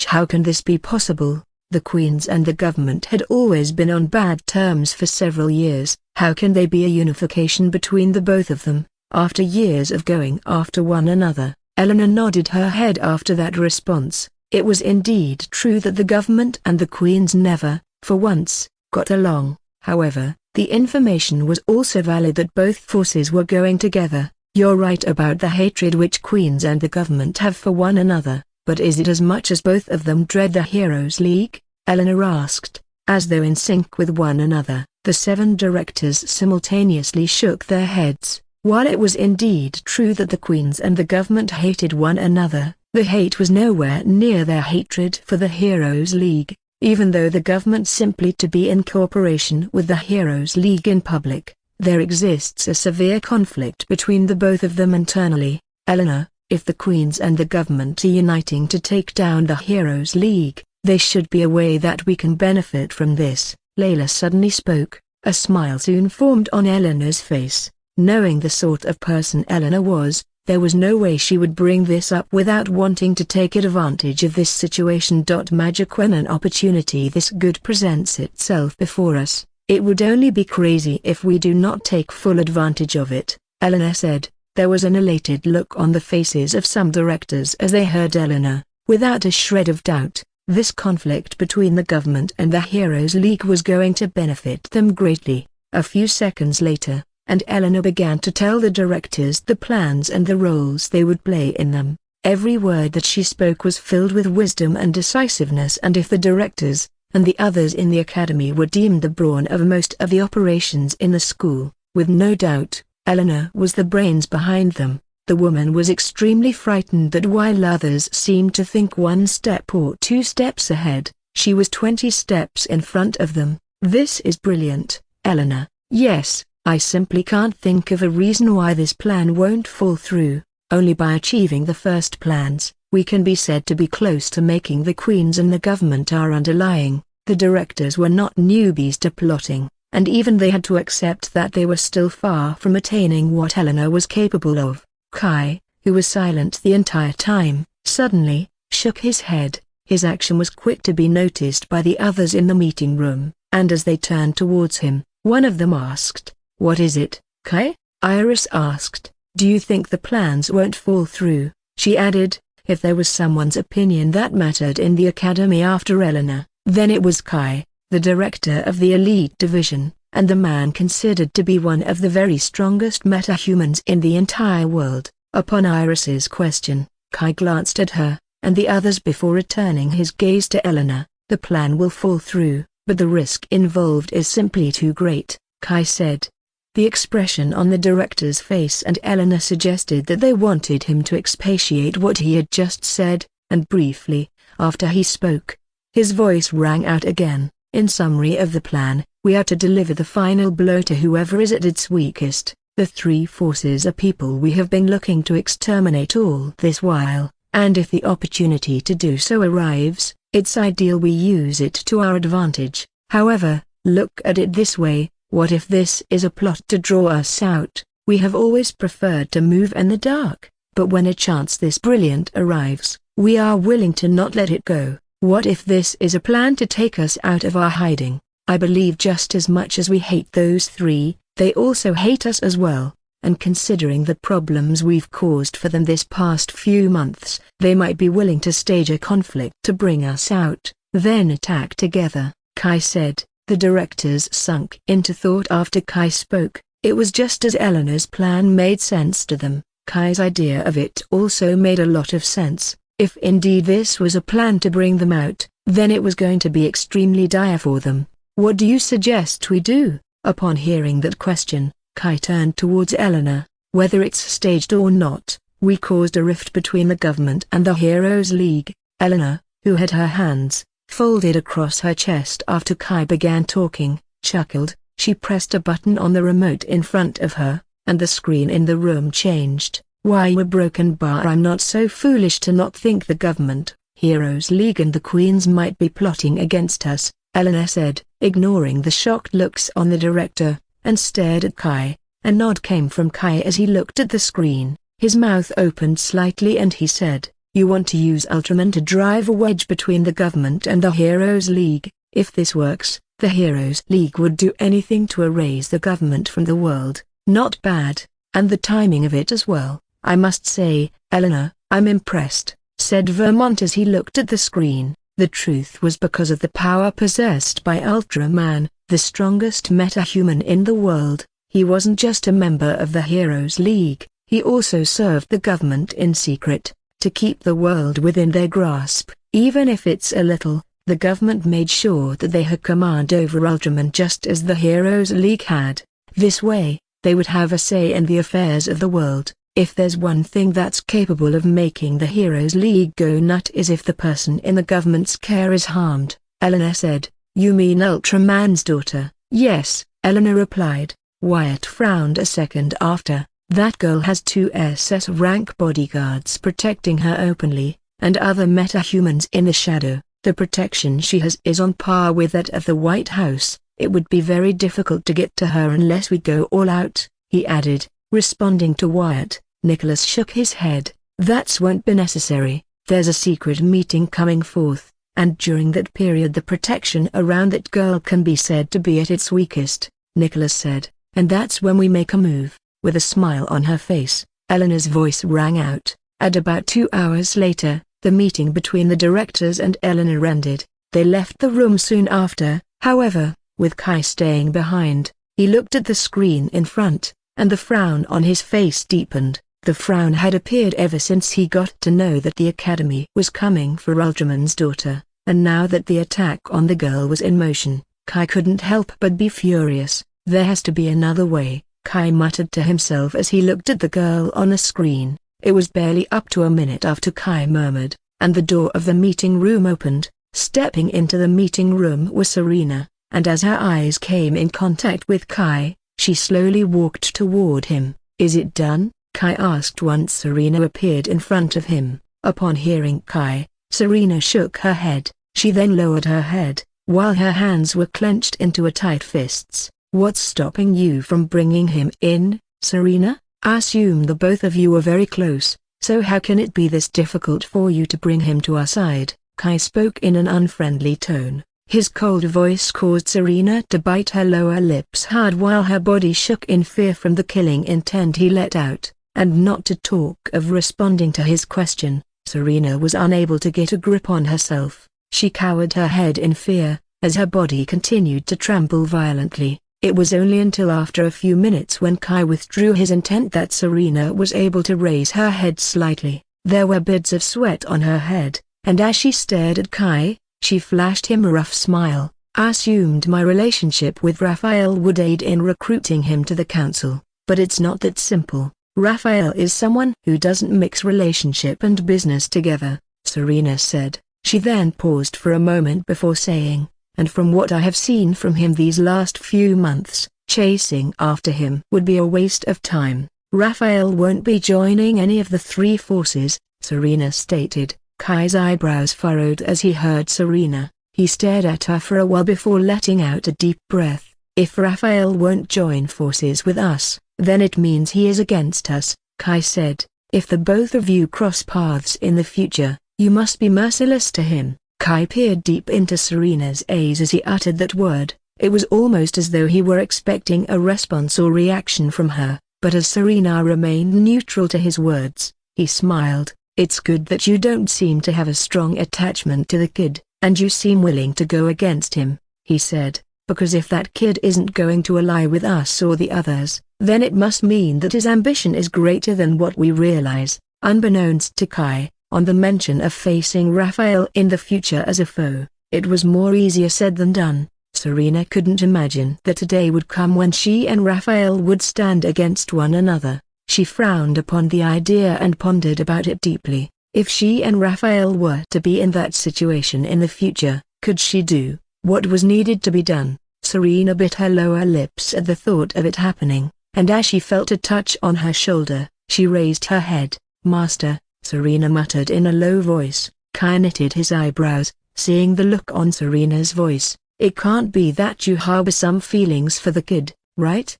How can this be possible? The Queens and the government had always been on bad terms for several years. How can there be a unification between the both of them, after years of going after one another? Eleanor nodded her head after that response. It was indeed true that the government and the Queens never, for once, got along. However, the information was also valid that both forces were going together. You're right about the hatred which Queens and the government have for one another, but is it as much as both of them dread the Heroes League? Eleanor asked. As though in sync with one another, the 7 directors simultaneously shook their heads. While it was indeed true that the Queens and the government hated one another, the hate was nowhere near their hatred for the Heroes League. even though the government simply to be in cooperation with the Heroes League in public. There exists a severe conflict between the both of them internally. Eleanor, if the Queens and the government are uniting to take down the Heroes League, there should be a way that we can benefit from this. Layla suddenly spoke. A smile soon formed on Eleanor's face. Knowing the sort of person Eleanor was, there was no way she would bring this up without wanting to take advantage of this situation. Magic, when an opportunity this good presents itself before us, it would only be crazy if we do not take full advantage of it, Eleanor said. There was an elated look on the faces of some directors as they heard Eleanor. Without a shred of doubt, this conflict between the government and the Heroes League was going to benefit them greatly. A few seconds later, and Eleanor began to tell the directors the plans and the roles they would play in them. Every word that she spoke was filled with wisdom and decisiveness, and if the directors, and the others in the academy were deemed the brawn of most of the operations in the school, with no doubt, Eleanor was the brains behind them. The woman was extremely frightened that while others seemed to think 1 step or 2 steps ahead, she was 20 steps in front of them. This is brilliant, Eleanor. Yes, I simply can't think of a reason why this plan won't fall through. Only by achieving the first plans, we can be said to be close to making the Queens and the government our underlying. The directors were not newbies to plotting, and even they had to accept that they were still far from attaining what Eleanor was capable of. Kai, who was silent the entire time, suddenly shook his head. His action was quick to be noticed by the others in the meeting room, and as they turned towards him, one of them asked, "What is it, Kai?" Iris asked, "Do you think the plans won't fall through?" She added, if there was someone's opinion that mattered in the academy after Eleanor, then it was Kai, the director of the elite division, and the man considered to be one of the very strongest metahumans in the entire world. Upon Iris's question, Kai glanced at her, and the others before returning his gaze to Eleanor. "The plan will fall through, but the risk involved is simply too great," Kai said. The expression on the director's face and Eleanor suggested that they wanted him to expatiate what he had just said, and briefly, after he spoke, his voice rang out again. "In summary of the plan, we are to deliver the final blow to whoever is at its weakest. The 3 forces are people we have been looking to exterminate all this while, and if the opportunity to do so arrives, it's ideal we use it to our advantage. However, look at it this way, what if this is a plot to draw us out? We have always preferred to move in the dark, but when a chance this brilliant arrives, we are willing to not let it go. What if this is a plan to take us out of our hiding? I believe just as much as we hate those 3, they also hate us as well, and considering the problems we've caused for them this past few months, they might be willing to stage a conflict to bring us out, then attack together," Kai said. The directors sunk into thought after Kai spoke. It was just as Eleanor's plan made sense to them. Kai's idea of it also made a lot of sense. If indeed this was a plan to bring them out, then it was going to be extremely dire for them. "What do you suggest we do?" Upon hearing that question, Kai turned towards Eleanor. "Whether it's staged or not, we caused a rift between the government and the Heroes League." Eleanor, who had her hands folded across her chest after Kai began talking, chuckled. She pressed a button on the remote in front of her, and the screen in the room changed. "Why we're broken bar I'm not so foolish to not think the government, Heroes League and the Queens might be plotting against us," Eleanor said, ignoring the shocked looks on the director, and stared at Kai. A nod came from Kai as he looked at the screen. His mouth opened slightly and he said, "You want to use Ultraman to drive a wedge between the government and the Heroes League. If this works, the Heroes League would do anything to erase the government from the world." "Not bad, and the timing of it as well, I must say, Eleanor." "I'm impressed," said Vermont as he looked at the screen. The truth was because of the power possessed by Ultraman, the strongest metahuman in the world. He wasn't just a member of the Heroes League, he also served the government in secret, to keep the world within their grasp. Even if it's a little, the government made sure that they had command over Ultraman just as the Heroes League had. This way, they would have a say in the affairs of the world. If there's one thing that's capable of making the Heroes League go nut is if the person in the government's care is harmed. Eleanor said. You mean Ultraman's daughter? Yes, Eleanor replied. Wyatt frowned a second after. That girl has two SS-rank bodyguards protecting her openly, and other metahumans in the shadow. The protection she has is on par with that of the White House. It would be very difficult to get to her unless we go all out, he added, responding to Wyatt. Nicholas shook his head. That won't be necessary. There's a secret meeting coming forth, and during that period the protection around that girl can be said to be at its weakest, Nicholas said, and that's when we make a move. With a smile on her face, Eleanor's voice rang out. At about 2 hours later, the meeting between the directors and Eleanor ended. They left the room soon after, however, with Kai staying behind. He looked at the screen in front, and the frown on his face deepened. The frown had appeared ever since he got to know that the Academy was coming for Ultraman's daughter, and now that the attack on the girl was in motion, Kai couldn't help but be furious. There has to be another way, Kai muttered to himself as he looked at the girl on the screen. It was barely up to a minute after Kai murmured, and the door of the meeting room opened. Stepping into the meeting room was Serena, and as her eyes came in contact with Kai, she slowly walked toward him. Is it done? Kai asked once Serena appeared in front of him. Upon hearing Kai, Serena shook her head. She then lowered her head, while her hands were clenched into a tight fists. What's stopping you from bringing him in, Serena? I assume the both of you were very close, so how can it be this difficult for you to bring him to our side? Kai spoke in an unfriendly tone. His cold voice caused Serena to bite her lower lips hard while her body shook in fear from the killing intent he let out, and not to talk of responding to his question. Serena was unable to get a grip on herself. She cowered her head in fear, as her body continued to tremble violently. It was only until after a few minutes when Kai withdrew his intent that Serena was able to raise her head slightly. There were beads of sweat on her head, and as she stared at Kai, she flashed him a rough smile. I assumed my relationship with Raphael would aid in recruiting him to the council, but it's not that simple. Raphael is someone who doesn't mix relationship and business together, Serena said. She then paused for a moment before saying, and from what I have seen from him these last few months, chasing after him would be a waste of time. Raphael won't be joining any of the three forces, Serena stated. Kai's eyebrows furrowed as he heard Serena. He stared at her for a while before letting out a deep breath. If Raphael won't join forces with us, then it means he is against us, Kai said. If the both of you cross paths in the future, you must be merciless to him. Kai peered deep into Serena's eyes as he uttered that word. It was almost as though he were expecting a response or reaction from her, but as Serena remained neutral to his words, he smiled. It's good that you don't seem to have a strong attachment to the kid, and you seem willing to go against him, he said, because if that kid isn't going to ally with us or the others, then it must mean that his ambition is greater than what we realize. Unbeknownst to Kai, on the mention of facing Raphael in the future as a foe, it was more easier said than done. Serena couldn't imagine that a day would come when she and Raphael would stand against one another. She frowned upon the idea and pondered about it deeply. If she and Raphael were to be in that situation in the future, could she do what was needed to be done? Serena bit her lower lips at the thought of it happening, and as she felt a touch on her shoulder, she raised her head. Master, Serena muttered in a low voice. Kai knitted his eyebrows, seeing the look on Serena's voice. It can't be that you harbor some feelings for the kid, right?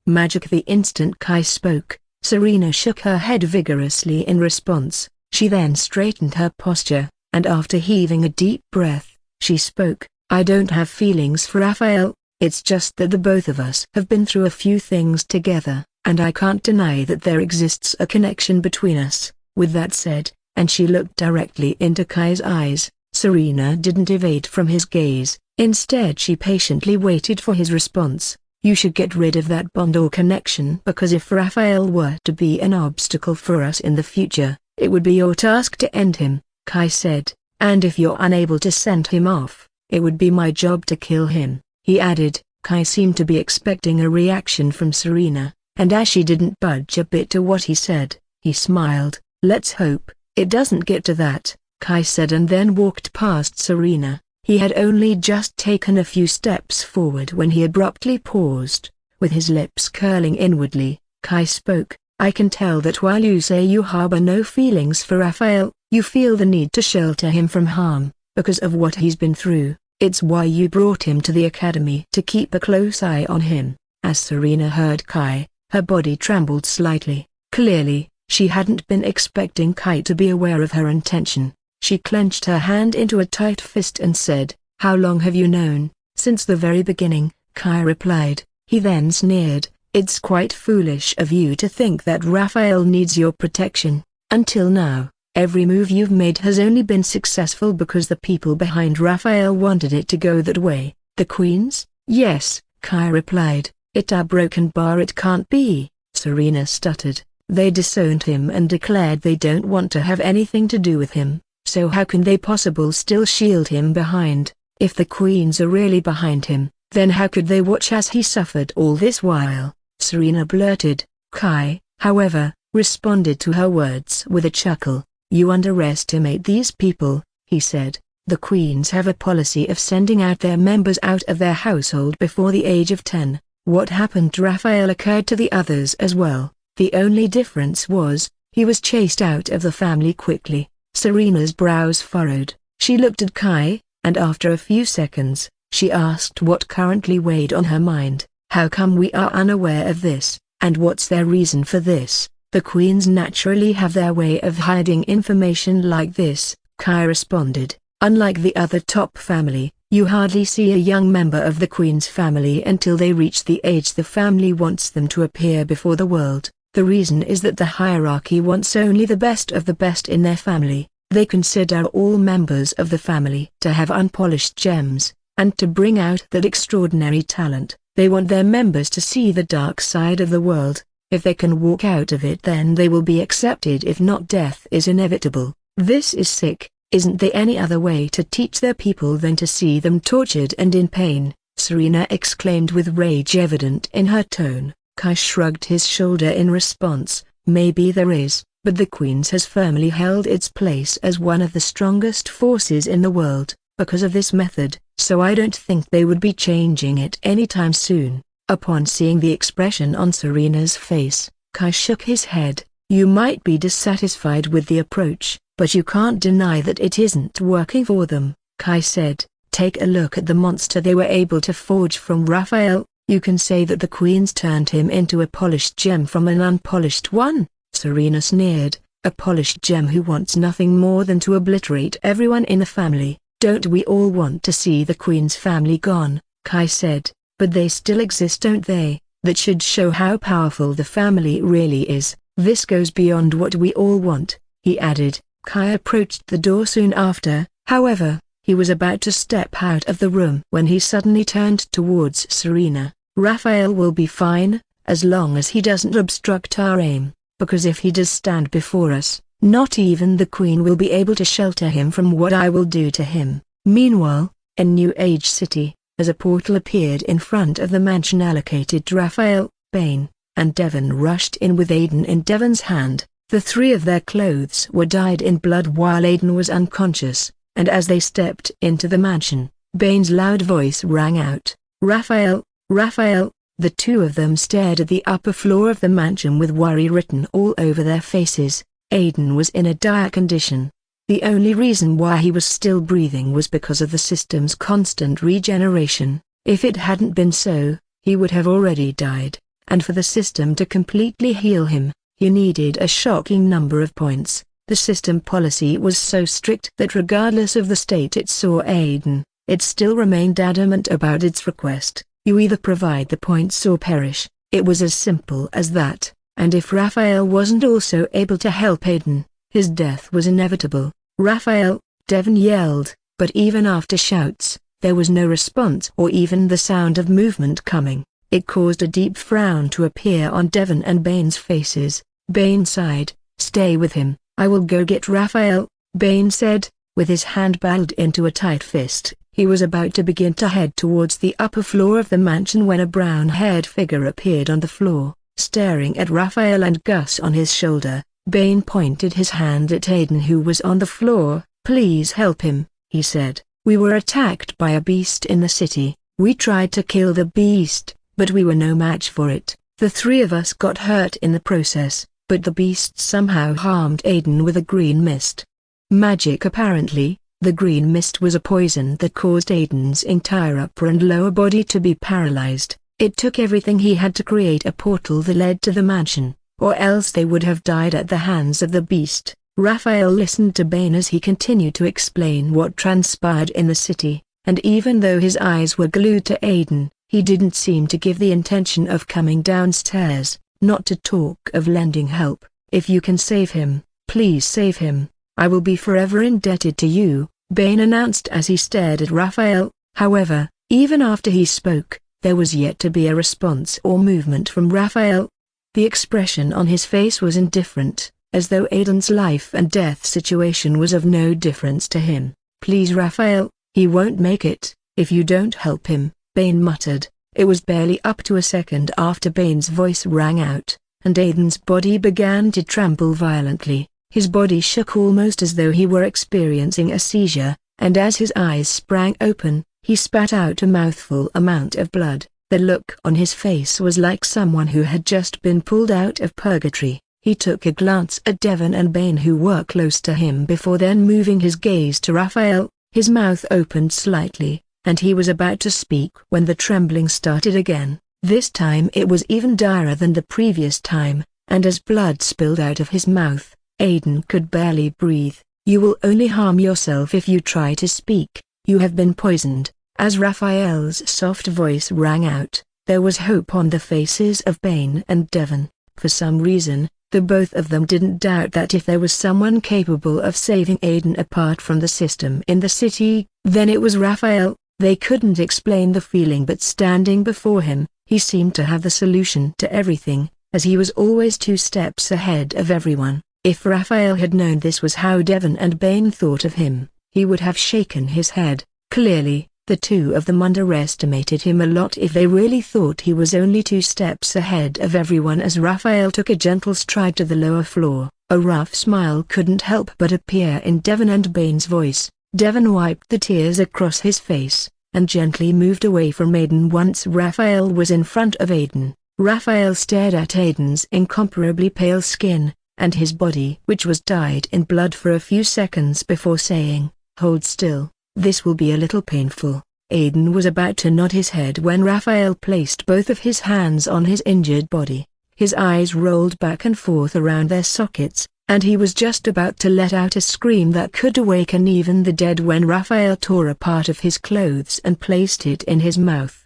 Magic. The instant Kai spoke, Serena shook her head vigorously in response. She then straightened her posture, and after heaving a deep breath, she spoke. I don't have feelings for Raphael, it's just that the both of us have been through a few things together, and I can't deny that there exists a connection between us. With that said, and she looked directly into Kai's eyes, Serena didn't evade from his gaze. Instead she patiently waited for his response. You should get rid of that bond or connection, because if Raphael were to be an obstacle for us in the future, it would be your task to end him, Kai said, and if you're unable to send him off, it would be my job to kill him, he added. Kai seemed to be expecting a reaction from Serena, and as she didn't budge a bit to what he said, he smiled. Let's hope it doesn't get to that, Kai said, and then walked past Serena. He had only just taken a few steps forward when he abruptly paused. With his lips curling inwardly, Kai spoke, "I can tell that while you say you harbor no feelings for Raphael, you feel the need to shelter him from harm, because of what he's been through. It's why you brought him to the academy to keep a close eye on him." As Serena heard Kai, her body trembled slightly. Clearly, she hadn't been expecting Kai to be aware of her intention. She clenched her hand into a tight fist and said, "How long have you known?" "Since the very beginning," Kai replied. He then sneered, "It's quite foolish of you to think that Raphael needs your protection. Until now, every move you've made has only been successful because the people behind Raphael wanted it to go that way." "The queens?" "Yes," Kai replied. "It's a broken bar, it can't be," Serena stuttered. "They disowned him and declared they don't want to have anything to do with him, so how can they possibly still shield him behind? If the queens are really behind him, then how could they watch as he suffered all this while?" Serena blurted. Kai, however, responded to her words with a chuckle. "You underestimate these people," he said. "The queens have a policy of sending out their members out of their household before the age of 10. What happened to Raphael occurred to the others as well. The only difference was, he was chased out of the family quickly." Serena's brows furrowed. She looked at Kai, and after a few seconds, she asked what currently weighed on her mind. "How come we are unaware of this, and what's their reason for this?" "The queens naturally have their way of hiding information like this," Kai responded. "Unlike the other top family, you hardly see a young member of the queen's family until they reach the age the family wants them to appear before the world. The reason is that the hierarchy wants only the best of the best in their family. They consider all members of the family to have unpolished gems, and to bring out that extraordinary talent, they want their members to see the dark side of the world. If they can walk out of it, then they will be accepted. If not, death is inevitable. This is sick. Isn't there any other way to teach their people than to see them tortured and in pain?" Serena exclaimed with rage evident in her tone. Kai shrugged his shoulder in response. "Maybe there is, but the Queen's has firmly held its place as one of the strongest forces in the world, because of this method, so I don't think they would be changing it anytime soon." Upon seeing the expression on Serena's face, Kai shook his head. "You might be dissatisfied with the approach, but you can't deny that it isn't working for them," Kai said. "Take a look at the monster they were able to forge from Raphael. You can say that the queens turned him into a polished gem from an unpolished one?" Serena sneered. "A polished gem who wants nothing more than to obliterate everyone in the family." "Don't we all want to see the queen's family gone?" Kai said. "But they still exist, don't they? That should show how powerful the family really is. This goes beyond what we all want," he added. Kai approached the door soon after. However, he was about to step out of the room when he suddenly turned towards Serena. "Raphael will be fine, as long as he doesn't obstruct our aim, because if he does stand before us, not even the Queen will be able to shelter him from what I will do to him." Meanwhile, in New Age City, as a portal appeared in front of the mansion allocated to Raphael, Bane, and Devon rushed in with Aiden in Devon's hand. The three of their clothes were dyed in blood while Aiden was unconscious, and as they stepped into the mansion, Bane's loud voice rang out, "Raphael, Raphael!" The two of them stared at the upper floor of the mansion with worry written all over their faces. Aiden was in a dire condition. The only reason why he was still breathing was because of the system's constant regeneration. If it hadn't been so, he would have already died, and for the system to completely heal him, he needed a shocking number of points. The system policy was so strict that regardless of the state it saw Aiden, it still remained adamant about its request: you either provide the points or perish. It was as simple as that, and if Raphael wasn't also able to help Aiden, his death was inevitable. "Raphael!" Devon yelled, but even after shouts, there was no response or even the sound of movement coming. It caused a deep frown to appear on Devon and Bane's faces. Bane sighed. "Stay with him, I will go get Raphael," Bane said, with his hand balled into a tight fist. He was about to begin to head towards the upper floor of the mansion when a brown-haired figure appeared on the floor, staring at Raphael and Gus on his shoulder. Bane pointed his hand at Aiden, who was on the floor. "Please help him," he said. We were attacked by a beast in the city. We tried to kill the beast, but we were no match for it. The three of us got hurt in the process, but the beast somehow harmed Aiden with a green mist. Magic apparently. The green mist was a poison that caused Aiden's entire upper and lower body to be paralyzed. It took everything he had to create a portal that led to the mansion, or else they would have died at the hands of the beast. Raphael listened to Bane as he continued to explain what transpired in the city, and even though his eyes were glued to Aiden, he didn't seem to give the intention of coming downstairs, not to talk of lending help. "If you can save him, please save him. I will be forever indebted to you," Bane announced as he stared at Raphael. However, even after he spoke, there was yet to be a response or movement from Raphael. The expression on his face was indifferent, as though Aiden's life and death situation was of no difference to him. "Please Raphael, he won't make it, if you don't help him," Bane muttered. It was barely up to a second after Bane's voice rang out, and Aiden's body began to tremble violently. His body shook almost as though he were experiencing a seizure, and as his eyes sprang open, he spat out a mouthful amount of blood. The look on his face was like someone who had just been pulled out of purgatory. He took a glance at Devon and Bane who were close to him before then moving his gaze to Raphael. His mouth opened slightly, and he was about to speak when the trembling started again. This time it was even direr than the previous time, and as blood spilled out of his mouth, Aiden could barely breathe. "You will only harm yourself if you try to speak. You have been poisoned." As Raphael's soft voice rang out, there was hope on the faces of Bane and Devon. For some reason, the both of them didn't doubt that if there was someone capable of saving Aiden apart from the system in the city, then it was Raphael. They couldn't explain the feeling, but standing before him, he seemed to have the solution to everything, as he was always 2 steps ahead of everyone. If Raphael had known this was how Devon and Bane thought of him, he would have shaken his head. Clearly, the two of them underestimated him a lot if they really thought he was only 2 steps ahead of everyone. As Raphael took a gentle stride to the lower floor, a rough smile couldn't help but appear in Devon and Bane's voice. Devon wiped the tears across his face, and gently moved away from Aiden once Raphael was in front of Aiden. Raphael stared at Aiden's incomparably pale skin, and his body which was dyed in blood for a few seconds before saying, "Hold still, this will be a little painful." Aiden was about to nod his head when Raphael placed both of his hands on his injured body. His eyes rolled back and forth around their sockets, and he was just about to let out a scream that could awaken even the dead when Raphael tore a part of his clothes and placed it in his mouth.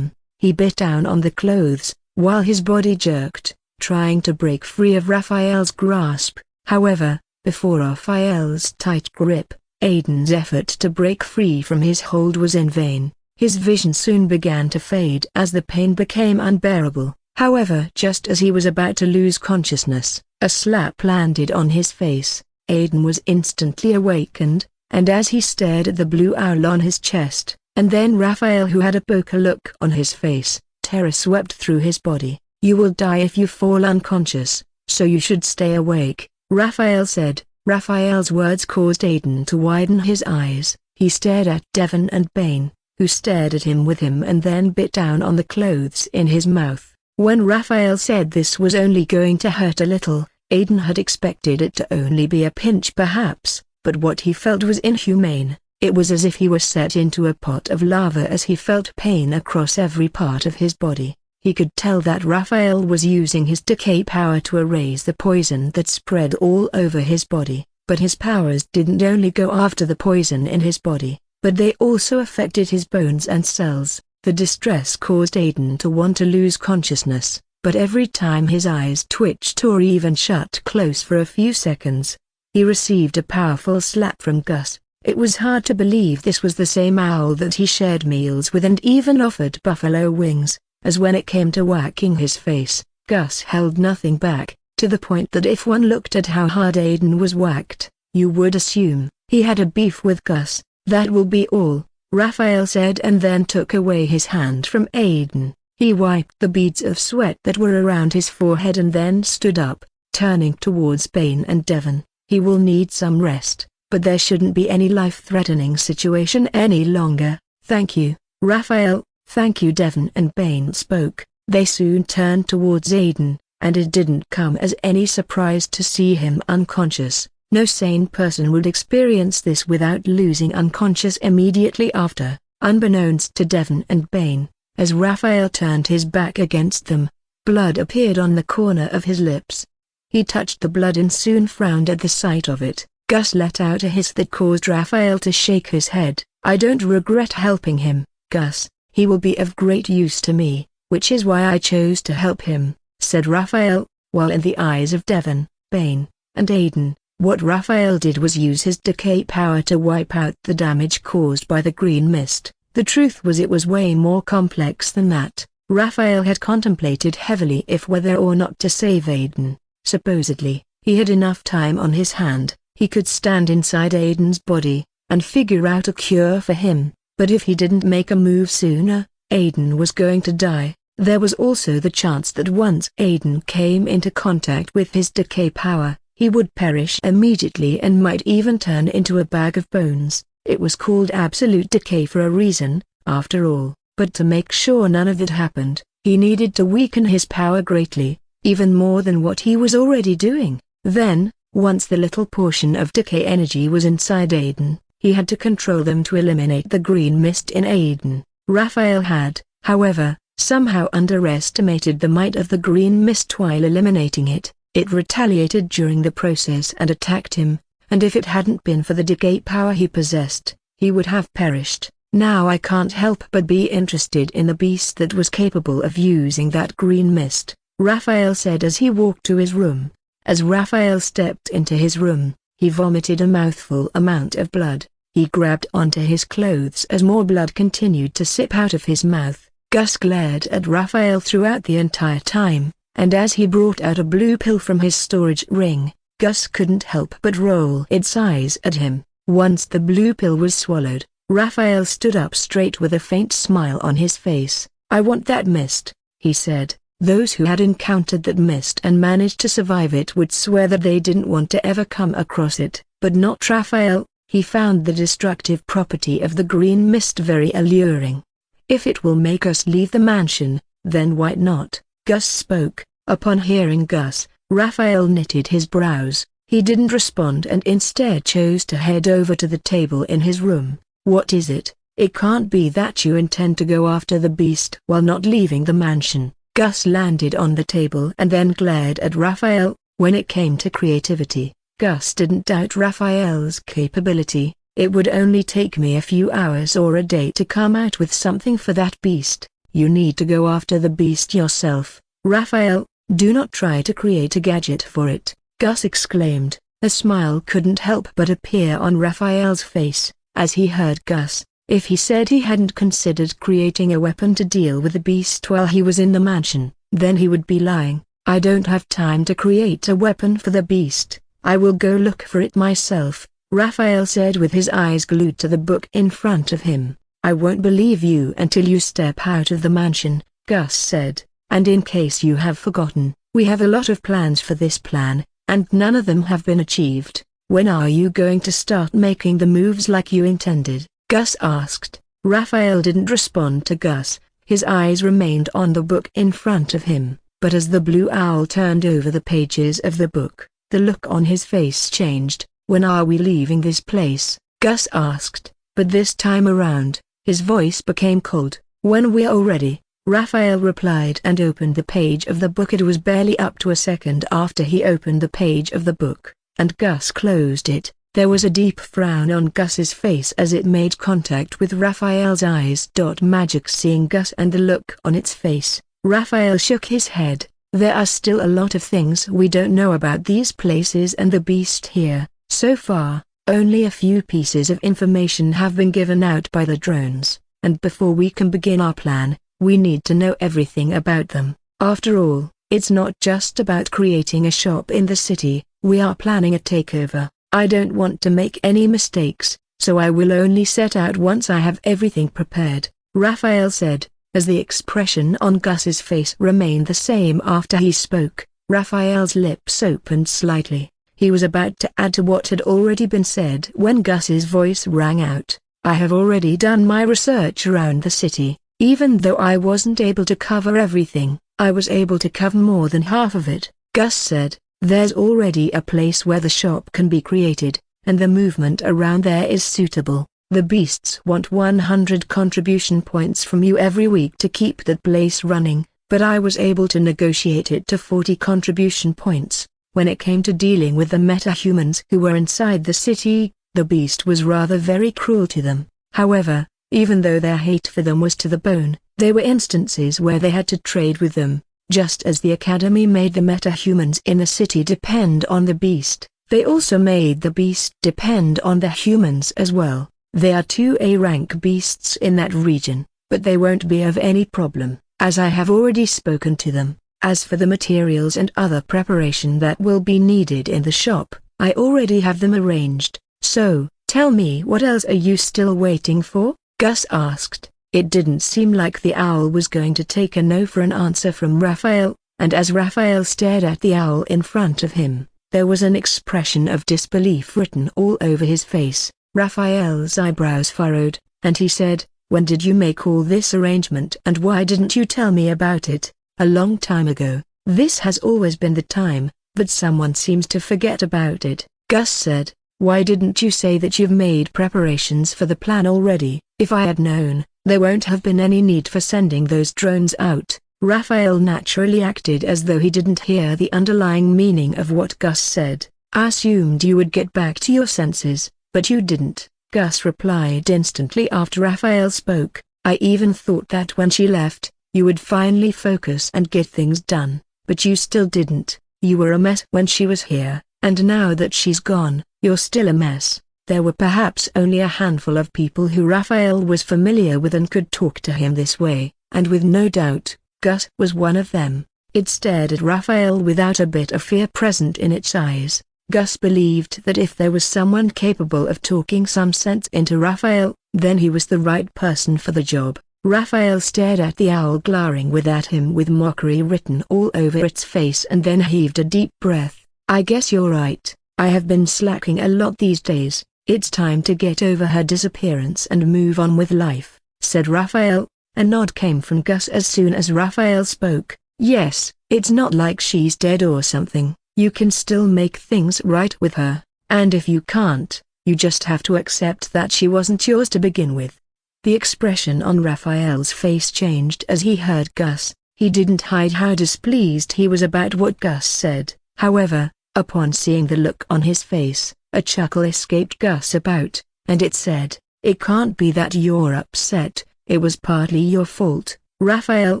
He bit down on the clothes, while his body jerked, trying to break free of Raphael's grasp. However, before Raphael's tight grip, Aiden's effort to break free from his hold was in vain. His vision soon began to fade as the pain became unbearable. However, just as he was about to lose consciousness, a slap landed on his face. Aiden was instantly awakened, and as he stared at the blue owl on his chest, and then Raphael who had a poker look on his face, terror swept through his body. "You will die if you fall unconscious, so you should stay awake," Raphael said. Raphael's words caused Aiden to widen his eyes. He stared at Devon and Bane, who stared at him and then bit down on the clothes in his mouth. When Raphael said this was only going to hurt a little, Aiden had expected it to only be a pinch perhaps, but what he felt was inhumane. It was as if he were set into a pot of lava as he felt pain across every part of his body. He could tell that Raphael was using his decay power to erase the poison that spread all over his body, but his powers didn't only go after the poison in his body, but they also affected his bones and cells. The distress caused Aiden to want to lose consciousness, but every time his eyes twitched or even shut close for a few seconds, he received a powerful slap from Gus. It was hard to believe this was the same owl that he shared meals with and even offered buffalo wings. As when it came to whacking his face, Gus held nothing back, to the point that if one looked at how hard Aiden was whacked, you would assume he had a beef with Gus. "That will be all," Raphael said and then took away his hand from Aiden. He wiped the beads of sweat that were around his forehead and then stood up, turning towards Bane and Devon. "He will need some rest, but there shouldn't be any life-threatening situation any longer. Thank you, Raphael. Thank you. Devon and Bane spoke. They soon turned towards Aidan, and it didn't come as any surprise to see him unconscious. No sane person would experience this without losing unconscious immediately after. Unbeknownst to Devon and Bane, as Raphael turned his back against them, blood appeared on the corner of his lips. He touched the blood and soon frowned at the sight of it. Gus let out a hiss that caused Raphael to shake his head. I don't regret helping him, Gus. He will be of great use to me, which is why I chose to help him, said Raphael, while in the eyes of Devon, Bane, and Aidan, what Raphael did was use his decay power to wipe out the damage caused by the green mist. The truth was it was way more complex than that. Raphael had contemplated heavily if whether or not to save Aidan. Supposedly, he had enough time on his hand. He could stand inside Aidan's body, and figure out a cure for him, but if he didn't make a move sooner, Aidan was going to die. There was also the chance that once Aidan came into contact with his decay power, he would perish immediately and might even turn into a bag of bones. It was called absolute decay for a reason, after all, but to make sure none of it happened, he needed to weaken his power greatly, even more than what he was already doing. Then, once the little portion of decay energy was inside Aidan, he had to control them to eliminate the green mist in Aidan. Raphael had, however, somehow underestimated the might of the green mist while eliminating it. It retaliated during the process and attacked him, and if it hadn't been for the decay power he possessed, he would have perished. Now I can't help but be interested in the beast that was capable of using that green mist, Raphael said as he walked to his room. As Raphael stepped into his room, he vomited a mouthful amount of blood. He grabbed onto his clothes as more blood continued to sip out of his mouth. Gus glared at Raphael throughout the entire time, and as he brought out a blue pill from his storage ring, Gus couldn't help but roll its eyes at him. Once the blue pill was swallowed, Raphael stood up straight with a faint smile on his face. I want that mist, he said. Those who had encountered that mist and managed to survive it would swear that they didn't want to ever come across it, but not Raphael. He found the destructive property of the green mist very alluring. If it will make us leave the mansion, then why not? Gus spoke. Upon hearing Gus, Raphael knitted his brows. He didn't respond and instead chose to head over to the table in his room. What is it? It can't be that you intend to go after the beast while not leaving the mansion. Gus landed on the table and then glared at Raphael. When it came to creativity, Gus didn't doubt Raphael's capability. It would only take me a few hours or a day to come out with something for that beast. You need to go after the beast yourself, Raphael. Do not try to create a gadget for it, Gus exclaimed. A smile couldn't help but appear on Raphael's face, as he heard Gus. If he said he hadn't considered creating a weapon to deal with the beast while he was in the mansion, then he would be lying. I don't have time to create a weapon for the beast. I will go look for it myself, Raphael said with his eyes glued to the book in front of him. I won't believe you until you step out of the mansion, Gus said. And in case you have forgotten, we have a lot of plans for this plan, and none of them have been achieved. When are you going to start making the moves like you intended? Gus asked. Raphael didn't respond to Gus. His eyes remained on the book in front of him, but as the blue owl turned over the pages of the book, the look on his face changed. When are we leaving this place? Gus asked, but this time around, his voice became cold. When we are ready, Raphael replied and opened the page of the book. It was barely up to a second after he opened the page of the book, and Gus closed it. There was a deep frown on Gus's face as it made contact with Raphael's eyes. Magic seeing Gus and the look on its face, Raphael shook his head. There are still a lot of things we don't know about these places and the beast here. So far, only a few pieces of information have been given out by the drones, and before we can begin our plan, we need to know everything about them. After all, it's not just about creating a shop in the city, we are planning a takeover. I don't want to make any mistakes, so I will only set out once I have everything prepared, Raphael said, as the expression on Gus's face remained the same after he spoke. Raphael's lips opened slightly. He was about to add to what had already been said when Gus's voice rang out. I have already done my research around the city. Even though I wasn't able to cover everything, I was able to cover more than half of it. Gus said, there's already a place where the shop can be created, and the movement around there is suitable. The beasts want 100 contribution points from you every week to keep that place running, but I was able to negotiate it to 40 contribution points. When it came to dealing with the metahumans who were inside the city, the beast was rather very cruel to them. However, even though their hate for them was to the bone, there were instances where they had to trade with them. Just as the Academy made the metahumans in the city depend on the beast, they also made the beast depend on the humans as well. They are 2A rank beasts in that region, but they won't be of any problem, as I have already spoken to them. As for the materials and other preparation that will be needed in the shop, I already have them arranged. So, tell me, what else are you still waiting for? Gus asked. It didn't seem like the owl was going to take a no for an answer from Raphael, and as Raphael stared at the owl in front of him, there was an expression of disbelief written all over his face. Raphael's eyebrows furrowed, and he said, when did you make all this arrangement and why didn't you tell me about it? A long time ago. This has always been the time, but someone seems to forget about it. Gus said, why didn't you say that you've made preparations for the plan already? If I had known, there won't have been any need for sending those drones out. Raphael naturally acted as though he didn't hear the underlying meaning of what Gus said. I assumed you would get back to your senses, but you didn't. Gus replied instantly after Raphael spoke. I even thought that when she left, you would finally focus and get things done, but you still didn't. You were a mess when she was here, and now that she's gone, you're still a mess. There were perhaps only a handful of people who Raphael was familiar with and could talk to him this way, and with no doubt, Gus was one of them. It stared at Raphael without a bit of fear present in its eyes. Gus believed that if there was someone capable of talking some sense into Raphael, then he was the right person for the job. Raphael stared at the owl glaring at him with mockery written all over its face and then heaved a deep breath. I guess you're right. I have been slacking a lot these days. It's time to get over her disappearance and move on with life, said Raphael. A nod came from Gus as soon as Raphael spoke. Yes, it's not like she's dead or something. You can still make things right with her, and if you can't, you just have to accept that she wasn't yours to begin with. The expression on Raphael's face changed as he heard Gus. He didn't hide how displeased he was about what Gus said. However, upon seeing the look on his face, a chuckle escaped Gus about, and it said, it can't be that you're upset, it was partly your fault, Raphael.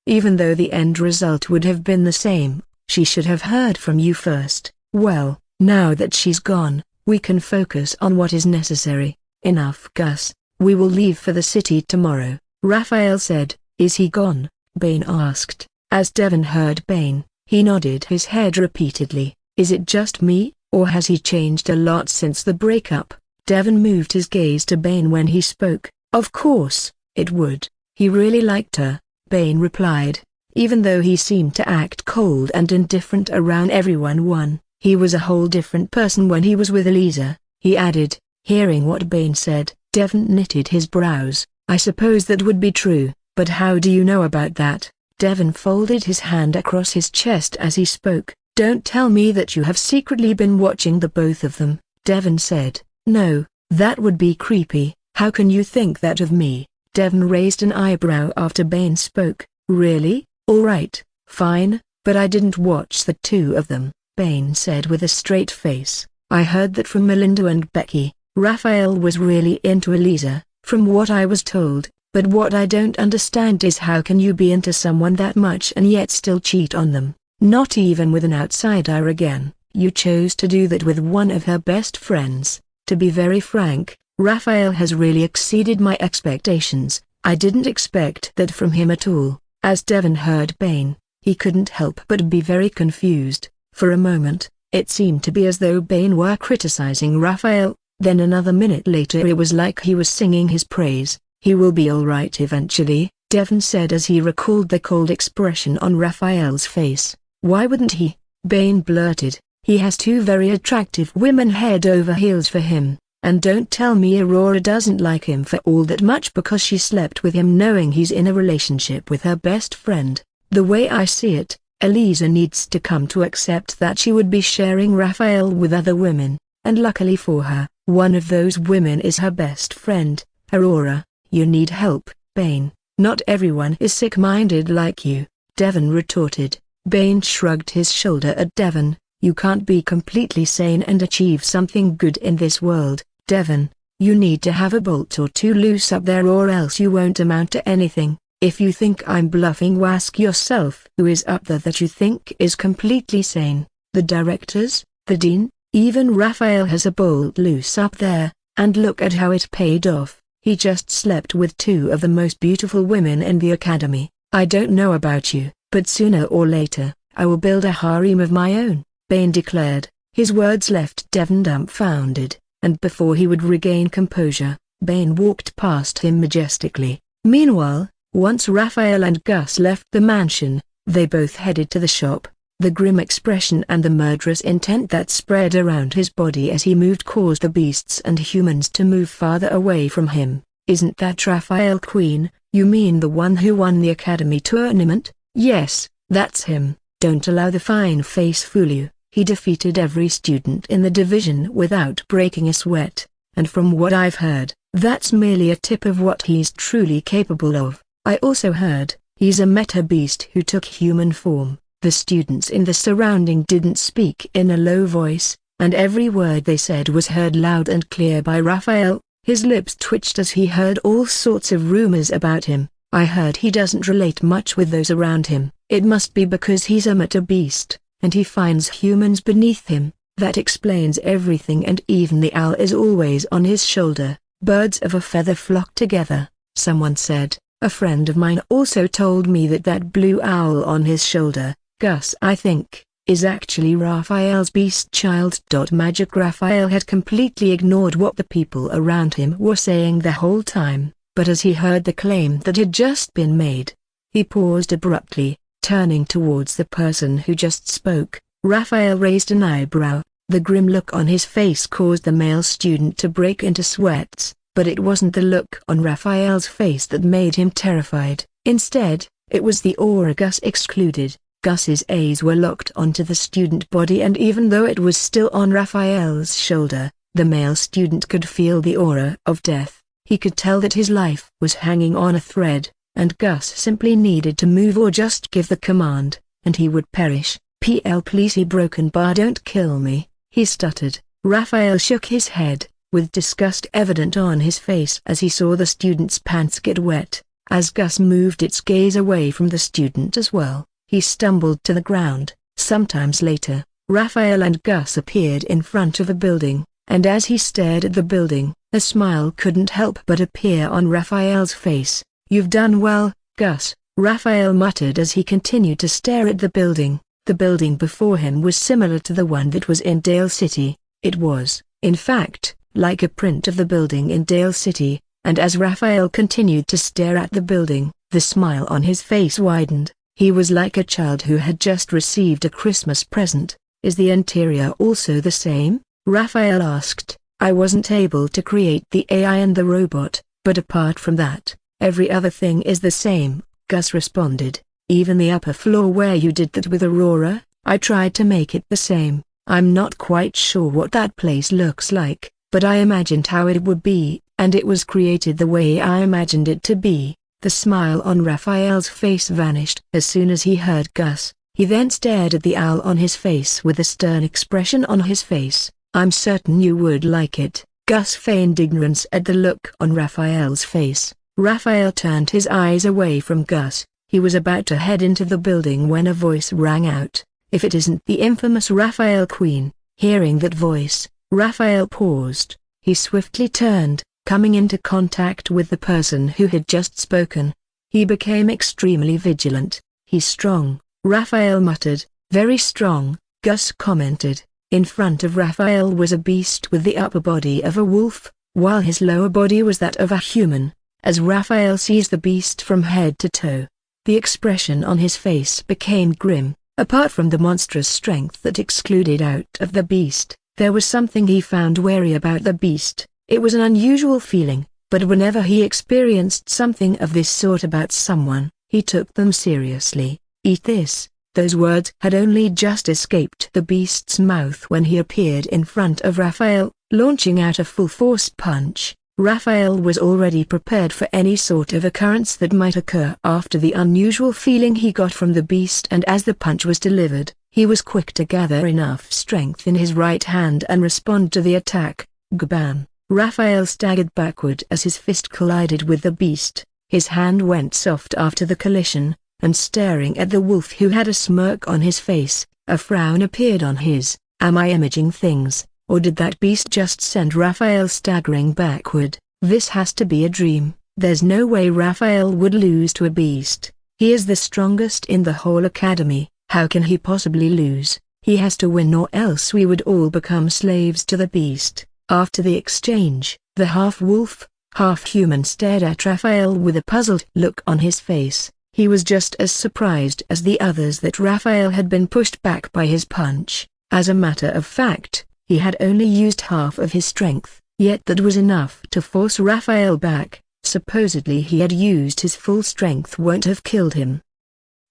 Even though the end result would have been the same, she should have heard from you first. Well, now that she's gone, we can focus on what is necessary. Enough, Gus. We will leave for the city tomorrow, Raphael said. Is he gone? Bane asked. As Devon heard Bane, he nodded his head repeatedly. Is it just me, or has he changed a lot since the breakup? Devon moved his gaze to Bane when he spoke. Of course, it would. He really liked her, Bane replied. Even though he seemed to act cold and indifferent around everyone, he was a whole different person when he was with Elisa, he added. Hearing what Bane said, Devon knitted his brows. I suppose that would be true, but how do you know about that? Devon folded his hand across his chest as he spoke. Don't tell me that you have secretly been watching the both of them, Devon said. No, that would be creepy. How can you think that of me? Devon raised an eyebrow after Bane spoke. Really? Alright, fine, but I didn't watch the two of them, Bane said with a straight face. I heard that from Melinda and Becky. Raphael was really into Elisa, from what I was told, but what I don't understand is how can you be into someone that much and yet still cheat on them? Not even with an outsider again. You chose to do that with one of her best friends. To be very frank, Raphael has really exceeded my expectations. I didn't expect that from him at all. As Devon heard Bane, he couldn't help but be very confused. For a moment, it seemed to be as though Bane were criticizing Raphael, then another minute later it was like he was singing his praise. He will be alright eventually, Devon said as he recalled the cold expression on Raphael's face. Why wouldn't he? Bane blurted. He has two very attractive women head over heels for him, and don't tell me Aurora doesn't like him for all that much because she slept with him knowing he's in a relationship with her best friend. The way I see it, Eliza needs to come to accept that she would be sharing Raphael with other women, and luckily for her, one of those women is her best friend. Aurora, you need help, Bane. Not everyone is sick-minded like you, Devon retorted. Bane shrugged his shoulder at Devon. You can't be completely sane and achieve something good in this world, Devon. You need to have a bolt or two loose up there or else you won't amount to anything. If you think I'm bluffing, ask yourself who is up there that you think is completely sane. The directors, the dean, even Raphael has a bolt loose up there, and look at how it paid off. He just slept with two of the most beautiful women in the academy. I don't know about you, but sooner or later, I will build a harem of my own, Bane declared. His words left Devon dumbfounded, and before he would regain composure, Bane walked past him majestically. Meanwhile, once Raphael and Gus left the mansion, they both headed to the shop. The grim expression and the murderous intent that spread around his body as he moved caused the beasts and humans to move farther away from him. Isn't that Raphael, Queen? You mean the one who won the academy tournament? Yes, that's him. Don't allow the fine face fool you. He defeated every student in the division without breaking a sweat, and from what I've heard, that's merely a tip of what he's truly capable of. I also heard, he's a meta beast who took human form. The students in the surrounding didn't speak in a low voice, and every word they said was heard loud and clear by Raphael. His lips twitched as he heard all sorts of rumors about him. I heard he doesn't relate much with those around him. It must be because he's a meta beast, and he finds humans beneath him. That explains everything, and even the owl is always on his shoulder. Birds of a feather flock together, someone said. A friend of mine also told me that blue owl on his shoulder, Gus I think, is actually Raphael's beast child. Magic. Raphael had completely ignored what the people around him were saying the whole time, but as he heard the claim that had just been made, he paused abruptly, turning towards the person who just spoke. Raphael raised an eyebrow. The grim look on his face caused the male student to break into sweats, but it wasn't the look on Raphael's face that made him terrified. Instead, it was the aura Gus excluded. Gus's eyes were locked onto the student body, and even though it was still on Raphael's shoulder, the male student could feel the aura of death. He could tell that his life was hanging on a thread, and Gus simply needed to move or just give the command, and he would perish. Please, he broken bar, don't kill me, he stuttered. Raphael shook his head, with disgust evident on his face as he saw the student's pants get wet. As Gus moved its gaze away from the student as well, he stumbled to the ground. Sometimes later, Raphael and Gus appeared in front of a building, and as he stared at the building, a smile couldn't help but appear on Raphael's face. You've done well, Gus, Raphael muttered as he continued to stare at the building. The building before him was similar to the one that was in Dale City. It was, in fact, like a print of the building in Dale City, and as Raphael continued to stare at the building, the smile on his face widened. He was like a child who had just received a Christmas present. Is the interior also the same? Raphael asked. I wasn't able to create the AI and the robot, but apart from that, every other thing is the same, Gus responded. Even the upper floor where you did that with Aurora, I tried to make it the same. I'm not quite sure what that place looks like, but I imagined how it would be, and it was created the way I imagined it to be. The smile on Raphael's face vanished as soon as he heard Gus. He then stared at the owl on his face with a stern expression on his face. I'm certain you would like it. Gus feigned ignorance at the look on Raphael's face. Raphael turned his eyes away from Gus. He was about to head into the building when a voice rang out. If it isn't the infamous Raphael Queen. Hearing that voice, Raphael paused. He swiftly turned, coming into contact with the person who had just spoken. He became extremely vigilant. He's strong, Raphael muttered. Very strong, Gus commented. In front of Raphael was a beast with the upper body of a wolf, while his lower body was that of a human. As Raphael seized the beast from head to toe, the expression on his face became grim. Apart from the monstrous strength that excluded out of the beast, there was something he found wary about the beast. It was an unusual feeling, but whenever he experienced something of this sort about someone, he took them seriously. "Eat this." Those words had only just escaped the beast's mouth when he appeared in front of Raphael, launching out a full-force punch. Raphael was already prepared for any sort of occurrence that might occur after the unusual feeling he got from the beast, and as the punch was delivered, he was quick to gather enough strength in his right hand and respond to the attack. Gbam! Raphael staggered backward as his fist collided with the beast. His hand went soft after the collision, and staring at the wolf who had a smirk on his face, a frown appeared on his. Am I imaging things, or did that beast just send Raphael staggering backward? This has to be a dream. There's no way Raphael would lose to a beast. He is the strongest in the whole academy. How can he possibly lose? He has to win, or else we would all become slaves to the beast. After the exchange, the half-wolf, half-human stared at Raphael with a puzzled look on his face. He was just as surprised as the others that Raphael had been pushed back by his punch. As a matter of fact, he had only used half of his strength, yet that was enough to force Raphael back. Supposedly he had used his full strength won't have killed him.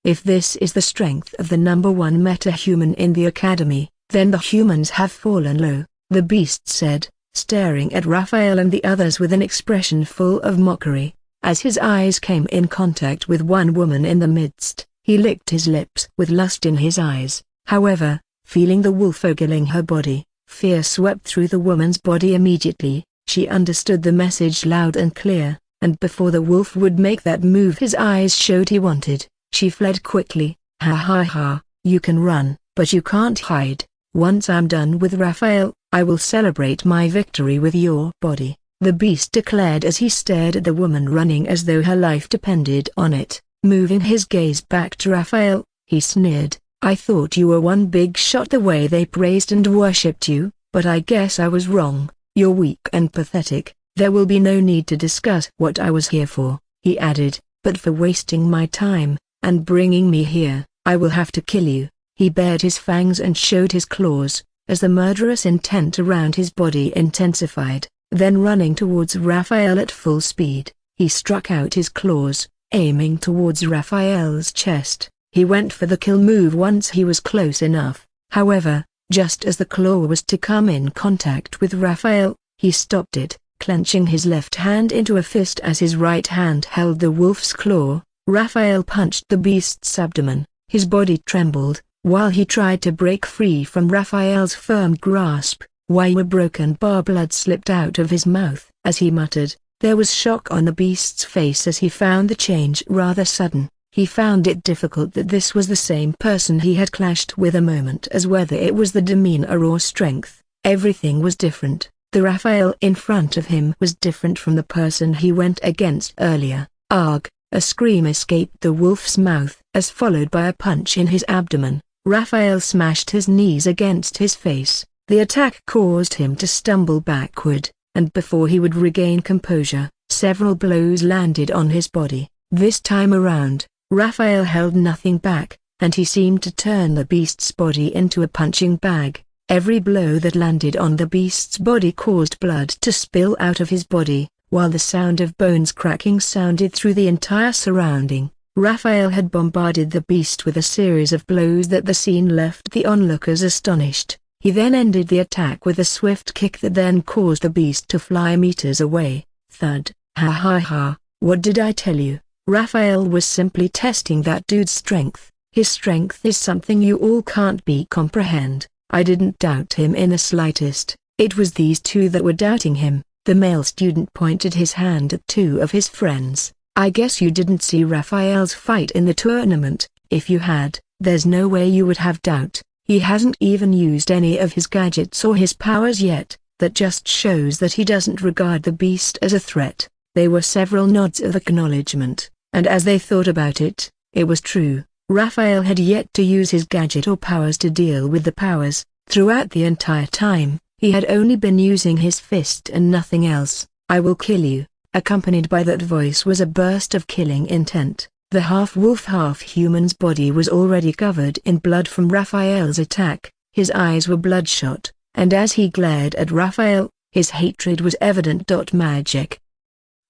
If this is the strength of the #1 meta-human in the academy, then the humans have fallen low, the beast said, staring at Raphael and the others with an expression full of mockery. As his eyes came in contact with one woman in the midst, he licked his lips with lust in his eyes. However, feeling the wolf ogling her body, fear swept through the woman's body immediately. She understood the message loud and clear, and before the wolf would make that move his eyes showed he wanted, she fled quickly. Ha ha ha, you can run, but you can't hide. Once I'm done with Raphael, I will celebrate my victory with your body, the beast declared as he stared at the woman running as though her life depended on it. Moving his gaze back to Raphael, he sneered, I thought you were one big shot the way they praised and worshipped you, but I guess I was wrong. You're weak and pathetic. There will be no need to discuss what I was here for, he added, but for wasting my time, and bringing me here, I will have to kill you. He bared his fangs and showed his claws, as the murderous intent around his body intensified. Then running towards Raphael at full speed, he struck out his claws, aiming towards Raphael's chest. He went for the kill move once he was close enough. However, just as the claw was to come in contact with Raphael, he stopped it, clenching his left hand into a fist as his right hand held the wolf's claw. Raphael punched the beast's abdomen. His body trembled, while he tried to break free from Raphael's firm grasp. A broken bar blood slipped out of his mouth. As he muttered, there was shock on the beast's face as he found the change rather sudden. He found it difficult that this was the same person he had clashed with a moment as whether it was the demeanor or strength. Everything was different. The Raphael in front of him was different from the person he went against earlier. Arg! A scream escaped the wolf's mouth, as followed by a punch in his abdomen. Raphael smashed his knees against his face. The attack caused him to stumble backward, and before he would regain composure, several blows landed on his body. This time around, Raphael held nothing back, and he seemed to turn the beast's body into a punching bag. Every blow that landed on the beast's body caused blood to spill out of his body, while the sound of bones cracking sounded through the entire surrounding. Raphael had bombarded the beast with a series of blows that the scene left the onlookers astonished. He then ended the attack with a swift kick that then caused the beast to fly meters away. Thud! Ha ha ha, what did I tell you? Raphael was simply testing that dude's strength. His strength is something you all can't comprehend. I didn't doubt him in the slightest. It was these two that were doubting him. The male student pointed his hand at two of his friends. I guess you didn't see Raphael's fight in the tournament. If you had, there's no way you would have doubt. He hasn't even used any of his gadgets or his powers yet. That just shows that he doesn't regard the beast as a threat. There were several nods of acknowledgement, and as they thought about it, it was true. Raphael had yet to use his gadget or powers to deal with the powers. Throughout the entire time, he had only been using his fist and nothing else. I will kill you. Accompanied by that voice was a burst of killing intent. The half-wolf half-human's body was already covered in blood from Raphael's attack, his eyes were bloodshot, and as he glared at Raphael, his hatred was evident. Magic.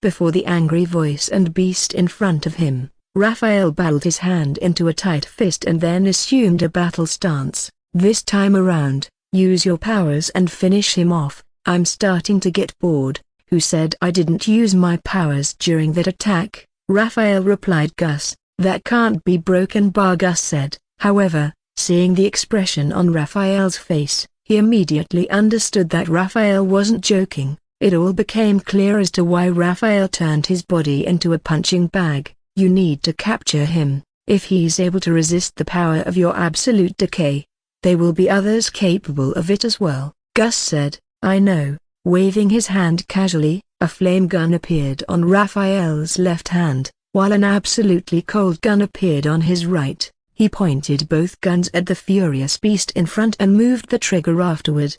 Before the angry voice and beast in front of him, Raphael balled his hand into a tight fist and then assumed a battle stance. This time around, use your powers and finish him off. I'm starting to get bored. Who said I didn't use my powers during that attack? Raphael replied. Gus, that can't be broken. Gus said. However, seeing the expression on Raphael's face, he immediately understood that Raphael wasn't joking. It all became clear as to why Raphael turned his body into a punching bag. You need to capture him. If he's able to resist the power of your absolute decay, there will be others capable of it as well. Gus said, I know. Waving his hand casually, a flame gun appeared on Raphael's left hand, while an absolutely cold gun appeared on his right. He pointed both guns at the furious beast in front and moved the trigger afterward.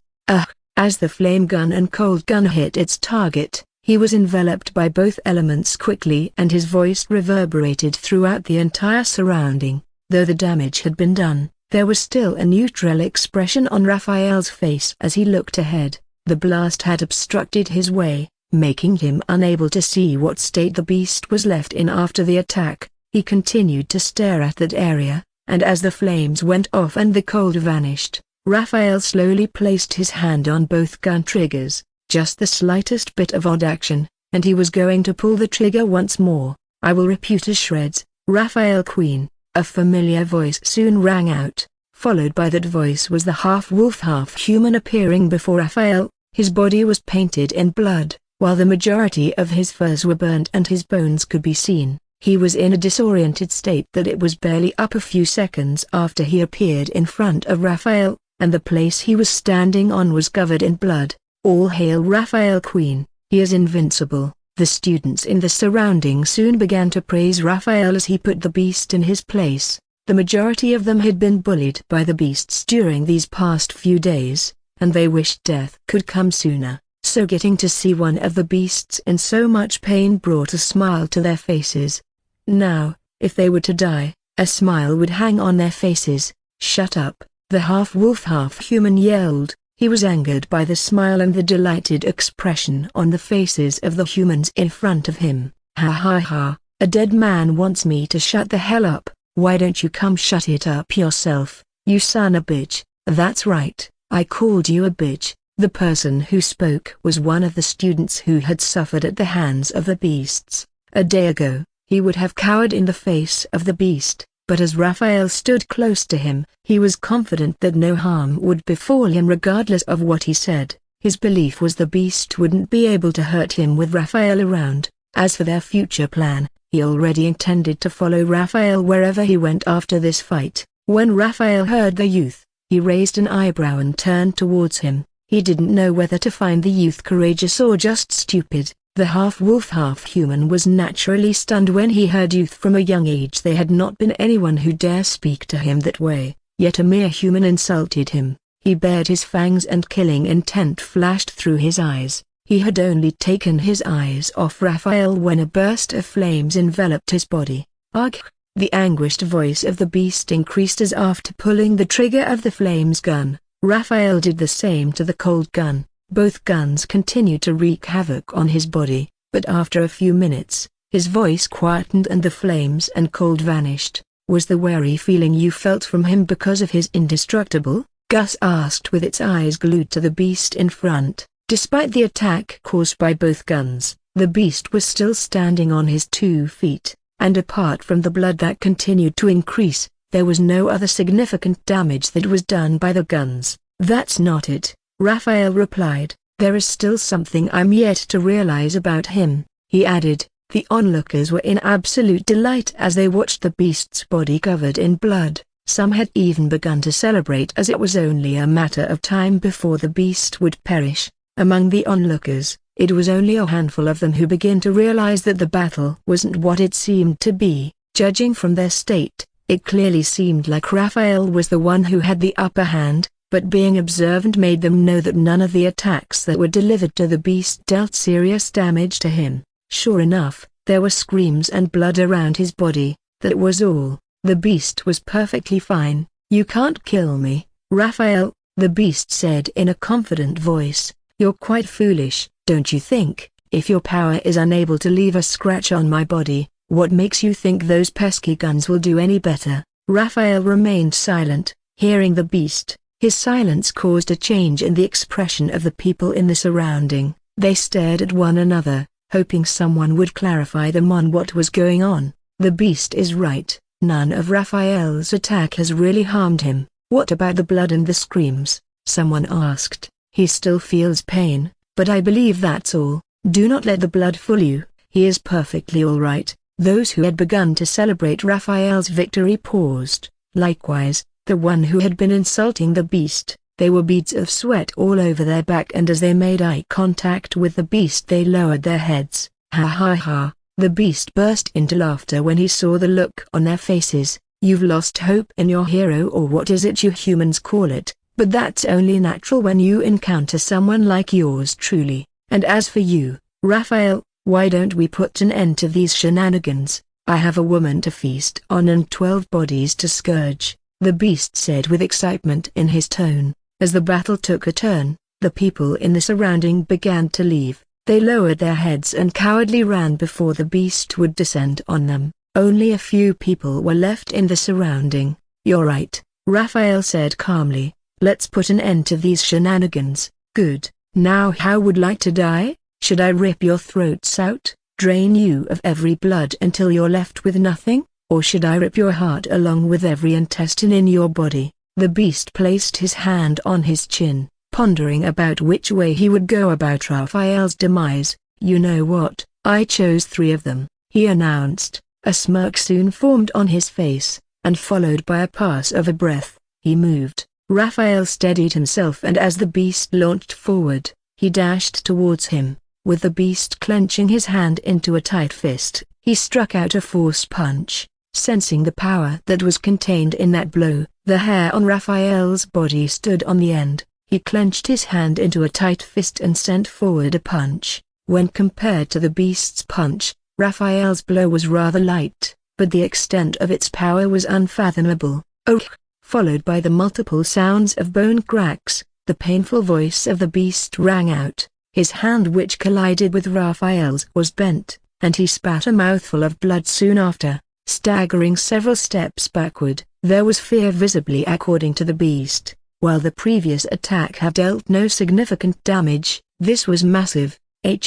As the flame gun and cold gun hit its target, he was enveloped by both elements quickly and his voice reverberated throughout the entire surrounding. Though the damage had been done, there was still a neutral expression on Raphael's face as he looked ahead. The blast had obstructed his way, making him unable to see what state the beast was left in after the attack. He continued to stare at that area, and as the flames went off and the cold vanished, Raphael slowly placed his hand on both gun triggers. Just the slightest bit of odd action, and he was going to pull the trigger once more. I will rip you to shreds, Raphael Queen. A familiar voice soon rang out. Followed by that voice was the half-wolf half-human appearing before Raphael. His body was painted in blood, while the majority of his furs were burnt and his bones could be seen. He was in a disoriented state that it was barely up a few seconds after he appeared in front of Raphael, and the place he was standing on was covered in blood. All hail Raphael Queen, he is invincible. The students in the surroundings soon began to praise Raphael as he put the beast in his place. The majority of them had been bullied by the beasts during these past few days, and they wished death could come sooner, so getting to see one of the beasts in so much pain brought a smile to their faces. Now, if they were to die, a smile would hang on their faces. Shut up, the half-wolf half-human yelled. He was angered by the smile and the delighted expression on the faces of the humans in front of him. Ha ha ha, a dead man wants me to shut the hell up. Why don't you come shut it up yourself, you son of a bitch? That's right, I called you a bitch. The person who spoke was one of the students who had suffered at the hands of the beasts. A day ago, he would have cowered in the face of the beast, but as Raphael stood close to him, he was confident that no harm would befall him regardless of what he said. His belief was the beast wouldn't be able to hurt him with Raphael around. As for their future plan, he already intended to follow Raphael wherever he went after this fight. When Raphael heard the youth, he raised an eyebrow and turned towards him. He didn't know whether to find the youth courageous or just stupid. The half-wolf half-human was naturally stunned when he heard youth from a young age. There had not been anyone who dare speak to him that way, yet a mere human insulted him. He bared his fangs and killing intent flashed through his eyes. He had only taken his eyes off Raphael when a burst of flames enveloped his body. Ugh! The anguished voice of the beast increased as after pulling the trigger of the flames gun, Raphael did the same to the cold gun. Both guns continued to wreak havoc on his body, but after a few minutes, his voice quietened and the flames and cold vanished. Was the wary feeling you felt from him because of his indestructible? Gus asked with its eyes glued to the beast in front. Despite the attack caused by both guns, the beast was still standing on his 2 feet, and apart from the blood that continued to increase, there was no other significant damage that was done by the guns. That's not it, Raphael replied. There is still something I'm yet to realize about him, he added. The onlookers were in absolute delight as they watched the beast's body covered in blood. Some had even begun to celebrate as it was only a matter of time before the beast would perish. Among the onlookers, it was only a handful of them who began to realize that the battle wasn't what it seemed to be. Judging from their state, it clearly seemed like Raphael was the one who had the upper hand, but being observant made them know that none of the attacks that were delivered to the beast dealt serious damage to him. Sure enough, there were screams and blood around his body, That was all. The beast was perfectly fine. "You can't kill me, Raphael," the beast said in a confident voice. "You're quite foolish, don't you think? If your power is unable to leave a scratch on my body, what makes you think those pesky guns will do any better?" Raphael remained silent, hearing the beast. His silence caused a change in the expression of the people in the surrounding. They stared at one another, hoping someone would clarify them on what was going on. The beast is right. None of Raphael's attack has really harmed him. "What about the blood and the screams?" someone asked. "He still feels pain, but I believe that's all. Do not let the blood fool you, he is perfectly all right." Those who had begun to celebrate Raphael's victory paused. Likewise, the one who had been insulting the beast. There were beads of sweat all over their back, and as they made eye contact with the beast they lowered their heads. "Ha ha ha." The beast burst into laughter when he saw the look on their faces. "You've lost hope in your hero, or what is it you humans call it, but that's only natural when you encounter someone like yours truly. And as for you, Raphael, why don't we put an end to these shenanigans? I have a woman to feast on and 12 bodies to scourge," the beast said with excitement in his tone. As the battle took a turn, the people in the surrounding began to leave. They lowered their heads and cowardly ran before the beast would descend on them. Only a few people were left in the surrounding. "You're right," Raphael said calmly. "Let's put an end to these shenanigans." "Good. Now how would like to die? Should I rip your throats out, drain you of every blood until you're left with nothing, or should I rip your heart along with every intestine in your body?" The beast placed his hand on his chin, pondering about which way he would go about Raphael's demise. "You know what, I chose 3 of them," he announced. A smirk soon formed on his face, and followed by a pass of a breath, he moved. Raphael steadied himself, and as the beast launched forward, he dashed towards him. With the beast clenching his hand into a tight fist, he struck out a forced punch. Sensing the power that was contained in that blow, the hair on Raphael's body stood on the end. He clenched his hand into a tight fist and sent forward a punch. When compared to the beast's punch, Raphael's blow was rather light, but the extent of its power was unfathomable. "Oh!" Followed by the multiple sounds of bone cracks, the painful voice of the beast rang out. His hand, which collided with Raphael's, was bent, and he spat a mouthful of blood soon after. Staggering several steps backward, there was fear visibly according to the beast. While the previous attack had dealt no significant damage, this was massive.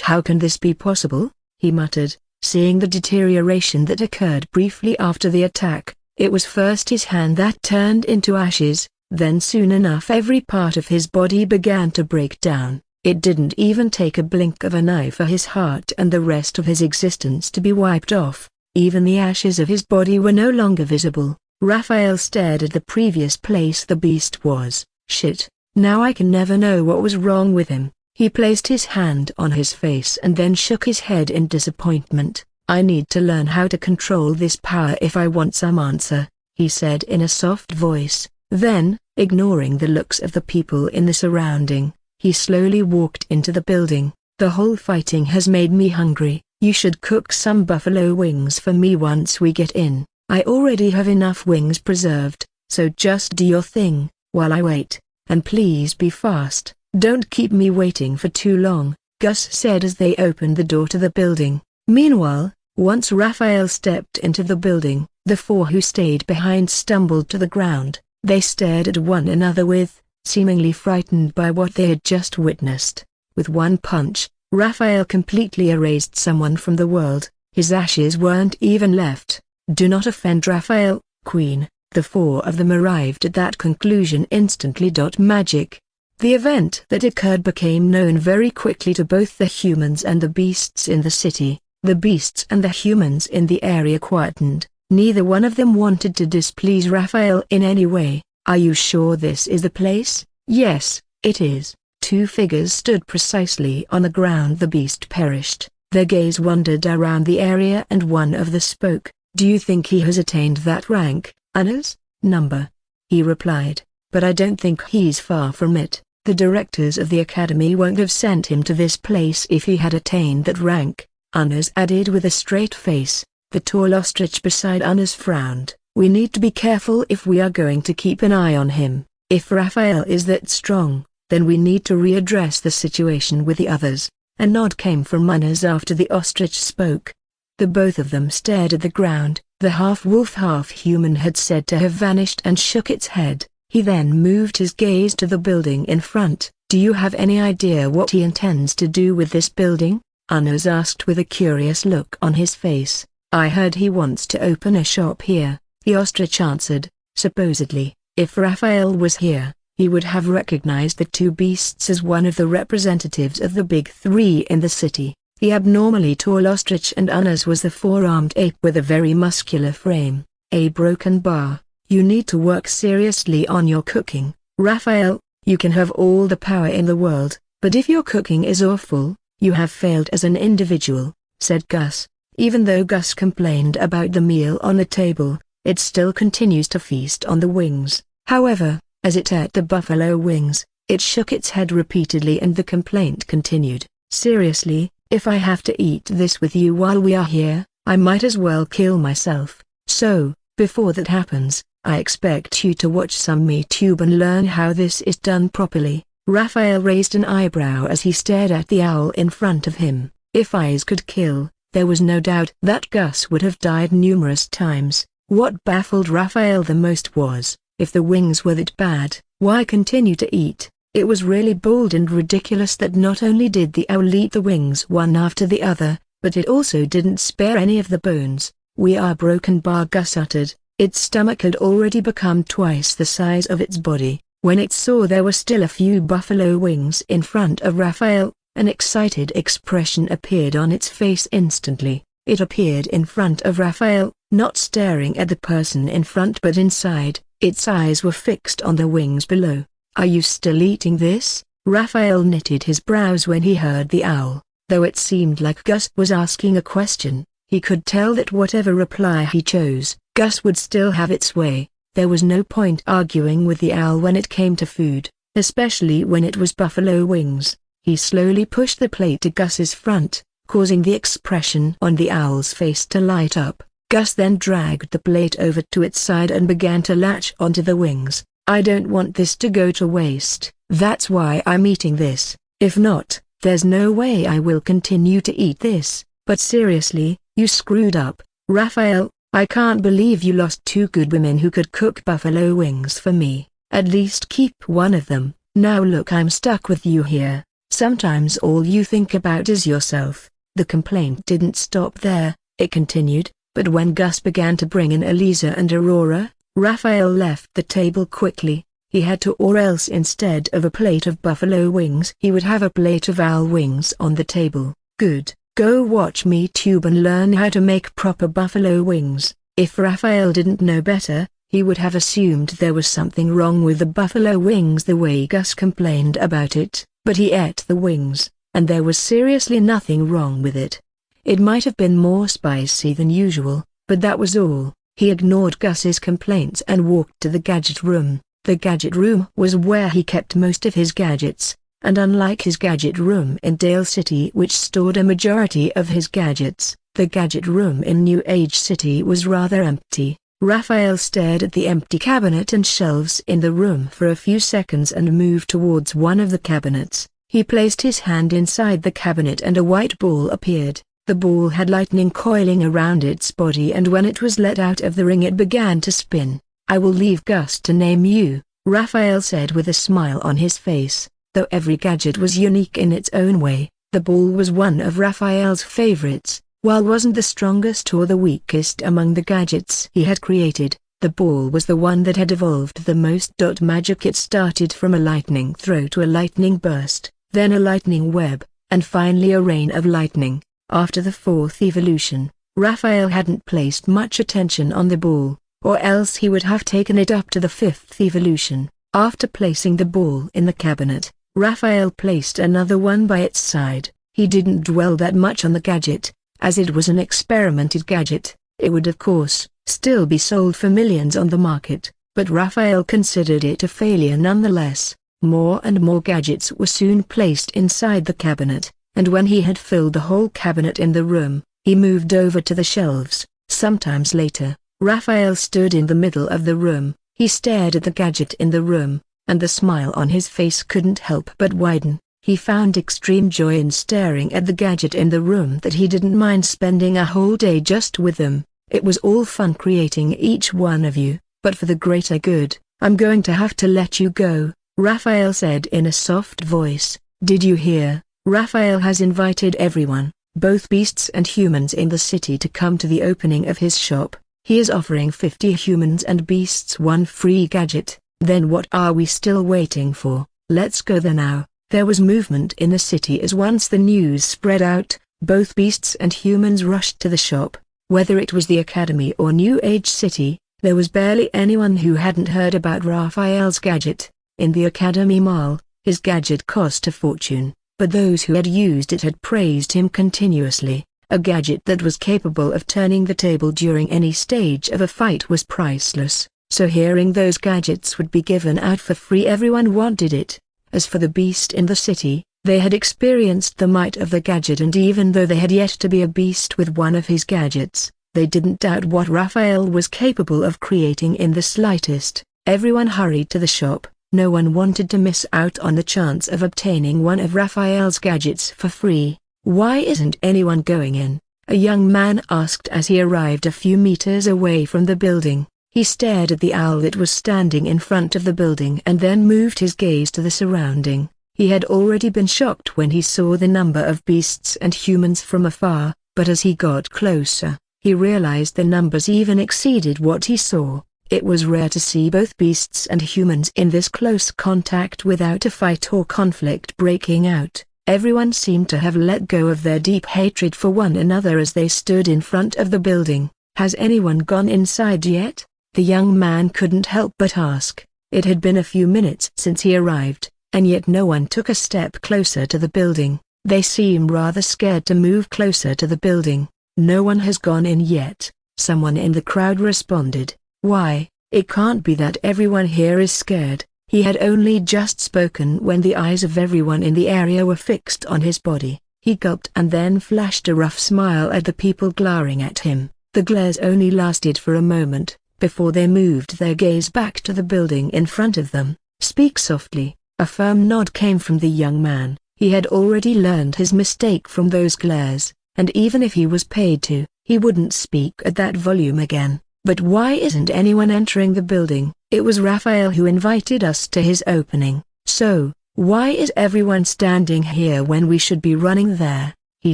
How can this be possible?" he muttered, seeing the deterioration that occurred briefly after the attack. It was first his hand that turned into ashes, then soon enough every part of his body began to break down. It didn't even take a blink of an eye for his heart and the rest of his existence to be wiped off. Even the ashes of his body were no longer visible. Raphael stared at the previous place the beast was. "Shit, now I can never know what was wrong with him." He placed his hand on his face and then shook his head in disappointment. "I need to learn how to control this power if I want some answer," he said in a soft voice. Then, ignoring the looks of the people in the surrounding, he slowly walked into the building. "The whole fighting has made me hungry. You should cook some buffalo wings for me once we get in. I already have enough wings preserved, so just do your thing, while I wait. And please be fast, don't keep me waiting for too long," Gus said as they opened the door to the building. Meanwhile, once Raphael stepped into the building, the 4 who stayed behind stumbled to the ground. They stared at one another seemingly frightened by what they had just witnessed. With one punch, Raphael completely erased someone from the world. His ashes weren't even left. "Do not offend Raphael, Queen." The 4 of them arrived at that conclusion instantly. Magic. The event that occurred became known very quickly to both the humans and the beasts in the city. The beasts and the humans in the area quietened. Neither one of them wanted to displease Raphael in any way. "Are you sure this is the place?" "Yes, it is." 2 figures stood precisely on the ground the beast perished. Their gaze wandered around the area and one of them spoke. "Do you think he has attained that rank, honors, number?" He replied, "But I don't think he's far from it. The directors of the academy won't have sent him to this place if he had attained that rank." Honors added with a straight face, The tall ostrich beside Anna's frowned. We need to be careful if we are going to keep an eye on him. If Raphael is that strong, then we need to readdress the situation with the others. A nod came from Anna's after the ostrich spoke. The both of them stared at the ground. The half-wolf half-human had said to have vanished and shook its head. He then moved his gaze to the building in front. Do you have any idea what he intends to do with this building? Anna's asked with a curious look on his face. I heard he wants to open a shop here, the ostrich answered. Supposedly, if Raphael was here, he would have recognized the two beasts as one of the representatives of the big three in the city. The abnormally tall ostrich and Anna's was the four-armed ape with a very muscular frame. A broken bar. You need to work seriously on your cooking, Raphael. You can have all the power in the world, but if your cooking is awful, you have failed as an individual, said Gus. Even though Gus complained about the meal on the table, it still continues to feast on the wings. However, as it ate the buffalo wings, it shook its head repeatedly and the complaint continued. Seriously, if I have to eat this with you while we are here, I might as well kill myself. So, before that happens, I expect you to watch some MeTube and learn how this is done properly. Raphael raised an eyebrow as he stared at the owl in front of him. If eyes could kill, there was no doubt that Gus would have died numerous times. What baffled Raphael the most was, if the wings were that bad, why continue to eat? It was really bold and ridiculous that not only did the owl eat the wings one after the other, but it also didn't spare any of the bones. We are broken, bar, Gus uttered. Its stomach had already become twice the size of its body. When it saw there were still a few buffalo wings in front of Raphael, an excited expression appeared on its face instantly. It appeared in front of Raphael, not staring at the person in front but inside. Its eyes were fixed on the wings below. Are you still eating this? Raphael knitted his brows when he heard the owl. Though it seemed like Gus was asking a question, he could tell that whatever reply he chose, Gus would still have its way. There was no point arguing with the owl when it came to food, especially when it was buffalo wings. He slowly pushed the plate to Gus's front, causing the expression on the owl's face to light up. Gus then dragged the plate over to its side and began to latch onto the wings. I don't want this to go to waste. That's why I'm eating this. If not, there's no way I will continue to eat this. But seriously, you screwed up, Raphael. I can't believe you lost two good women who could cook buffalo wings for me. At least keep one of them. Now look, I'm stuck with you here. Sometimes all you think about is yourself. The complaint didn't stop there, it continued, but when Gus began to bring in Eliza and Aurora, Raphael left the table quickly. He had to, or else instead of a plate of buffalo wings he would have a plate of owl wings on the table. Good. Go watch MeTube and learn how to make proper buffalo wings. If Raphael didn't know better, he would have assumed there was something wrong with the buffalo wings the way Gus complained about it, but he ate the wings, and there was seriously nothing wrong with it. It might have been more spicy than usual, but that was all. He ignored Gus's complaints and walked to the gadget room. The gadget room was where he kept most of his gadgets. And unlike his gadget room in Dale City, which stored a majority of his gadgets, the gadget room in New Age City was rather empty. Raphael stared at the empty cabinet and shelves in the room for a few seconds and moved towards one of the cabinets. He placed his hand inside the cabinet and a white ball appeared. The ball had lightning coiling around its body, and when it was let out of the ring it began to spin. I will leave Gus to name you, Raphael said with a smile on his face. Though every gadget was unique in its own way, the ball was one of Raphael's favorites. While wasn't the strongest or the weakest among the gadgets he had created, the ball was the one that had evolved the most. Magic. It started from a lightning throw to a lightning burst, then a lightning web, and finally a rain of lightning. After the fourth evolution, Raphael hadn't placed much attention on the ball, or else he would have taken it up to the fifth evolution. After placing the ball in the cabinet, Raphael placed another one by its side. He didn't dwell that much on the gadget, as it was an experimented gadget. It would of course still be sold for millions on the market, but Raphael considered it a failure nonetheless. More and more gadgets were soon placed inside the cabinet, and when he had filled the whole cabinet in the room, he moved over to the shelves, Sometimes later, Raphael stood in the middle of the room. He stared at the gadget in the room, and the smile on his face couldn't help but widen. He found extreme joy in staring at the gadget in the room that he didn't mind spending a whole day just with them. It was all fun creating each one of you, but for the greater good, I'm going to have to let you go, Raphael said in a soft voice. Did you hear? Raphael has invited everyone, both beasts and humans in the city, to come to the opening of his shop. He is offering 50 humans and beasts one free gadget. Then what are we still waiting for? Let's go there now. There was movement in the city as once the news spread out, both beasts and humans rushed to the shop. Whether it was the Academy or New Age City, there was barely anyone who hadn't heard about Raphael's gadget. In the Academy Mall, his gadget cost a fortune, but those who had used it had praised him continuously. A gadget that was capable of turning the table during any stage of a fight was priceless, so hearing those gadgets would be given out for free, everyone wanted it. As for the beast in the city, they had experienced the might of the gadget, and even though they had yet to be a beast with one of his gadgets, they didn't doubt what Raphael was capable of creating in the slightest. Everyone hurried to the shop. No one wanted to miss out on the chance of obtaining one of Raphael's gadgets for free. Why isn't anyone going in? A young man asked as he arrived a few meters away from the building. He stared at the owl that was standing in front of the building and then moved his gaze to the surrounding. He had already been shocked when he saw the number of beasts and humans from afar, but as he got closer, he realized the numbers even exceeded what he saw. It was rare to see both beasts and humans in this close contact without a fight or conflict breaking out. Everyone seemed to have let go of their deep hatred for one another as they stood in front of the building. Has anyone gone inside yet? The young man couldn't help but ask. It had been a few minutes since he arrived, and yet no one took a step closer to the building. They seem rather scared to move closer to the building. No one has gone in yet, someone in the crowd responded. Why, it can't be that everyone here is scared. He had only just spoken when the eyes of everyone in the area were fixed on his body. He gulped and then flashed a rough smile at the people glaring at him. The glares only lasted for a moment, before they moved their gaze back to the building in front of them. Speak softly. A firm nod came from the young man. He had already learned his mistake from those glares, and even if he was paid to, he wouldn't speak at that volume again. But why isn't anyone entering the building? It was Raphael who invited us to his opening. So, why is everyone standing here when we should be running there? He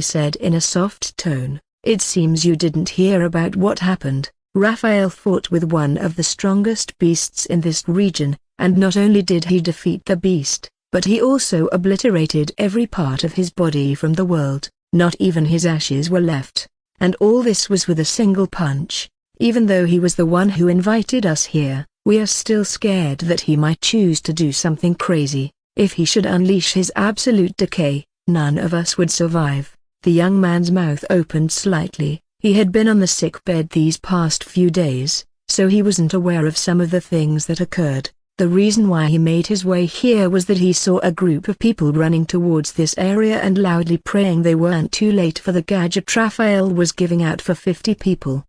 said in a soft tone. It seems you didn't hear about what happened. Raphael fought with one of the strongest beasts in this region, and not only did he defeat the beast, but he also obliterated every part of his body from the world. Not even his ashes were left. And all this was with a single punch. Even though he was the one who invited us here, we are still scared that he might choose to do something crazy. If he should unleash his absolute decay, none of us would survive. The young man's mouth opened slightly. He had been on the sick bed these past few days, so he wasn't aware of some of the things that occurred. The reason why he made his way here was that he saw a group of people running towards this area and loudly praying they weren't too late for the gadget Raphael was giving out for 50 people.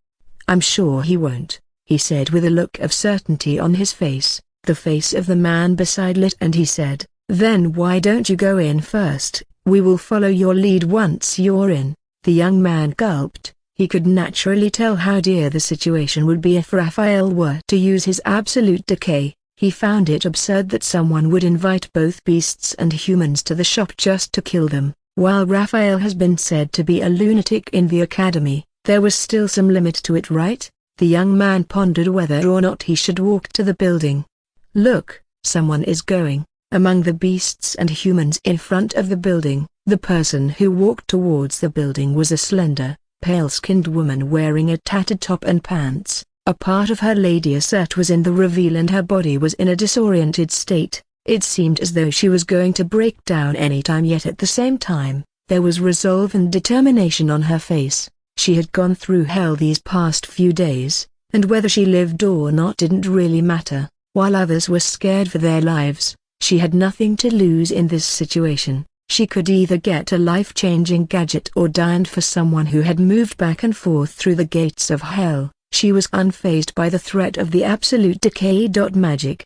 I'm sure he won't, he said with a look of certainty on his face. The face of the man beside lit and he said, then why don't you go in first? We will follow your lead once you're in. The young man gulped. He could naturally tell how dear the situation would be if Raphael were to use his absolute decay. He found it absurd that someone would invite both beasts and humans to the shop just to kill them. While Raphael has been said to be a lunatic in the academy, there was still some limit to it, right? The young man pondered whether or not he should walk to the building. Look, someone is going. Among the beasts and humans in front of the building, the person who walked towards the building was a slender, pale-skinned woman wearing a tattered top and pants. A part of her lady skirt was in the reveal and her body was in a disoriented state. It seemed as though she was going to break down any time, yet at the same time, there was resolve and determination on her face. She had gone through hell these past few days, and whether she lived or not didn't really matter. While others were scared for their lives, she had nothing to lose in this situation. She could either get a life-changing gadget or die, and for someone who had moved back and forth through the gates of hell, she was unfazed by the threat of the absolute decay. Magic.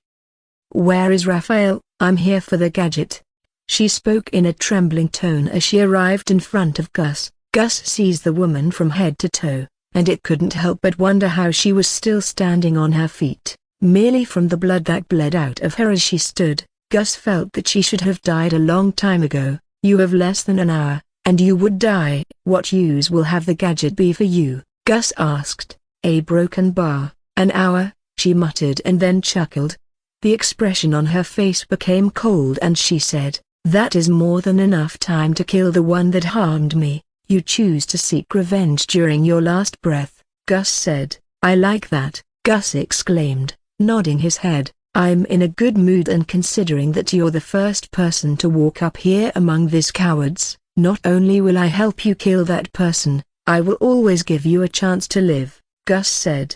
"Where is Raphael? I'm here for the gadget." She spoke in a trembling tone as she arrived in front of Gus. Gus sees the woman from head to toe, and it couldn't help but wonder how she was still standing on her feet. Merely from the blood that bled out of her as she stood, Gus felt that she should have died a long time ago. "You have less than an hour, and you would die." "What use will have the gadget be for you?" Gus asked. "A broken bar." "An hour," she muttered and then chuckled. The expression on her face became cold and she said, "That is more than enough time to kill the one that harmed me." "You choose to seek revenge during your last breath," Gus said. "I like that," Gus exclaimed, nodding his head. "I'm in a good mood, and considering that you're the first person to walk up here among these cowards, not only will I help you kill that person, I will always give you a chance to live," Gus said.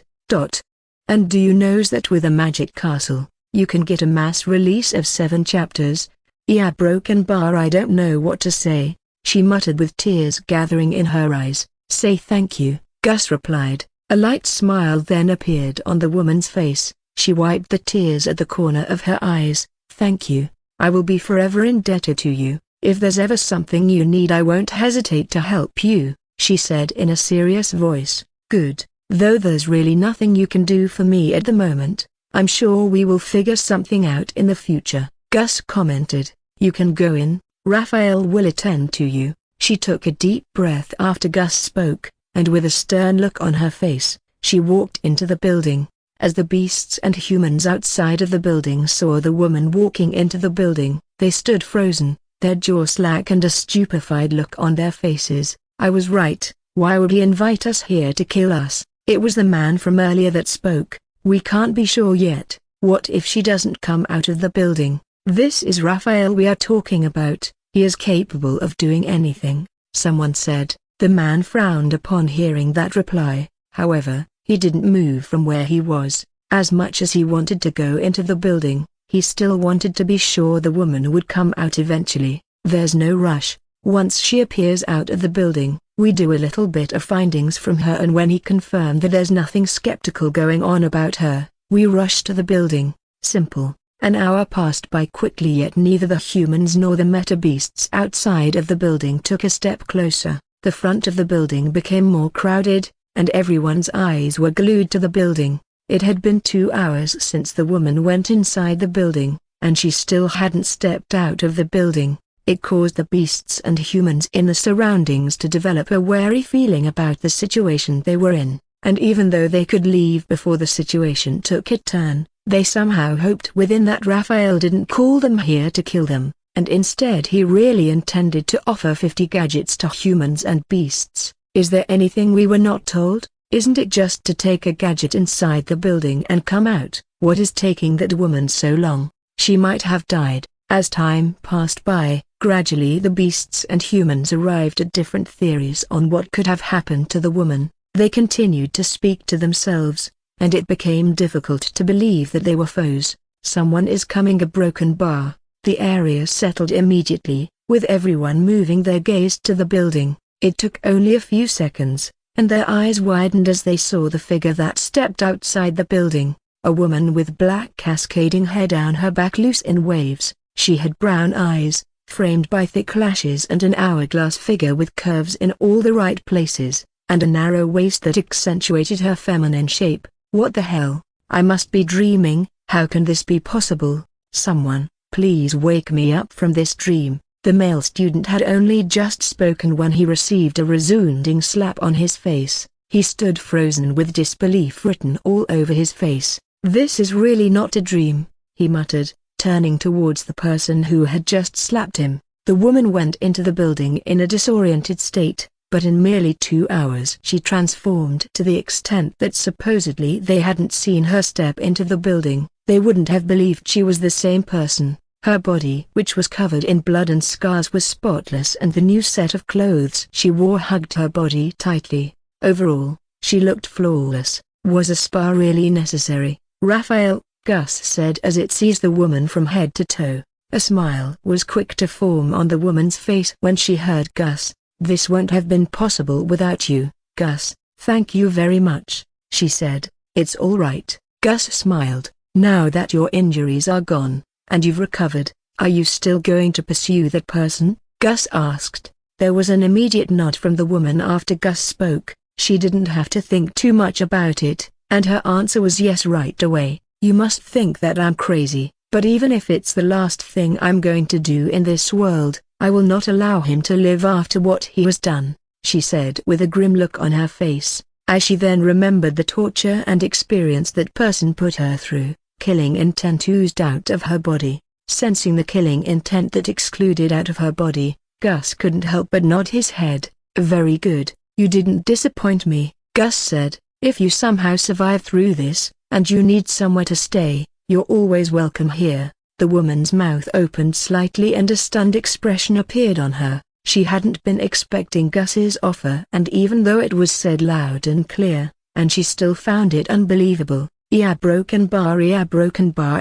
"And do you know that with a magic castle, you can get a mass release of 7 chapters? Yeah, broken bar, I don't know what to say," she muttered with tears gathering in her eyes. "Say thank you," Gus replied. A light smile then appeared on the woman's face. She wiped the tears at the corner of her eyes. "Thank you. I will be forever indebted to you. If there's ever something you need, I won't hesitate to help you," she said in a serious voice. "Good, though there's really nothing you can do for me at the moment. I'm sure we will figure something out in the future," Gus commented. "You can go in, Raphael will attend to you." She took a deep breath after Gus spoke, and with a stern look on her face, she walked into the building. As the beasts and humans outside of the building saw the woman walking into the building, they stood frozen, their jaws slack and a stupefied look on their faces. "I was right. Why would he invite us here to kill us?" It was the man from earlier that spoke. "We can't be sure yet. What if she doesn't come out of the building?" "This is Raphael we are talking about. He is capable of doing anything," someone said. The man frowned upon hearing that reply. However, he didn't move from where he was. As much as he wanted to go into the building, he still wanted to be sure the woman would come out eventually. "There's no rush. Once she appears out of the building, we do a little bit of findings from her, and when he confirmed that there's nothing skeptical going on about her, we rush to the building." Simple. An hour passed by quickly, yet neither the humans nor the meta beasts outside of the building took a step closer. The front of the building became more crowded, and everyone's eyes were glued to the building. It had been 2 hours since the woman went inside the building, and she still hadn't stepped out of the building. It caused the beasts and humans in the surroundings to develop a wary feeling about the situation they were in, and even though they could leave before the situation took a turn, they somehow hoped within that Raphael didn't call them here to kill them, and instead he really intended to offer 50 gadgets to humans and beasts. "Is there anything we were not told? Isn't it just to take a gadget inside the building and come out? What is taking that woman so long? She might have died." As time passed by, gradually the beasts and humans arrived at different theories on what could have happened to the woman. They continued to speak to themselves, and it became difficult to believe that they were foes. "Someone is coming." A broken bar. The area settled immediately, with everyone moving their gaze to the building. It took only a few seconds, and their eyes widened as they saw the figure that stepped outside the building. A woman with black cascading hair down her back loose in waves. She had brown eyes, framed by thick lashes, and an hourglass figure with curves in all the right places, and a narrow waist that accentuated her feminine shape. "What the hell? I must be dreaming. How can this be possible? Someone, please wake me up from this dream." The male student had only just spoken when he received a resounding slap on his face. He stood frozen with disbelief written all over his face. "This is really not a dream," he muttered, turning towards the person who had just slapped him. The woman went into the building in a disoriented state, but in merely 2 hours she transformed to the extent that supposedly they hadn't seen her step into the building. They wouldn't have believed she was the same person. Her body, which was covered in blood and scars, was spotless, and the new set of clothes she wore hugged her body tightly. Overall, she looked flawless. Was a spa really necessary? "Raphael," Gus said as it seized the woman from head to toe. A smile was quick to form on the woman's face when she heard Gus. "This won't have been possible without you, Gus. Thank you very much," she said. "It's all right." Gus smiled. "Now that your injuries are gone, and you've recovered, are you still going to pursue that person?" Gus asked. There was an immediate nod from the woman after Gus spoke. She didn't have to think too much about it, and her answer was yes right away. "You must think that I'm crazy, but even if it's the last thing I'm going to do in this world, I will not allow him to live after what he has done," she said with a grim look on her face, as she then remembered the torture and experience that person put her through. Killing intent oozed out of her body. Sensing the killing intent that exuded out of her body, Gus couldn't help but nod his head. "Very good, you didn't disappoint me," Gus said. "If you somehow survive through this, and you need somewhere to stay, you're always welcome here." The woman's mouth opened slightly and a stunned expression appeared on her. She hadn't been expecting Gus's offer, and even though it was said loud and clear, and she still found it unbelievable. Yeah, broken bar,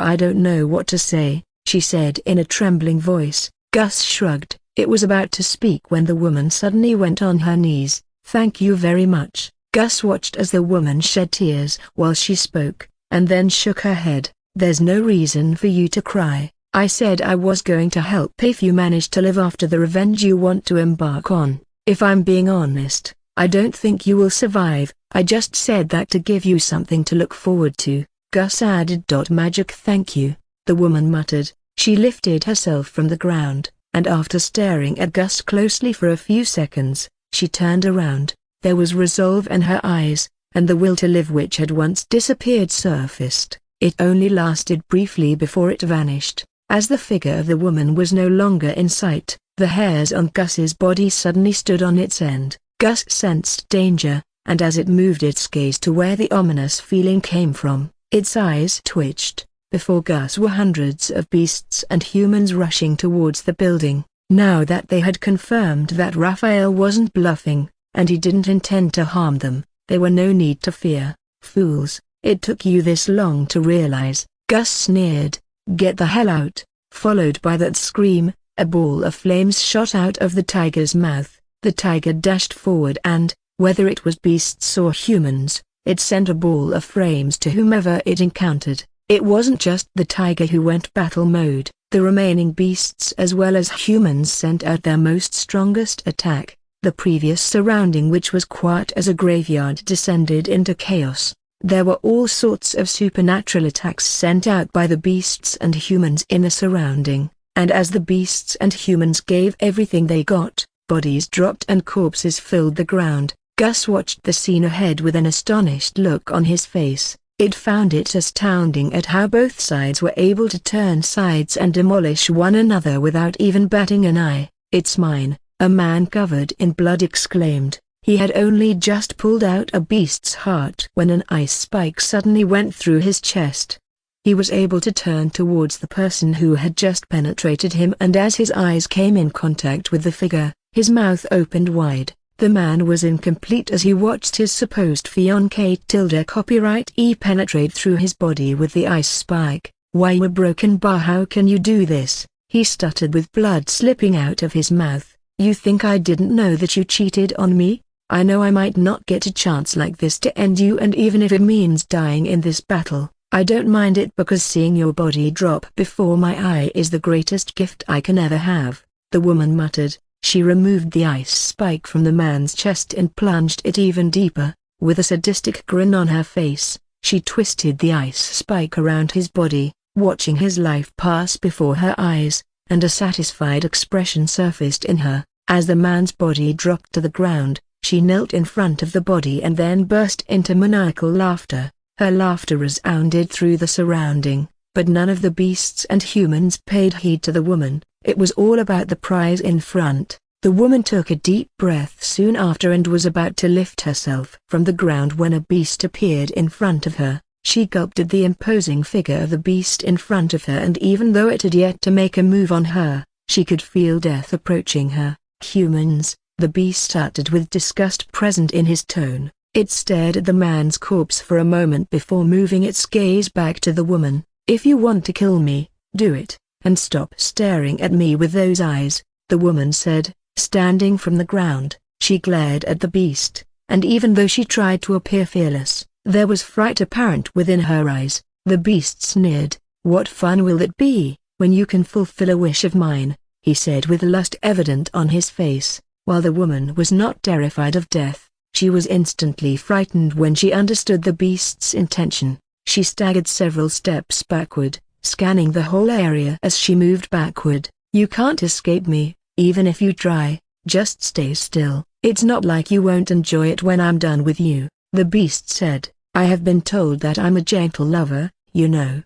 I don't know what to say," she said in a trembling voice. Gus shrugged. It was about to speak when the woman suddenly went on her knees. "Thank you very much." Gus watched as the woman shed tears while she spoke, and then shook her head. "There's no reason for you to cry. I said I was going to help if you manage to live after the revenge you want to embark on. If I'm being honest, I don't think you will survive. I just said that to give you something to look forward to." Gus added. "Magic, thank you," the woman muttered. She lifted herself from the ground, and after staring at Gus closely for a few seconds, she turned around. There was resolve in her eyes, and the will to live which had once disappeared surfaced. It only lasted briefly before it vanished. As the figure of the woman was no longer in sight, the hairs on Gus's body suddenly stood on its end. Gus sensed danger, and as it moved its gaze to where the ominous feeling came from, its eyes twitched. Before Gus were hundreds of beasts and humans rushing towards the building. Now that they had confirmed that Raphael wasn't bluffing, and he didn't intend to harm them, there were no need to fear. "Fools, it took you this long to realize," Gus sneered. "Get the hell out." Followed by that scream, a ball of flames shot out of the tiger's mouth. The tiger dashed forward and, whether it was beasts or humans, it sent a ball of flames to whomever it encountered. It wasn't just the tiger who went battle mode. The remaining beasts as well as humans sent out their most strongest attack. The previous surrounding, which was quiet as a graveyard, descended into chaos. There were all sorts of supernatural attacks sent out by the beasts and humans in the surrounding, and as the beasts and humans gave everything they got, bodies dropped and corpses filled the ground. Gus watched the scene ahead with an astonished look on his face. It found it astounding at how both sides were able to turn sides and demolish one another without even batting an eye. "It's mine," a man covered in blood exclaimed. He had only just pulled out a beast's heart when an ice spike suddenly went through his chest. He was able to turn towards the person who had just penetrated him, and as his eyes came in contact with the figure, his mouth opened wide. The man was incomplete as he watched his supposed fiancée penetrate through his body with the ice spike. "Why, you broken bar, how can you do this?" he stuttered with blood slipping out of his mouth. "You think I didn't know that you cheated on me? I know I might not get a chance like this to end you, and even if it means dying in this battle, I don't mind it, because seeing your body drop before my eye is the greatest gift I can ever have," the woman muttered. She removed the ice spike from the man's chest and plunged it even deeper. With a sadistic grin on her face, she twisted the ice spike around his body, watching his life pass before her eyes, and a satisfied expression surfaced in her. As the man's body dropped to the ground, she knelt in front of the body and then burst into maniacal laughter. Her laughter resounded through the surrounding, but none of the beasts and humans paid heed to the woman. It was all about the prize in front. The woman took a deep breath soon after and was about to lift herself from the ground when a beast appeared in front of her. She gulped at the imposing figure of the beast in front of her, and even though it had yet to make a move on her, she could feel death approaching her. "Humans," the beast uttered with disgust present in his tone. It stared at the man's corpse for a moment before moving its gaze back to the woman. "If you want to kill me, do it. and stop staring at me with those eyes," the woman said, standing from the ground. She glared at the beast, and even though she tried to appear fearless, there was fright apparent within her eyes. The beast sneered. "What fun will it be, when you can fulfill a wish of mine?" he said with lust evident on his face. While the woman was not terrified of death, she was instantly frightened when she understood the beast's intention. She staggered several steps backward, scanning the whole area as she moved backward. "You can't escape me, even if you try. Just stay still. It's not like you won't enjoy it when I'm done with you," the beast said. "I have been told that I'm a gentle lover, you know,"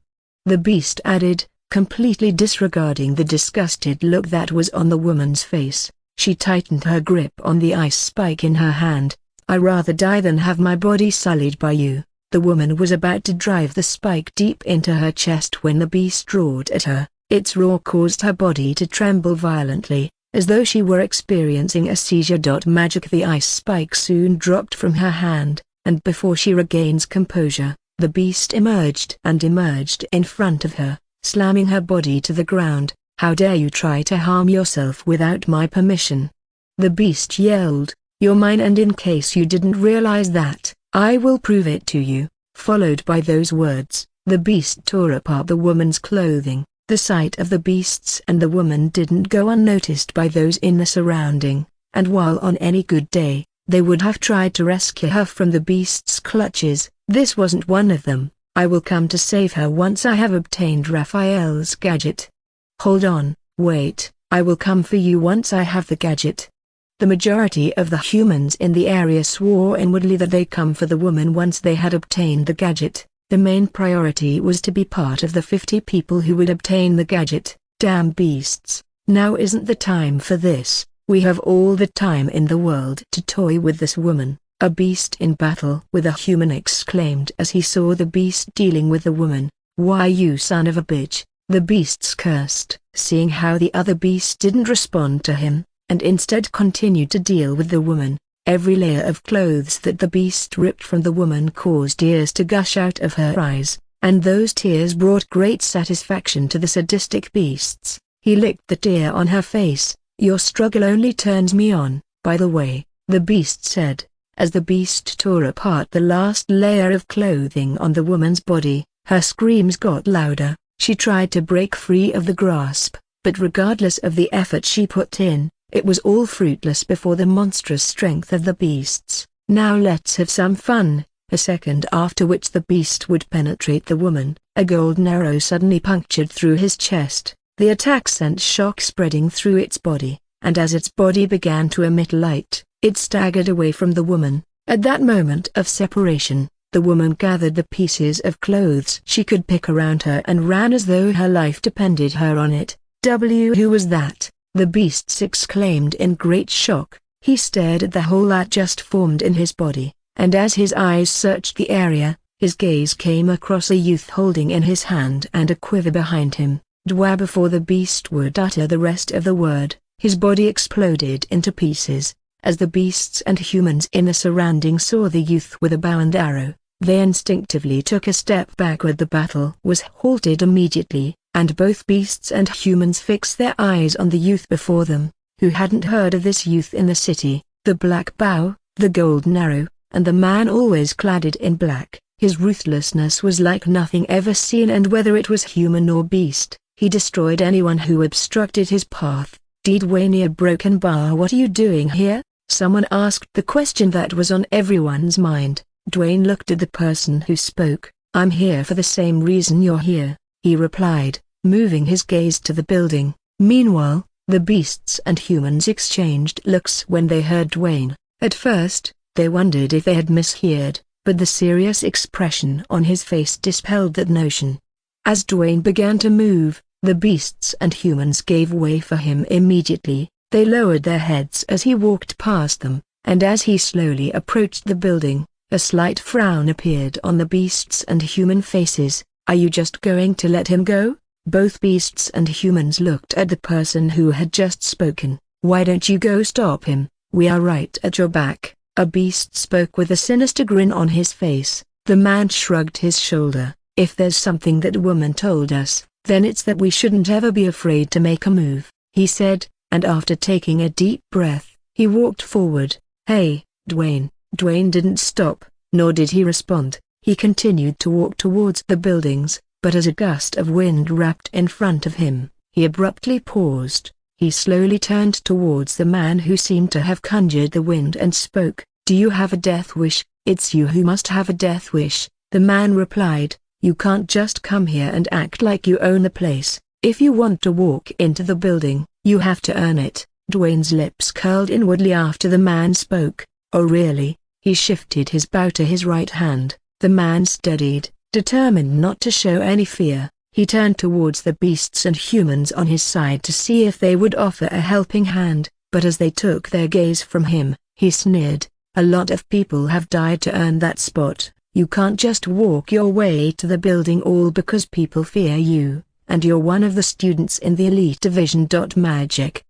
the beast added, completely disregarding the disgusted look that was on the woman's face. She tightened her grip on the ice spike in her hand. "I rather die than have my body sullied by you." The woman was about to drive the spike deep into her chest when the beast roared at her. Its roar caused her body to tremble violently, as though she were experiencing a seizure. Magic! The ice spike soon dropped from her hand, and before she regains composure, the beast emerged in front of her, slamming her body to the ground. "How dare you try to harm yourself without my permission?" the beast yelled. "You're mine, and in case you didn't realize that, I will prove it to you." Followed by those words, the beast tore apart the woman's clothing. The sight of the beasts and the woman didn't go unnoticed by those in the surrounding, and while on any good day, they would have tried to rescue her from the beast's clutches, this wasn't one of them. "I will come to save her once I have obtained Raphael's gadget." "Hold on, wait, I will come for you once I have the gadget." The majority of the humans in the area swore inwardly that they'd come for the woman once they had obtained the gadget. The main priority was to be part of the 50 people who would obtain the gadget. "Damn beasts, now isn't the time for this. We have all the time in the world to toy with this woman," a beast in battle with a human exclaimed as he saw the beast dealing with the woman. "Why, you son of a bitch," the beasts cursed, seeing how the other beast didn't respond to him, and instead continued to deal with the woman. Every layer of clothes that the beast ripped from the woman caused tears to gush out of her eyes, and those tears brought great satisfaction to the sadistic beasts. He licked the tear on her face. "Your struggle only turns me on, by the way," the beast said, as the beast tore apart the last layer of clothing on the woman's body. Her screams got louder. She tried to break free of the grasp, but regardless of the effort she put in, it was all fruitless before the monstrous strength of the beasts. "Now let's have some fun." A second after which the beast would penetrate the woman, a golden arrow suddenly punctured through his chest. The attack sent shock spreading through its body, and as its body began to emit light, it staggered away from the woman. At that moment of separation, the woman gathered the pieces of clothes she could pick around her and ran as though her life depended her on it. Who was that?" the beast exclaimed in great shock. He stared at the hole that just formed in his body, and as his eyes searched the area, his gaze came across a youth holding in his hand and a quiver behind him. Dwa! Before the beast would utter the rest of the word, his body exploded into pieces. As the beasts and humans in the surroundings saw the youth with a bow and arrow, they instinctively took a step backward. The battle was halted immediately, and both beasts and humans fixed their eyes on the youth before them, who hadn't heard of this youth in the city. The black bow, the golden arrow, and the man always clad in black. His ruthlessness was like nothing ever seen, and whether it was human or beast, he destroyed anyone who obstructed his path. "Dwayne, a broken bar, what are you doing here?" someone asked the question that was on everyone's mind. Dwayne looked at the person who spoke. "I'm here for the same reason you're here," he replied, moving his gaze to the building. Meanwhile, the beasts and humans exchanged looks when they heard Dwayne. At first, they wondered if they had misheard, but the serious expression on his face dispelled that notion. As Dwayne began to move, the beasts and humans gave way for him immediately. They lowered their heads as he walked past them, and as he slowly approached the building, a slight frown appeared on the beasts and human faces. "Are you just going to let him go?" Both beasts and humans looked at the person who had just spoken. "Why don't you go stop him? We are right at your back," a beast spoke with a sinister grin on his face. The man shrugged his shoulder. "If there's something that woman told us, Then it's that we shouldn't ever be afraid to make a move," he said, and after taking a deep breath, he walked forward. "Hey, Dwayne." Dwayne didn't stop, nor did he respond. He continued to walk towards the buildings, but as a gust of wind wrapped in front of him, he abruptly paused. He slowly turned towards the man who seemed to have conjured the wind and spoke. "Do you have a death wish?" "It's you who must have a death wish," the man replied. "You can't just come here and act like you own the place. If you want to walk into the building, you have to earn it." Dwayne's lips curled inwardly after the man spoke. "Oh really?" He shifted his bow to his right hand. The man steadied, determined not to show any fear. He turned towards the beasts and humans on his side to see if they would offer a helping hand, but as they took their gaze from him, he sneered. "A lot of people have died to earn that spot. You can't just walk your way to the building all because people fear you, and you're one of the students in the elite division. Magic.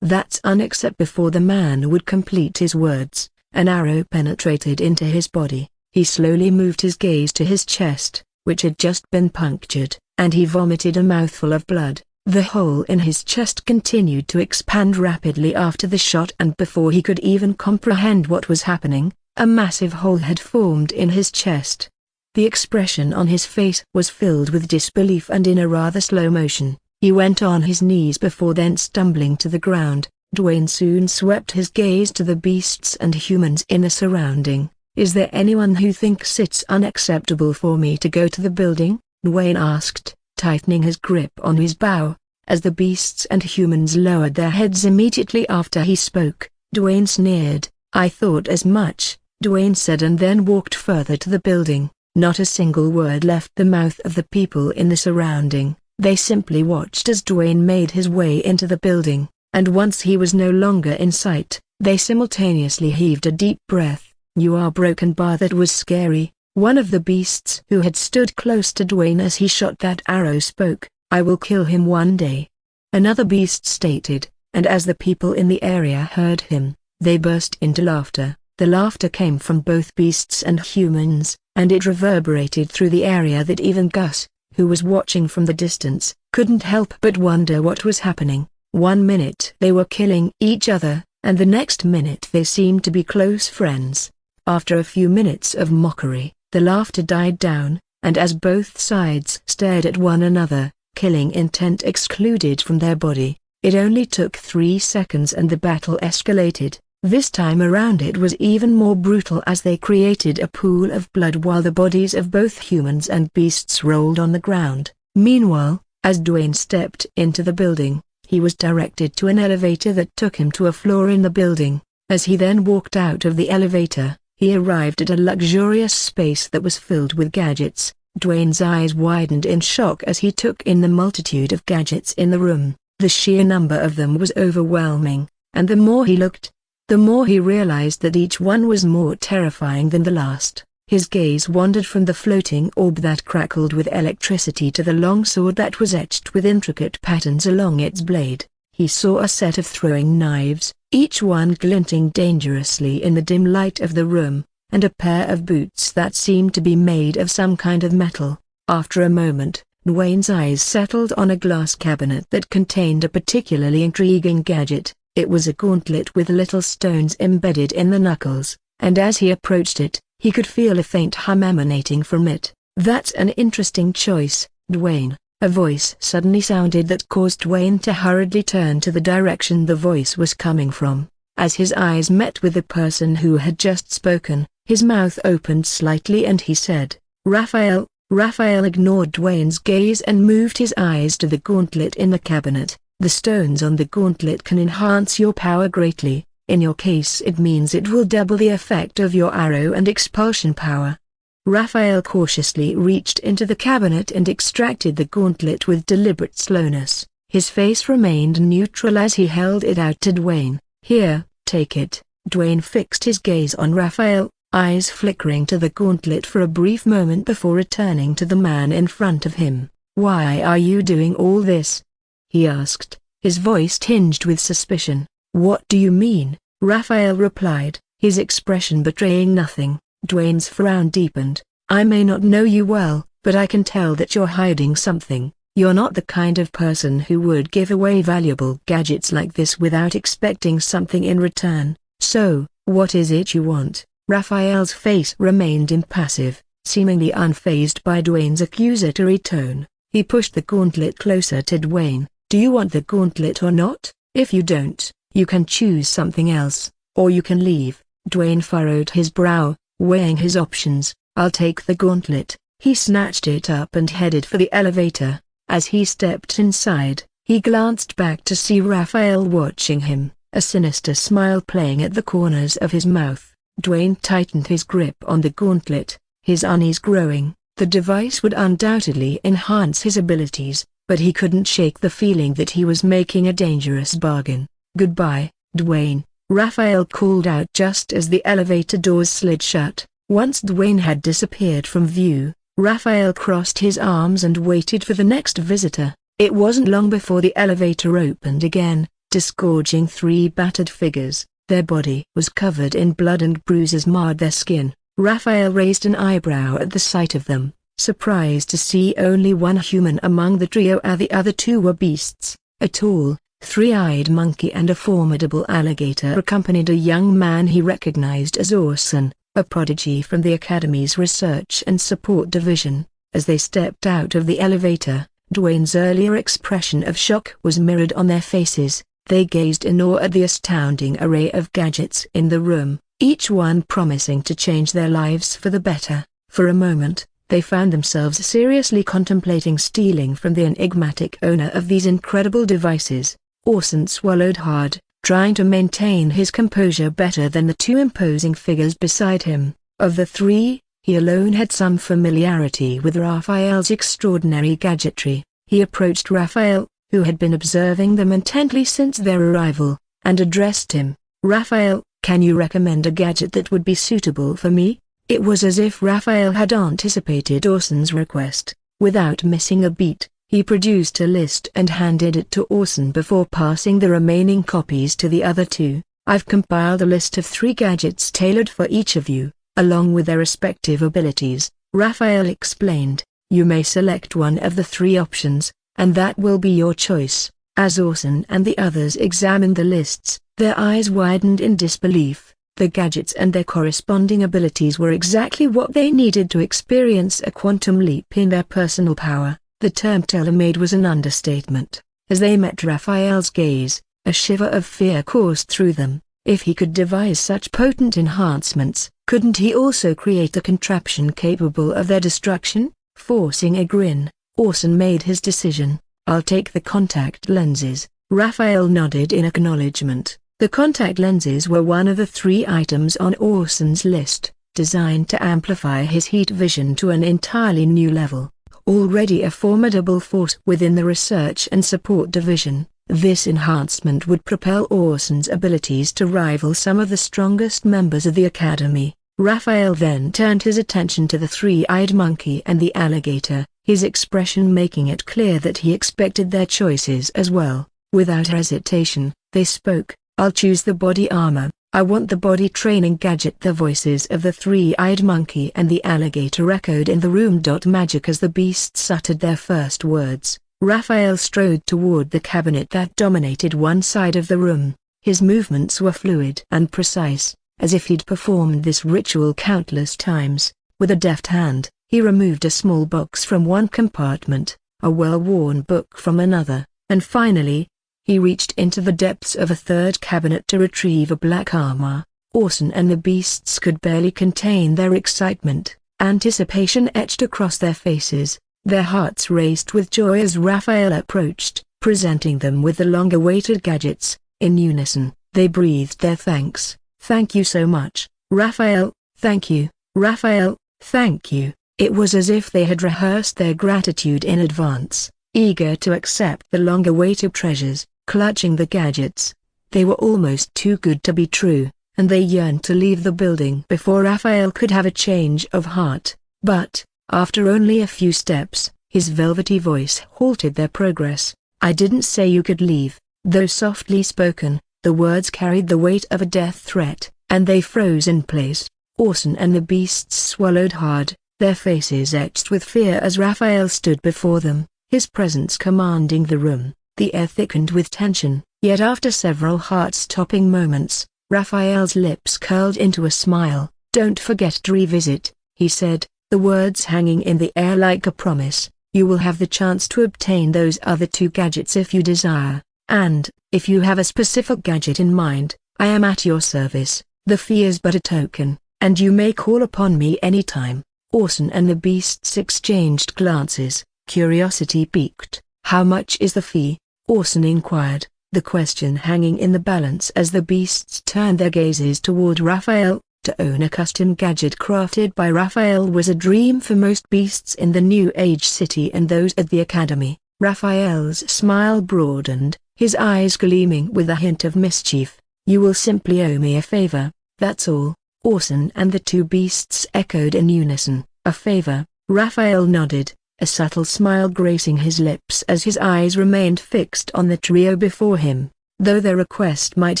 That's unacceptable." Before the man would complete his words, an arrow penetrated into his body. He slowly moved his gaze to his chest, which had just been punctured, and he vomited a mouthful of blood. The hole in his chest continued to expand rapidly after the shot, and before he could even comprehend what was happening, a massive hole had formed in his chest. The expression on his face was filled with disbelief, and in a rather slow motion, he went on his knees before then stumbling to the ground. Dwayne soon swept his gaze to the beasts and humans in the surrounding. "Is there anyone who thinks it's unacceptable for me to go to the building?" Dwayne asked, tightening his grip on his bow, as the beasts and humans lowered their heads immediately after he spoke. Dwayne sneered. "I thought as much," Dwayne said, and then walked further to the building. Not a single word left the mouth of the people in the surrounding. They simply watched as Dwayne made his way into the building, and once he was no longer in sight, they simultaneously heaved a deep breath. "You are broken, bar." That was scary. One of the beasts who had stood close to Dwayne as he shot that arrow spoke. "I will kill him one day," another beast stated, and as the people in the area heard him, they burst into laughter. The laughter came from both beasts and humans, and it reverberated through the area that even Gus, who was watching from the distance, couldn't help but wonder what was happening. One minute they were killing each other, and the next minute they seemed to be close friends. After a few minutes of mockery, the laughter died down, and as both sides stared at one another, killing intent exploded from their body. It only took 3 seconds and the battle escalated. This time around it was even more brutal as they created a pool of blood while the bodies of both humans and beasts rolled on the ground. Meanwhile, as Dwayne stepped into the building, he was directed to an elevator that took him to a floor in the building. As he then walked out of the elevator, he arrived at a luxurious space that was filled with gadgets. Dwayne's eyes widened in shock as he took in the multitude of gadgets in the room. The sheer number of them was overwhelming, and the more he looked, the more he realized that each one was more terrifying than the last. His gaze wandered from the floating orb that crackled with electricity to the long sword that was etched with intricate patterns along its blade. He saw a set of throwing knives, each one glinting dangerously in the dim light of the room, and a pair of boots that seemed to be made of some kind of metal. After a moment, Dwayne's eyes settled on a glass cabinet that contained a particularly intriguing gadget. It was a gauntlet with little stones embedded in the knuckles, and as he approached it, he could feel a faint hum emanating from it. "That's an interesting choice, Dwayne," a voice suddenly sounded that caused Dwayne to hurriedly turn to the direction the voice was coming from. As his eyes met with the person who had just spoken, his mouth opened slightly and he said, "Raphael." Raphael ignored Dwayne's gaze and moved his eyes to the gauntlet in the cabinet. "The stones on the gauntlet can enhance your power greatly. In your case it means it will double the effect of your arrow and expulsion power." Raphael cautiously reached into the cabinet and extracted the gauntlet with deliberate slowness. His face remained neutral as he held it out to Dwayne. "Here, take it." Dwayne fixed his gaze on Raphael, eyes flickering to the gauntlet for a brief moment before returning to the man in front of him. "Why are you doing all this?" he asked, his voice tinged with suspicion. "What do you mean?" Raphael replied, his expression betraying nothing. Dwayne's frown deepened. "I may not know you well, but I can tell that you're hiding something. You're not the kind of person who would give away valuable gadgets like this without expecting something in return. So, what is it you want? Raphael's face remained impassive, seemingly unfazed by Dwayne's accusatory tone. He pushed the gauntlet closer to Dwayne. Do you want the gauntlet or not? If you don't, you can choose something else, or you can leave. Dwayne furrowed his brow, weighing his options. I'll take the gauntlet. He snatched it up and headed for the elevator. As he stepped inside, he glanced back to see Raphael watching him, a sinister smile playing at the corners of his mouth. Dwayne tightened his grip on the gauntlet, his unease growing. The device would undoubtedly enhance his abilities, but he couldn't shake the feeling that he was making a dangerous bargain. Goodbye, Dwayne, Raphael called out just as the elevator doors slid shut. Once Dwayne had disappeared from view, Raphael crossed his arms and waited for the next visitor. It wasn't long before the elevator opened again, disgorging 3 battered figures. Their body was covered in blood and bruises marred their skin. Raphael raised an eyebrow at the sight of them, surprised to see only one human among the trio as the other 2 were beasts. A tall, 3-eyed monkey and a formidable alligator accompanied a young man he recognized as Orson, a prodigy from the Academy's Research and Support Division. As they stepped out of the elevator, Dwayne's earlier expression of shock was mirrored on their faces. They gazed in awe at the astounding array of gadgets in the room, each one promising to change their lives for the better. For a moment, they found themselves seriously contemplating stealing from the enigmatic owner of these incredible devices. Orson swallowed hard, trying to maintain his composure better than the 2 imposing figures beside him. Of the 3, he alone had some familiarity with Raphael's extraordinary gadgetry. He approached Raphael, who had been observing them intently since their arrival, and addressed him. Raphael, can you recommend a gadget that would be suitable for me? It was as if Raphael had anticipated Orson's request. Without missing a beat, he produced a list and handed it to Orson before passing the remaining copies to the other 2. I've compiled a list of 3 gadgets tailored for each of you, along with their respective abilities, Raphael explained. You may select one of the 3 options, and that will be your choice. As Orson and the others examined the lists, their eyes widened in disbelief. The gadgets and their corresponding abilities were exactly what they needed to experience a quantum leap in their personal power. The term tailor-made was an understatement. As they met Raphael's gaze, a shiver of fear coursed through them. If he could devise such potent enhancements, couldn't he also create a contraption capable of their destruction? Forcing a grin, Orson made his decision. I'll take the contact lenses. Raphael nodded in acknowledgement. The contact lenses were one of the 3 items on Orson's list, designed to amplify his heat vision to an entirely new level. Already a formidable force within the Research and Support Division, this enhancement would propel Orson's abilities to rival some of the strongest members of the Academy. Raphael then turned his attention to the 3-eyed monkey and the alligator, his expression making it clear that he expected their choices as well. Without hesitation, they spoke. I'll choose the body armor. I want the body training gadget. The voices of the 3-eyed monkey and the alligator echoed in the room. Magic as the beasts uttered their first words, Raphael strode toward the cabinet that dominated one side of the room. His movements were fluid and precise, as if he'd performed this ritual countless times. With a deft hand, he removed a small box from one compartment, a well-worn book from another, and finally, he reached into the depths of a 3rd cabinet to retrieve a black armor. Orson and the beasts could barely contain their excitement. Anticipation etched across their faces. Their hearts raced with joy as Raphael approached, presenting them with the long-awaited gadgets. In unison, they breathed their thanks. Thank you so much, Raphael. Thank you, Raphael. Thank you. It was as if they had rehearsed their gratitude in advance, eager to accept the long-awaited treasures. Clutching the gadgets, they were almost too good to be true, and they yearned to leave the building before Raphael could have a change of heart. But, after only a few steps, his velvety voice halted their progress. I didn't say you could leave. Though softly spoken, the words carried the weight of a death threat, and they froze in place. Orson and the beasts swallowed hard, their faces etched with fear as Raphael stood before them. his presence commanding the room. The air thickened with tension, yet after several heart-stopping moments, Raphael's lips curled into a smile. "Don't forget to revisit," he said, the words hanging in the air like a promise. "You will have the chance to obtain those other 2 gadgets if you desire, and, if you have a specific gadget in mind, I am at your service. The fee is but a token, and you may call upon me anytime." Orson and the beasts exchanged glances, curiosity piqued. "How much is the fee?" Orson inquired, the question hanging in the balance as the beasts turned their gazes toward Raphael. To own a custom gadget crafted by Raphael was a dream for most beasts in the New Age city and those at the academy. Raphael's smile broadened, his eyes gleaming with a hint of mischief. "You will simply owe me a favor, that's all." Orson and the 2 beasts echoed in unison. "A favor?" Raphael nodded, a subtle smile gracing his lips as his eyes remained fixed on the trio before him. Though their request might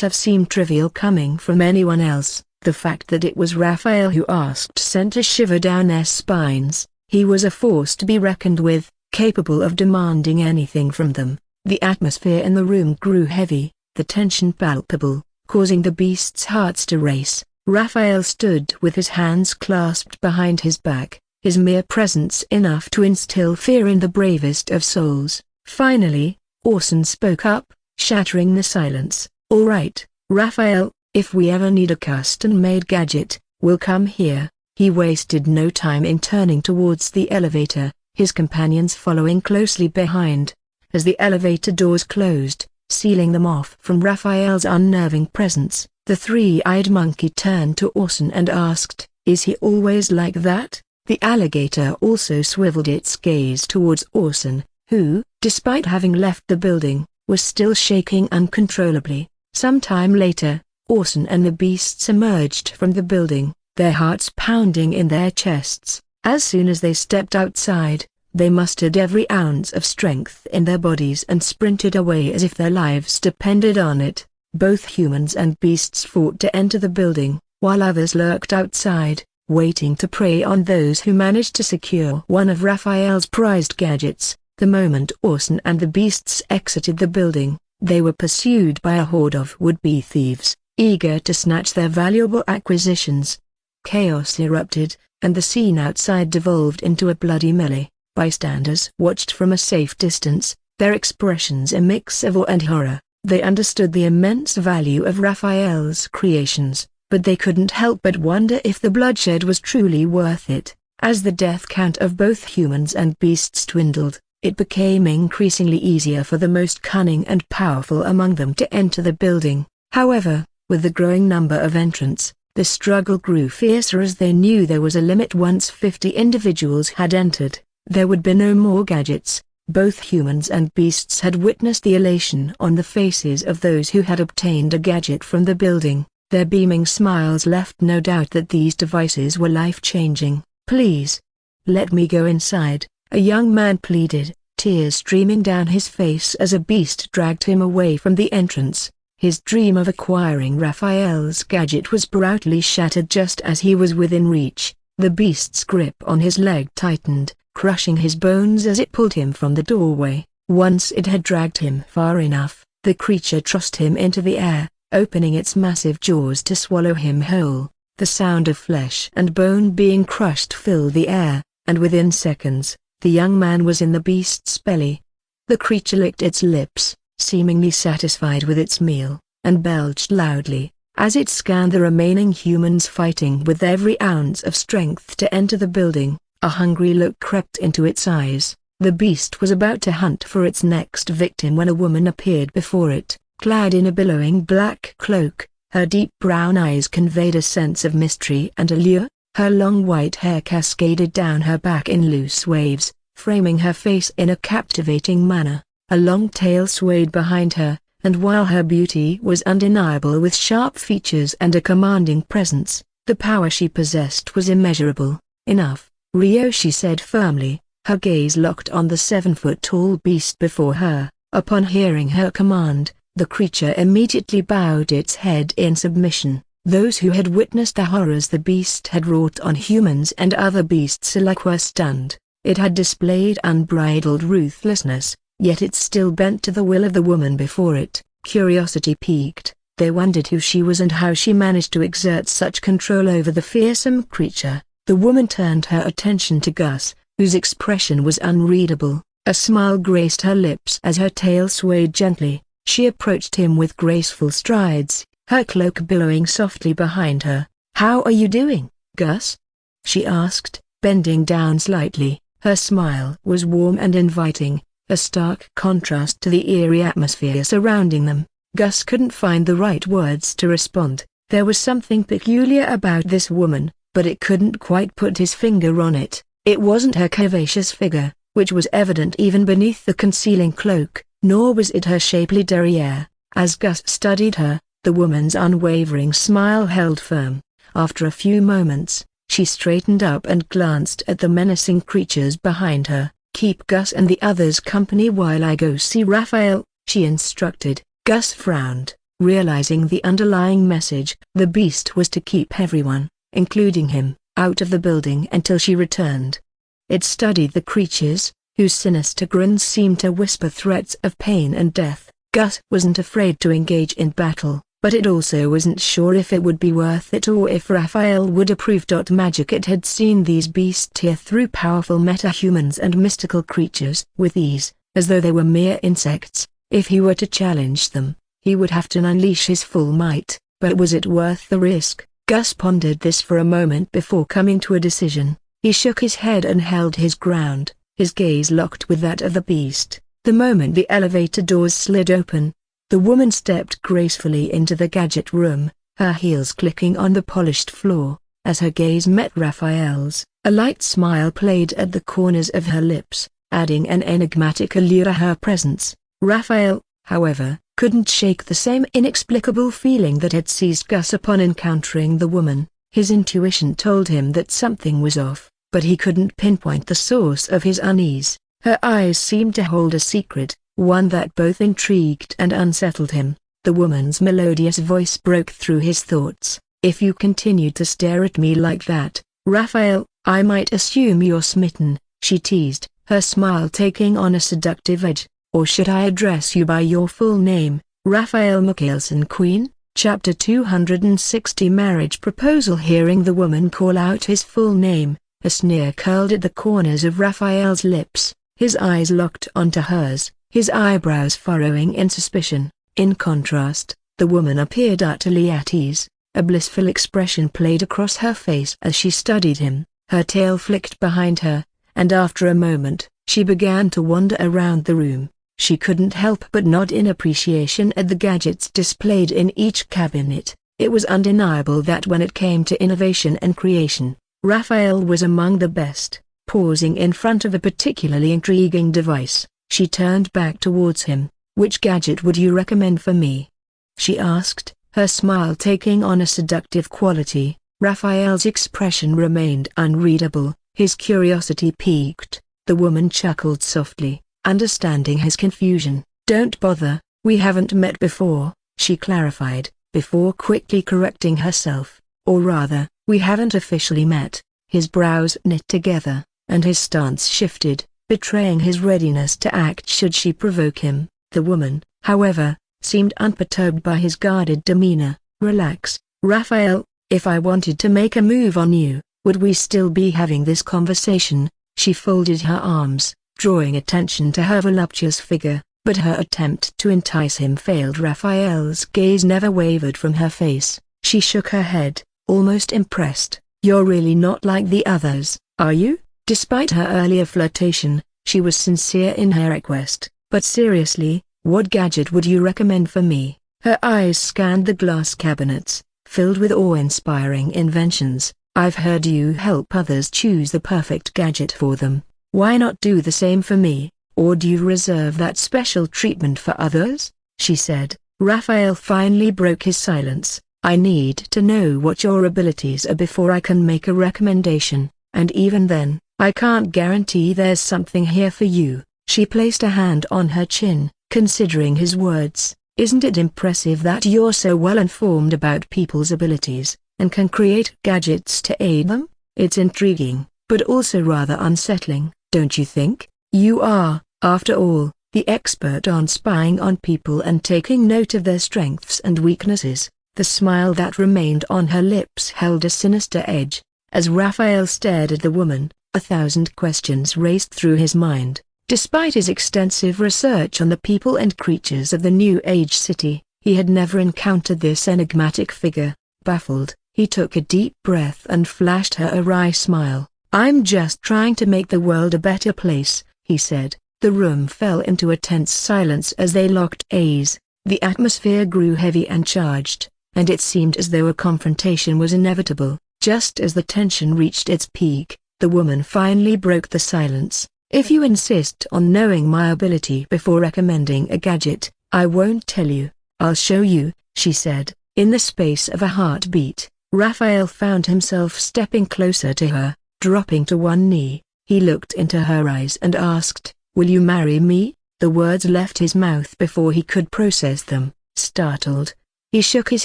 have seemed trivial coming from anyone else, the fact that it was Raphael who asked sent a shiver down their spines. He was a force to be reckoned with, capable of demanding anything from them. The atmosphere in the room grew heavy, the tension palpable, causing the beasts' hearts to race. Raphael stood with his hands clasped behind his back, his mere presence enough to instill fear in the bravest of souls. Finally, Orson spoke up, shattering the silence. "All right, Raphael, if we ever need a custom-made gadget, we'll come here." He wasted no time in turning towards the elevator, his companions following closely behind. As the elevator doors closed, sealing them off from Raphael's unnerving presence, the 3-eyed monkey turned to Orson and asked, "Is he always like that?" The alligator also swiveled its gaze towards Orson, who, despite having left the building, was still shaking uncontrollably. Some time later, Orson and the beasts emerged from the building, their hearts pounding in their chests. As soon as they stepped outside, they mustered every ounce of strength in their bodies and sprinted away as if their lives depended on it. Both humans and beasts fought to enter the building, while others lurked outside, waiting to prey on those who managed to secure one of Raphael's prized gadgets. The moment Orson and the beasts exited the building, they were pursued by a horde of would-be thieves, eager to snatch their valuable acquisitions. Chaos erupted, and the scene outside devolved into a bloody melee. Bystanders watched from a safe distance, their expressions a mix of awe and horror. They understood the immense value of Raphael's creations, but they couldn't help but wonder if the bloodshed was truly worth it. As the death count of both humans and beasts dwindled, it became increasingly easier for the most cunning and powerful among them to enter the building. However, with the growing number of entrants, the struggle grew fiercer as they knew there was a limit. Once 50 individuals had entered, there would be no more gadgets. Both humans and beasts had witnessed the elation on the faces of those who had obtained a gadget from the building. Their beaming smiles left no doubt that these devices were life-changing. "Please, let me go inside," a young man pleaded, tears streaming down his face as a beast dragged him away from the entrance. His dream of acquiring Raphael's gadget was brutally shattered just as he was within reach. The beast's grip on his leg tightened, crushing his bones as it pulled him from the doorway. Once it had dragged him far enough, the creature tossed him into the air, opening its massive jaws to swallow him whole. The sound of flesh and bone being crushed filled the air, and within seconds, the young man was in the beast's belly. The creature licked its lips, seemingly satisfied with its meal, and belched loudly. As it scanned the remaining humans fighting with every ounce of strength to enter the building, a hungry look crept into its eyes. The beast was about to hunt for its next victim when a woman appeared before it, clad in a billowing black cloak. Her deep brown eyes conveyed a sense of mystery and allure. Her long white hair cascaded down her back in loose waves, framing her face in a captivating manner. A long tail swayed behind her, and while her beauty was undeniable with sharp features and a commanding presence, the power she possessed was immeasurable. "Enough, Rio," she said firmly, her gaze locked on the 7-foot-tall beast before her. Upon hearing her command, the creature immediately bowed its head in submission. Those who had witnessed the horrors the beast had wrought on humans and other beasts alike were stunned. It had displayed unbridled ruthlessness, yet it still bent to the will of the woman before it. Curiosity piqued. They wondered who she was and how she managed to exert such control over the fearsome creature. The woman turned her attention to Gus, whose expression was unreadable. A smile graced her lips as her tail swayed gently. She approached him with graceful strides, her cloak billowing softly behind her. "How are you doing, Gus?" she asked, bending down slightly. Her smile was warm and inviting, a stark contrast to the eerie atmosphere surrounding them. Gus couldn't find the right words to respond. There was something peculiar about this woman, but it couldn't quite put his finger on it. It wasn't her curvaceous figure, which was evident even beneath the concealing cloak, nor was it her shapely derriere. As Gus studied her, the woman's unwavering smile held firm. After a few moments, she straightened up and glanced at the menacing creatures behind her. "Keep Gus and the others company while I go see Raphael," she instructed. Gus frowned, realizing the underlying message. The beast was to keep everyone, including him, out of the building until she returned. It studied the creatures, whose sinister grins seemed to whisper threats of pain and death. Gus wasn't afraid to engage in battle, but it also wasn't sure if it would be worth it or if Raphael would approve. Magic. It had seen these beasts tear through powerful metahumans and mystical creatures with ease, as though they were mere insects. If he were to challenge them, he would have to unleash his full might, but was it worth the risk? Gus pondered this for a moment before coming to a decision. He shook his head and held his ground, his gaze locked with that of the beast. The moment the elevator doors slid open, the woman stepped gracefully into the gadget room, her heels clicking on the polished floor. As her gaze met Raphael's, a light smile played at the corners of her lips, adding an enigmatic allure to her presence. Raphael, however, couldn't shake the same inexplicable feeling that had seized Gus upon encountering the woman. His intuition told him that something was off, but he couldn't pinpoint the source of his unease. Her eyes seemed to hold a secret, one that both intrigued and unsettled him. The woman's melodious voice broke through his thoughts. "If you continue to stare at me like that, Raphael, I might assume you're smitten," she teased, her smile taking on a seductive edge. "Or should I address you by your full name, Raphael Mikhailson Queen?" Chapter 260 Marriage Proposal. Hearing the woman call out his full name, a sneer curled at the corners of Raphael's lips. His eyes locked onto hers, his eyebrows furrowing in suspicion. In contrast, the woman appeared utterly at ease. A blissful expression played across her face as she studied him. Her tail flicked behind her, and after a moment, she began to wander around the room. She couldn't help but nod in appreciation at the gadgets displayed in each cabinet. It was undeniable that when it came to innovation and creation, Raphael was among the best. Pausing in front of a particularly intriguing device, she turned back towards him. "Which gadget would you recommend for me?" she asked, her smile taking on a seductive quality. Raphael's expression remained unreadable, his curiosity piqued. The woman chuckled softly, understanding his confusion. "Don't bother, we haven't met before," she clarified, before quickly correcting herself. "Or rather, we haven't officially met." His brows knit together, and his stance shifted, betraying his readiness to act should she provoke him. The woman, however, seemed unperturbed by his guarded demeanor. "Relax, Raphael, if I wanted to make a move on you, would we still be having this conversation?" She folded her arms, drawing attention to her voluptuous figure, but her attempt to entice him failed. Raphael's gaze never wavered from her face. She shook her head, almost impressed. "You're really not like the others, are you?" Despite her earlier flirtation, she was sincere in her request. "But seriously, what gadget would you recommend for me?" Her eyes scanned the glass cabinets, filled with awe-inspiring inventions. "I've heard you help others choose the perfect gadget for them. Why not do the same for me, or do you reserve that special treatment for others?" she said. Raphael finally broke his silence. "I need to know what your abilities are before I can make a recommendation, and even then, I can't guarantee there's something here for you." She placed a hand on her chin, considering his words. "Isn't it impressive that you're so well informed about people's abilities, and can create gadgets to aid them? It's intriguing, but also rather unsettling." don't you think? You are, after all, the expert on spying on people and taking note of their strengths and weaknesses." The smile that remained on her lips held a sinister edge. As Raphael stared at the woman, 1,000 questions raced through his mind. Despite his extensive research on the people and creatures of the New Age city, he had never encountered this enigmatic figure. Baffled, he took a deep breath and flashed her a wry smile. "I'm just trying to make the world a better place," he said. The room fell into a tense silence as they locked eyes. The atmosphere grew heavy and charged, and it seemed as though a confrontation was inevitable. Just as the tension reached its peak, the woman finally broke the silence. "If you insist on knowing my ability before recommending a gadget, I won't tell you. I'll show you," she said. In the space of a heartbeat, Raphael found himself stepping closer to her. Dropping to one knee, he looked into her eyes and asked, "Will you marry me?" The words left his mouth before he could process them. Startled, he shook his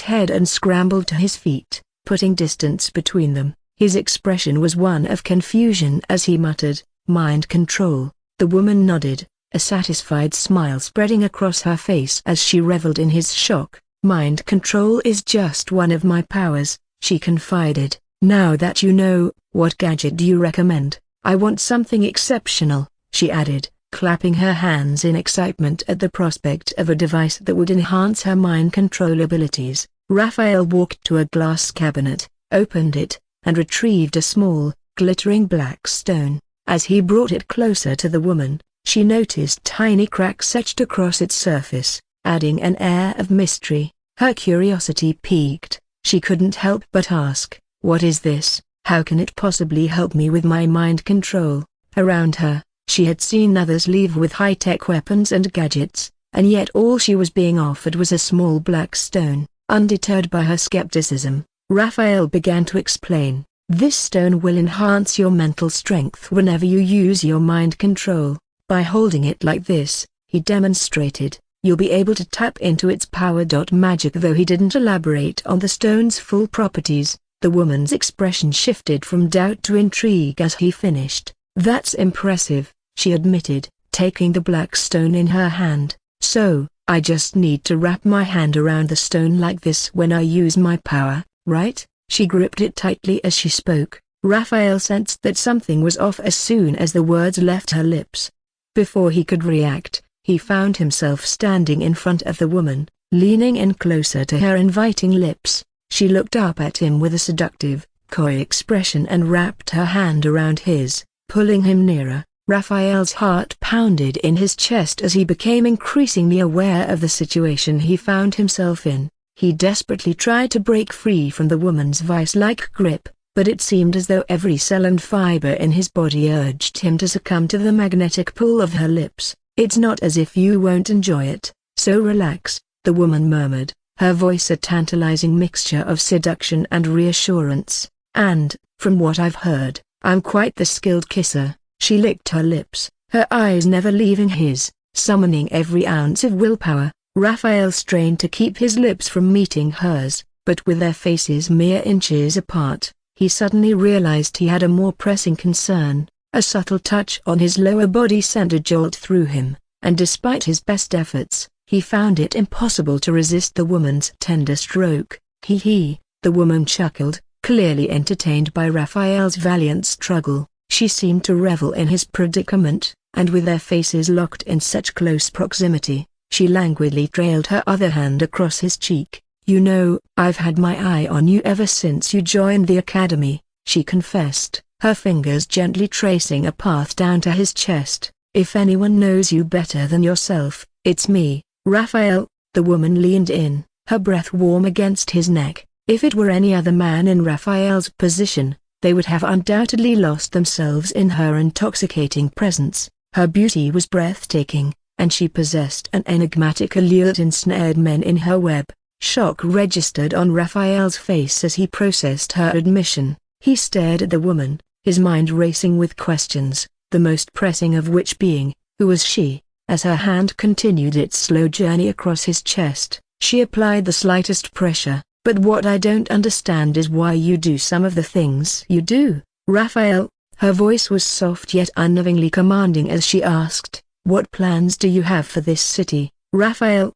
head and scrambled to his feet, putting distance between them. His expression was one of confusion as he muttered, "Mind control." The woman nodded, a satisfied smile spreading across her face as she reveled in his shock. "Mind control is just one of my powers," she confided. "Now that you know, what gadget do you recommend?" "I want something exceptional," she added, clapping her hands in excitement at the prospect of a device that would enhance her mind control abilities. Raphael walked to a glass cabinet, opened it, and retrieved a small, glittering black stone. As he brought it closer to the woman, she noticed tiny cracks etched across its surface, adding an air of mystery. Her curiosity piqued. She couldn't help but ask, "What is this? How can it possibly help me with my mind control?" Around her, she had seen others leave with high-tech weapons and gadgets, and yet all she was being offered was a small black stone. Undeterred by her skepticism, Raphael began to explain, "This stone will enhance your mental strength whenever you use your mind control. By holding it like this," he demonstrated, "you'll be able to tap into its power." Magic. Though he didn't elaborate on the stone's full properties, the woman's expression shifted from doubt to intrigue as he finished. "That's impressive," she admitted, taking the black stone in her hand. "So, I just need to wrap my hand around the stone like this when I use my power, right?" She gripped it tightly as she spoke. Raphael sensed that something was off as soon as the words left her lips. Before he could react, he found himself standing in front of the woman, leaning in closer to her inviting lips. She looked up at him with a seductive, coy expression and wrapped her hand around his, pulling him nearer. Raphael's heart pounded in his chest as he became increasingly aware of the situation he found himself in. He desperately tried to break free from the woman's vice-like grip, but it seemed as though every cell and fiber in his body urged him to succumb to the magnetic pull of her lips. "It's not as if you won't enjoy it, so relax," the woman murmured, her voice a tantalizing mixture of seduction and reassurance. "And, from what I've heard, I'm quite the skilled kisser." She licked her lips, her eyes never leaving his, summoning every ounce of willpower. Raphael strained to keep his lips from meeting hers, but with their faces mere inches apart, he suddenly realized he had a more pressing concern. A subtle touch on his lower body sent a jolt through him, and despite his best efforts, he found it impossible to resist the woman's tender stroke. "Hee," the woman chuckled, clearly entertained by Raphael's valiant struggle. She seemed to revel in his predicament, and with their faces locked in such close proximity, she languidly trailed her other hand across his cheek. "You know, I've had my eye on you ever since you joined the academy," she confessed, her fingers gently tracing a path down to his chest. "If anyone knows you better than yourself, it's me, Raphael." The woman leaned in, her breath warm against his neck. If it were any other man in Raphael's position, they would have undoubtedly lost themselves in her intoxicating presence. Her beauty was breathtaking, and she possessed an enigmatic allure that ensnared men in her web. Shock registered on Raphael's face as he processed her admission. He stared at the woman, his mind racing with questions, the most pressing of which being, who was she? As her hand continued its slow journey across his chest, she applied the slightest pressure. "But what I don't understand is why you do some of the things you do, Raphael." Her voice was soft yet unnervingly commanding as she asked, "What plans do you have for this city, Raphael?"